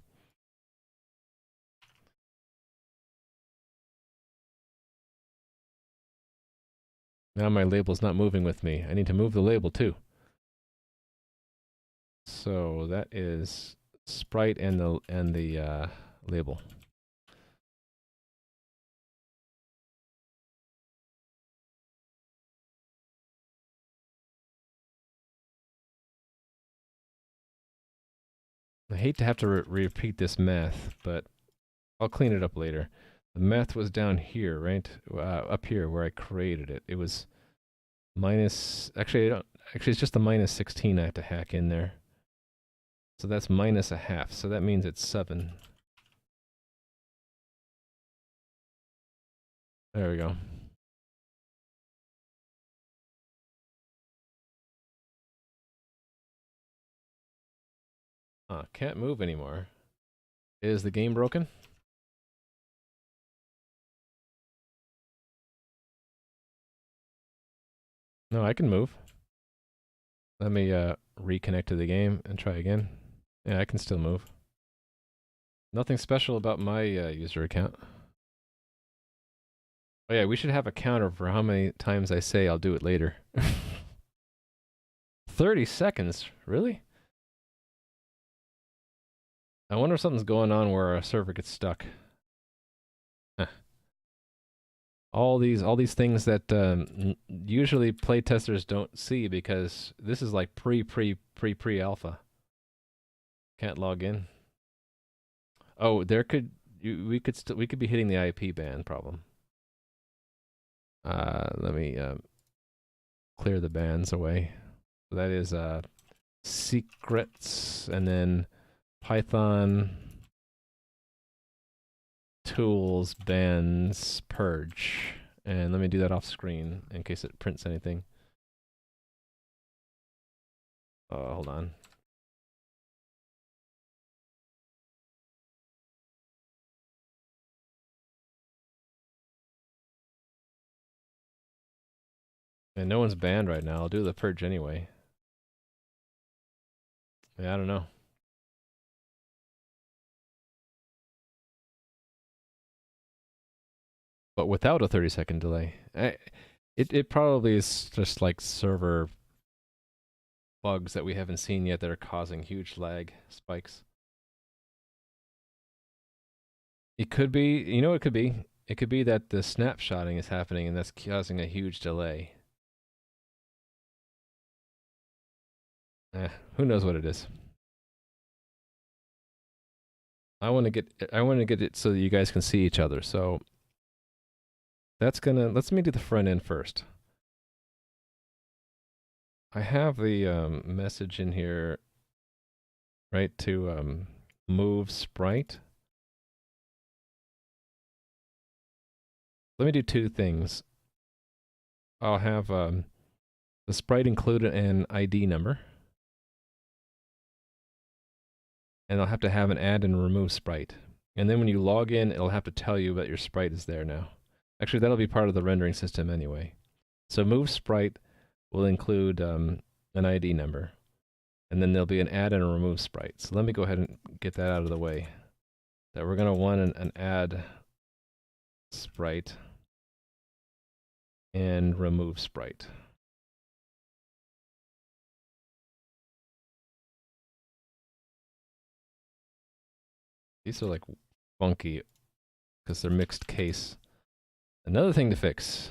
Now my label's not moving with me. I need to move the label too. So that is sprite and the label. I hate to have to repeat this math, but I'll clean it up later. The math was down here, right? Up here where I created it. It was minus, actually, it's just the minus 16 I have to hack in there. So that's minus a half, so that means it's 7. There we go. Can't move anymore. Is the game broken? No, I can move. Let me reconnect to the game and try again. Yeah, I can still move. Nothing special about my user account. Oh yeah, we should have a counter for how many times I say I'll do it later. 30 seconds? Really? I wonder if something's going on where our server gets stuck. Huh. All these things that usually playtesters don't see because this is like pre-alpha. Can't log in. Oh, we could be hitting the IP ban problem. Let me clear the bans away. So that is secrets and then Python tools bans purge. And let me do that off screen in case it prints anything. Hold on. And no one's banned right now. I'll do the purge anyway. Yeah, I don't know. But without a 30-second delay. It probably is just like server bugs that we haven't seen yet that are causing huge lag spikes. It could be, you know, it could be. It could be that the snapshotting is happening and that's causing a huge delay. Who knows what it is? I want to get it so that you guys can see each other. So let's me do the front end first. I have the message in here, right, to move sprite. Let me do two things. I'll have the sprite include an ID number. And I'll have to have an add and remove sprite. And then when you log in, it'll have to tell you that your sprite is there now. Actually, that'll be part of the rendering system anyway. So move sprite will include an ID number. And then there'll be an add and a remove sprite. So let me go ahead and get that out of the way. That we're going to want an add sprite and remove sprite. These are like funky because they're mixed case. Another thing to fix.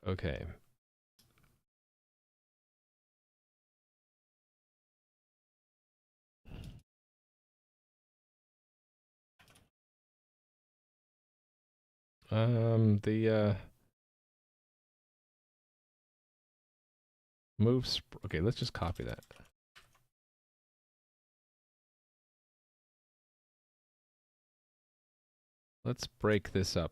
Okay. Okay, let's just copy that. Let's break this up.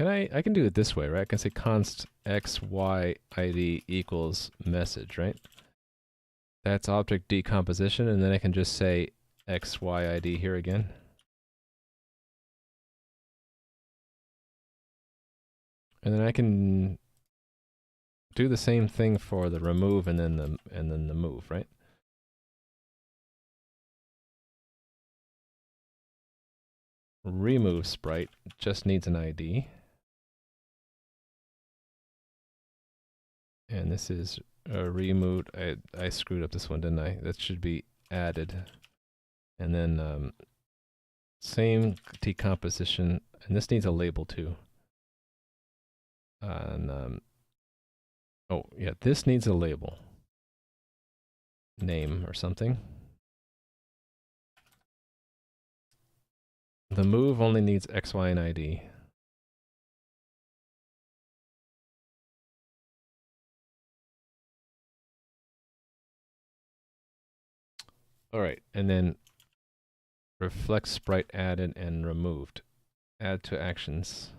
I can do it this way, right? I can say const xy id equals message, right? That's object decomposition, and then I can just say xy id here again. And then I can do the same thing for the remove and then the move, right? Remove sprite just needs an ID. And this is removed. I screwed up this one, didn't I? That should be added. And then same decomposition, and this needs a label too. And oh yeah, this needs a label. Name or something. The move only needs X, Y, and ID. All right, and then reflect sprite added and removed. Add to actions.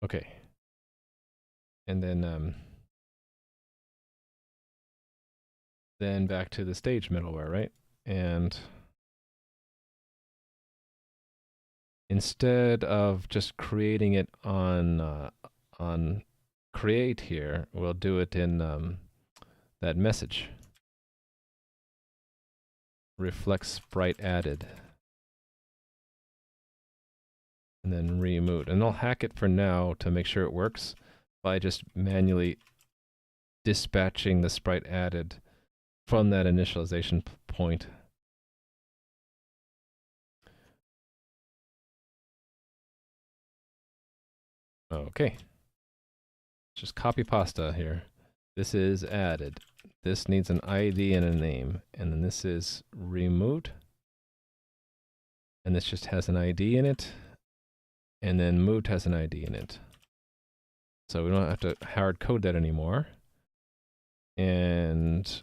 Okay. And then back to the stage middleware, right? And instead of just creating it on create here, we'll do it in that message. Reflect sprite added. And then remove. And I'll hack it for now to make sure it works by just manually dispatching the sprite added from that initialization point. Okay. Just copy pasta here. This is added. This needs an ID and a name. And then this is removed. And this just has an ID in it. And then moved has an ID in it. So we don't have to hard code that anymore. And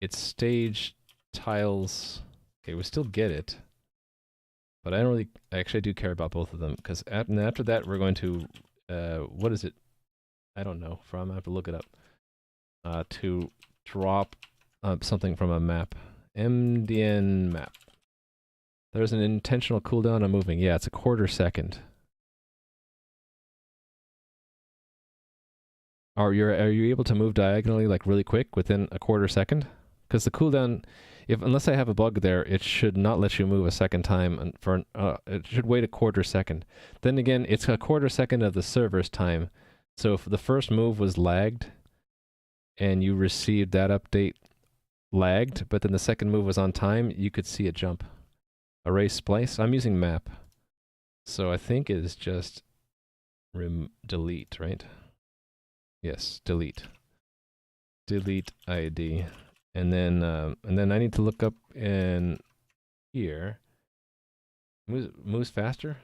it's stage tiles. Okay, we still get it. But I don't really, actually I do care about both of them, because after that we're going to, what is it? I don't know, I have to look it up. To drop something from a map. MDN map. There's an intentional cooldown on moving. Yeah, it's a quarter second. Are you able to move diagonally like really quick within a quarter second? Because the cooldown, unless I have a bug there, it should not let you move a second time, and it should wait a quarter second. Then again, it's a quarter second of the server's time. So if the first move was lagged, and you received that update lagged, but then the second move was on time, you could see a jump. Array splice. I'm using map, so I think it is just delete, right? Yes, delete. Delete ID. And then I need to look up in here. Moves faster?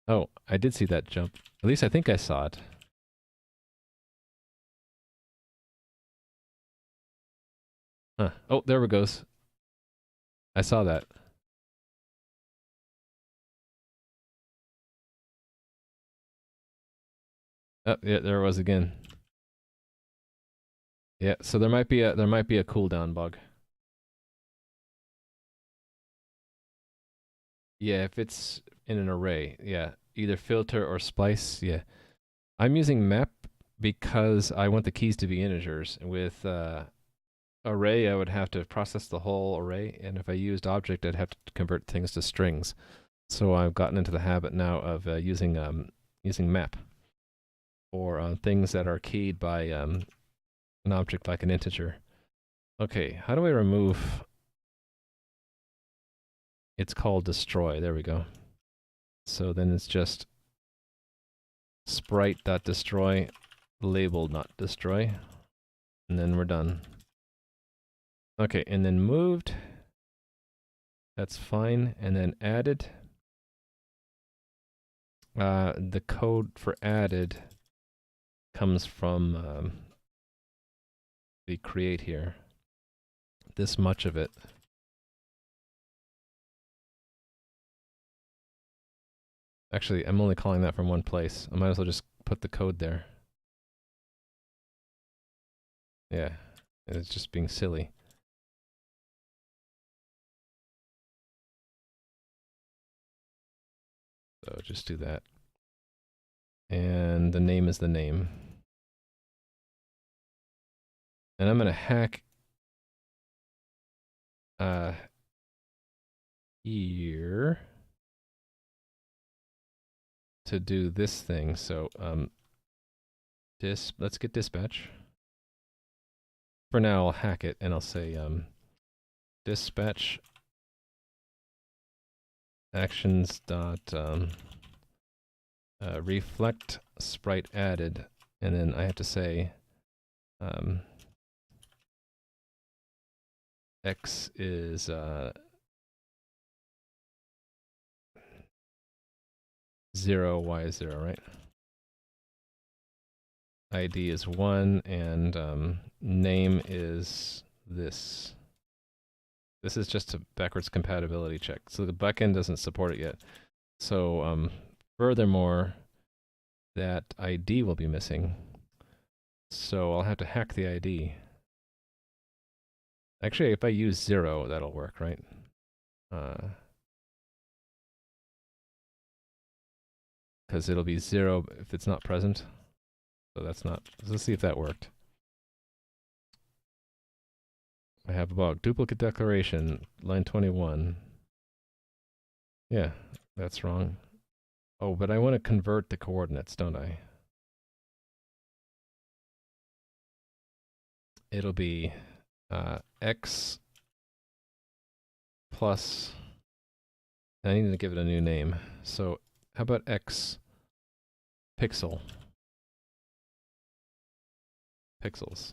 Oh, I did see that jump. At least I think I saw it. Huh. Oh, there it goes. I saw that. Oh, yeah, there it was again. Yeah, so there might be a cooldown bug. Yeah, if it's in an array, yeah, either filter or splice, yeah. I'm using map because I want the keys to be integers. With array, I would have to process the whole array, and if I used object, I'd have to convert things to strings. So I've gotten into the habit now of using map for things that are keyed by an object like an integer. Okay, how do I remove? It's called destroy. There we go. So then it's just sprite.destroy, label.destroy, and then we're done. Okay, and then moved. That's fine. And then added. The code for added comes from the create here. This much of it. Actually, I'm only calling that from one place. I might as well just put the code there. Yeah, it's just being silly. So just do that. And the name is the name. And I'm going to hack here to do this thing. So let's get dispatch. For now, I'll hack it and I'll say dispatch actions dot reflect sprite added, and then I have to say x is 0, y is 0, right? ID is 1, and name is this. This is just a backwards compatibility check. So the backend doesn't support it yet. So furthermore, that ID will be missing. So I'll have to hack the ID. Actually, if I use 0, that'll work, right? Because it'll be 0 if it's not present. So that's not... Let's see if that worked. I have a bug. Duplicate declaration, line 21. Yeah, that's wrong. Oh, but I want to convert the coordinates, don't I? It'll be x plus... I need to give it a new name. So how about x pixel? Pixels.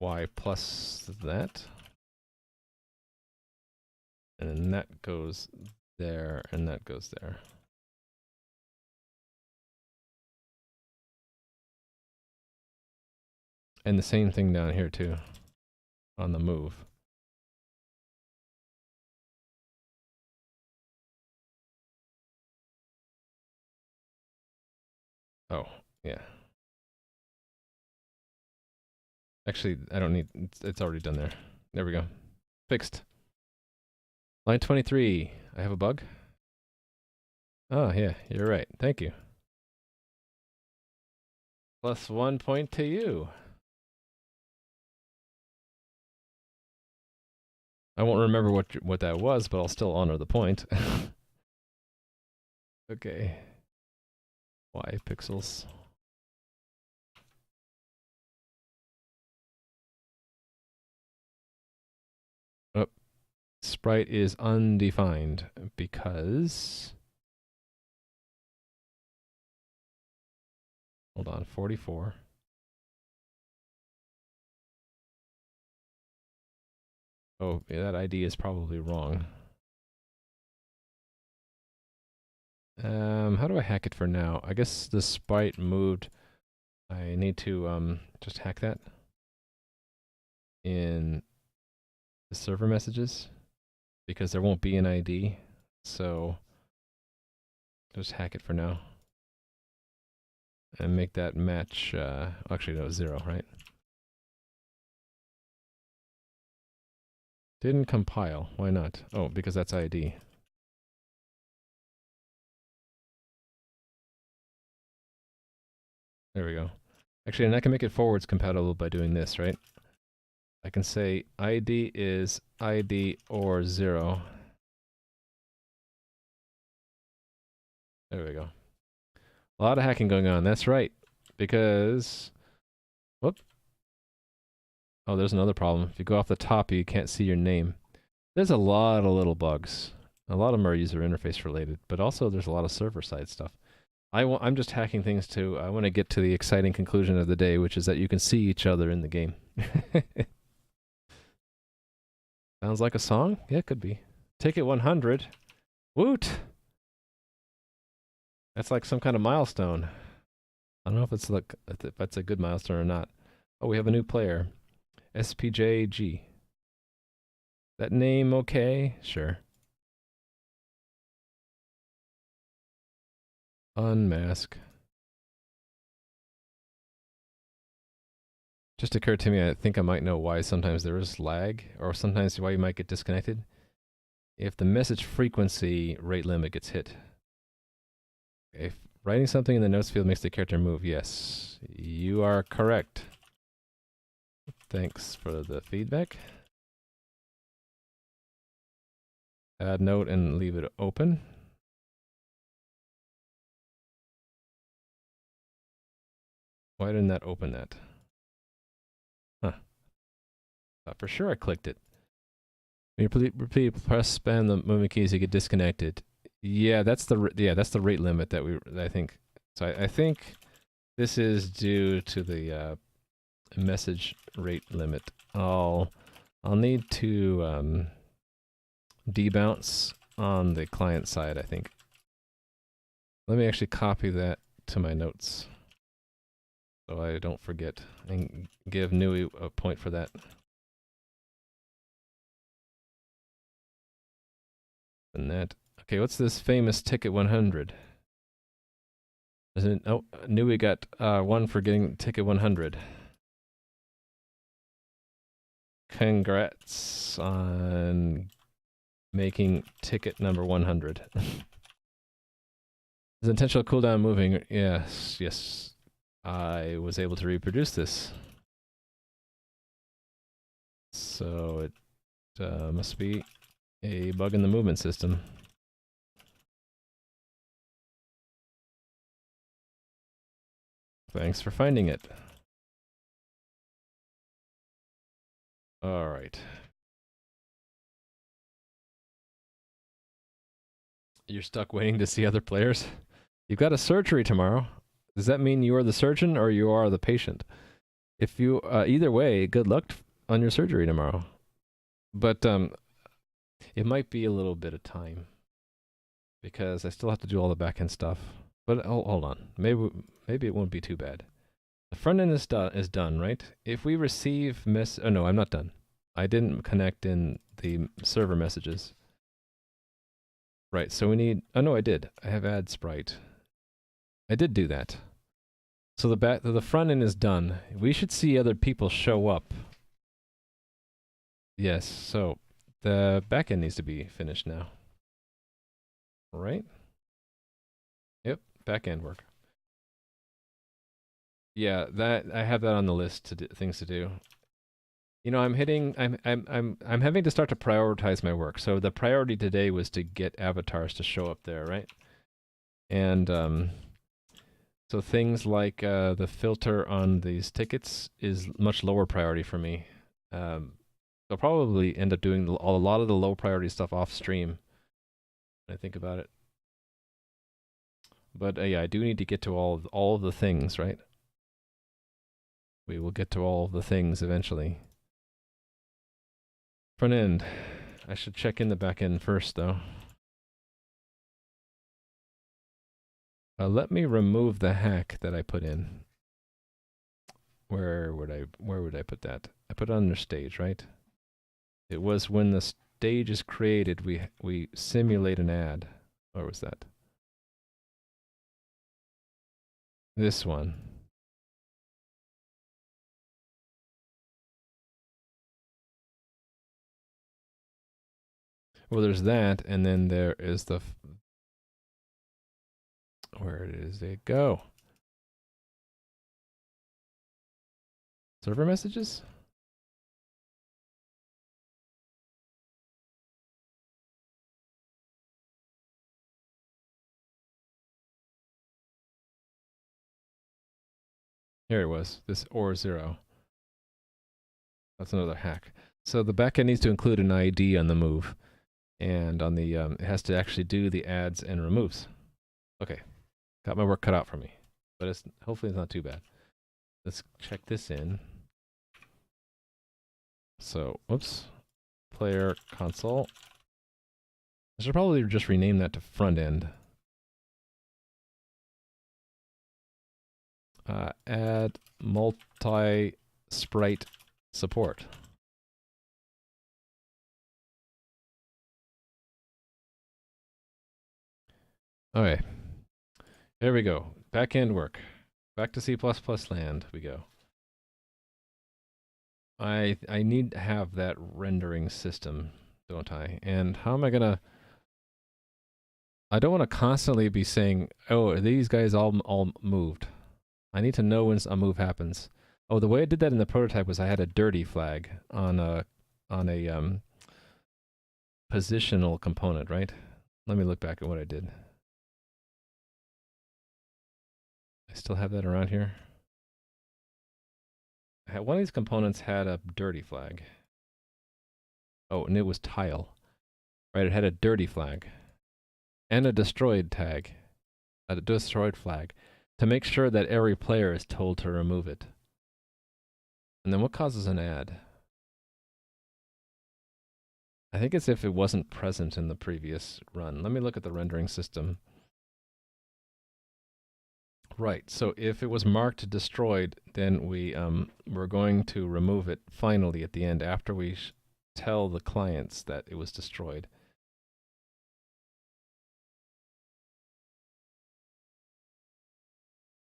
Y plus that. And then that goes there, and that goes there. And the same thing down here too, on the move. Oh, yeah. Actually, I don't need, it's already done there. There we go. Fixed. Line 23, I have a bug. Oh, yeah, you're right. Thank you. Plus 1 point to you. I won't remember what that was, but I'll still honor the point. Okay. Y pixels. Oh, sprite is undefined because... Hold on, 44. Oh, yeah, that ID is probably wrong. How do I hack it for now? I guess the sprite moved. I need to just hack that in the server messages because there won't be an ID. So just hack it for now and make that match. Actually, no, 0, right? Didn't compile. Why not? Oh, because that's ID. There we go. Actually, and I can make it forwards compatible by doing this, right? I can say ID is ID or 0. There we go. A lot of hacking going on. That's right. Because... Whoop. Oh, there's another problem. If you go off the top, you can't see your name. There's a lot of little bugs. A lot of them are user interface related, but also there's a lot of server-side stuff. I'm just hacking things too. I want to get to the exciting conclusion of the day, which is that you can see each other in the game. Sounds like a song? Yeah, it could be. Ticket 100. Woot! That's like some kind of milestone. I don't know if it's like if that's a good milestone or not. Oh, we have a new player. SPJG. That name okay? Sure. Unmask. Just occurred to me, I think I might know why sometimes there is lag, or sometimes why you might get disconnected. If the message frequency rate limit gets hit. If writing something in the notes field makes the character move, yes. You are correct. Thanks for the feedback. Add note and leave it open. Why didn't that open that? Huh. Thought for sure I clicked it. When you repeat, press spam the movement keys, you get disconnected. Yeah, that's the rate limit that I think. So I think this is due to the message rate limit. I'll need to debounce on the client side, I think. Let me actually copy that to my notes so I don't forget and give Nui a point for that. And that. Okay, what's this famous ticket 100? Isn't it? Oh, Nui got 1 for getting ticket 100. Congrats on making ticket number 100. Is intentional cooldown moving? Yes, yes. I was able to reproduce this. So it must be a bug in the movement system. Thanks for finding it. All right. You're stuck waiting to see other players? You've got a surgery tomorrow. Does that mean you are the surgeon or you are the patient? If you, either way, good luck on your surgery tomorrow. But it might be a little bit of time because I still have to do all the back-end stuff. But hold on, maybe it won't be too bad. The front end is done, right? If we receive oh no, I'm not done. I didn't connect in the server messages. Right, so we need, oh no, I did. I have add sprite. I did do that. So the front end is done. We should see other people show up. Yes, so the back end needs to be finished now. Right? Yep, back end work. Yeah, that I have that on the list to things to do. You know, I'm having to start to prioritize my work. So the priority today was to get avatars to show up there, right? And so things like the filter on these tickets is much lower priority for me. I'll probably end up doing a lot of the low priority stuff off stream when I think about it. But yeah, I do need to get to all of the things, right? We will get to all of the things eventually. Front end. I should check in the back end first, though. Let me remove the hack that I put in. Where would I put that? I put it under stage, right? It was when the stage is created, we simulate an ad. Where was that? This one. Well, there's that, and then there is the... Where does it go? Server messages? Here it was, this or 0. That's another hack. So the backend needs to include an ID on the move. And on the, it has to actually do the adds and removes. Okay, got my work cut out for me. But hopefully it's not too bad. Let's check this in. So, oops. player console. I should probably just rename that to front end. Add multi-sprite support. Okay, there we go. Back end work. Back to C++ land we go. I need to have that rendering system, don't I? And how am I gonna... I don't want to constantly be saying, oh, these guys all moved. I need to know when a move happens. Oh, the way I did that in the prototype was I had a dirty flag on a positional component, right? Let me look back at what I did. I still have that around here. One of these components had a dirty flag. Oh, and it was tile. Right, it had a dirty flag. And a destroyed tag. A destroyed flag. To make sure that every player is told to remove it. And then what causes an add? I think it's if it wasn't present in the previous run. Let me look at the rendering system. Right, so if it was marked destroyed, then we're going to remove it finally at the end after we tell the clients that it was destroyed.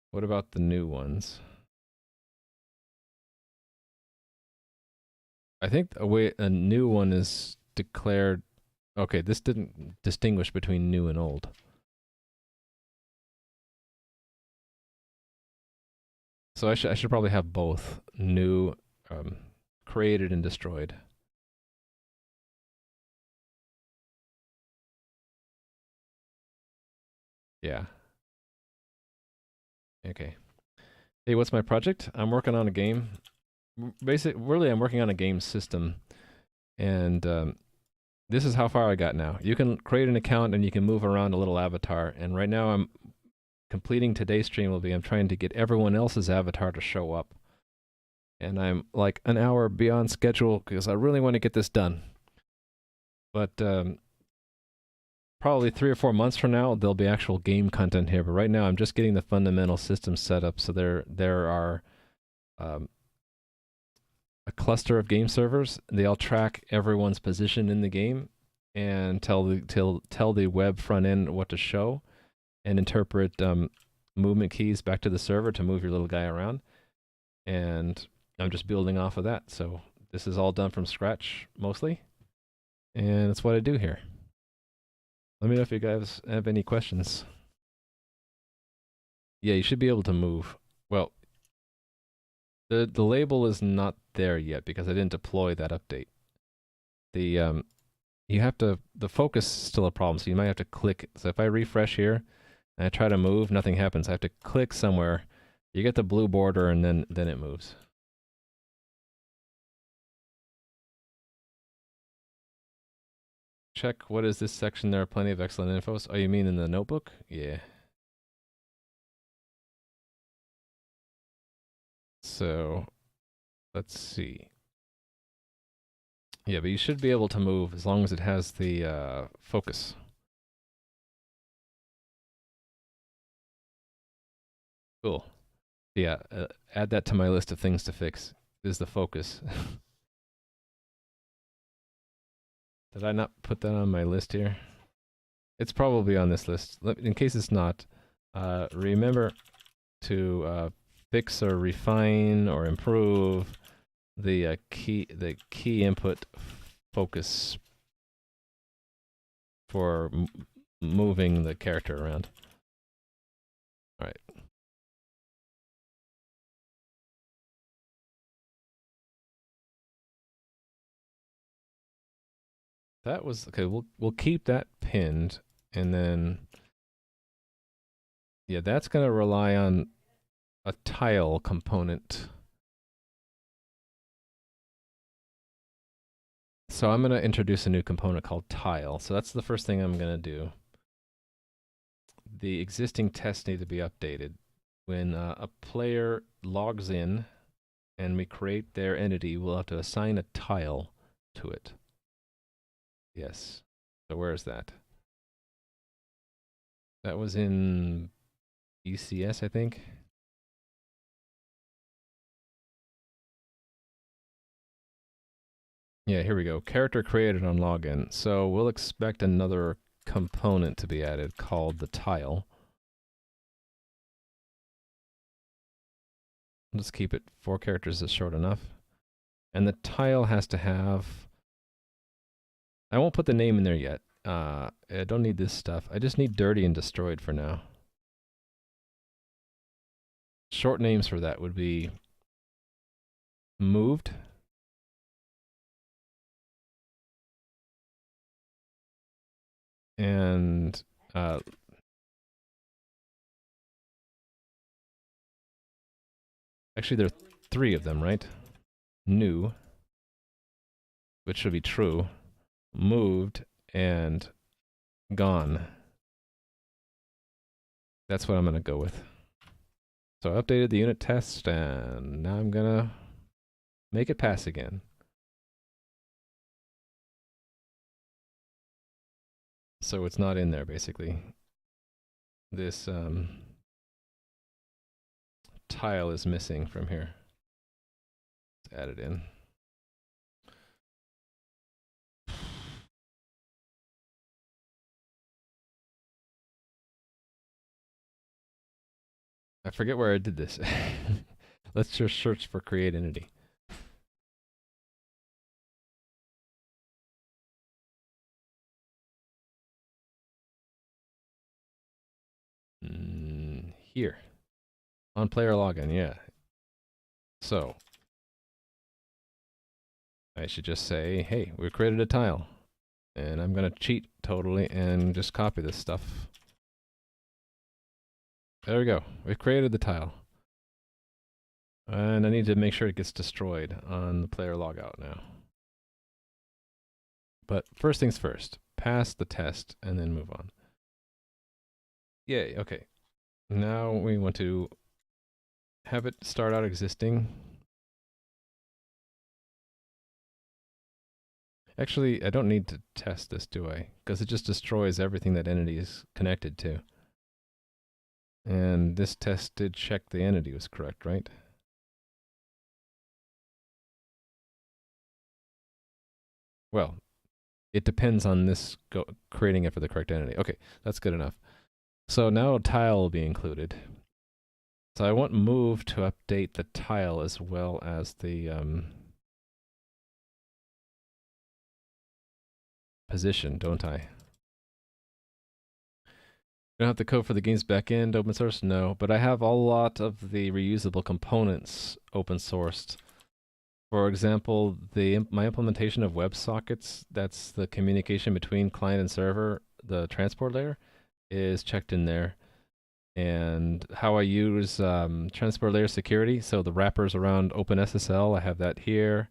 What about the new ones? I think a new one is declared... Okay, this didn't distinguish between new and old. So I should probably have both new, created and destroyed. Yeah. Okay. Hey, what's my project? I'm working on a game. Really, I'm working on a game system. And this is how far I got now. You can create an account and you can move around a little avatar. And right now I'm completing today's stream I'm trying to get everyone else's avatar to show up. And I'm like an hour beyond schedule because I really want to get this done. But probably 3 or 4 months from now, there'll be actual game content here. But right now, I'm just getting the fundamental system set up. So there are a cluster of game servers. They all track everyone's position in the game and tell the web front end what to show, and interpret movement keys back to the server to move your little guy around. And I'm just building off of that. So this is all done from scratch mostly, and that's what I do here. Let me know if you guys have any questions. Yeah, you should be able to move. Well, the label is not there yet because I didn't deploy that update. You have to, the focus is still a problem, so you might have to click. So if I refresh here and I try to move, nothing happens. I have to click somewhere. You get the blue border and then it moves. Check what is this section. There are plenty of excellent infos. Oh, you mean in the notebook? Yeah. So let's see. Yeah, but you should be able to move as long as it has the focus. Cool. Yeah, add that to my list of things to fix, is the focus. Did I not put that on my list here? It's probably on this list. In case it's not, remember to fix or refine or improve the key input focus for moving the character around. All right. That was okay. We'll keep that pinned, and then yeah, that's gonna rely on a tile component. So I'm gonna introduce a new component called tile. So that's the first thing I'm gonna do. The existing tests need to be updated. When a player logs in and we create their entity, we'll have to assign a tile to it. Yes. So where is that? That was in ECS, I think. Yeah, here we go. Character created on login. So we'll expect another component to be added called the tile. Let's keep it 4 characters is short enough. And the tile has to have... I won't put the name in there yet. I don't need this stuff. I just need dirty and destroyed for now. Short names for that would be moved, and actually there are 3 of them, right? New, which should be true, moved, and gone. That's what I'm going to go with. So I updated the unit test, and now I'm going to make it pass again. So it's not in there, basically. This tile is missing from here. Let's add it in. I forget where I did this. Let's just search for create entity. Here. On player login, yeah. So, I should just say, hey, we created a tile. And I'm going to cheat totally and just copy this stuff. There we go. We've created the tile. And I need to make sure it gets destroyed on the player logout now. But first things first, pass the test and then move on. Yay, okay. Now we want to have it start out existing. Actually, I don't need to test this, do I? Because it just destroys everything that entity is connected to. And this test did check the entity was correct, right? Well, it depends on this creating it for the correct entity. Okay, that's good enough. So now a tile will be included. So I want move to update the tile as well as the position, don't I? Don't have the code for the game's backend open source? No, but I have a lot of the reusable components open sourced. For example, my implementation of WebSockets, that's the communication between client and server, the transport layer, is checked in there. And how I use transport layer security, so the wrappers around OpenSSL, I have that here.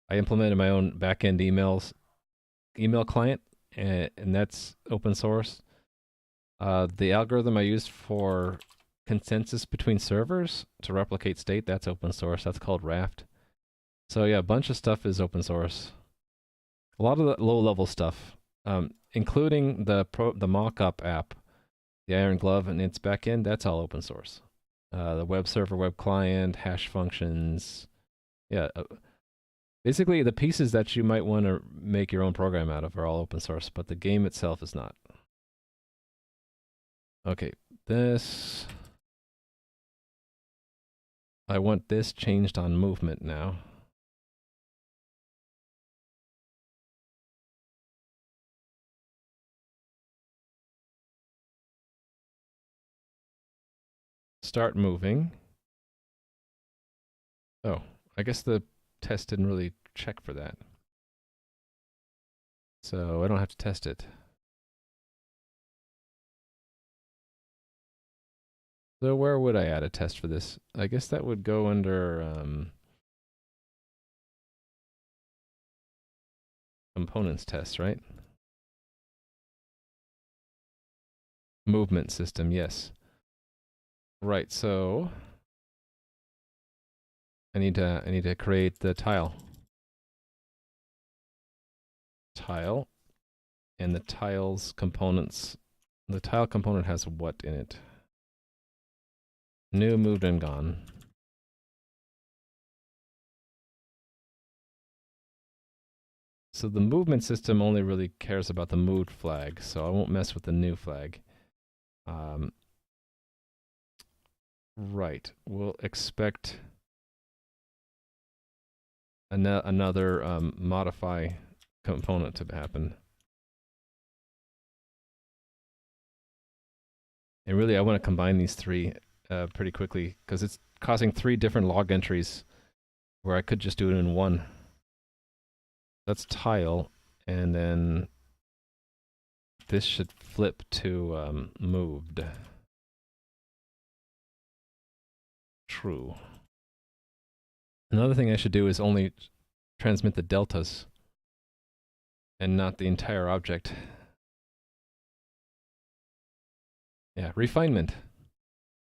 I implemented my own backend email client, and that's open source. The algorithm I used for consensus between servers to replicate state, that's open source. That's called Raft. So yeah, a bunch of stuff is open source. A lot of the low-level stuff, including the mock-up app, the Iron Glove and its backend, that's all open source. The web server, web client, hash functions. Yeah, basically the pieces that you might want to make your own program out of are all open source, but the game itself is not. Okay, this... I want this changed on movement now. Start moving. Oh, I guess the test didn't really check for that. So I don't have to test it. So where would I add a test for this? I guess that would go under components test, right? Movement system, yes. Right, so I need to create the tile. Tile, and the tiles components. The tile component has what in it? New, moved, and gone. So the movement system only really cares about the moved flag, so I won't mess with the new flag. Right, we'll expect another modify component to happen. And really, I want to combine these three pretty quickly, because it's causing 3 different log entries where I could just do it in one. That's tile, and then this should flip to moved. True. Another thing I should do is only transmit the deltas and not the entire object. Yeah, refinement.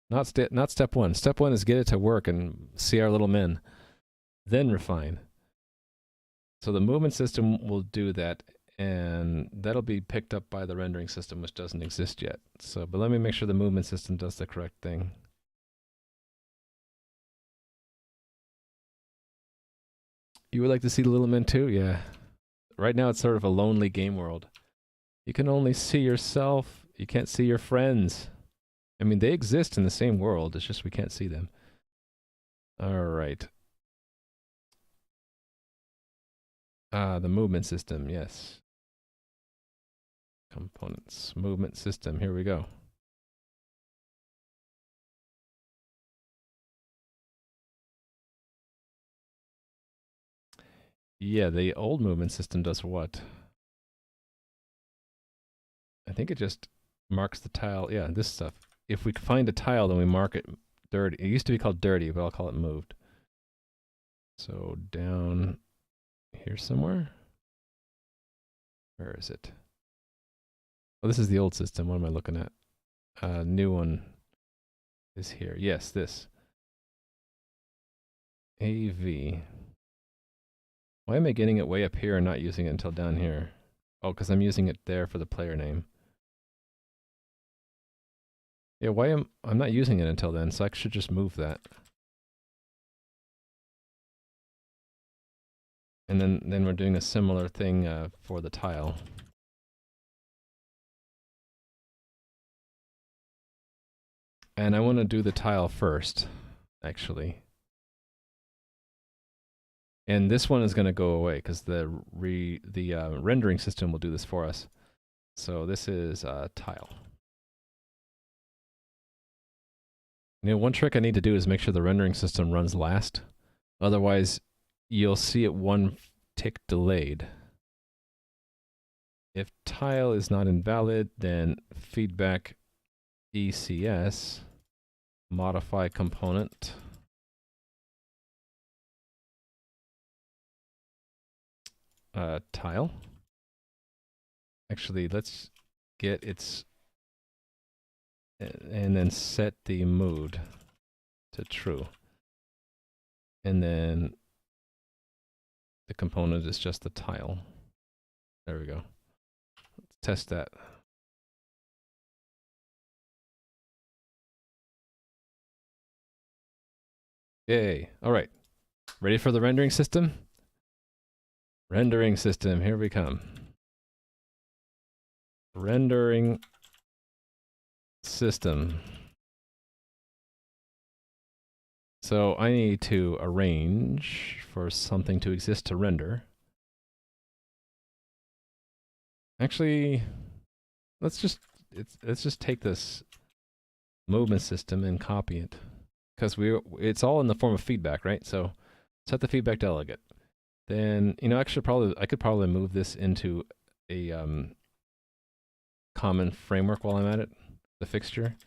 Not step one. Step one is get it to work and see our little men. Then refine. So the movement system will do that, and that'll be picked up by the rendering system, which doesn't exist yet. So, but let me make sure the movement system does the correct thing. You would like to see the little men too? Yeah. Right now it's sort of a lonely game world. You can only see yourself. You can't see your friends. I mean, they exist in the same world. It's just we can't see them. All right. The movement system, yes. Components, movement system, here we go. Yeah, the old movement system does what? I think it just marks the tile. Yeah, this stuff. If we find a tile, then we mark it dirty. It used to be called dirty, but I'll call it moved. So down here somewhere. Where is it? Oh, this is the old system. What am I looking at? New one is here. Yes, this. AV. Why am I getting it way up here and not using it until down here? Oh, because I'm using it there for the player name. Yeah, I'm not using it until then, so I should just move that. And then we're doing a similar thing for the tile. And I want to do the tile first, actually. And this one is going to go away because the rendering system will do this for us. So this is tile. You know, one trick I need to do is make sure the rendering system runs last. Otherwise, you'll see it one tick delayed. If tile is not invalid, then feedback ECS, modify component. Tile. Actually, let's get its, and then set the mood to true. And then the component is just the tile. There we go. Let's test that. Yay. All right. Ready for the rendering system? Rendering system, here we come. Rendering system. So I need to arrange for something to exist to render. Actually, let's just take this movement system and copy it, because it's all in the form of feedback, right? So set the feedback delegate. Then, you know, actually I could probably move this into a common framework while I'm at it, the fixture.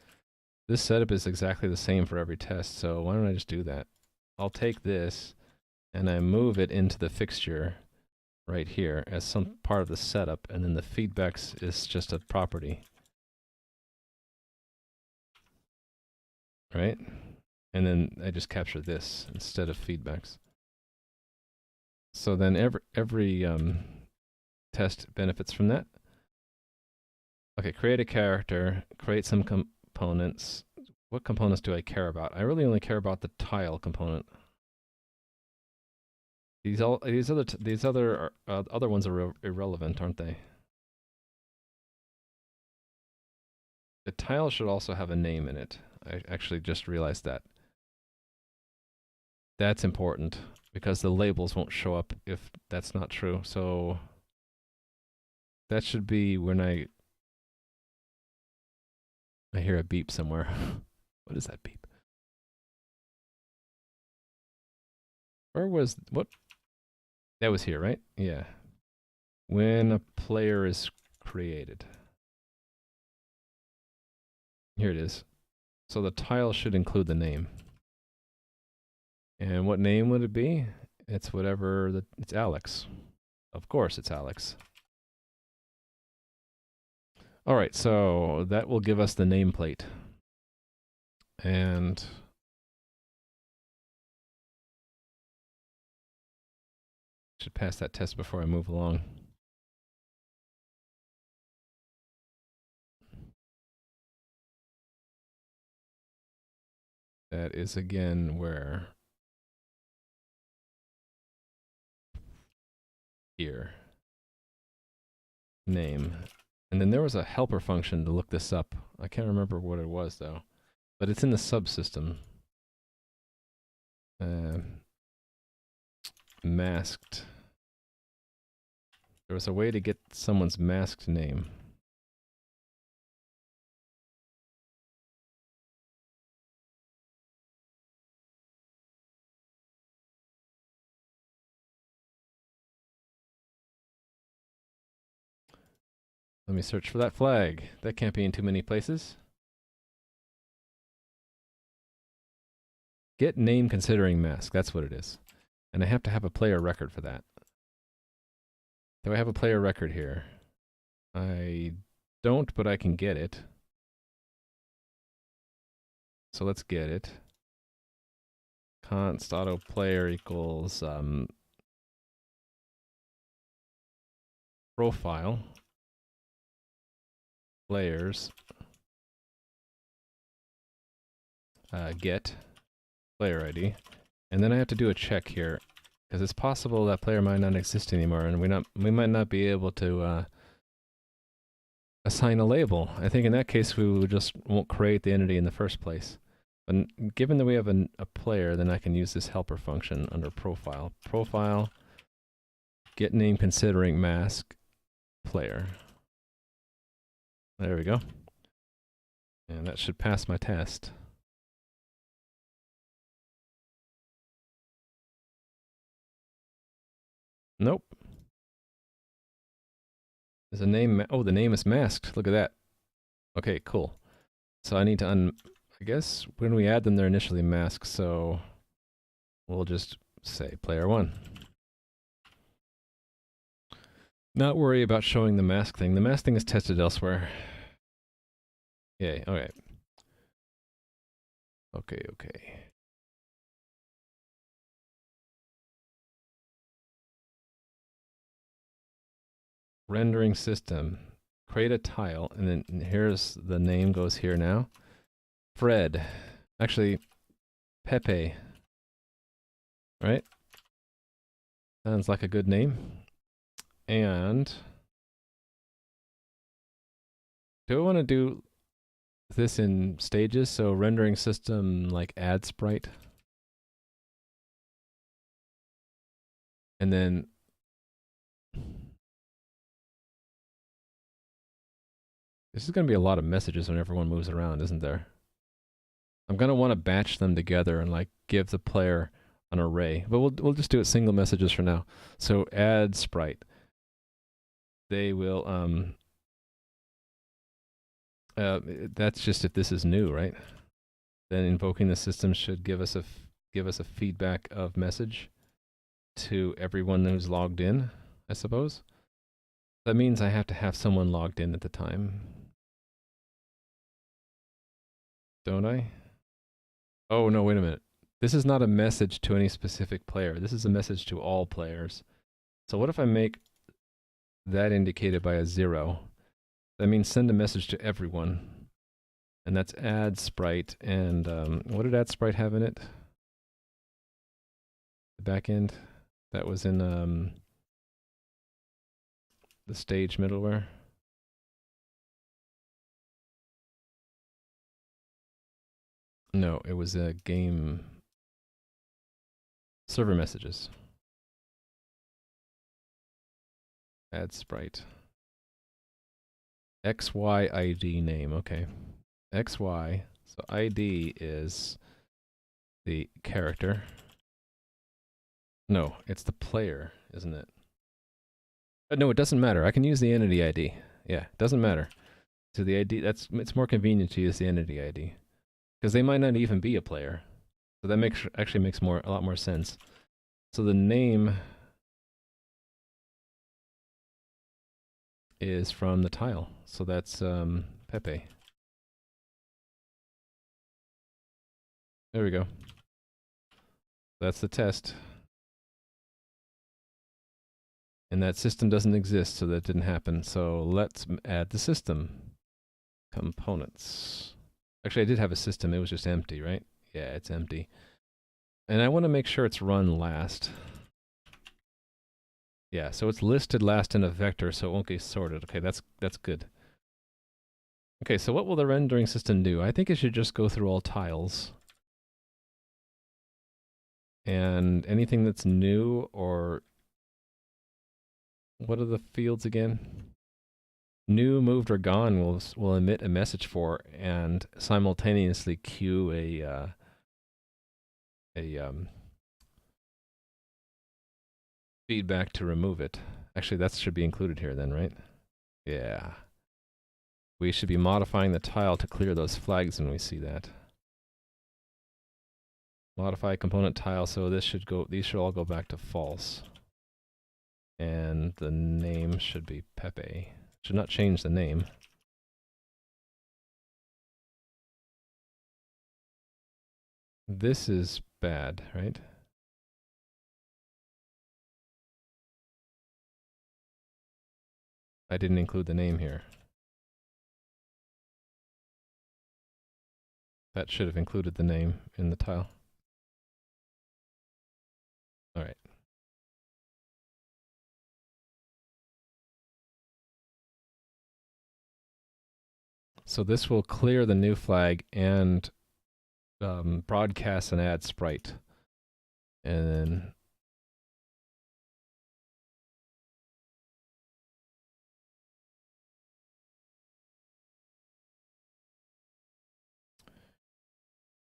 This setup is exactly the same for every test, so why don't I just do that? I'll take this and I move it into the fixture right here as some part of the setup, and then the feedbacks is just a property. Right? And then I just capture this instead of feedbacks. So then every test benefits from that. Okay, create a character, create some components. What components do I care about? I really only care about the tile component. These other ones are irrelevant, aren't they? The tile should also have a name in it. I actually just realized that. That's important because the labels won't show up if that's not true. So that should be when I hear a beep somewhere. What is that beep? Where was what? That was here, right? Yeah. When a player is created. Here it is. So the tile should include the name. And what name would it be? It's whatever it's Alex. Of course it's Alex. All right, so that will give us the nameplate. And should pass that test before I move along. That is again where here name. And then there was a helper function to look this up. I can't remember what it was though, but it's in the subsystem. Masked. There was a way to get someone's masked name. Let me search for that flag. That can't be in too many places. Get name considering mask. That's what it is. And I have to have a player record for that. Do I have a player record here? I don't, but I can get it. So let's get it. Const auto player equals profile players get player ID, and then I have to do a check here because it's possible that player might not exist anymore, and we might not be able to assign a label. I think in that case we just won't create the entity in the first place. But given that we have a player, then I can use this helper function under profile. Profile get name considering mask player. There we go. And that should pass my test. Nope. There's a name. Oh, the name is masked. Look at that. Okay, cool. So I need to I guess when we add them, they're initially masked. So we'll just say player 1. Not worry about showing the mask thing. The mask thing is tested elsewhere. Yay. Okay. Okay. Rendering system. Create a tile, and then here's the name goes here now. Fred. Actually, Pepe. Right? Sounds like a good name. And do I want to do this in stages? So rendering system like add sprite. And then this is going to be a lot of messages when everyone moves around, isn't there? I'm going to want to batch them together and like give the player an array, but we'll just do it single messages for now. So add sprite. They will that's just if this is new, right? Then invoking the system should give us a feedback of message to everyone who's logged in, I suppose. That means I have to have someone logged in at the time. Don't I? Oh no, wait a minute. This is not a message to any specific player. This is a message to all players. So what if I make that indicated by a 0? That means send a message to everyone. And that's add sprite. And what did add sprite have in it? The back end? That was in the stage middleware. No, it was a game server messages. Add sprite. XY ID name. Okay. XY. So ID is the character. No, it's the player, isn't it? No, it doesn't matter. I can use the entity ID. Yeah, it doesn't matter. So the ID, it's more convenient to use the entity ID. Because they might not even be a player. So that actually makes a lot more sense. So the name is from the tile. So that's Pepe. There we go. That's the test. And that system doesn't exist, so that didn't happen. So let's add the system. Components. Actually, I did have a system. It was just empty, right? Yeah, it's empty. And I want to make sure it's run last. Yeah, so it's listed last in a vector, so it won't get sorted. Okay, that's good. Okay, so what will the rendering system do? I think it should just go through all tiles. And anything that's new, or what are the fields again? New, moved, or gone will emit a message for and simultaneously queue a feedback to remove it. Actually, that should be included here then, right? Yeah. We should be modifying the tile to clear those flags when we see that. Modify component tile, so these should all go back to false. And the name should be Pepe. Should not change the name. This is bad, right? I didn't include the name here. That should have included the name in the tile. All right. So this will clear the new flag and broadcast and add sprite. And then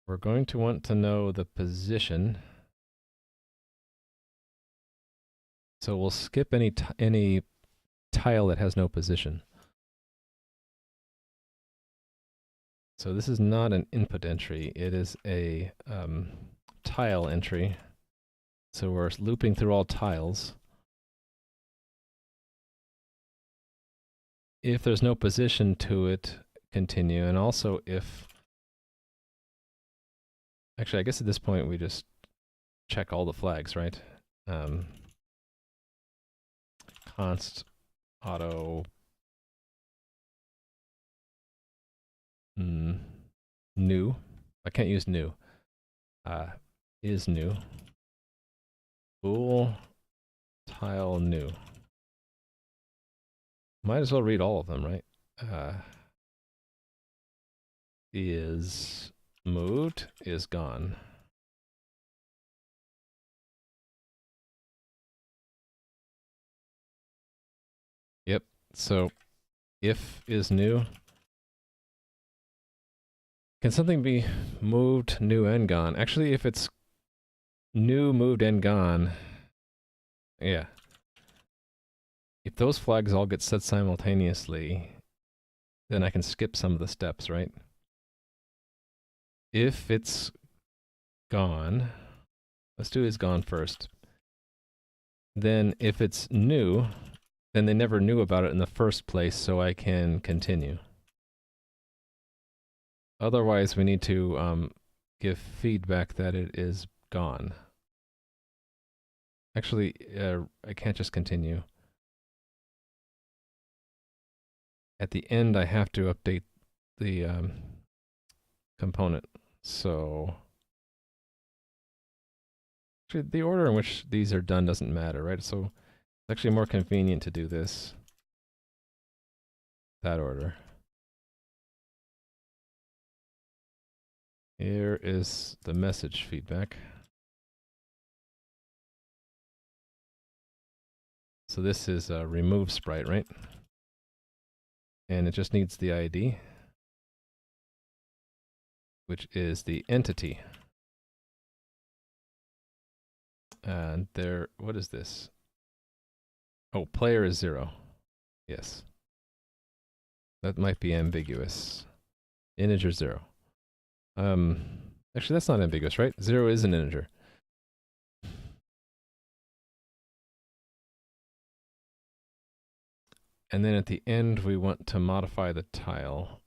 we're going to want to know the position. So we'll skip any tile that has no position. So this is not an input entry. It is a tile entry. So we're looping through all tiles. If there's no position to it, continue. And also if... Actually, I guess at this point we just check all the flags, right? Const auto new. I can't use new. Is new. Bool tile new. Might as well read all of them, right? Is moved, is gone. Yep, so if is new. Can something be moved, new, and gone? Actually, if it's new, moved, and gone, yeah. If those flags all get set simultaneously, then I can skip some of the steps, right? If it's gone, let's do is gone first. Then if it's new, then they never knew about it in the first place, so I can continue. Otherwise, we need to give feedback that it is gone. Actually, I can't just continue. at the end I have to update the component. So actually, the order in which these are done doesn't matter, right? So it's actually more convenient to do this that order. Here is the message feedback. So this is a remove sprite, right? And it just needs the ID, which is the entity. And there, what is this? Oh, player is 0. Yes. That might be ambiguous. Integer 0. Actually, that's not ambiguous, right? 0 is an integer. And then at the end, we want to modify the tile.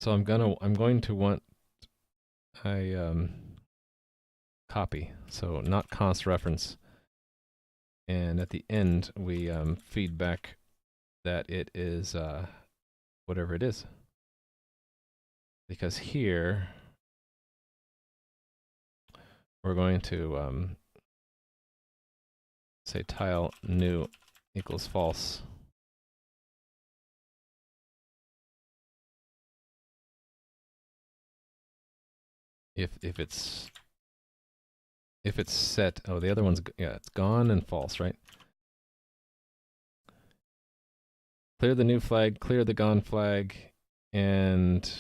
So I'm going to want a copy. So not const reference. And at the end, we feed back that it is whatever it is. Because here, we're going to say tile new equals false. If it's set, oh, the other one's, yeah, it's gone and false, right? Clear the new flag, clear the gone flag, and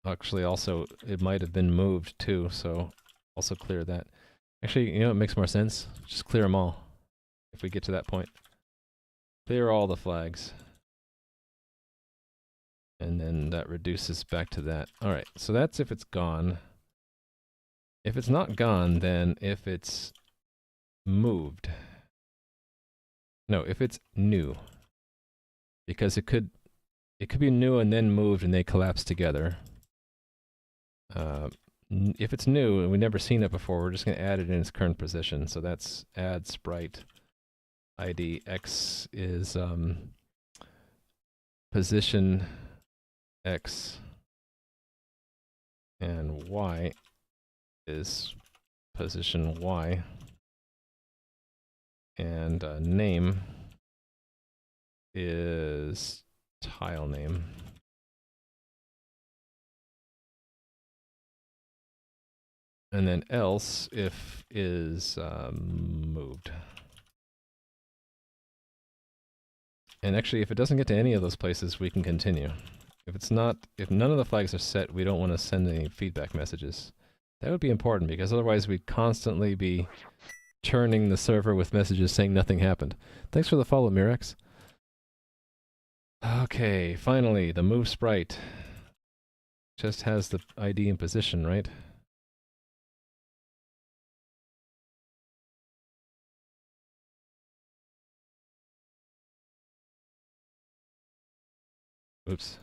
actually also it might have been moved too, so also clear that. Actually, you know, it makes more sense. Just clear them all if we get to that point. Clear all the flags. And then that reduces back to that. All right, so that's if it's gone. If it's not gone, then if it's moved. No, if it's new. Because it could be new and then moved and they collapse together. If it's new and we've never seen it before, we're just going to add it in its current position. So that's add sprite ID. X is position X, and Y is position Y, and name is tile name. And then else if is moved. And actually, if it doesn't get to any of those places, we can continue. If none of the flags are set, we don't want to send any feedback messages. That would be important because otherwise we'd constantly be churning the server with messages saying nothing happened. Thanks for the follow, Mirex. Okay, finally, the move sprite just has the ID and position, right? Oops.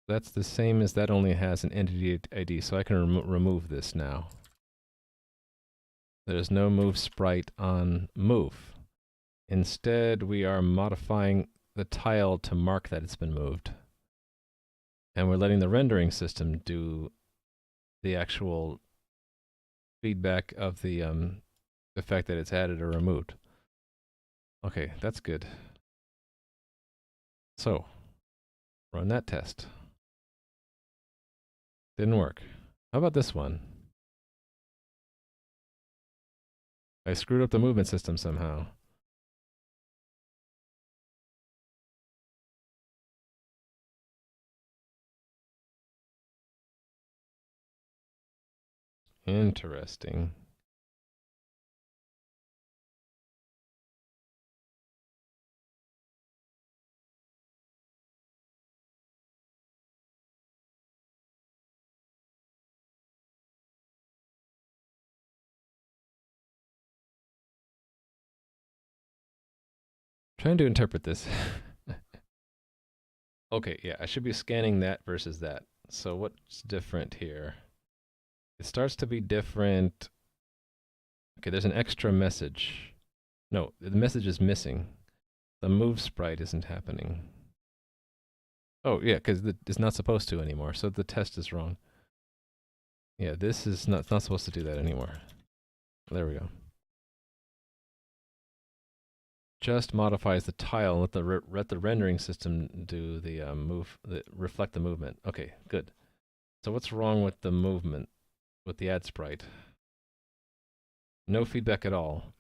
That's the same as that only has an entity ID, so I can remove this now. There's no move sprite on move. Instead, we are modifying the tile to mark that it's been moved. And we're letting the rendering system do the actual feedback of the fact that it's added or removed. Okay, that's good. So, run that test. Didn't work. How about this one? I screwed up the movement system somehow. Interesting. Trying to interpret this. Okay, yeah, I should be scanning that versus that. So what's different here? It starts to be different. Okay, there's an extra message. No, the message is missing. The move sprite isn't happening. Oh, yeah, because it's not supposed to anymore, so the test is wrong. Yeah, this is not, it's not supposed to do that anymore. There we go. Just modifies the tile and let the rendering system do the reflect the movement. Okay, good. So what's wrong with the movement, with the add sprite? No feedback at all.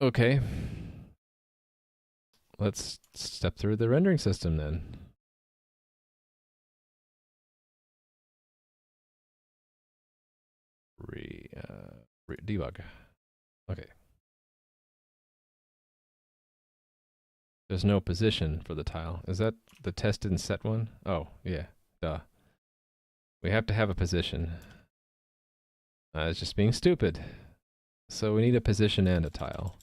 Okay. Let's step through the rendering system then. Debug. Okay. There's no position for the tile. Is that the test didn't set one? Oh, yeah. Duh. We have to have a position. It's just being stupid. So we need a position and a tile.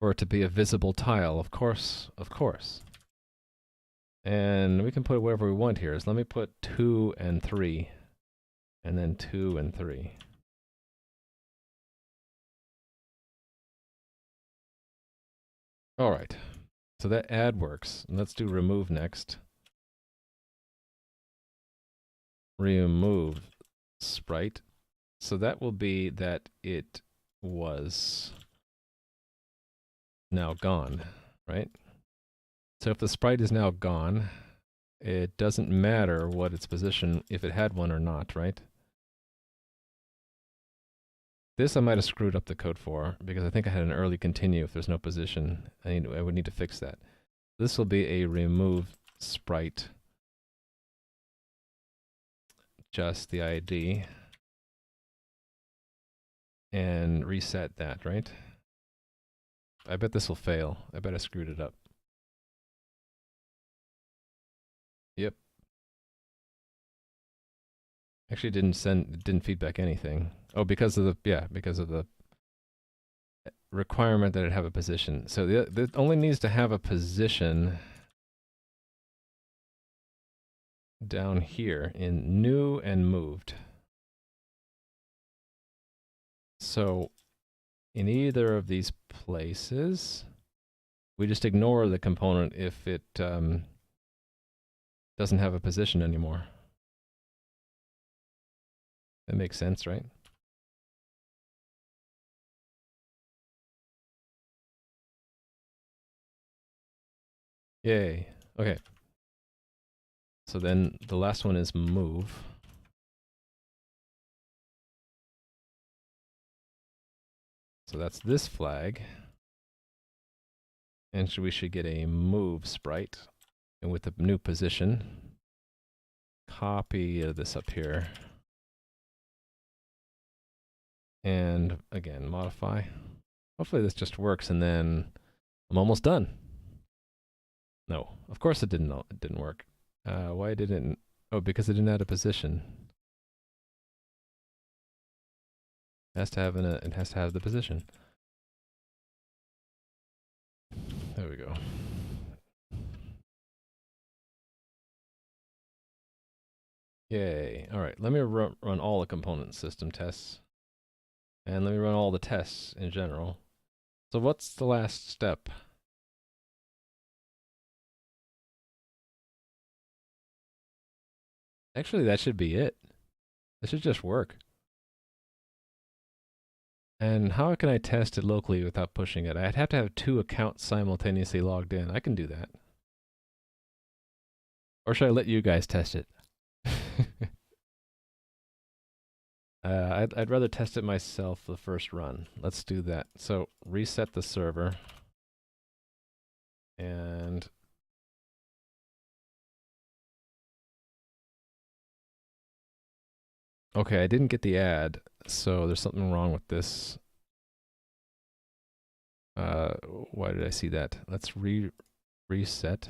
For it to be a visible tile, of course, of course. And we can put it wherever we want here. So let me put 2 and 3. And then 2 and 3. Alright. So that add works. Let's do remove next. Remove sprite. So that will be that it was now gone, right? So if the sprite is now gone, it doesn't matter what its position, if it had one or not, right? This I might have screwed up the code for, because I think I had an early continue if there's no position. I would need to fix that. This will be a remove sprite, just the ID, and reset that, right? I bet this will fail. I bet I screwed it up. Yep. Actually didn't feedback anything. Oh, because of the requirement that it have a position. So it only needs to have a position down here in new and moved. So in either of these places, we just ignore the component if it doesn't have a position anymore. That makes sense, right? Yay. Okay. So then the last one is move. So that's this flag. And we should get a move sprite. And with the new position, copy this up here. And again, modify. Hopefully this just works, and then I'm almost done. No, of course it didn't. It didn't work. Why didn't it? Oh, because it didn't add a position. It has to have it has to have the position. There we go. Yay. All right, let me run all the component system tests. And let me run all the tests in general. So what's the last step? Actually, that should be it. This should just work. And how can I test it locally without pushing it? I'd have to have 2 accounts simultaneously logged in. I can do that. Or should I let you guys test it? I'd rather test it myself the first run. Let's do that. So reset the server. And okay, I didn't get the ad, so there's something wrong with this. Why did I see that? Let's reset.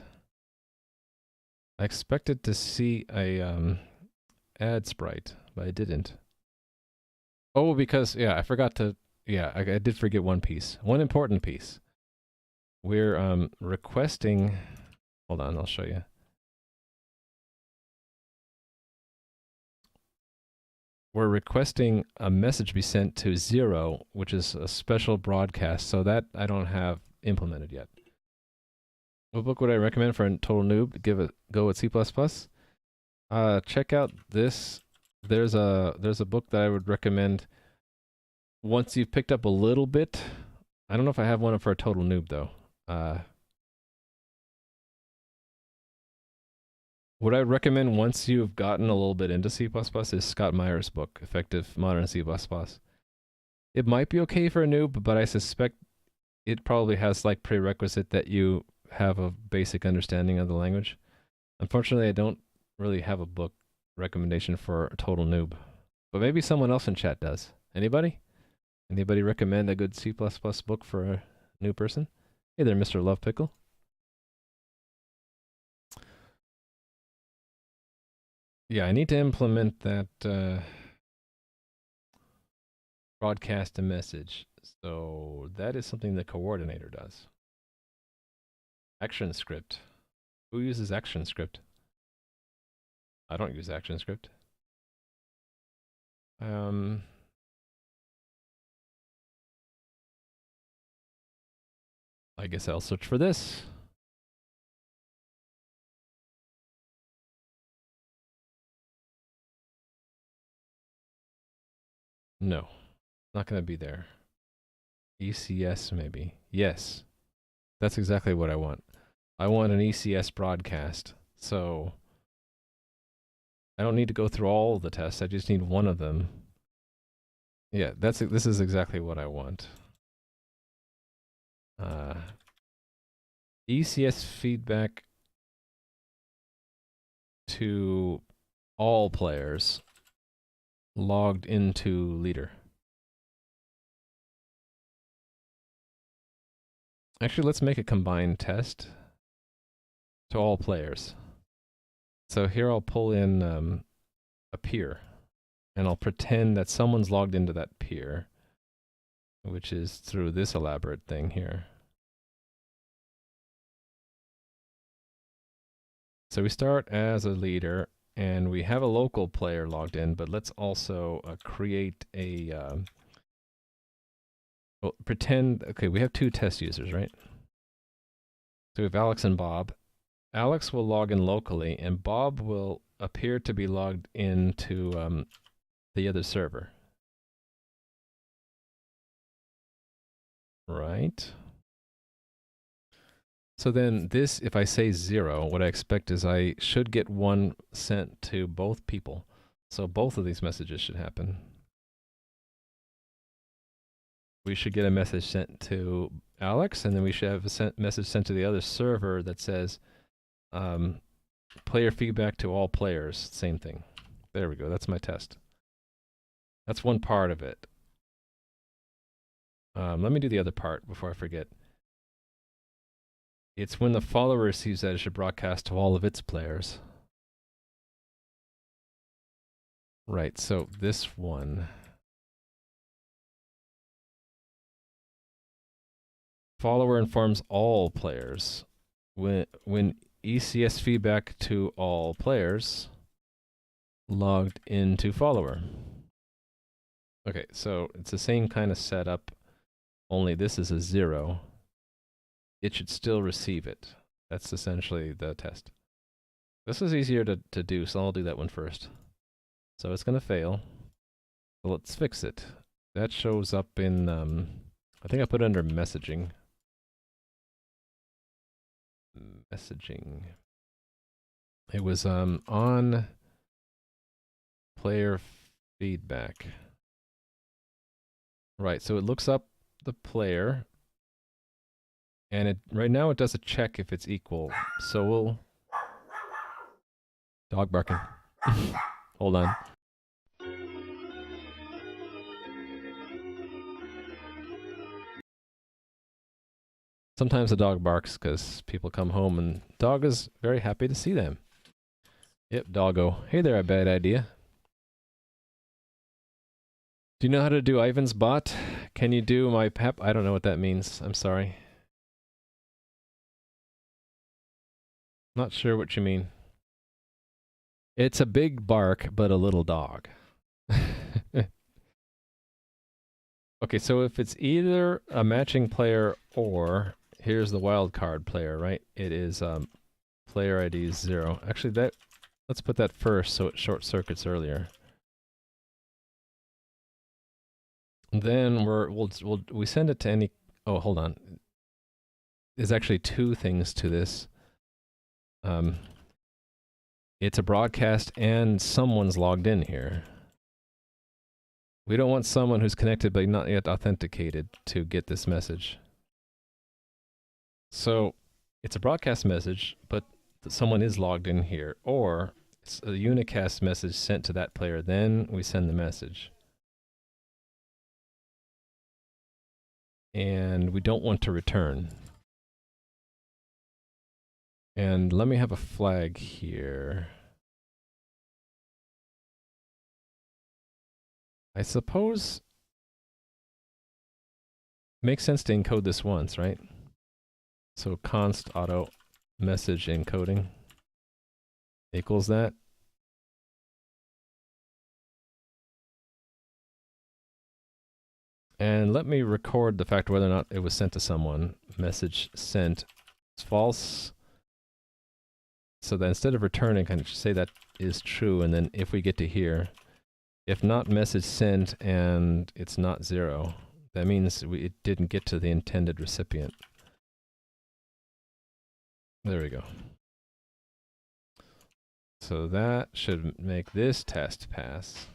I expected to see a ad sprite, but I didn't. Oh, because, yeah, I forgot to, yeah, I did forget one piece. One important piece. we're requesting. Hold on, I'll show you. We're requesting a message be sent to 0, which is a special broadcast. So that I don't have implemented yet. What book would I recommend for a total noob? Give it go with C++. Check out this. There's a book that I would recommend once you've picked up a little bit. I don't know if I have one for a total noob though. What I recommend once you've gotten a little bit into C++ is Scott Meyer's book, Effective Modern C++. It might be okay for a noob, but I suspect it probably has like prerequisite that you have a basic understanding of the language. Unfortunately, I don't really have a book recommendation for a total noob, but maybe someone else in chat does. Anybody? Anybody recommend a good C++ book for a new person? Hey there, Mr. Love Pickle. Yeah, I need to implement that broadcast a message. So that is something the coordinator does. Action script. Who uses action script? I don't use action script. I guess I'll search for this. No, not going to be there. ECS maybe. Yes, that's exactly what I want. I want an ECS broadcast. So I don't need to go through all the tests. I just need one of them. Yeah, this is exactly what I want. ECS feedback to all players logged into leader. Actually, let's make a combined test to all players. So here I'll pull in a peer, and I'll pretend that someone's logged into that peer, which is through this elaborate thing here. So we start as a leader, and we have a local player logged in, but let's also create a well, pretend. Okay, we have 2 test users, right? So we have Alex and Bob. Alex will log in locally, and Bob will appear to be logged into the other server. Right? So then this, if I say 0, what I expect is I should get 1 sent to both people. So both of these messages should happen. We should get a message sent to Alex, and then we should have a message sent to the other server that says player feedback to all players. Same thing. There we go. That's my test. That's one part of it. Let me do the other part before I forget. It's when the follower receives that, it should broadcast to all of its players. Right, so this one. Follower informs all players. When ECS feedback to all players logged into follower. Okay, so it's the same kind of setup, only this is a 0. It should still receive it. That's essentially the test. This is easier to do, so I'll do that one first. So it's going to fail. So let's fix it. That shows up in, I think I put it under messaging. Messaging. It was on player feedback. Right, so it looks up the player, and it right now it does a check if it's equal. So we'll dog barking. Hold on. Sometimes the dog barks because people come home and dog is very happy to see them. Yep, doggo. Hey there, a bad idea. Do you know how to do Ivan's bot? Can you do my pep? I don't know what that means. I'm sorry. Not sure what you mean. It's a big bark, but a little dog. Okay, so if it's either a matching player or here's the wild card player, right? It is player ID is 0. Actually, let's put that first so it short circuits earlier. Then we send it to any. Oh, hold on. There's actually two things to this. It's a broadcast and someone's logged in here. We don't want someone who's connected but not yet authenticated to get this message. So it's a broadcast message, but someone is logged in here, or it's a unicast message sent to that player, then we send the message. And we don't want to return. And let me have a flag here. I suppose makes sense to encode this once, right? So const auto message encoding equals that. And let me record the fact whether or not it was sent to someone. Message sent is false. So that instead of returning, I can say that is true, and then if we get to here, if not message sent and it's not 0, that means it didn't get to the intended recipient. There we go. So that should make this test pass.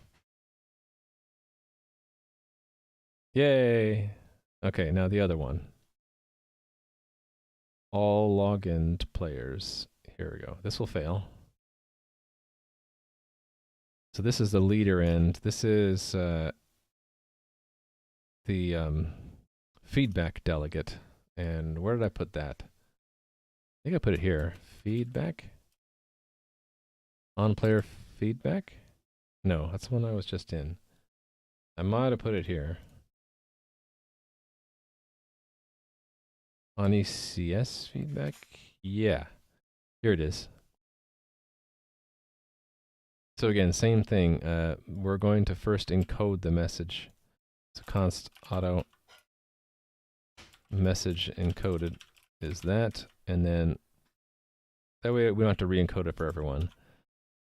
Yay! Okay, now the other one. All login players. Here we go. This will fail. So this is the leader end. This is the feedback delegate. And where did I put that? I think I put it here. Feedback? On player feedback? No, that's the one I was just in. I might have put it here. On ECS feedback? Yeah. Here it is. So again, same thing. We're going to first encode the message. So const auto message encoded is that, and then that way we don't have to re-encode it for everyone.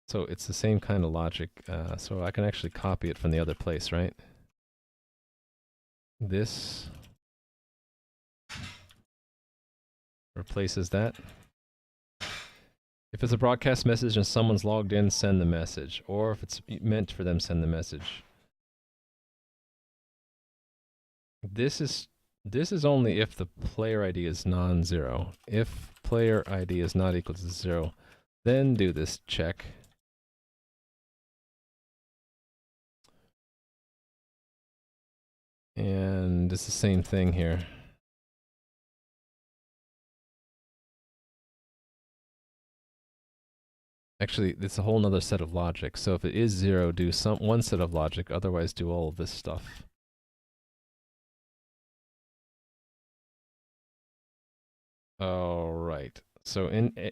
So it's the same kind of logic. So I can actually copy it from the other place, right? This replaces that. If it's a broadcast message and someone's logged in, send the message. Or if it's meant for them, send the message. This is only if the player ID is non-zero. If player ID is not equal to 0, then do this check. And it's the same thing here. Actually, it's a whole nother set of logic. So if it is 0, do one set of logic, otherwise do all of this stuff. All right. So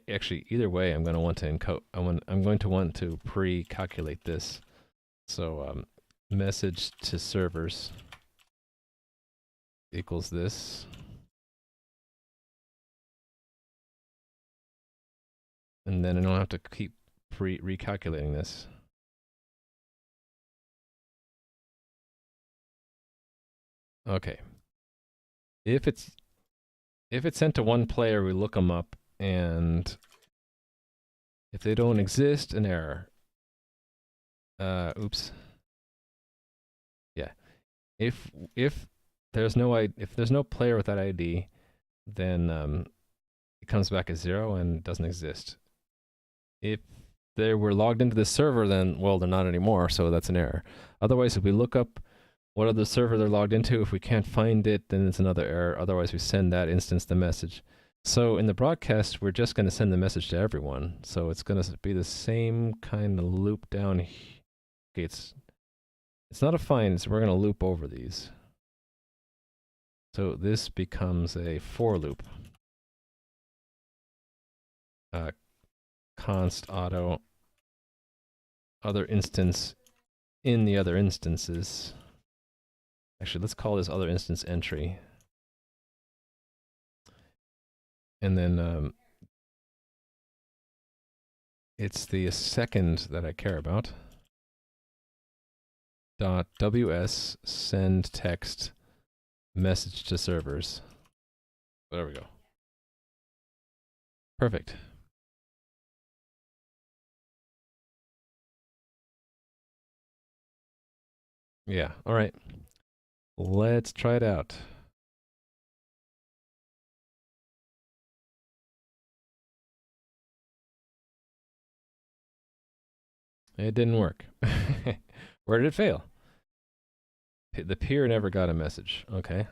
actually, either way, I'm going to want to encode. I'm going to want to pre-calculate this. So message to servers equals this. And then I don't have to keep recalculating this. Okay. If it's sent to one player, we look them up, and if they don't exist, an error. Oops. Yeah. If there's no player with that ID, then it comes back as 0 and doesn't exist. If they were logged into the server, then, well, they're not anymore, so that's an error. Otherwise, if we look up what other server they're logged into, if we can't find it, then it's another error. Otherwise, we send that instance the message. So in the broadcast, we're just going to send the message to everyone. So it's going to be the same kind of loop down here. Okay, it's not a find, so we're going to loop over these. So this becomes a for loop. const auto other instance in the other instances. Actually, let's call this other instance entry. And then it's the second that I care about. .ws send text message to servers. There we go. Perfect. Yeah, all right. Let's try it out. It didn't work. Where did it fail? The peer never got a message. Okay.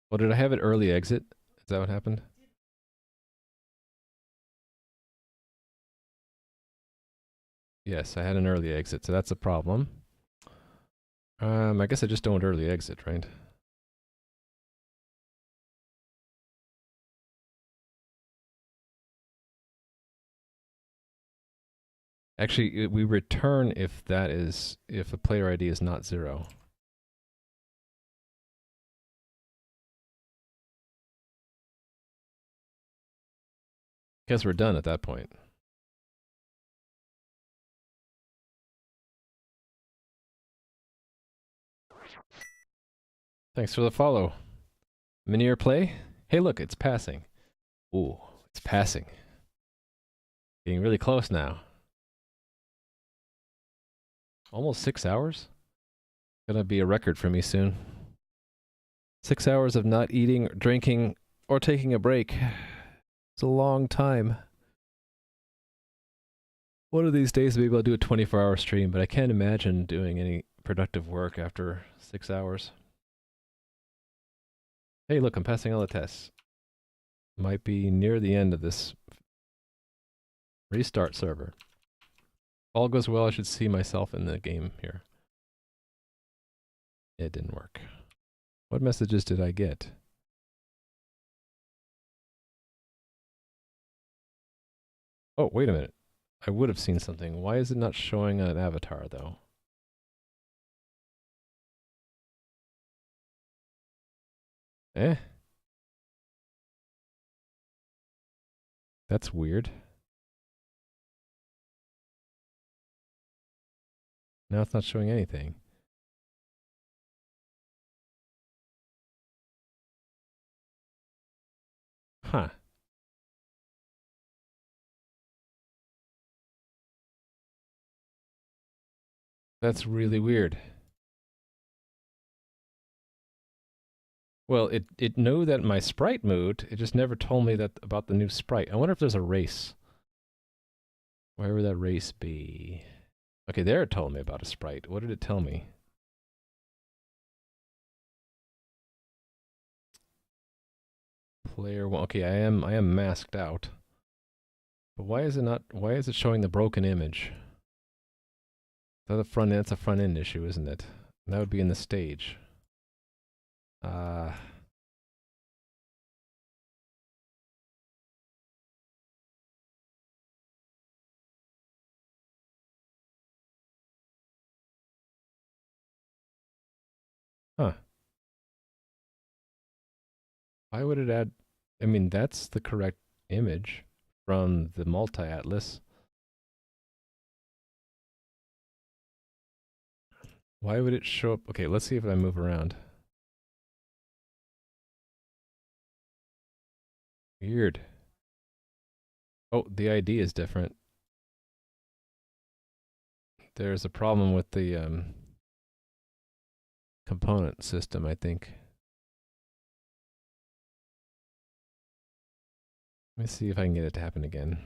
Well, did I have it early exit? Is that what happened? Yes, I had an early exit, so that's a problem. I guess I just don't early exit, right? Actually, we return if a player ID is not 0. Guess we're done at that point. Thanks for the follow. Minier play? Hey, look, it's passing. Ooh, it's passing. Getting really close now. Almost 6 hours? Gonna be a record for me soon. 6 hours of not eating, drinking, or taking a break. It's a long time. One of these days I'll be able to do a 24-hour stream, but I can't imagine doing any productive work after 6 hours. Hey, look, I'm passing all the tests. Might be near the end of this restart server. If all goes well, I should see myself in the game here. It didn't work. What messages did I get? Oh, wait a minute. I would have seen something. Why is it not showing an avatar, though? Eh? That's weird. Now it's not showing anything. Huh. That's really weird. Well, it knew that my sprite moved. It just never told me that about the new sprite. I wonder if there's a race. Where would that race be? Okay, there it told me about a sprite. What did it tell me? Player one. Okay, I am masked out. But why is it showing the broken image? That's a front end issue, isn't it? That would be in the stage. Huh. Why would it add? I mean, that's the correct image from the multi-atlas. Why would it show up? Okay, let's see if I move around. Weird. Oh, the ID is different. There's a problem with the component system, I think. Let me see if I can get it to happen again.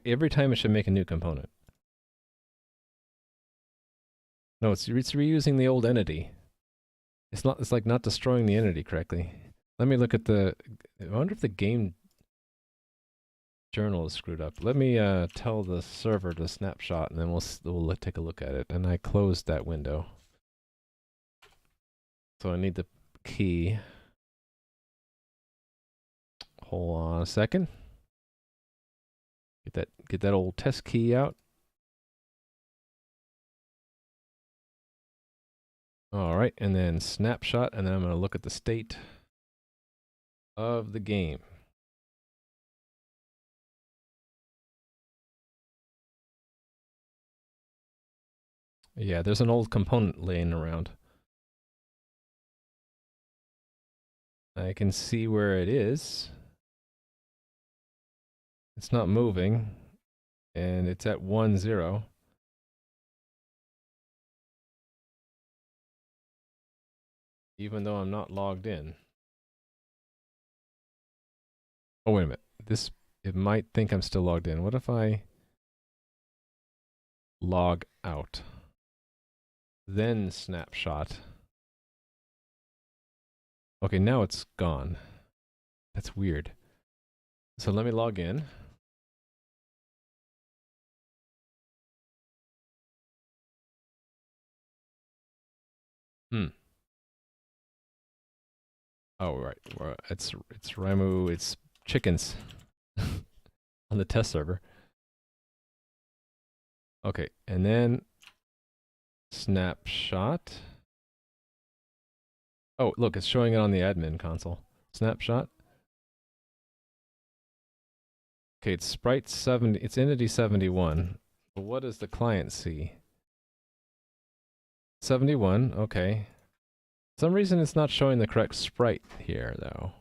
Every time it should make a new component. No, it's reusing the old entity. It's like not destroying the entity correctly. Let me look at I wonder if the game journal is screwed up. Let me tell the server to snapshot, and then we'll take a look at it. And I closed that window. So I need the key. Hold on a second. Get that old test key out. All right, and then snapshot, and then I'm going to look at the state of the game. Yeah, there's an old component laying around. I can see where it is. It's not moving, and it's at 1, 0. Even though I'm not logged in. Oh, wait a minute. It might think I'm still logged in. What if I log out? Then snapshot. Okay, now it's gone. That's weird. So let me log in. Oh, right. It's Ramu. It's chickens on the test server. Okay, and then snapshot. Oh, look, it's showing it on the admin console. Snapshot. Okay, it's sprite 70. It's entity 71. But what does the client see? 71. Okay. For some reason it's not showing the correct sprite here, though.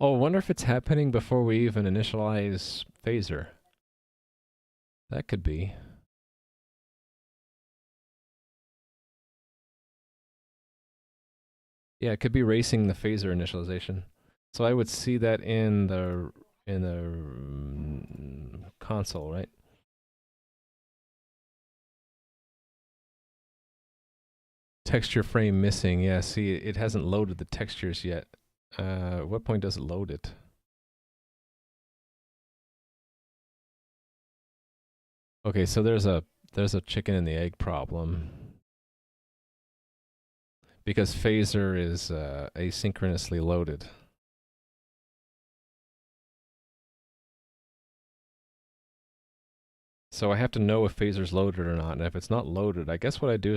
Oh, I wonder if it's happening before we even initialize phaser. That could be. Yeah, it could be racing the phaser initialization. So I would see that in the console, right? Texture frame missing. Yeah, see, it hasn't loaded the textures yet. What point does it load it? Okay, so there's a chicken and the egg problem. Because phaser is asynchronously loaded. So I have to know if phaser's loaded or not, and if it's not loaded, I guess what I do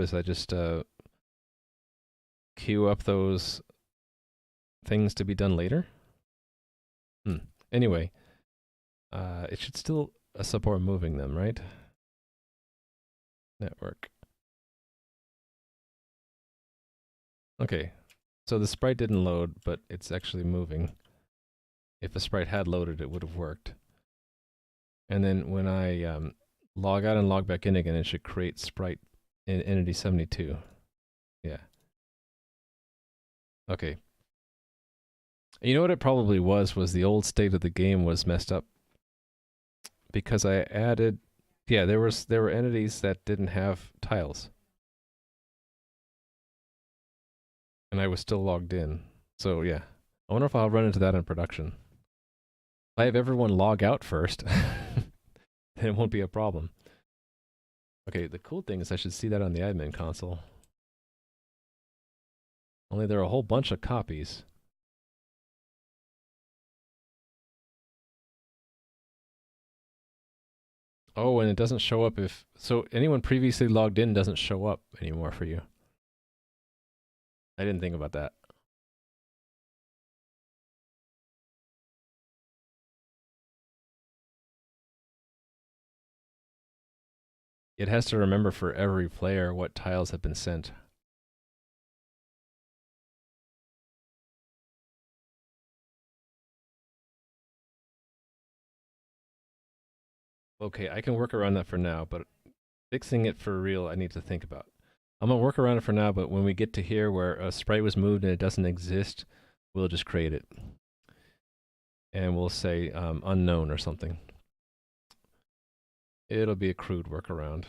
is I just queue up those things to be done later. Anyway, it should still support moving them, right? Network. Okay, so the sprite didn't load, but it's actually moving. If the sprite had loaded, it would have worked. And then when I log out and log back in again, it should create sprite in entity 72. Yeah. Okay. You know what it probably was the old state of the game was messed up. Because I added, yeah, there were entities that didn't have tiles. And I was still logged in. So yeah. I wonder if I'll run into that in production. If I have everyone log out first, then it won't be a problem. Okay, the cool thing is I should see that on the admin console. Only there are a whole bunch of copies. Oh, and it doesn't show up if... So anyone previously logged in doesn't show up anymore for you. I didn't think about that. It has to remember for every player what tiles have been sent. Okay, I can work around that for now, but fixing it for real, I need to think about. I'm gonna work around it for now, but when we get to here where a sprite was moved and it doesn't exist, we'll just create it. And we'll say unknown or something. It'll be a crude workaround.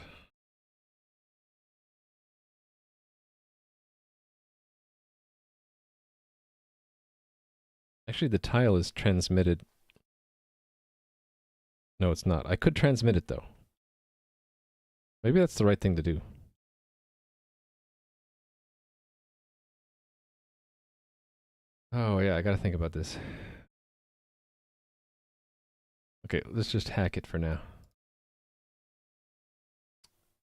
Actually, the tile is transmitted. No, it's not. I could transmit it, though. Maybe that's the right thing to do. Oh yeah, I gotta think about this. Okay, let's just hack it for now.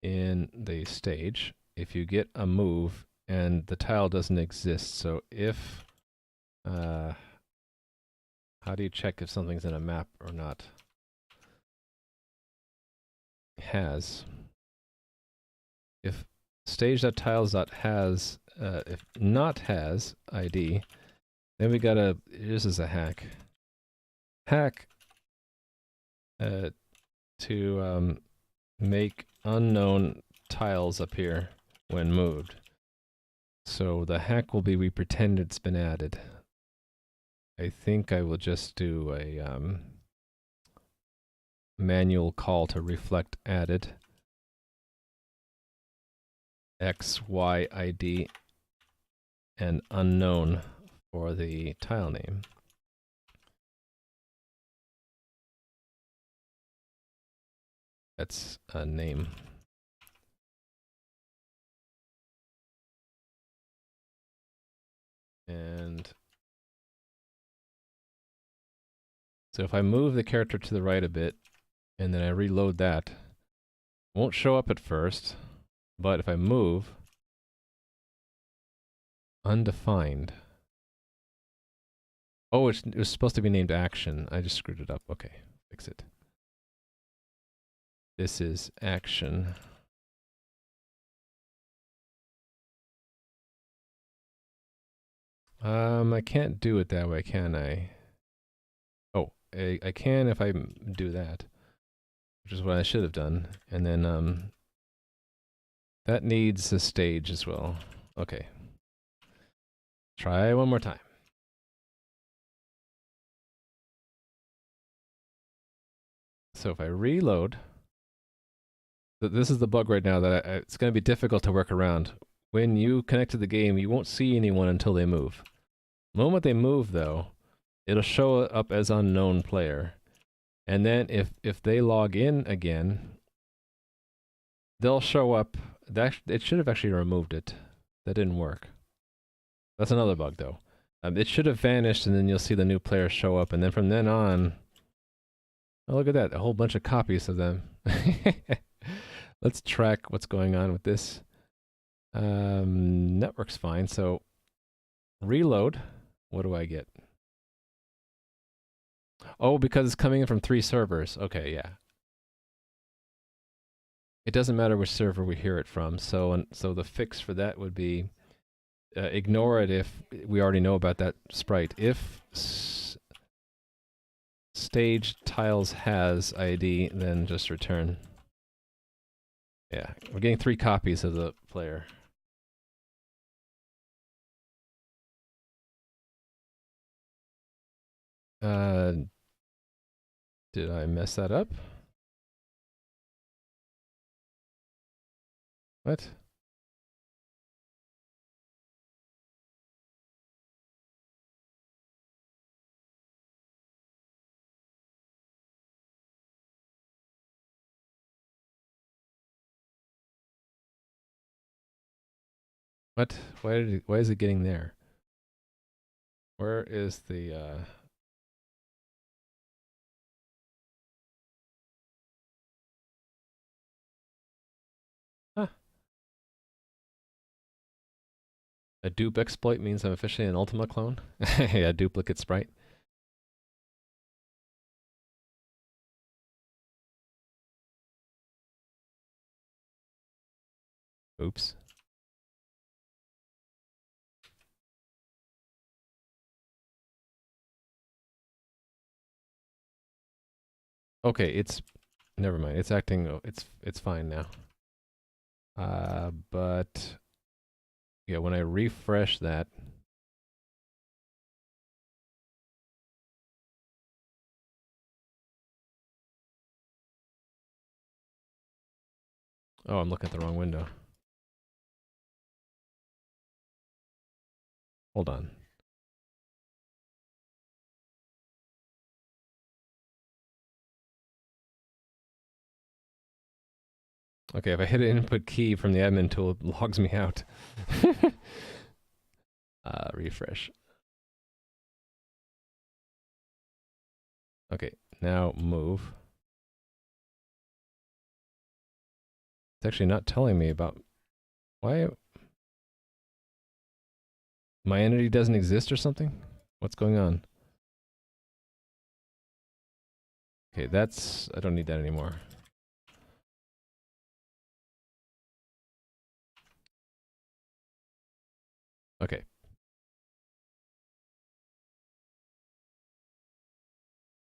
In the stage, if you get a move and the tile doesn't exist, so if, how do you check if something's in a map or not? Has. If stage.tiles.has, if not has ID, then we gotta, this is a hack. Hack to make unknown tiles appear when moved. So the hack will be we pretend it's been added. I think I will just do a manual call to reflect added x, y, ID, and unknown for the tile name. That's a name. And so if I move the character to the right a bit, and then I reload that, it won't show up at first, but if I move, undefined. Oh, it was supposed to be named action. I just screwed it up. Okay, fix it. This is action. I can't do it that way, can I? Oh, I can if I do that, which is what I should have done. And then, that needs a stage as well. Okay. Try one more time. So if I reload, this is the bug right now that it's going to be difficult to work around. When you connect to the game, you won't see anyone until they move. The moment they move, though, it'll show up as unknown player. And then if they log in again, they'll show up. It should have actually removed it. That didn't work. That's another bug, though. It should have vanished, and then you'll see the new player show up, and then from then on, oh, look at that, a whole bunch of copies of them. Let's track what's going on with this. Network's fine, so reload. What do I get? Oh, because it's coming in from 3 servers. Okay, yeah. It doesn't matter which server we hear it from, so the fix for that would be ignore it if we already know about that sprite. If stage tiles has ID, then just return. Yeah, we're getting 3 copies of the player. Did I mess that up? What? What? Why is it getting there? Where is the huh. A dupe exploit means I'm officially an Ultima clone? Yeah, duplicate sprite. Oops. Okay, never mind. It's acting, it's fine now. But yeah, when I refresh that, oh, I'm looking at the wrong window. Hold on. Okay, if I hit an input key from the admin tool, it logs me out. Refresh. Okay, now move. It's actually not telling me about why my entity doesn't exist or something? What's going on? Okay, that's... I don't need that anymore. Okay.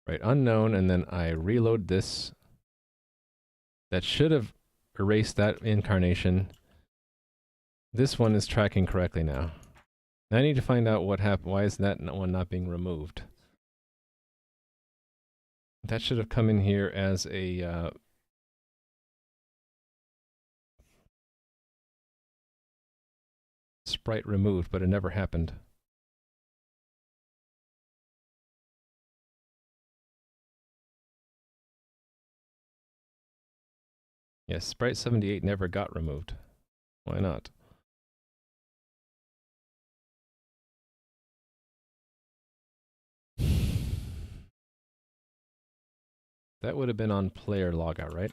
Right, unknown, and then I reload this. That should have erased that incarnation. This one is tracking correctly now. Now I need to find out what happened. Why is that one not being removed? That should have come in here as a sprite removed, but it never happened. Yes, sprite 78 never got removed. Why not? That would have been on player logout, right?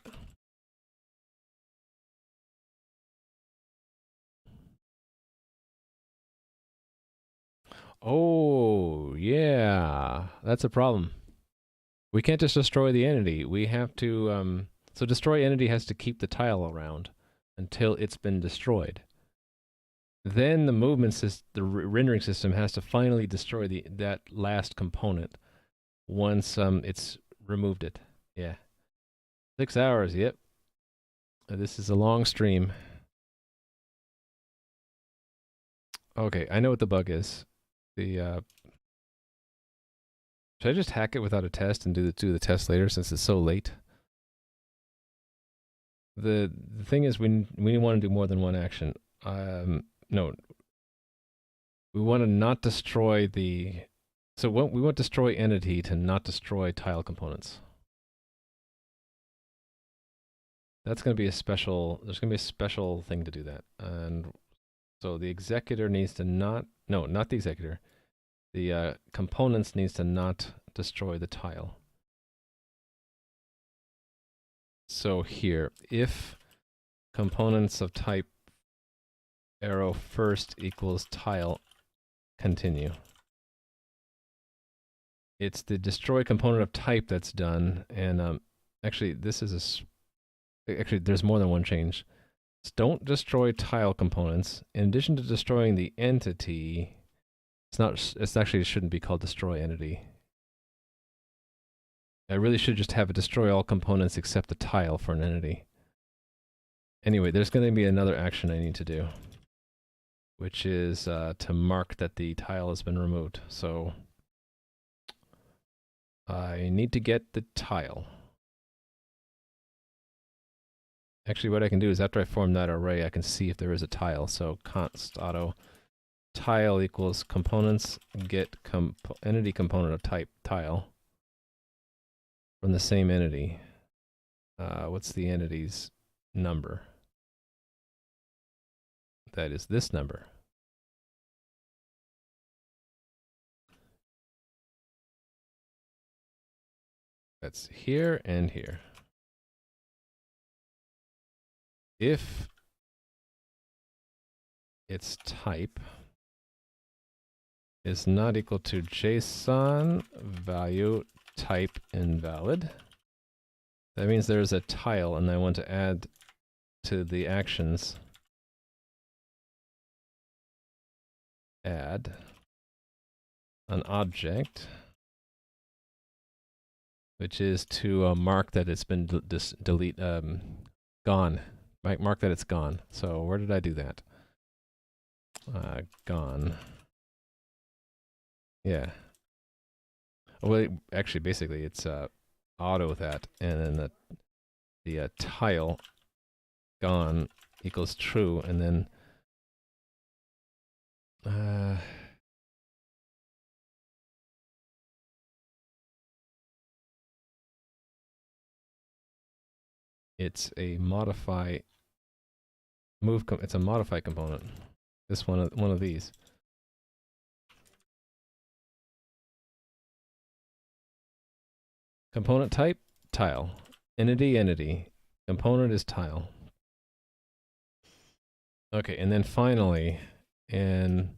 Oh, yeah. That's a problem. We can't just destroy the entity. We have to, so destroy entity has to keep the tile around until it's been destroyed. Then the movement system, the rendering system has to finally destroy that last component once it's removed it. Yeah. 6 hours, yep. This is a long stream. Okay, I know what the bug is. Should I just hack it without a test and do the test later since it's so late? The thing is, we want to do more than one action. No, we want to not destroy the. So we want destroy entity to not destroy tile components. That's going to be a special. There's going to be a special thing to do that, and so the executor needs to not. No, not the executor. The components needs to not destroy the tile. So here, if components of type arrow first equals tile, continue. It's the destroy component of type that's done, and actually this is actually there's more than one change. Don't destroy tile components. In addition to destroying the entity, it's actually it shouldn't be called destroy entity. I really should just have it destroy all components except the tile for an entity. Anyway, there's going to be another action I need to do, which is to mark that the tile has been removed. So I need to get the tile. Actually, what I can do is after I form that array, I can see if there is a tile. So const auto tile equals components get entity component of type tile from the same entity. What's the entity's number? That is this number. That's here and here. If its type is not equal to JSON value type invalid, that means there's a tile and I want to add to the actions add an object, which is to mark that it's been gone. Mark that it's gone. So where did I do that? Gone. Yeah. Well, actually, basically, it's auto that, and then the tile gone equals true, and then it's a modify move. It's a modify component. This one of these. Component type, tile. Entity, entity. Component is tile. Okay, and then finally, in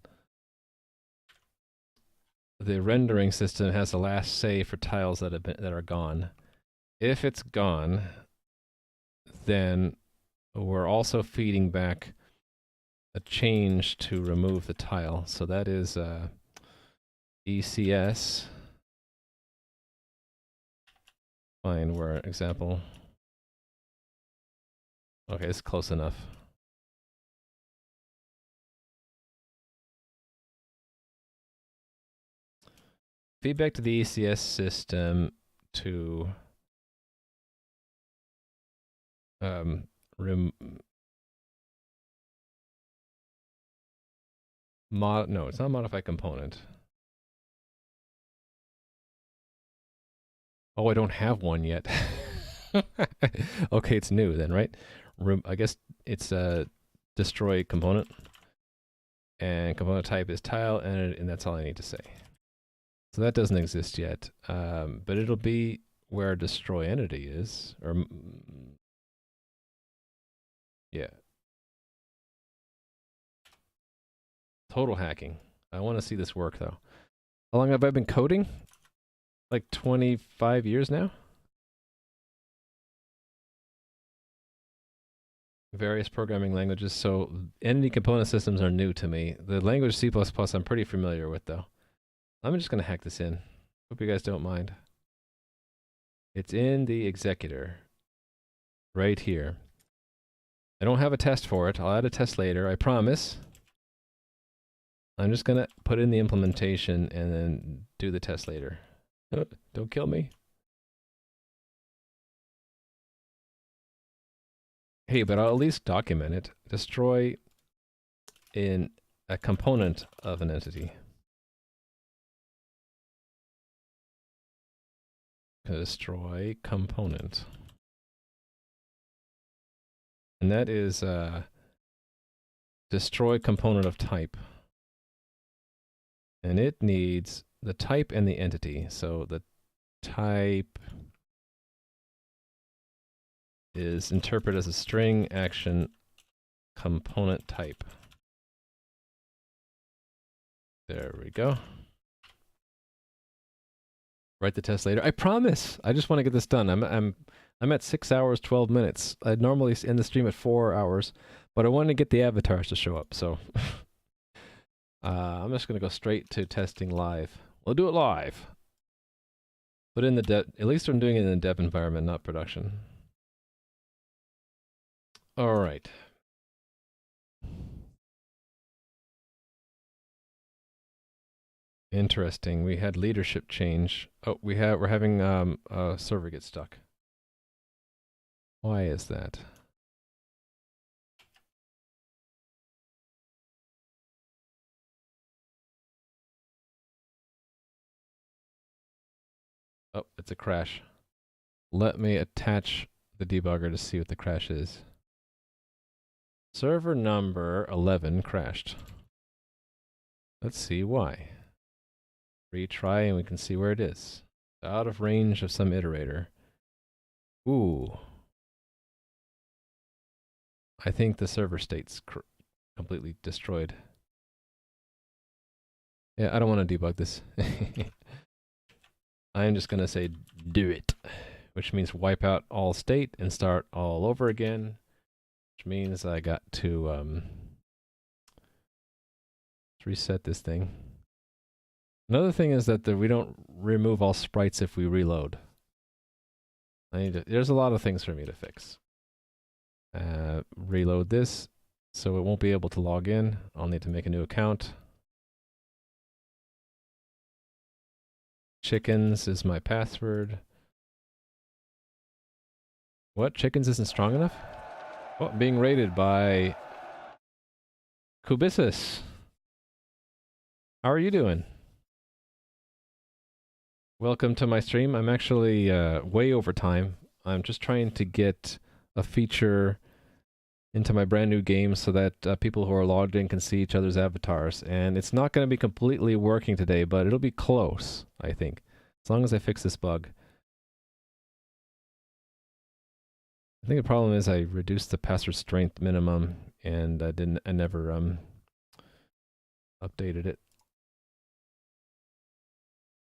the rendering system has the last say for tiles that are gone. If it's gone, then we're also feeding back a change to remove the tile. So that is ECS. Find where example. Okay, it's close enough. Feedback to the ECS system to no, it's not modify component. Oh, I don't have one yet. Okay, it's new then, right? I guess it's a destroy component. And component type is tile, and that's all I need to say. So that doesn't exist yet. But it'll be where destroy entity is. Or yeah. Total hacking. I want to see this work though. How long have I been coding? Like 25 years now? Various programming languages. So entity component systems are new to me. The language C++ I'm pretty familiar with though. I'm just going to hack this in. Hope you guys don't mind. It's in the executor. Right here. I don't have a test for it. I'll add a test later, I promise. I'm just going to put in the implementation and then do the test later. Don't kill me. Hey, but I'll at least document it. Destroy in a component of an entity. Destroy component. And that is destroy component of type. And it needs the type and the entity. So the type is interpreted as a string action component type. There we go. Write the test later. I promise. I just want to get this done. I'm at 6 hours 12 minutes. I'd normally end the stream at 4 hours, but I wanted to get the avatars to show up. So I'm just going to go straight to testing live. We'll do it live. But in the dev, at least I'm doing it in the dev environment, not production. All right. Interesting. We had leadership change. Oh, we're having a server get stuck. Why is that? Oh, it's a crash. Let me attach the debugger to see what the crash is. Server number 11 crashed. Let's see why. Retry and we can see where it is. Out of range of some iterator. Ooh. I think the server state's completely destroyed. Yeah, I don't want to debug this. I'm just going to say do it, which means wipe out all state and start all over again, which means I got to reset this thing. Another thing is that we don't remove all sprites if we reload. There's a lot of things for me to fix. Reload this, so it won't be able to log in. I'll need to make a new account. Chickens is my password. What? Chickens isn't strong enough? Oh, being rated by Kubissus. How are you doing? Welcome to my stream. I'm actually way over time. I'm just trying to get a feature into my brand new game so that people who are logged in can see each other's avatars. And it's not going to be completely working today, but it'll be close, I think, as long as I fix this bug. I think the problem is I reduced the password strength minimum and I never updated it.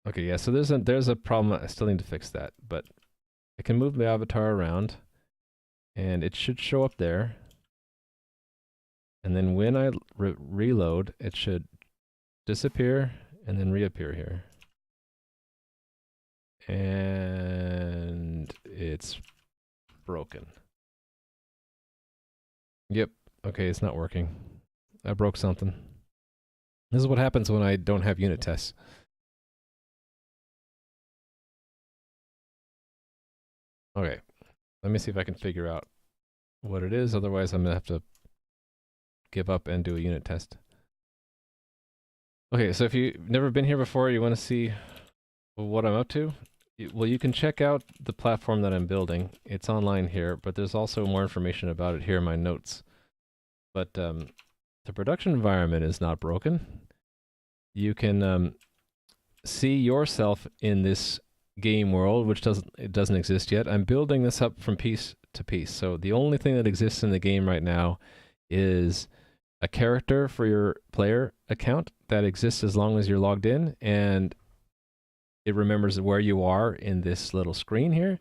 Okay, yeah, so there's a problem. I still need to fix that, but I can move my avatar around and it should show up there. And then when I reload, it should disappear and then reappear here. And it's broken. Yep. Okay, it's not working. I broke something. This is what happens when I don't have unit tests. Okay, let me see if I can figure out what it is. Otherwise, I'm going to have to give up and do a unit test. Okay, so if you've never been here before, you want to see what I'm up to, well, you can check out the platform that I'm building. It's online here, but there's also more information about it here in my notes. But the production environment is not broken. You can see yourself in this game world, which doesn't exist yet. I'm building this up from piece to piece. So the only thing that exists in the game right now is a character for your player account that exists as long as you're logged in, and it remembers where you are in this little screen here,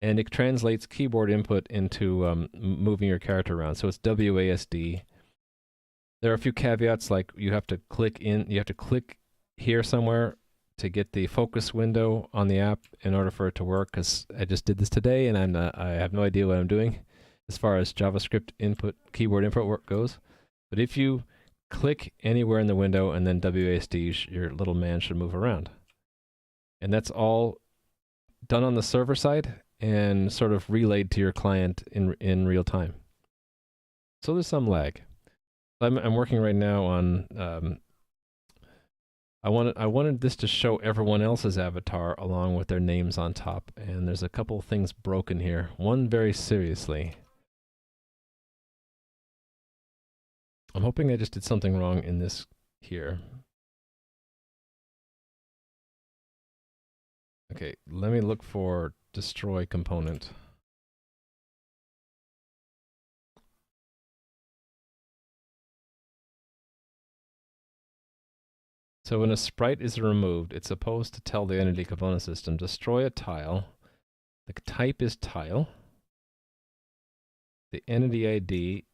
and it translates keyboard input into moving your character around. So it's WASD. There are a few caveats, like you have to click here somewhere to get the focus window on the app in order for it to work, because I just did this today and I have no idea what I'm doing as far as JavaScript input, keyboard input work goes. But if you click anywhere in the window and then WASD, your little man should move around. And that's all done on the server side and sort of relayed to your client in real time. So there's some lag. I'm working right now on I wanted this to show everyone else's avatar along with their names on top, and there's a couple of things broken here. One very seriously. I'm hoping I just did something wrong in this here. Okay, let me look for destroy component. So when a sprite is removed, it's supposed to tell the entity component system, destroy a tile. The type is tile. The entity ID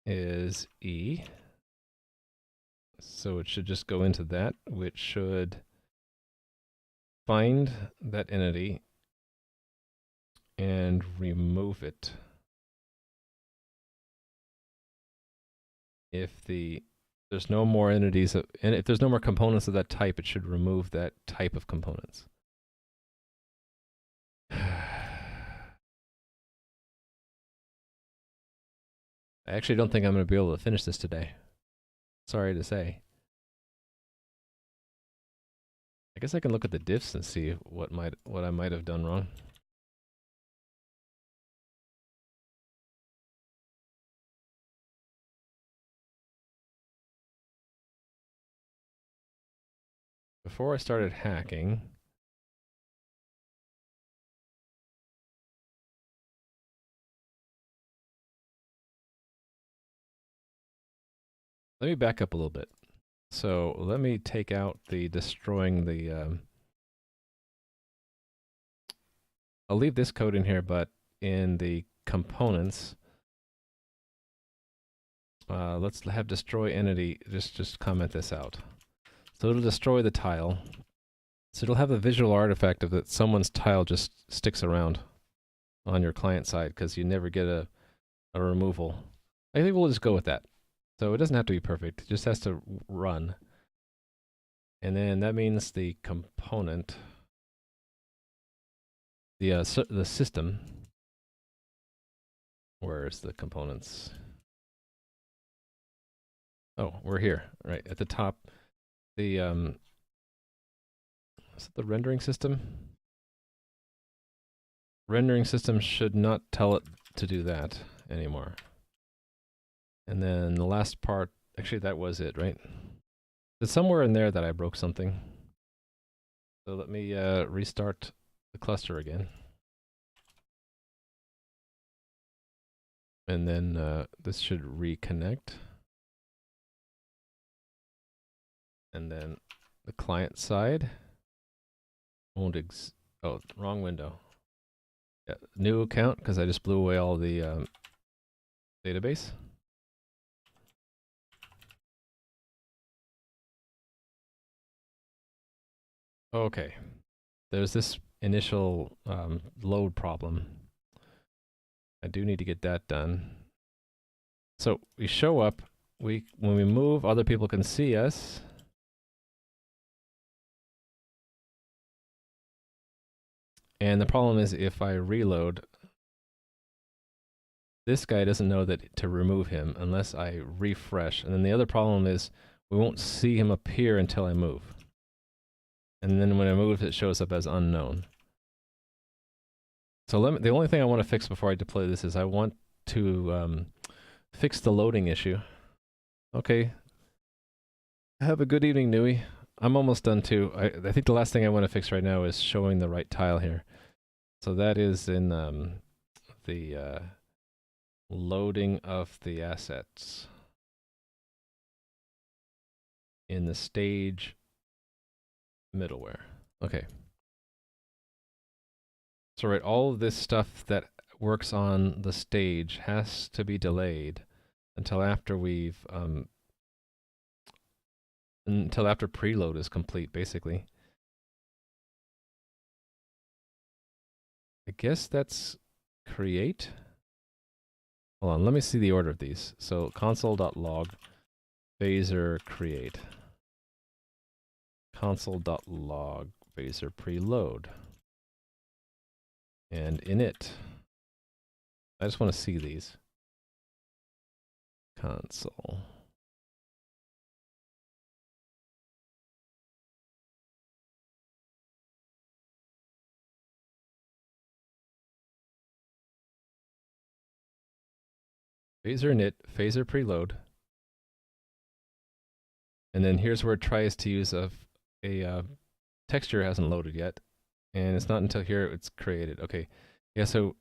is E. So it should just go into that, which should find that entity and remove it. If there's no more entities, and if there's no more components of that type, it should remove that type of components. I actually don't think I'm going to be able to finish this today. Sorry to say. I guess I can look at the diffs and see what I might have done wrong. Before I started hacking, let me back up a little bit. So let me take out the destroying the I'll leave this code in here, but in the components, let's have destroy entity, just comment this out. So it'll destroy the tile. So it'll have a visual artifact of that someone's tile just sticks around on your client side, because you never get a removal. I think we'll just go with that. So it doesn't have to be perfect, it just has to run. And then that means the component, the system, where's the components? Oh, we're here, right at the top. The is it the rendering system? Rendering system should not tell it to do that anymore. And then the last part, actually that was it, right? There's somewhere in there that I broke something. So let me restart the cluster again. And then this should reconnect. And then the client side won't oh, wrong window. Yeah, new account, because I just blew away all the database. Okay, there's this initial load problem. I do need to get that done. So we show up, when we move, other people can see us. And the problem is if I reload, this guy doesn't know that to remove him unless I refresh. And then the other problem is we won't see him appear until I move. And then when I move, it shows up as unknown. So the only thing I want to fix before I deploy this is I want to fix the loading issue. Okay. Have a good evening, Nui. I'm almost done too. I think the last thing I want to fix right now is showing the right tile here. So that is in the loading of the assets in the stage middleware. Okay. So right, all of this stuff that works on the stage has to be delayed until after we've until after preload is complete, basically. I guess that's create. Hold on, let me see the order of these. So console.log phaser create. Console.log phaser preload. And init. I just want to see these. Console. Phaser init, phaser preload. And then here's where it tries to use a texture hasn't loaded yet. And it's not until here it's created. Okay. Yeah, so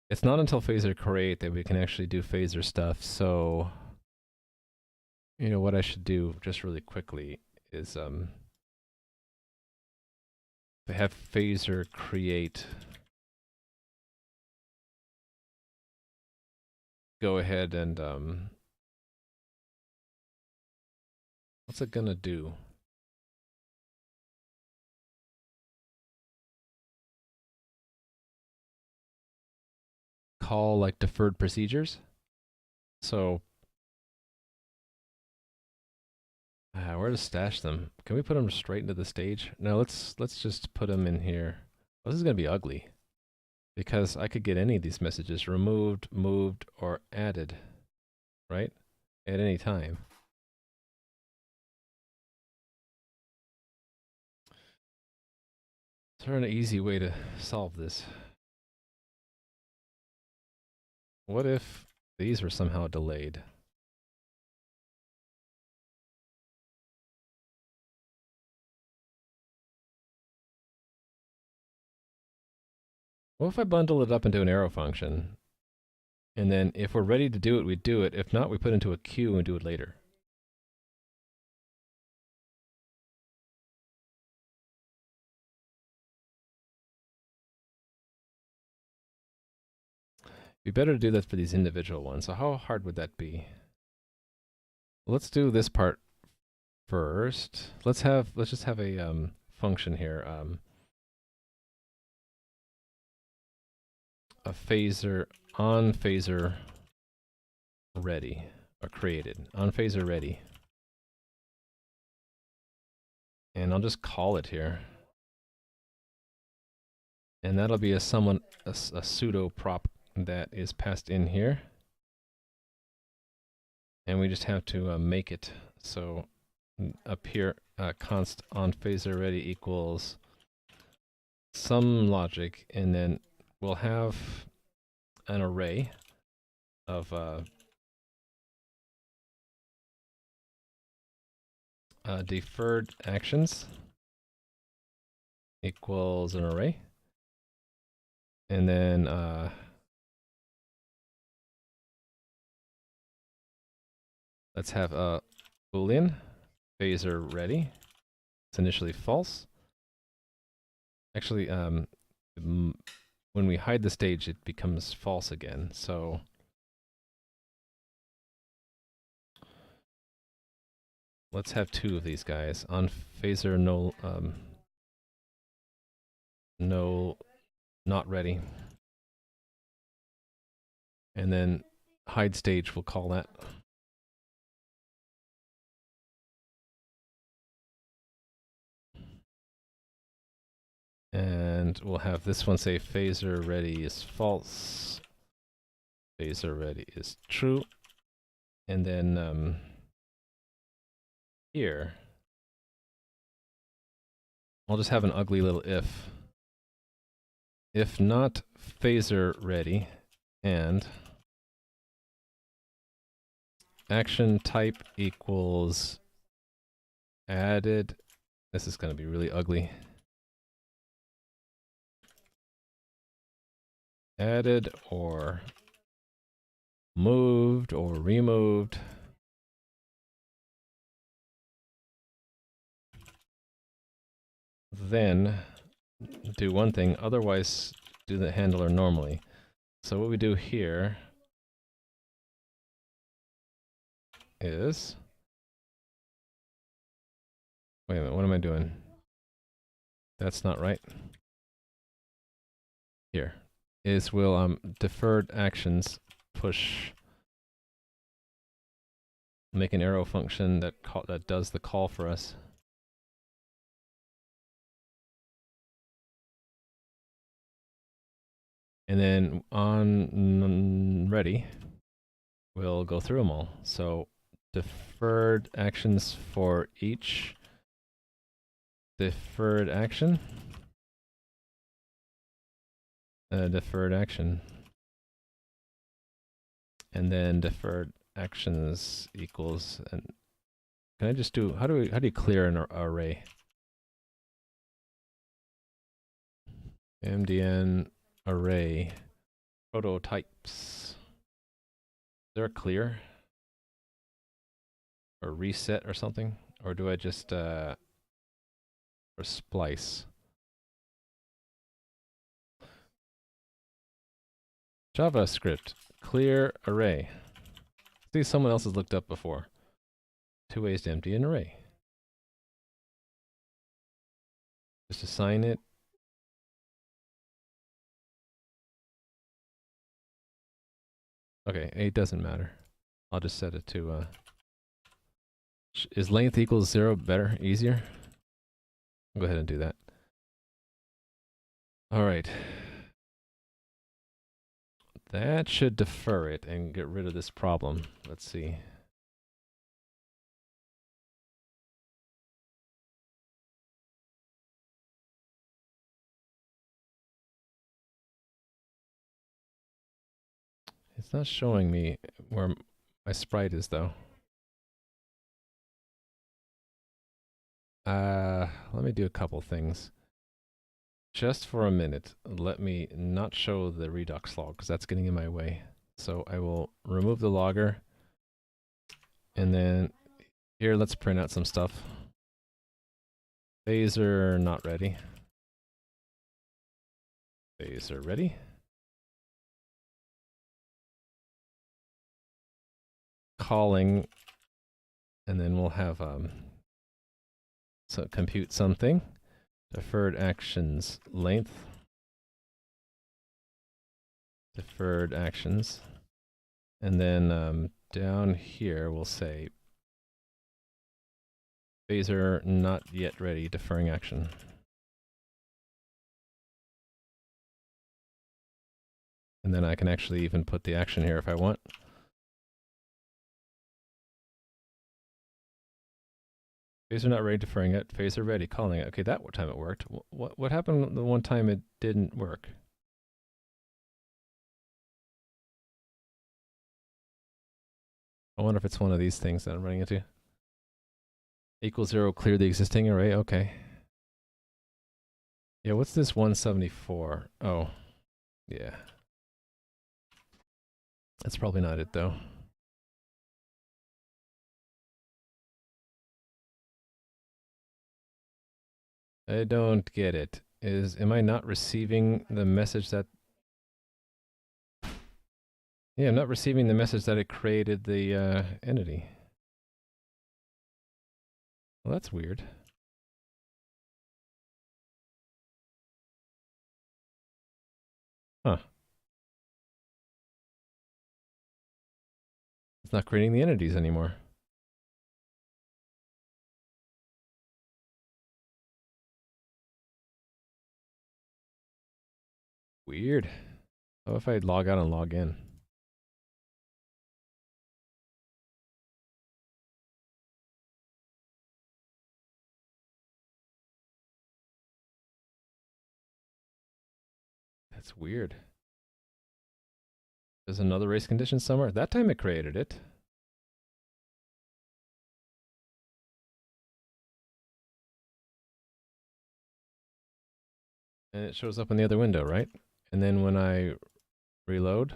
it's not until phaser create that we can actually do phaser stuff. So, you know, what I should do just really quickly is have phaser create go ahead and what's it gonna do? Call like deferred procedures. So where to stash them? Can we put them straight into the stage? No, let's just put them in here. Oh, this is gonna be ugly because I could get any of these messages removed, moved, or added, right? At any time. Is there an easy way to solve this? What if these were somehow delayed? What if I bundle it up into an arrow function? And then if we're ready to do it, we do it. If not, we put it into a queue and do it later. It'd be better to do that for these individual ones. So how hard would that be? Let's do this part first. Let's just have a function here. A phaser on phaser ready or created on phaser ready. And I'll just call it here. And that'll be a pseudo prop that is passed in here. And we just have to make it so up here const on phaser ready equals some logic, and then we'll have an array of deferred actions equals an array, and then Let's have a boolean phaser ready. It's initially false. Actually, when we hide the stage, it becomes false again. So let's have two of these guys on phaser. No, not ready. And then hide stage, we'll call that. And we'll have this one say phaser ready is false. Phaser ready is true. And then here, I'll just have an ugly little if. If not phaser ready and action type equals added. This is going to be really ugly. Added or moved or removed. Then do one thing, otherwise do the handler normally. So what we do here is, wait a minute, what am I doing? That's not right. Here is we'll deferred actions push, make an arrow function that does the call for us. And then on ready, we'll go through them all. So deferred actions for each deferred action. Deferred action. And then deferred actions equals, and can I just do, how do you clear an array? MDN array prototypes. Is there a clear or reset or something? Or do I just or splice? JavaScript clear array. See, someone else has looked up before. 2 ways to empty an array. Just assign it. Okay, it doesn't matter. I'll just set it to, is length equals 0 better, easier? I'll go ahead and do that. All right. That should defer it and get rid of this problem. Let's see. It's not showing me where my sprite is, though. Let me do a couple things. Just for a minute, let me not show the Redux log, because that's getting in my way. So I will remove the logger. And then here, let's print out some stuff. Phaser not ready. Phaser ready. Calling, and then we'll have so compute something. Deferred actions length. Deferred actions. And then down here we'll say phaser not yet ready, deferring action. And then I can actually even put the action here if I want. Phaser not ready, deferring it. Phaser ready, calling it. Okay, that time it worked. What happened the one time it didn't work? I wonder if it's one of these things that I'm running into. Equals 0, clear the existing array. Okay. Yeah, what's this 174? Oh, yeah. That's probably not it, though. I don't get it. Am I not receiving the message that... Yeah, I'm not receiving the message that it created the entity. Well, that's weird. Huh. It's not creating the entities anymore. Weird. How if I log out and log in? That's weird. There's another race condition somewhere. That time it created it. And it shows up in the other window, right? And then when I reload,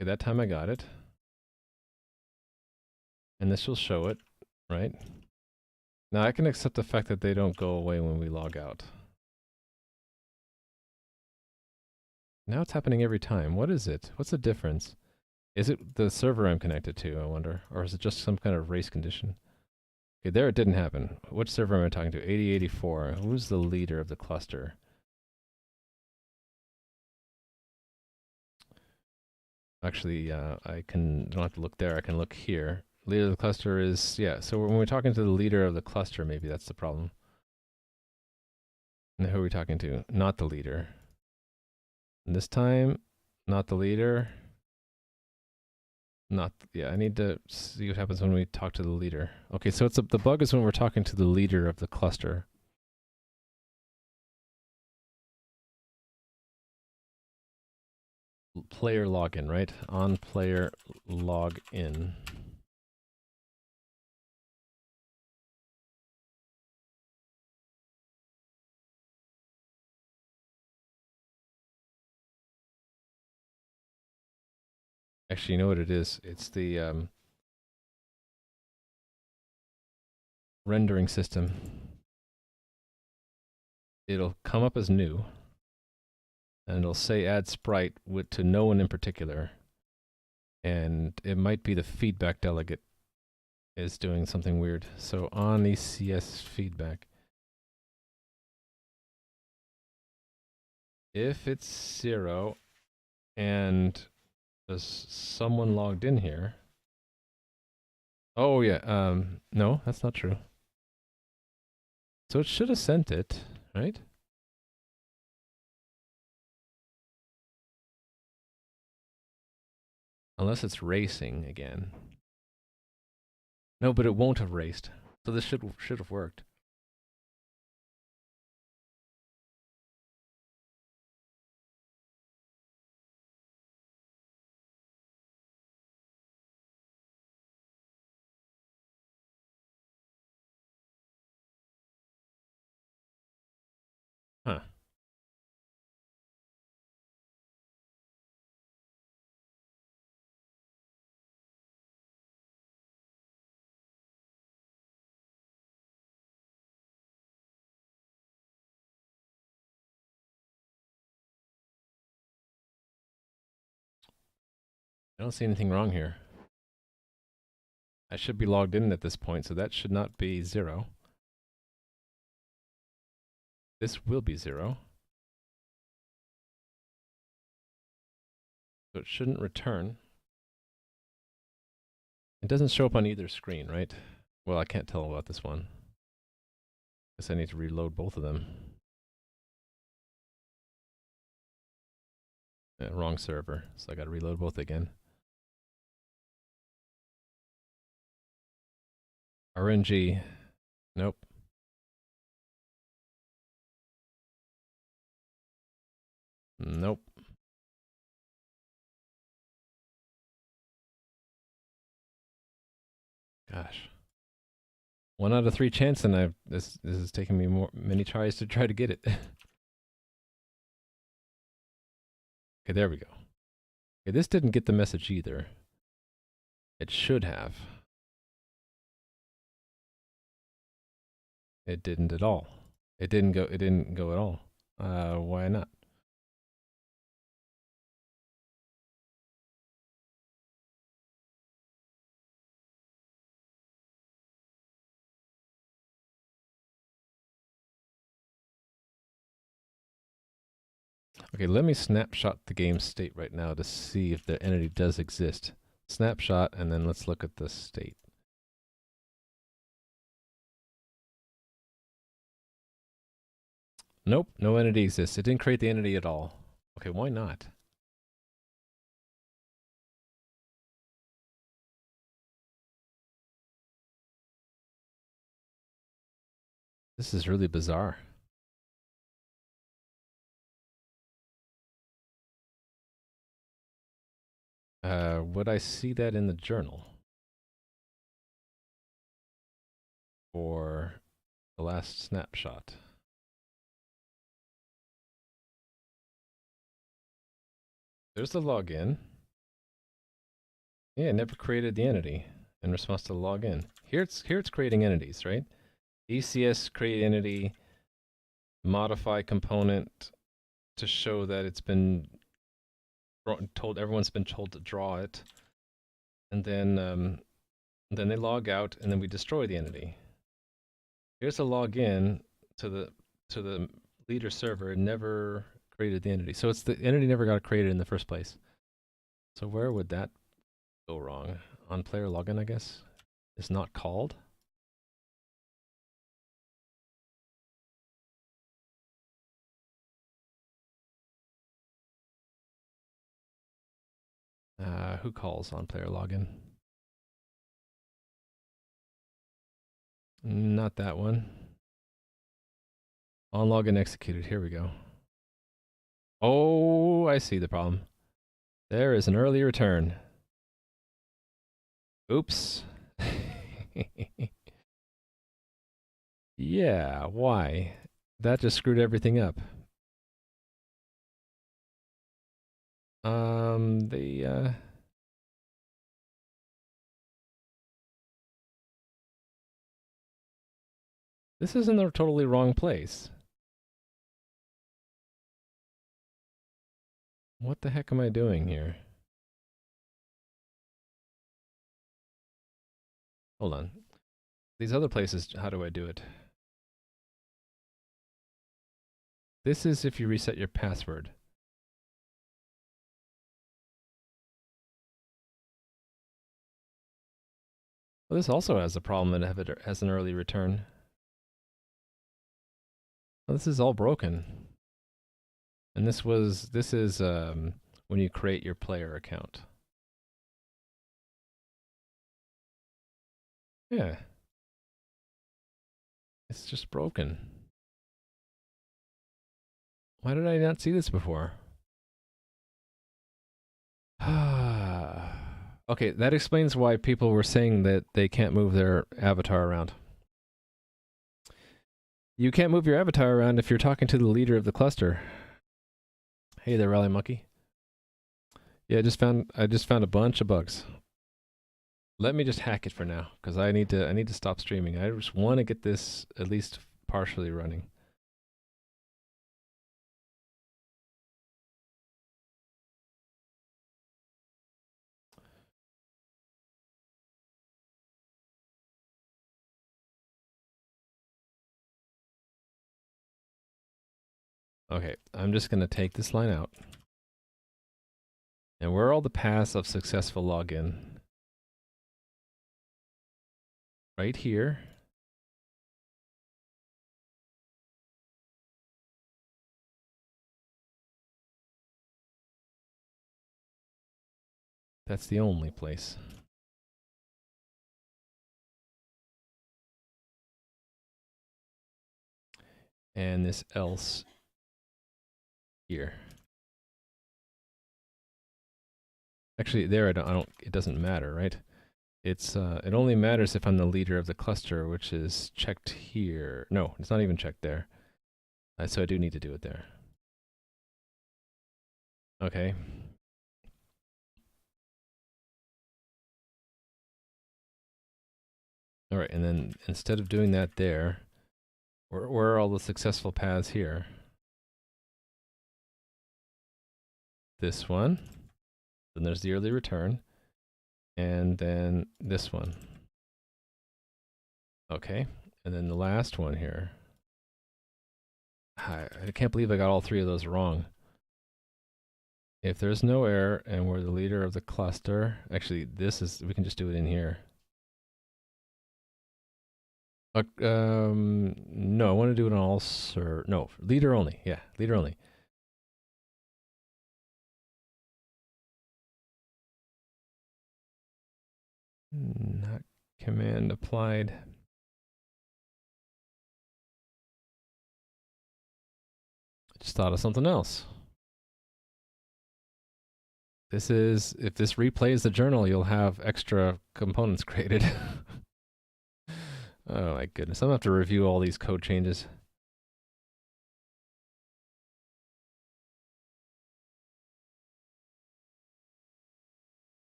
okay, that time I got it. And this will show it, right? Now I can accept the fact that they don't go away when we log out. Now it's happening every time. What is it? What's the difference? Is it the server I'm connected to, I wonder? Or is it just some kind of race condition? Okay, there it didn't happen. Which server am I talking to? 8084. Who's the leader of the cluster? Actually, I don't have to look there. I can look here. Leader of the cluster is, yeah, so when we're talking to the leader of the cluster, maybe that's the problem. And who are we talking to? Not the leader. And this time, not the leader. Yeah, I need to see what happens when we talk to the leader. Okay, so the bug is when we're talking to the leader of the cluster. Player login, right? On player login. Actually, you know what it is? It's the rendering system. It'll come up as new, and it'll say add sprite to no one in particular. And it might be the feedback delegate is doing something weird. So on ECS feedback, if it's 0 and there's someone logged in here. Oh yeah, no, that's not true. So it should have sent it, right? Unless it's racing again. No, but it won't have raced. So this should have worked. Huh. I don't see anything wrong here. I should be logged in at this point, so that should not be 0. This will be 0. So it shouldn't return. It doesn't show up on either screen, right? Well, I can't tell about this one. Guess I need to reload both of them. Yeah, wrong server, so I gotta reload both again. RNG. Nope. Nope. Gosh. 1 out of 3 chance, and this is taking me many tries to try to get it. Okay, there we go. Okay, this didn't get the message either. It should have. It didn't at all. It didn't go. It didn't go at all. Why not? Okay, let me snapshot the game state right now to see if the entity does exist. Snapshot, and then let's look at the state. Nope, no entity exists. It didn't create the entity at all. Okay, why not? This is really bizarre. Would I see that in the journal? For the last snapshot. There's the login. Yeah, it never created the entity in response to the login. Here it's creating entities, right? ECS create entity, modify component to show that it's been told, everyone's been told to draw it, and then they log out, and then we destroy the entity. Here's a login to the leader server. It never created the entity, so it's the entity never got created in the first place. So where would that go wrong? On player login, I guess. It's not called. Who calls on player login? Not that one. On login executed. Here we go. Oh, I see the problem. There is an early return. Oops. Yeah, why? That just screwed everything up. They this is in the totally wrong place. What the heck am I doing here? Hold on. These other places, how do I do it? This is if you reset your password. Well, this also has a problem that it has an early return. Well, this is all broken. And this is when you create your player account. Yeah. It's just broken. Why did I not see this before? Okay, that explains why people were saying that they can't move their avatar around. You can't move your avatar around if you're talking to the leader of the cluster. Hey there, Rally Monkey. Yeah, I just found a bunch of bugs. Let me just hack it for now, because I need to stop streaming. I just want to get this at least partially running. Okay, I'm just gonna take this line out. And where are all the paths of successful login? Right here. That's the only place. And this else here. Actually, there I don't. It doesn't matter, right? It's it only matters if I'm the leader of the cluster, which is checked here. No, it's not even checked there. So I do need to do it there. Okay. All right, and then instead of doing that there, Where are all the successful paths here? This one. Then there's the early return. And then this one. Okay. And then the last one here. I can't believe I got all three of those wrong. If there's no error and we're the leader of the cluster, actually we can just do it in here. No, I want to do it on all no, leader only. Yeah, leader only. Not command applied. Just thought of something else. This is, if this replays the journal, you'll have extra components created. Oh my goodness, I'm gonna have to review all these code changes.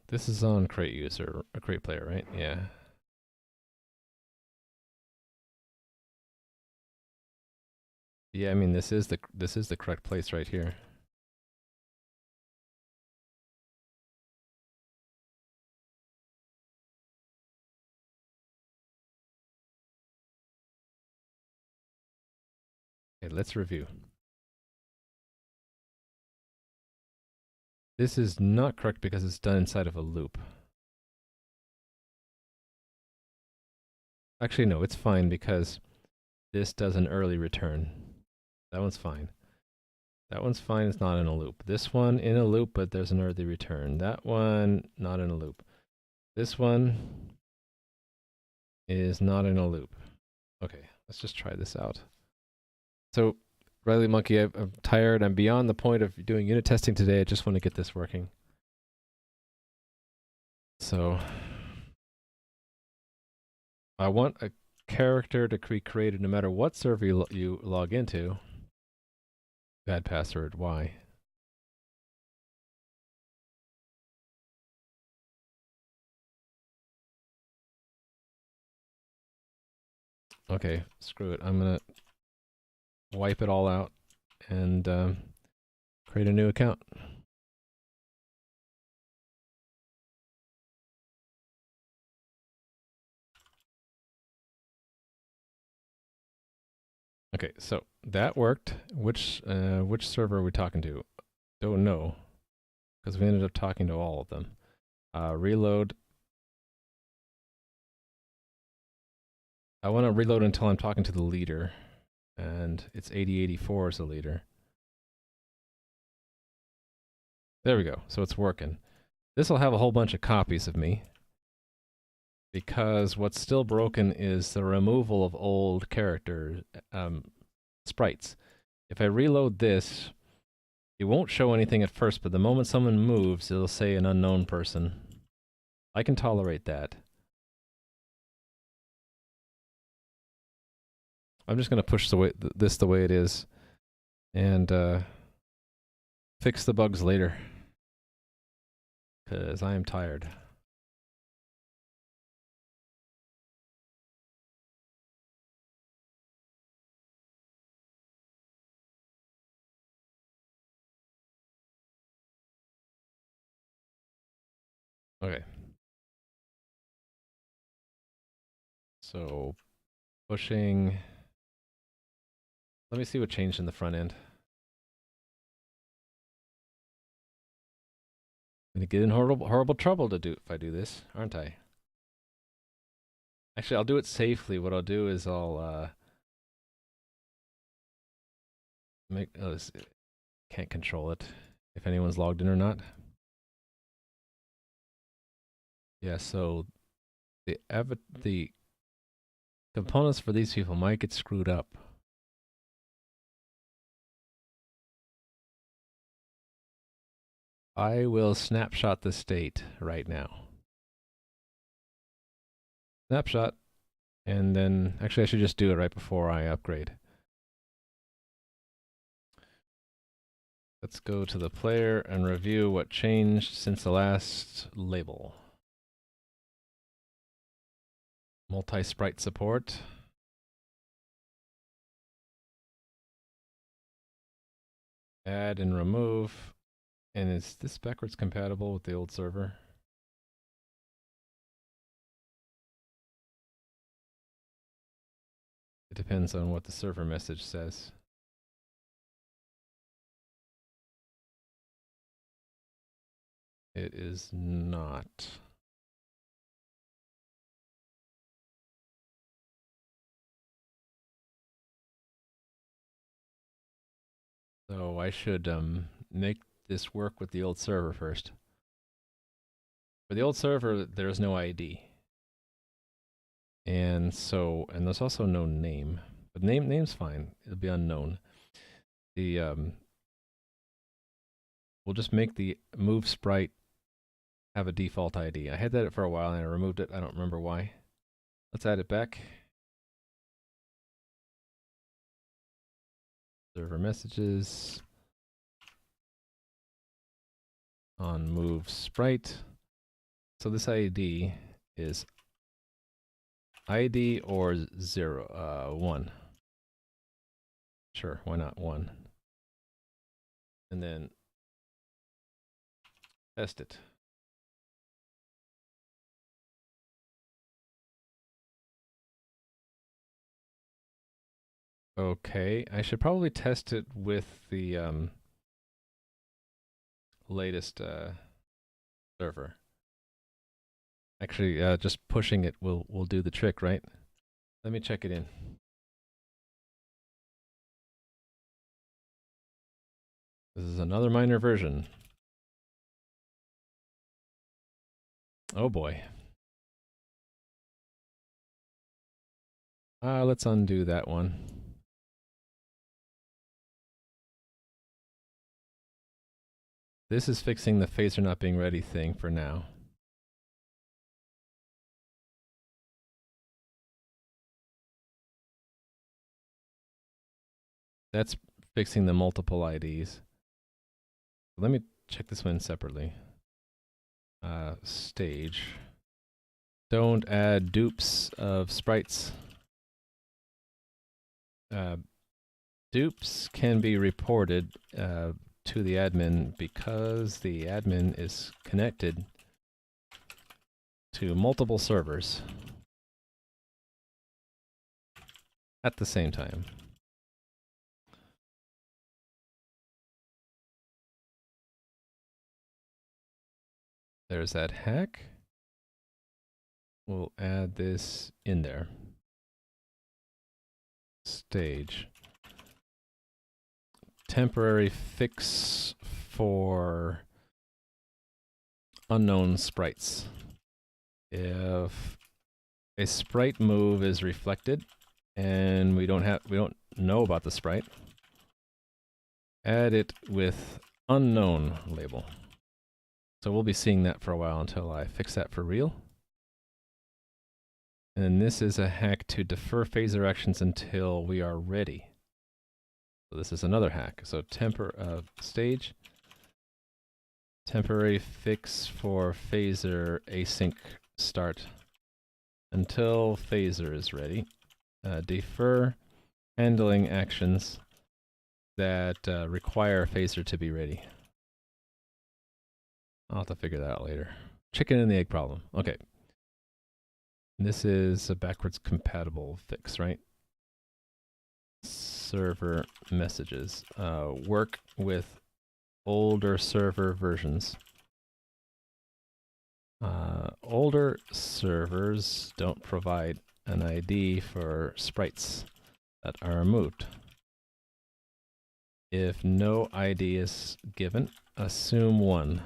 This is on crate user, a crate player, right? Yeah. Yeah, I mean this is the correct place right here. Okay, let's review. This is not correct because it's done inside of a loop. Actually, no, it's fine because this does an early return. That one's fine. That one's fine, it's not in a loop. This one in a loop, but there's an early return. That one, not in a loop. This one is not in a loop. Okay, let's just try this out. So, Riley Monkey, I'm tired. I'm beyond the point of doing unit testing today. I just want to get this working. So, I want a character to be created no matter what server you log into. Bad password, why? Okay, screw it. I'm gonna wipe it all out and create a new account. Okay, so that worked. Which server are we talking to? Don't know, because we ended up talking to all of them. Reload. I want to reload until I'm talking to the leader, and it's 8084 as the leader. There we go. So it's working. This will have a whole bunch of copies of me, because what's still broken is the removal of old character sprites. If I reload this, it won't show anything at first, but the moment someone moves, it'll say an unknown person. I can tolerate that. I'm just going to push this the way it is and fix the bugs later, because I am tired. Okay. So, pushing. Let me see what changed in the front end. I'm gonna get in horrible trouble if I do this, aren't I? Actually, I'll do it safely. What I'll do is I'll can't control it if anyone's logged in or not. Yeah, so the components for these people might get screwed up. I will snapshot the state right now. Snapshot, and then actually I should just do it right before I upgrade. Let's go to the player and review what changed since the last label. Multi-sprite support. Add and remove. And is this backwards compatible with the old server? It depends on what the server message says. It is not. So I should make this work with the old server first. For the old server, there's no ID. And there's also no name. But name's fine. It'll be unknown. The we'll just make the move sprite have a default ID. I had that for a while and I removed it. I don't remember why. Let's add it back. Server messages on move sprite. So this ID is ID or 1. Sure, why not 1? And then test it. Okay, I should probably test it with the latest server. Actually, just pushing it will do the trick, right? Let me check it in. This is another minor version. Oh boy. Let's undo that one. This is fixing the phaser not being ready thing for now. That's fixing the multiple IDs. Let me check this one separately. Stage. Don't add dupes of sprites. Dupes can be reported to the admin because the admin is connected to multiple servers at the same time. There's that hack. We'll add this in there. Stage. Temporary fix for unknown sprites. If a sprite move is reflected and we don't know about the sprite, add it with unknown label. So we'll be seeing that for a while until I fix that for real. And this is a hack to defer phaser actions until we are ready. So this is another hack. So stage. Temporary fix for phaser async start until phaser is ready. Defer handling actions that require phaser to be ready. I'll have to figure that out later. Chicken and the egg problem. Okay. This is a backwards compatible fix, right? Server messages. Work with older server versions. Older servers don't provide an ID for sprites that are moved. If no ID is given, assume 1.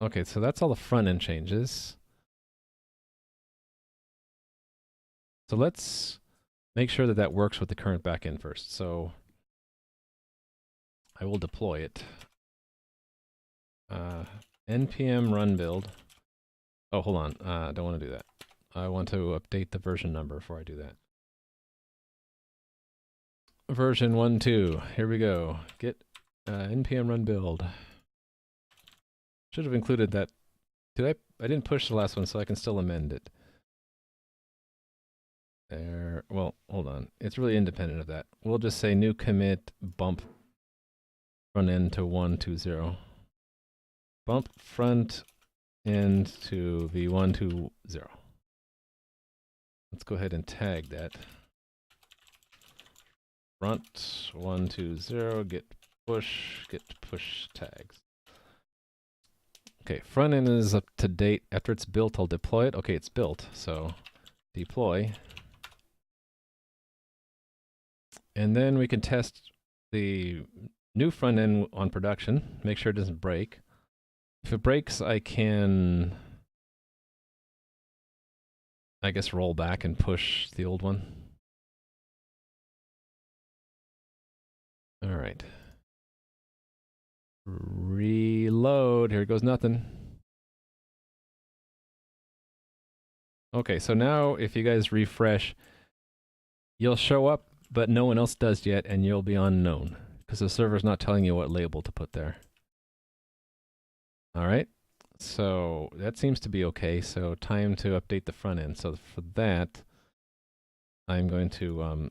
Okay, so that's all the front end changes. So let's make sure that that works with the current backend first. So I will deploy it. npm run build. Oh, hold on. I don't want to do that. I want to update the version number before I do that. version 1.2. Here we go. Git npm run build. Should have included that. I didn't push the last one, so I can still amend it. There. Well, hold on. It's really independent of that. We'll just say new commit bump front end to 1.2.0. Bump front end to v1.2.0. Let's go ahead and tag that. Front 1.2.0 get push tags. Okay, front end is up to date. After it's built, I'll deploy it. Okay, it's built, so deploy. And then we can test the new front end on production, make sure it doesn't break. If it breaks, I can, I guess, roll back and push the old one. All right. Reload. Here goes nothing. Okay, so now if you guys refresh, you'll show up, but no one else does yet, and you'll be unknown because the server's not telling you what label to put there. All right, so that seems to be okay. So time to update the front end. So for that, I'm going to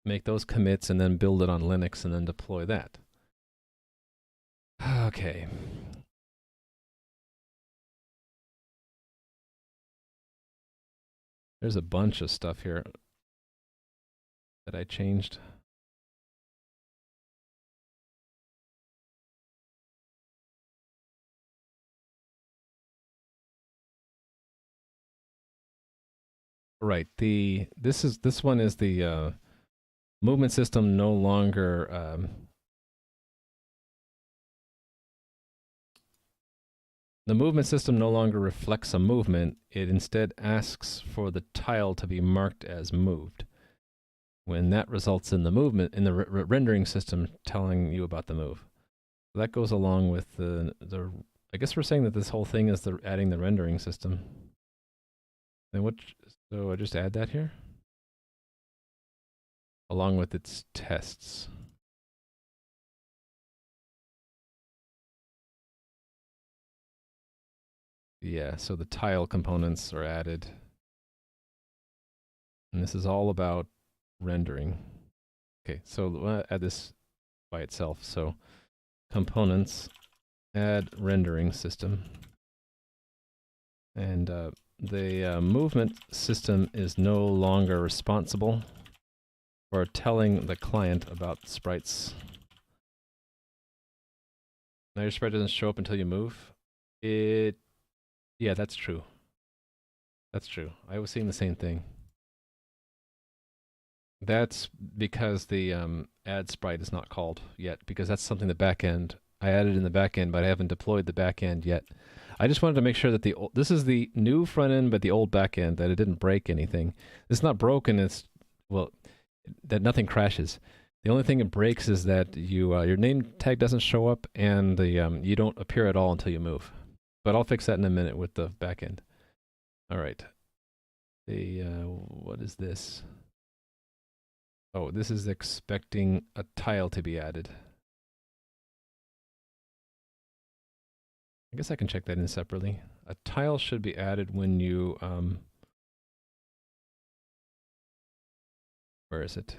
make those commits and then build it on Linux and then deploy that. Okay. There's a bunch of stuff here that I changed. Right. This one is the movement system no longer the movement system no longer reflects a movement. It instead asks for the tile to be marked as moved. When that results in the movement in the rendering system telling you about the move. That goes along with the I guess we're saying that this whole thing is adding the rendering system. And so I just add that here along with its tests. Yeah, so the tile components are added. And this is all about rendering. Okay, so we'll add this by itself. So components, add rendering system. And the movement system is no longer responsible for telling the client about sprites. Now your sprite doesn't show up until you move. Yeah, that's true. That's true. I was seeing the same thing. That's because the add sprite is not called yet, because that's something the backend I added in the backend, but I haven't deployed the backend yet. I just wanted to make sure that this is the new front end, but the old backend, that it didn't break anything. It's not broken. It's that nothing crashes. The only thing it breaks is that your name tag doesn't show up, and you don't appear at all until you move. But I'll fix that in a minute with the backend. All right. What is this? Oh, this is expecting a tile to be added. I guess I can check that in separately. A tile should be added when you, where is it?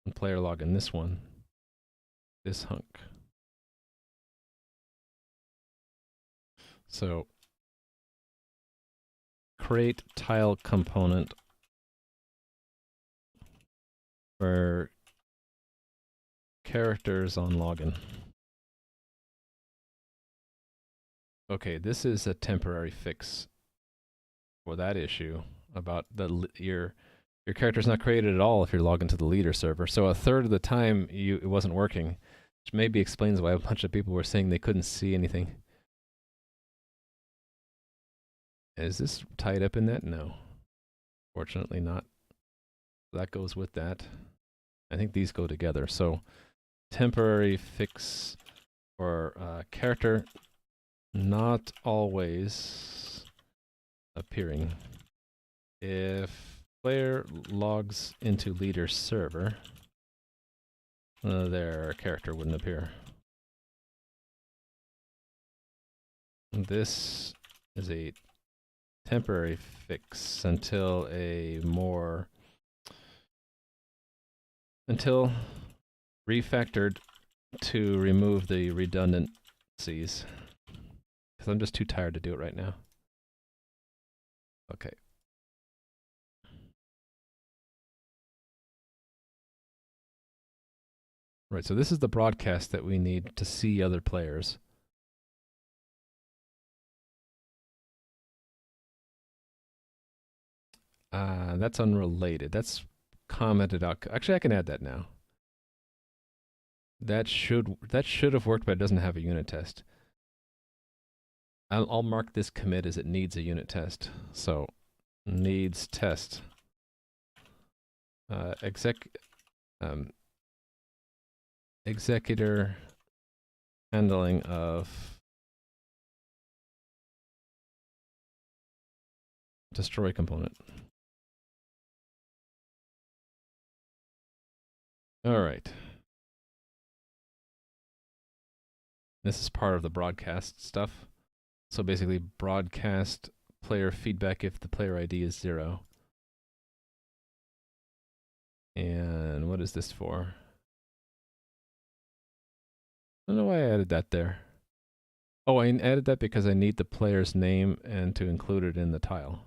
On player login, this one. This hunk. So, create tile component for characters on login. Okay, this is a temporary fix for that issue about your character's not created at all if you're logged into the leader server. So a third of the time it wasn't working, which maybe explains why a bunch of people were saying they couldn't see anything. Is this tied up in that? No. Fortunately not. That goes with that. I think these go together. So temporary fix for character not always appearing. If player logs into leader server, their character wouldn't appear. This is a temporary fix until refactored to remove the redundancies. Because I'm just too tired to do it right now. Okay. Right, so this is the broadcast that we need to see other players. That's unrelated. That's commented out. Actually, I can add that now. That should have worked, but it doesn't have a unit test. I'll mark this commit as it needs a unit test. So needs test. Executor handling of destroy component. All right. This is part of the broadcast stuff. So basically broadcast player feedback if the player ID is 0. And what is this for? I don't know why I added that there. Oh, I added that because I need the player's name and to include it in the tile.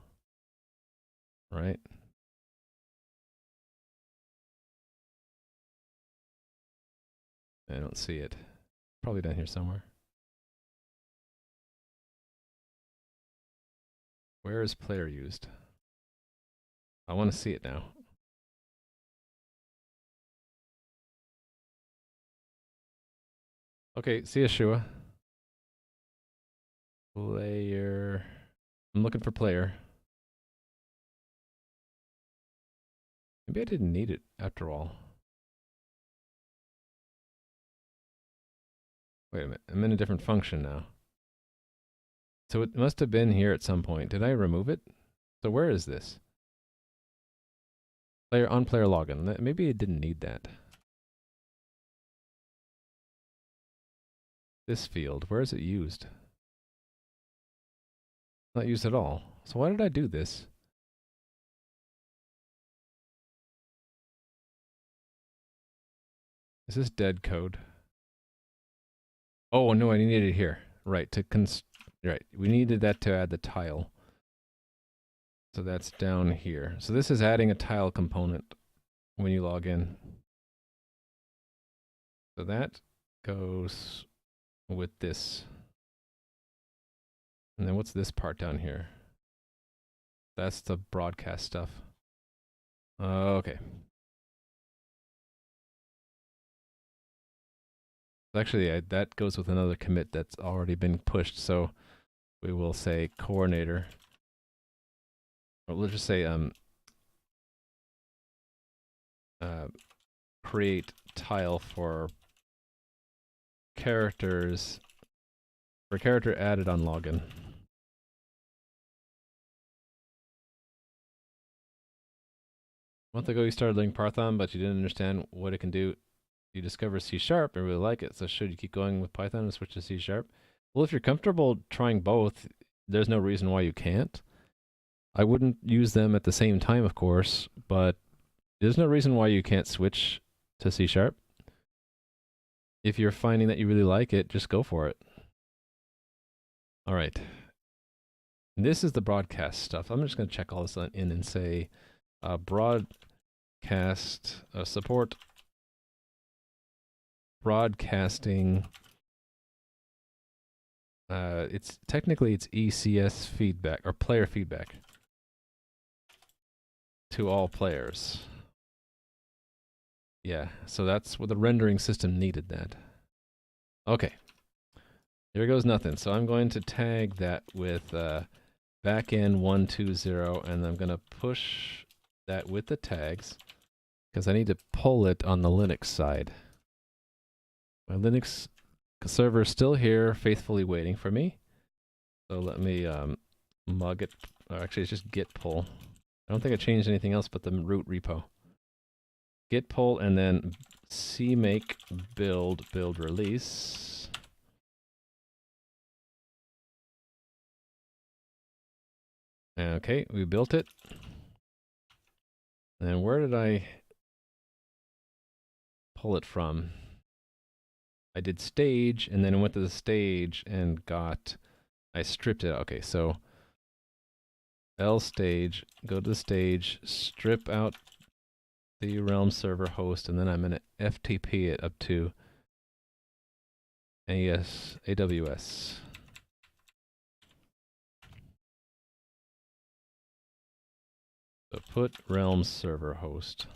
Right? I don't see it. Probably down here somewhere. Where is player used? I want to see it now. Okay, see Yeshua. Player. I'm looking for player. Maybe I didn't need it after all. Wait a minute, I'm in a different function now. So it must have been here at some point. Did I remove it? So where is this? Player on player login. Maybe it didn't need that. This field, where is it used? Not used at all. So why did I do this? Is this dead code? Oh no, I needed it here. Right, right. We needed that to add the tile. So that's down here. So this is adding a tile component when you log in. So that goes with this. And then what's this part down here? That's the broadcast stuff. Okay. Actually, that goes with another commit that's already been pushed. So we will say coordinator. Or we'll just say create tile for characters, for character added on login. A month ago you started learning Python, but you didn't understand what it can do. You discover C# and really like it, so should you keep going with Python and switch to C#? Well, if you're comfortable trying both, there's no reason why you can't. I wouldn't use them at the same time, of course, but there's no reason why you can't switch to C#. If you're finding that you really like it, just go for it. All right. This is the broadcast stuff. I'm just going to check all this in and say broadcast support broadcasting. It's ECS feedback or player feedback to all players. Yeah, so that's what the rendering system needed that. Okay. Here goes nothing. So I'm going to tag that with backend 120, and I'm going to push that with the tags because I need to pull it on the Linux side. My Linux server is still here, faithfully waiting for me. So let me mug it. Or actually, it's just git pull. I don't think I changed anything else but the root repo. git pull and then cmake build release. Okay, we built it. And where did I pull it from? I did stage and then went to the stage and I stripped it. Okay, so L stage, go to the stage, strip out the Realm server host, and then I'm going to FTP it up to AWS. So put Realm server host.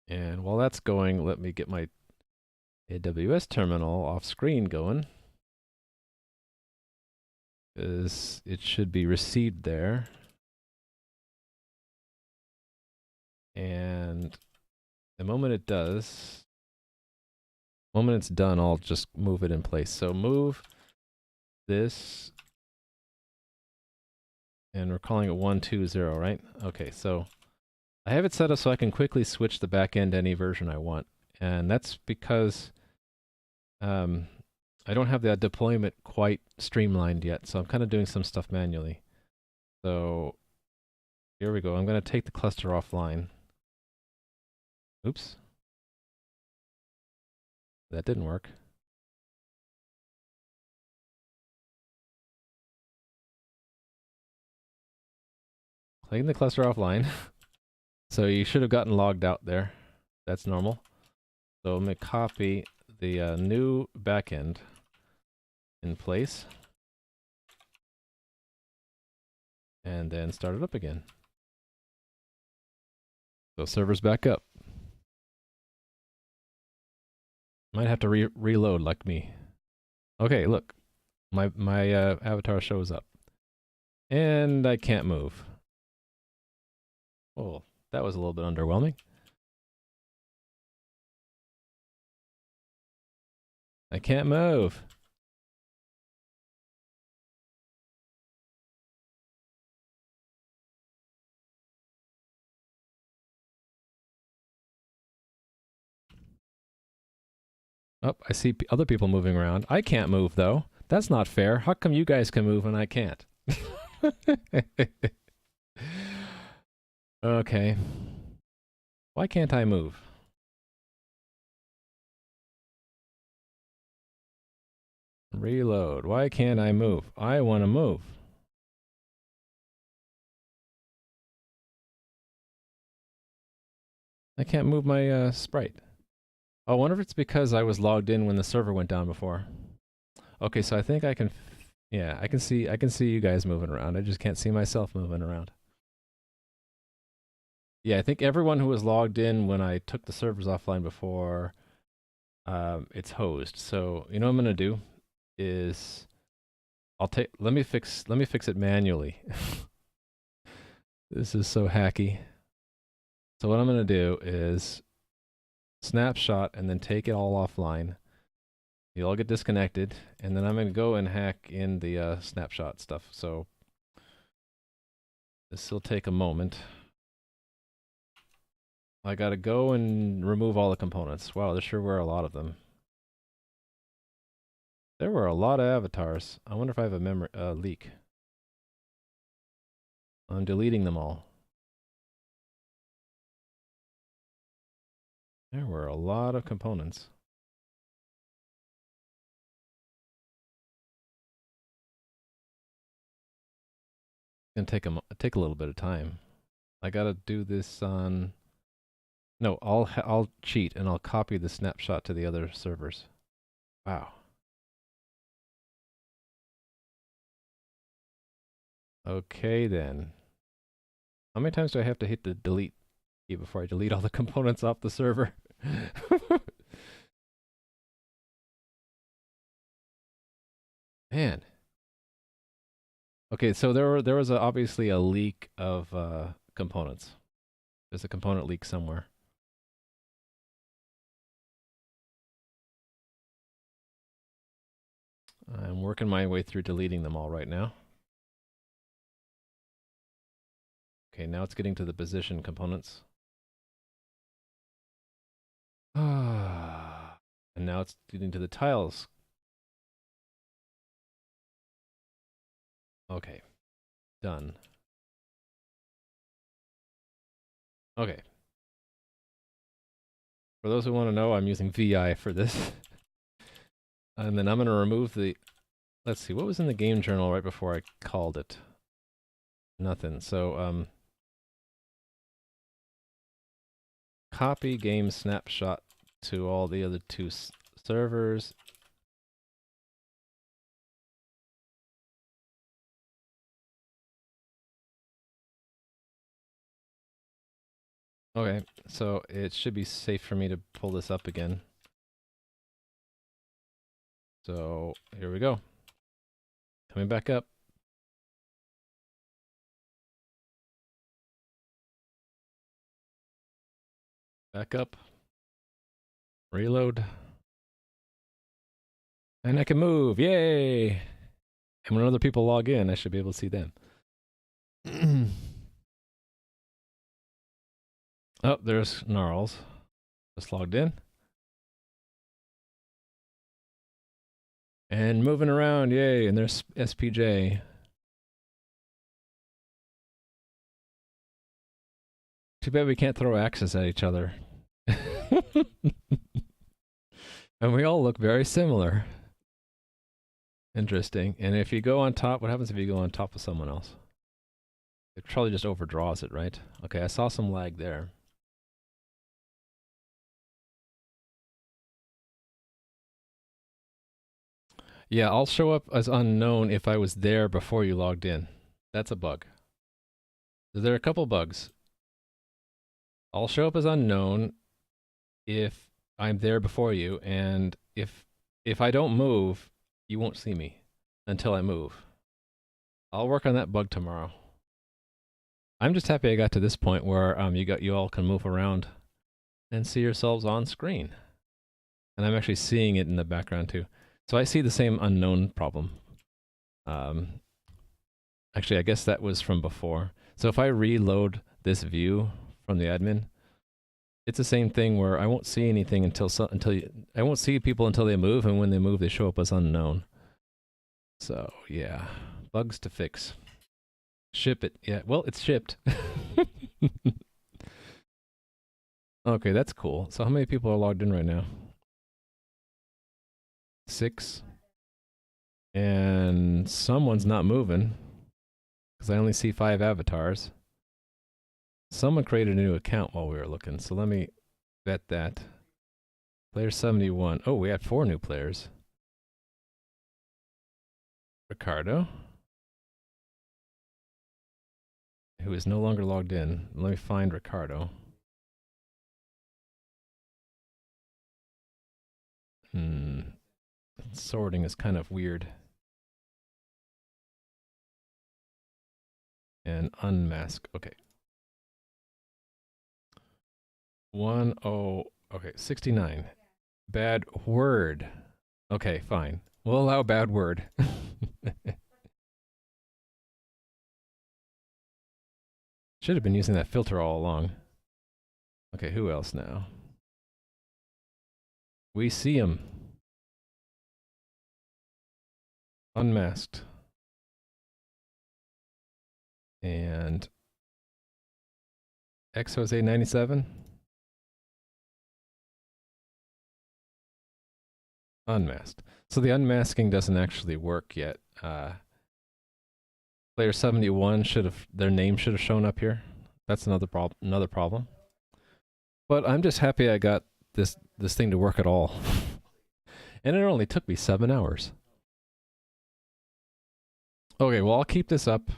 And while that's going, let me get my AWS terminal off screen going, because it should be received there. And the moment it does, the moment it's done, I'll just move it in place. So move this, and we're calling it 120, right? Okay, so I have it set up so I can quickly switch the backend to any version I want. And that's because I don't have that deployment quite streamlined yet, so I'm kind of doing some stuff manually. So here we go. I'm going to take the cluster offline. Oops. That didn't work. Taking the cluster offline. So you should have gotten logged out there. That's normal. So I'm going to copy the new backend in place. And then start it up again. So server's back up. Might have to reload like me. Okay, look. My avatar shows up. And I can't move. Oh, that was a little bit underwhelming. I can't move. Oh, I see other people moving around. I can't move, though. That's not fair. How come you guys can move and I can't? Okay. Why can't I move? Reload. Why can't I move? I want to move. I can't move my sprite. Oh, I wonder if it's because I was logged in when the server went down before. Okay, so I think I can... Yeah, I can see you guys moving around. I just can't see myself moving around. Yeah, I think everyone who was logged in when I took the servers offline before, it's hosed. So you know what I'm gonna do is let me fix it manually. This is so hacky. So what I'm gonna do is snapshot and then take it all offline. You all get disconnected, and then I'm gonna go and hack in the snapshot stuff. So this will take a moment. I gotta go and remove all the components. Wow, there sure were a lot of them. There were a lot of avatars. I wonder if I have a memory leak. I'm deleting them all. There were a lot of components. It's gonna take a little bit of time. I gotta do this on... No, I'll cheat and I'll copy the snapshot to the other servers. Wow. Okay then. How many times do I have to hit the delete key before I delete all the components off the server? Man. Okay, so there was obviously a leak of components. There's a component leak somewhere. I'm working my way through deleting them all right now. Okay, now it's getting to the position components. And now it's getting to the tiles. Okay, done. Okay. For those who want to know, I'm using VI for this. And then I'm going to remove the... Let's see, what was in the game journal right before I called it? Nothing. So, copy game snapshot to all the other two servers. Okay, so it should be safe for me to pull this up again. So, here we go. Coming back up. Back up. Reload. And I can move, yay! And when other people log in, I should be able to see them. Oh, there's Gnarls. Just logged in. And moving around, yay, and there's SPJ. Too bad we can't throw axes at each other. And we all look very similar. Interesting. And if you go on top, what happens if you go on top of someone else? It probably just overdraws it, right? Okay, I saw some lag there. Yeah, I'll show up as unknown if I was there before you logged in. That's a bug. There are a couple bugs. I'll show up as unknown if I'm there before you, and if I don't move, you won't see me until I move. I'll work on that bug tomorrow. I'm just happy I got to this point where you all can move around and see yourselves on screen. And I'm actually seeing it in the background too. So I see the same unknown problem. Actually, I guess that was from before. So if I reload this view from the admin, it's the same thing where I won't see anything I won't see people until they move, and when they move, they show up as unknown. So yeah, bugs to fix. Ship it. Yeah, well, it's shipped. Okay, that's cool. So how many people are logged in right now? 6. And someone's not moving, because I only see 5 avatars. Someone created a new account while we were looking, so let me vet that. Player 71. Oh, we had 4 new players. Ricardo, who is no longer logged in. Let me find Ricardo. Sorting is kind of weird. And unmask. Okay. 69. Bad word. Okay, fine. We'll allow bad word. Should have been using that filter all along. Okay, who else now? We see him. Unmasked. And Jose 97. Unmasked. So the unmasking doesn't actually work yet. Player 71 their name should have shown up here. That's another problem. But I'm just happy I got this thing to work at all. And it only took me 7 hours. Okay, well, I'll keep this up.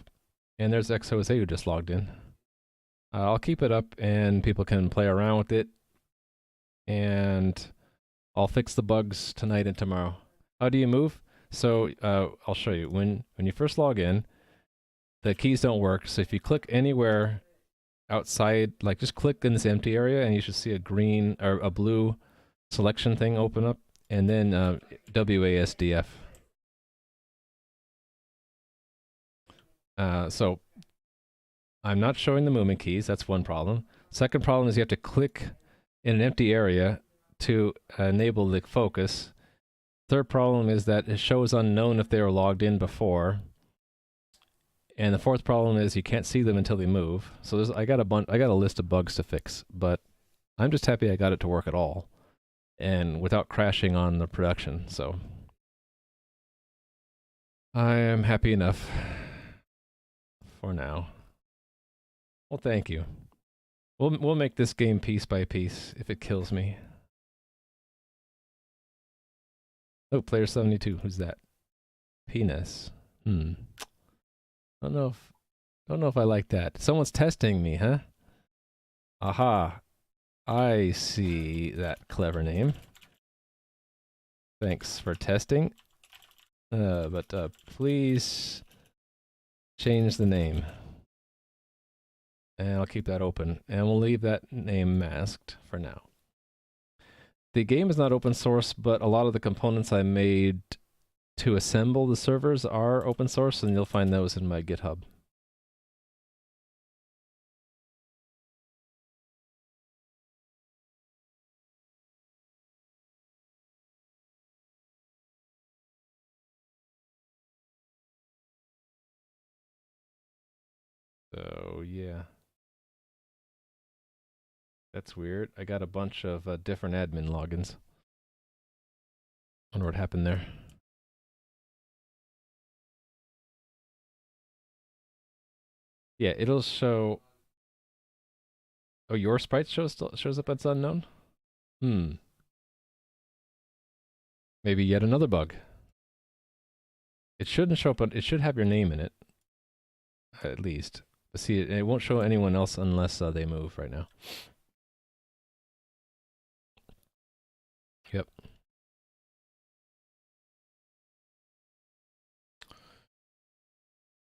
And there's Jose who just logged in. I'll keep it up and people can play around with it. And I'll fix the bugs tonight and tomorrow. How do you move? So I'll show you. When you first log in, the keys don't work. So if you click anywhere outside, like just click in this empty area and you should see a green or a blue selection thing open up, and then WASDF. So I'm not showing the movement keys. That's one problem. Second problem is you have to click in an empty area to enable the focus. Third problem is that it shows unknown if they were logged in before. And the fourth problem is you can't see them until they move. So I got a list of bugs to fix, but I'm just happy I got it to work at all and without crashing on the production. So I am happy enough for now. Well, thank you. We'll make this game piece by piece if it kills me. Oh, player 72. Who's that? Penis. Don't know if I like that. Someone's testing me, huh? Aha. I see that clever name. Thanks for testing. But please change the name. And I'll keep that open. And we'll leave that name masked for now. The game is not open source, but a lot of the components I made to assemble the servers are open source, and you'll find those in my GitHub. So, yeah. That's weird. I got a bunch of different admin logins. Wonder what happened there. Yeah, it'll show... Oh, your sprite shows up as unknown? Maybe yet another bug. It shouldn't show up, but it should have your name in it. At least. But see, it won't show anyone else unless they move right now. Yep.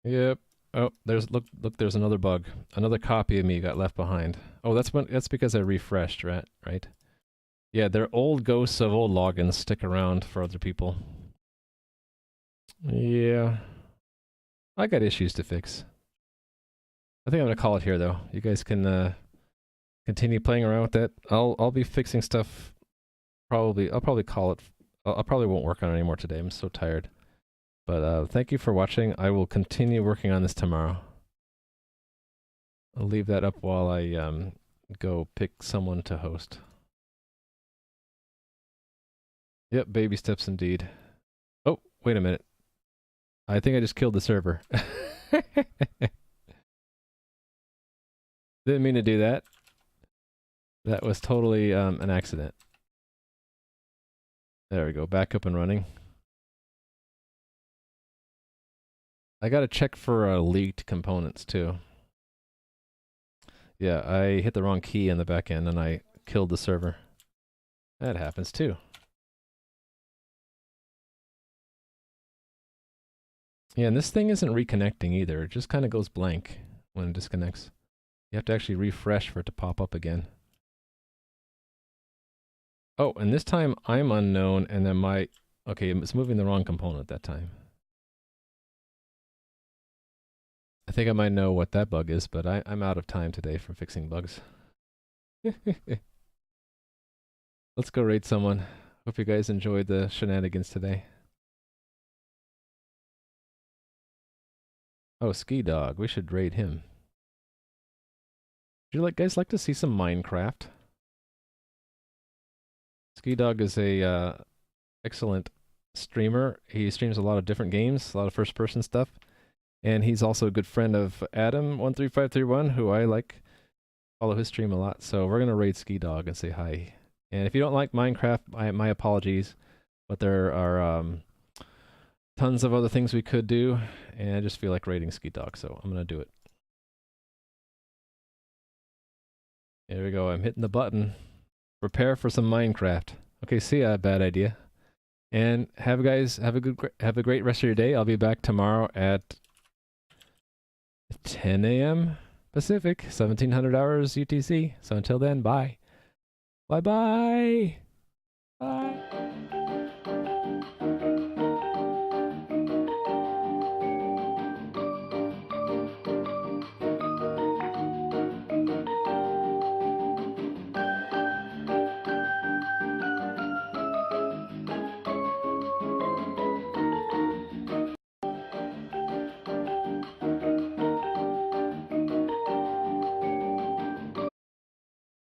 Yep. Oh, there's another bug. Another copy of me got left behind. Oh, that's because I refreshed, right? Yeah, they're old ghosts of old logins stick around for other people. Yeah. I got issues to fix. I think I'm gonna call it here though. You guys can continue playing around with that. I'll be fixing stuff probably. I'll probably call it. I probably won't work on it anymore today. I'm so tired. But thank you for watching. I will continue working on this tomorrow. I'll leave that up while I go pick someone to host. Yep, baby steps indeed. Oh, wait a minute. I think I just killed the server. Didn't mean to do that. That was totally an accident. There we go, back up and running. I gotta check for leaked components too. Yeah, I hit the wrong key in the back end and I killed the server. That happens too. Yeah, and this thing isn't reconnecting either. It just kind of goes blank when it disconnects. You have to actually refresh for it to pop up again. Oh, and this time I'm unknown and then okay, it's moving the wrong component that time. I think I might know what that bug is, but I'm out of time today for fixing bugs. Let's go raid someone. Hope you guys enjoyed the shenanigans today. Oh, Ski Dog. We should raid him. Would you guys like to see some Minecraft? Ski Dog is a excellent streamer. He streams a lot of different games, a lot of first-person stuff. And he's also a good friend of Adam13531, who I follow his stream a lot. So we're going to raid Ski Dog and say hi. And if you don't like Minecraft, my apologies. But there are tons of other things we could do. And I just feel like raiding Ski Dog, so I'm going to do it. There we go. I'm hitting the button. Prepare for some Minecraft. Okay, see ya. Bad idea. And have a great rest of your day. I'll be back tomorrow at 10 a.m. Pacific, 1700 hours UTC. So until then, bye. Bye-bye. Bye.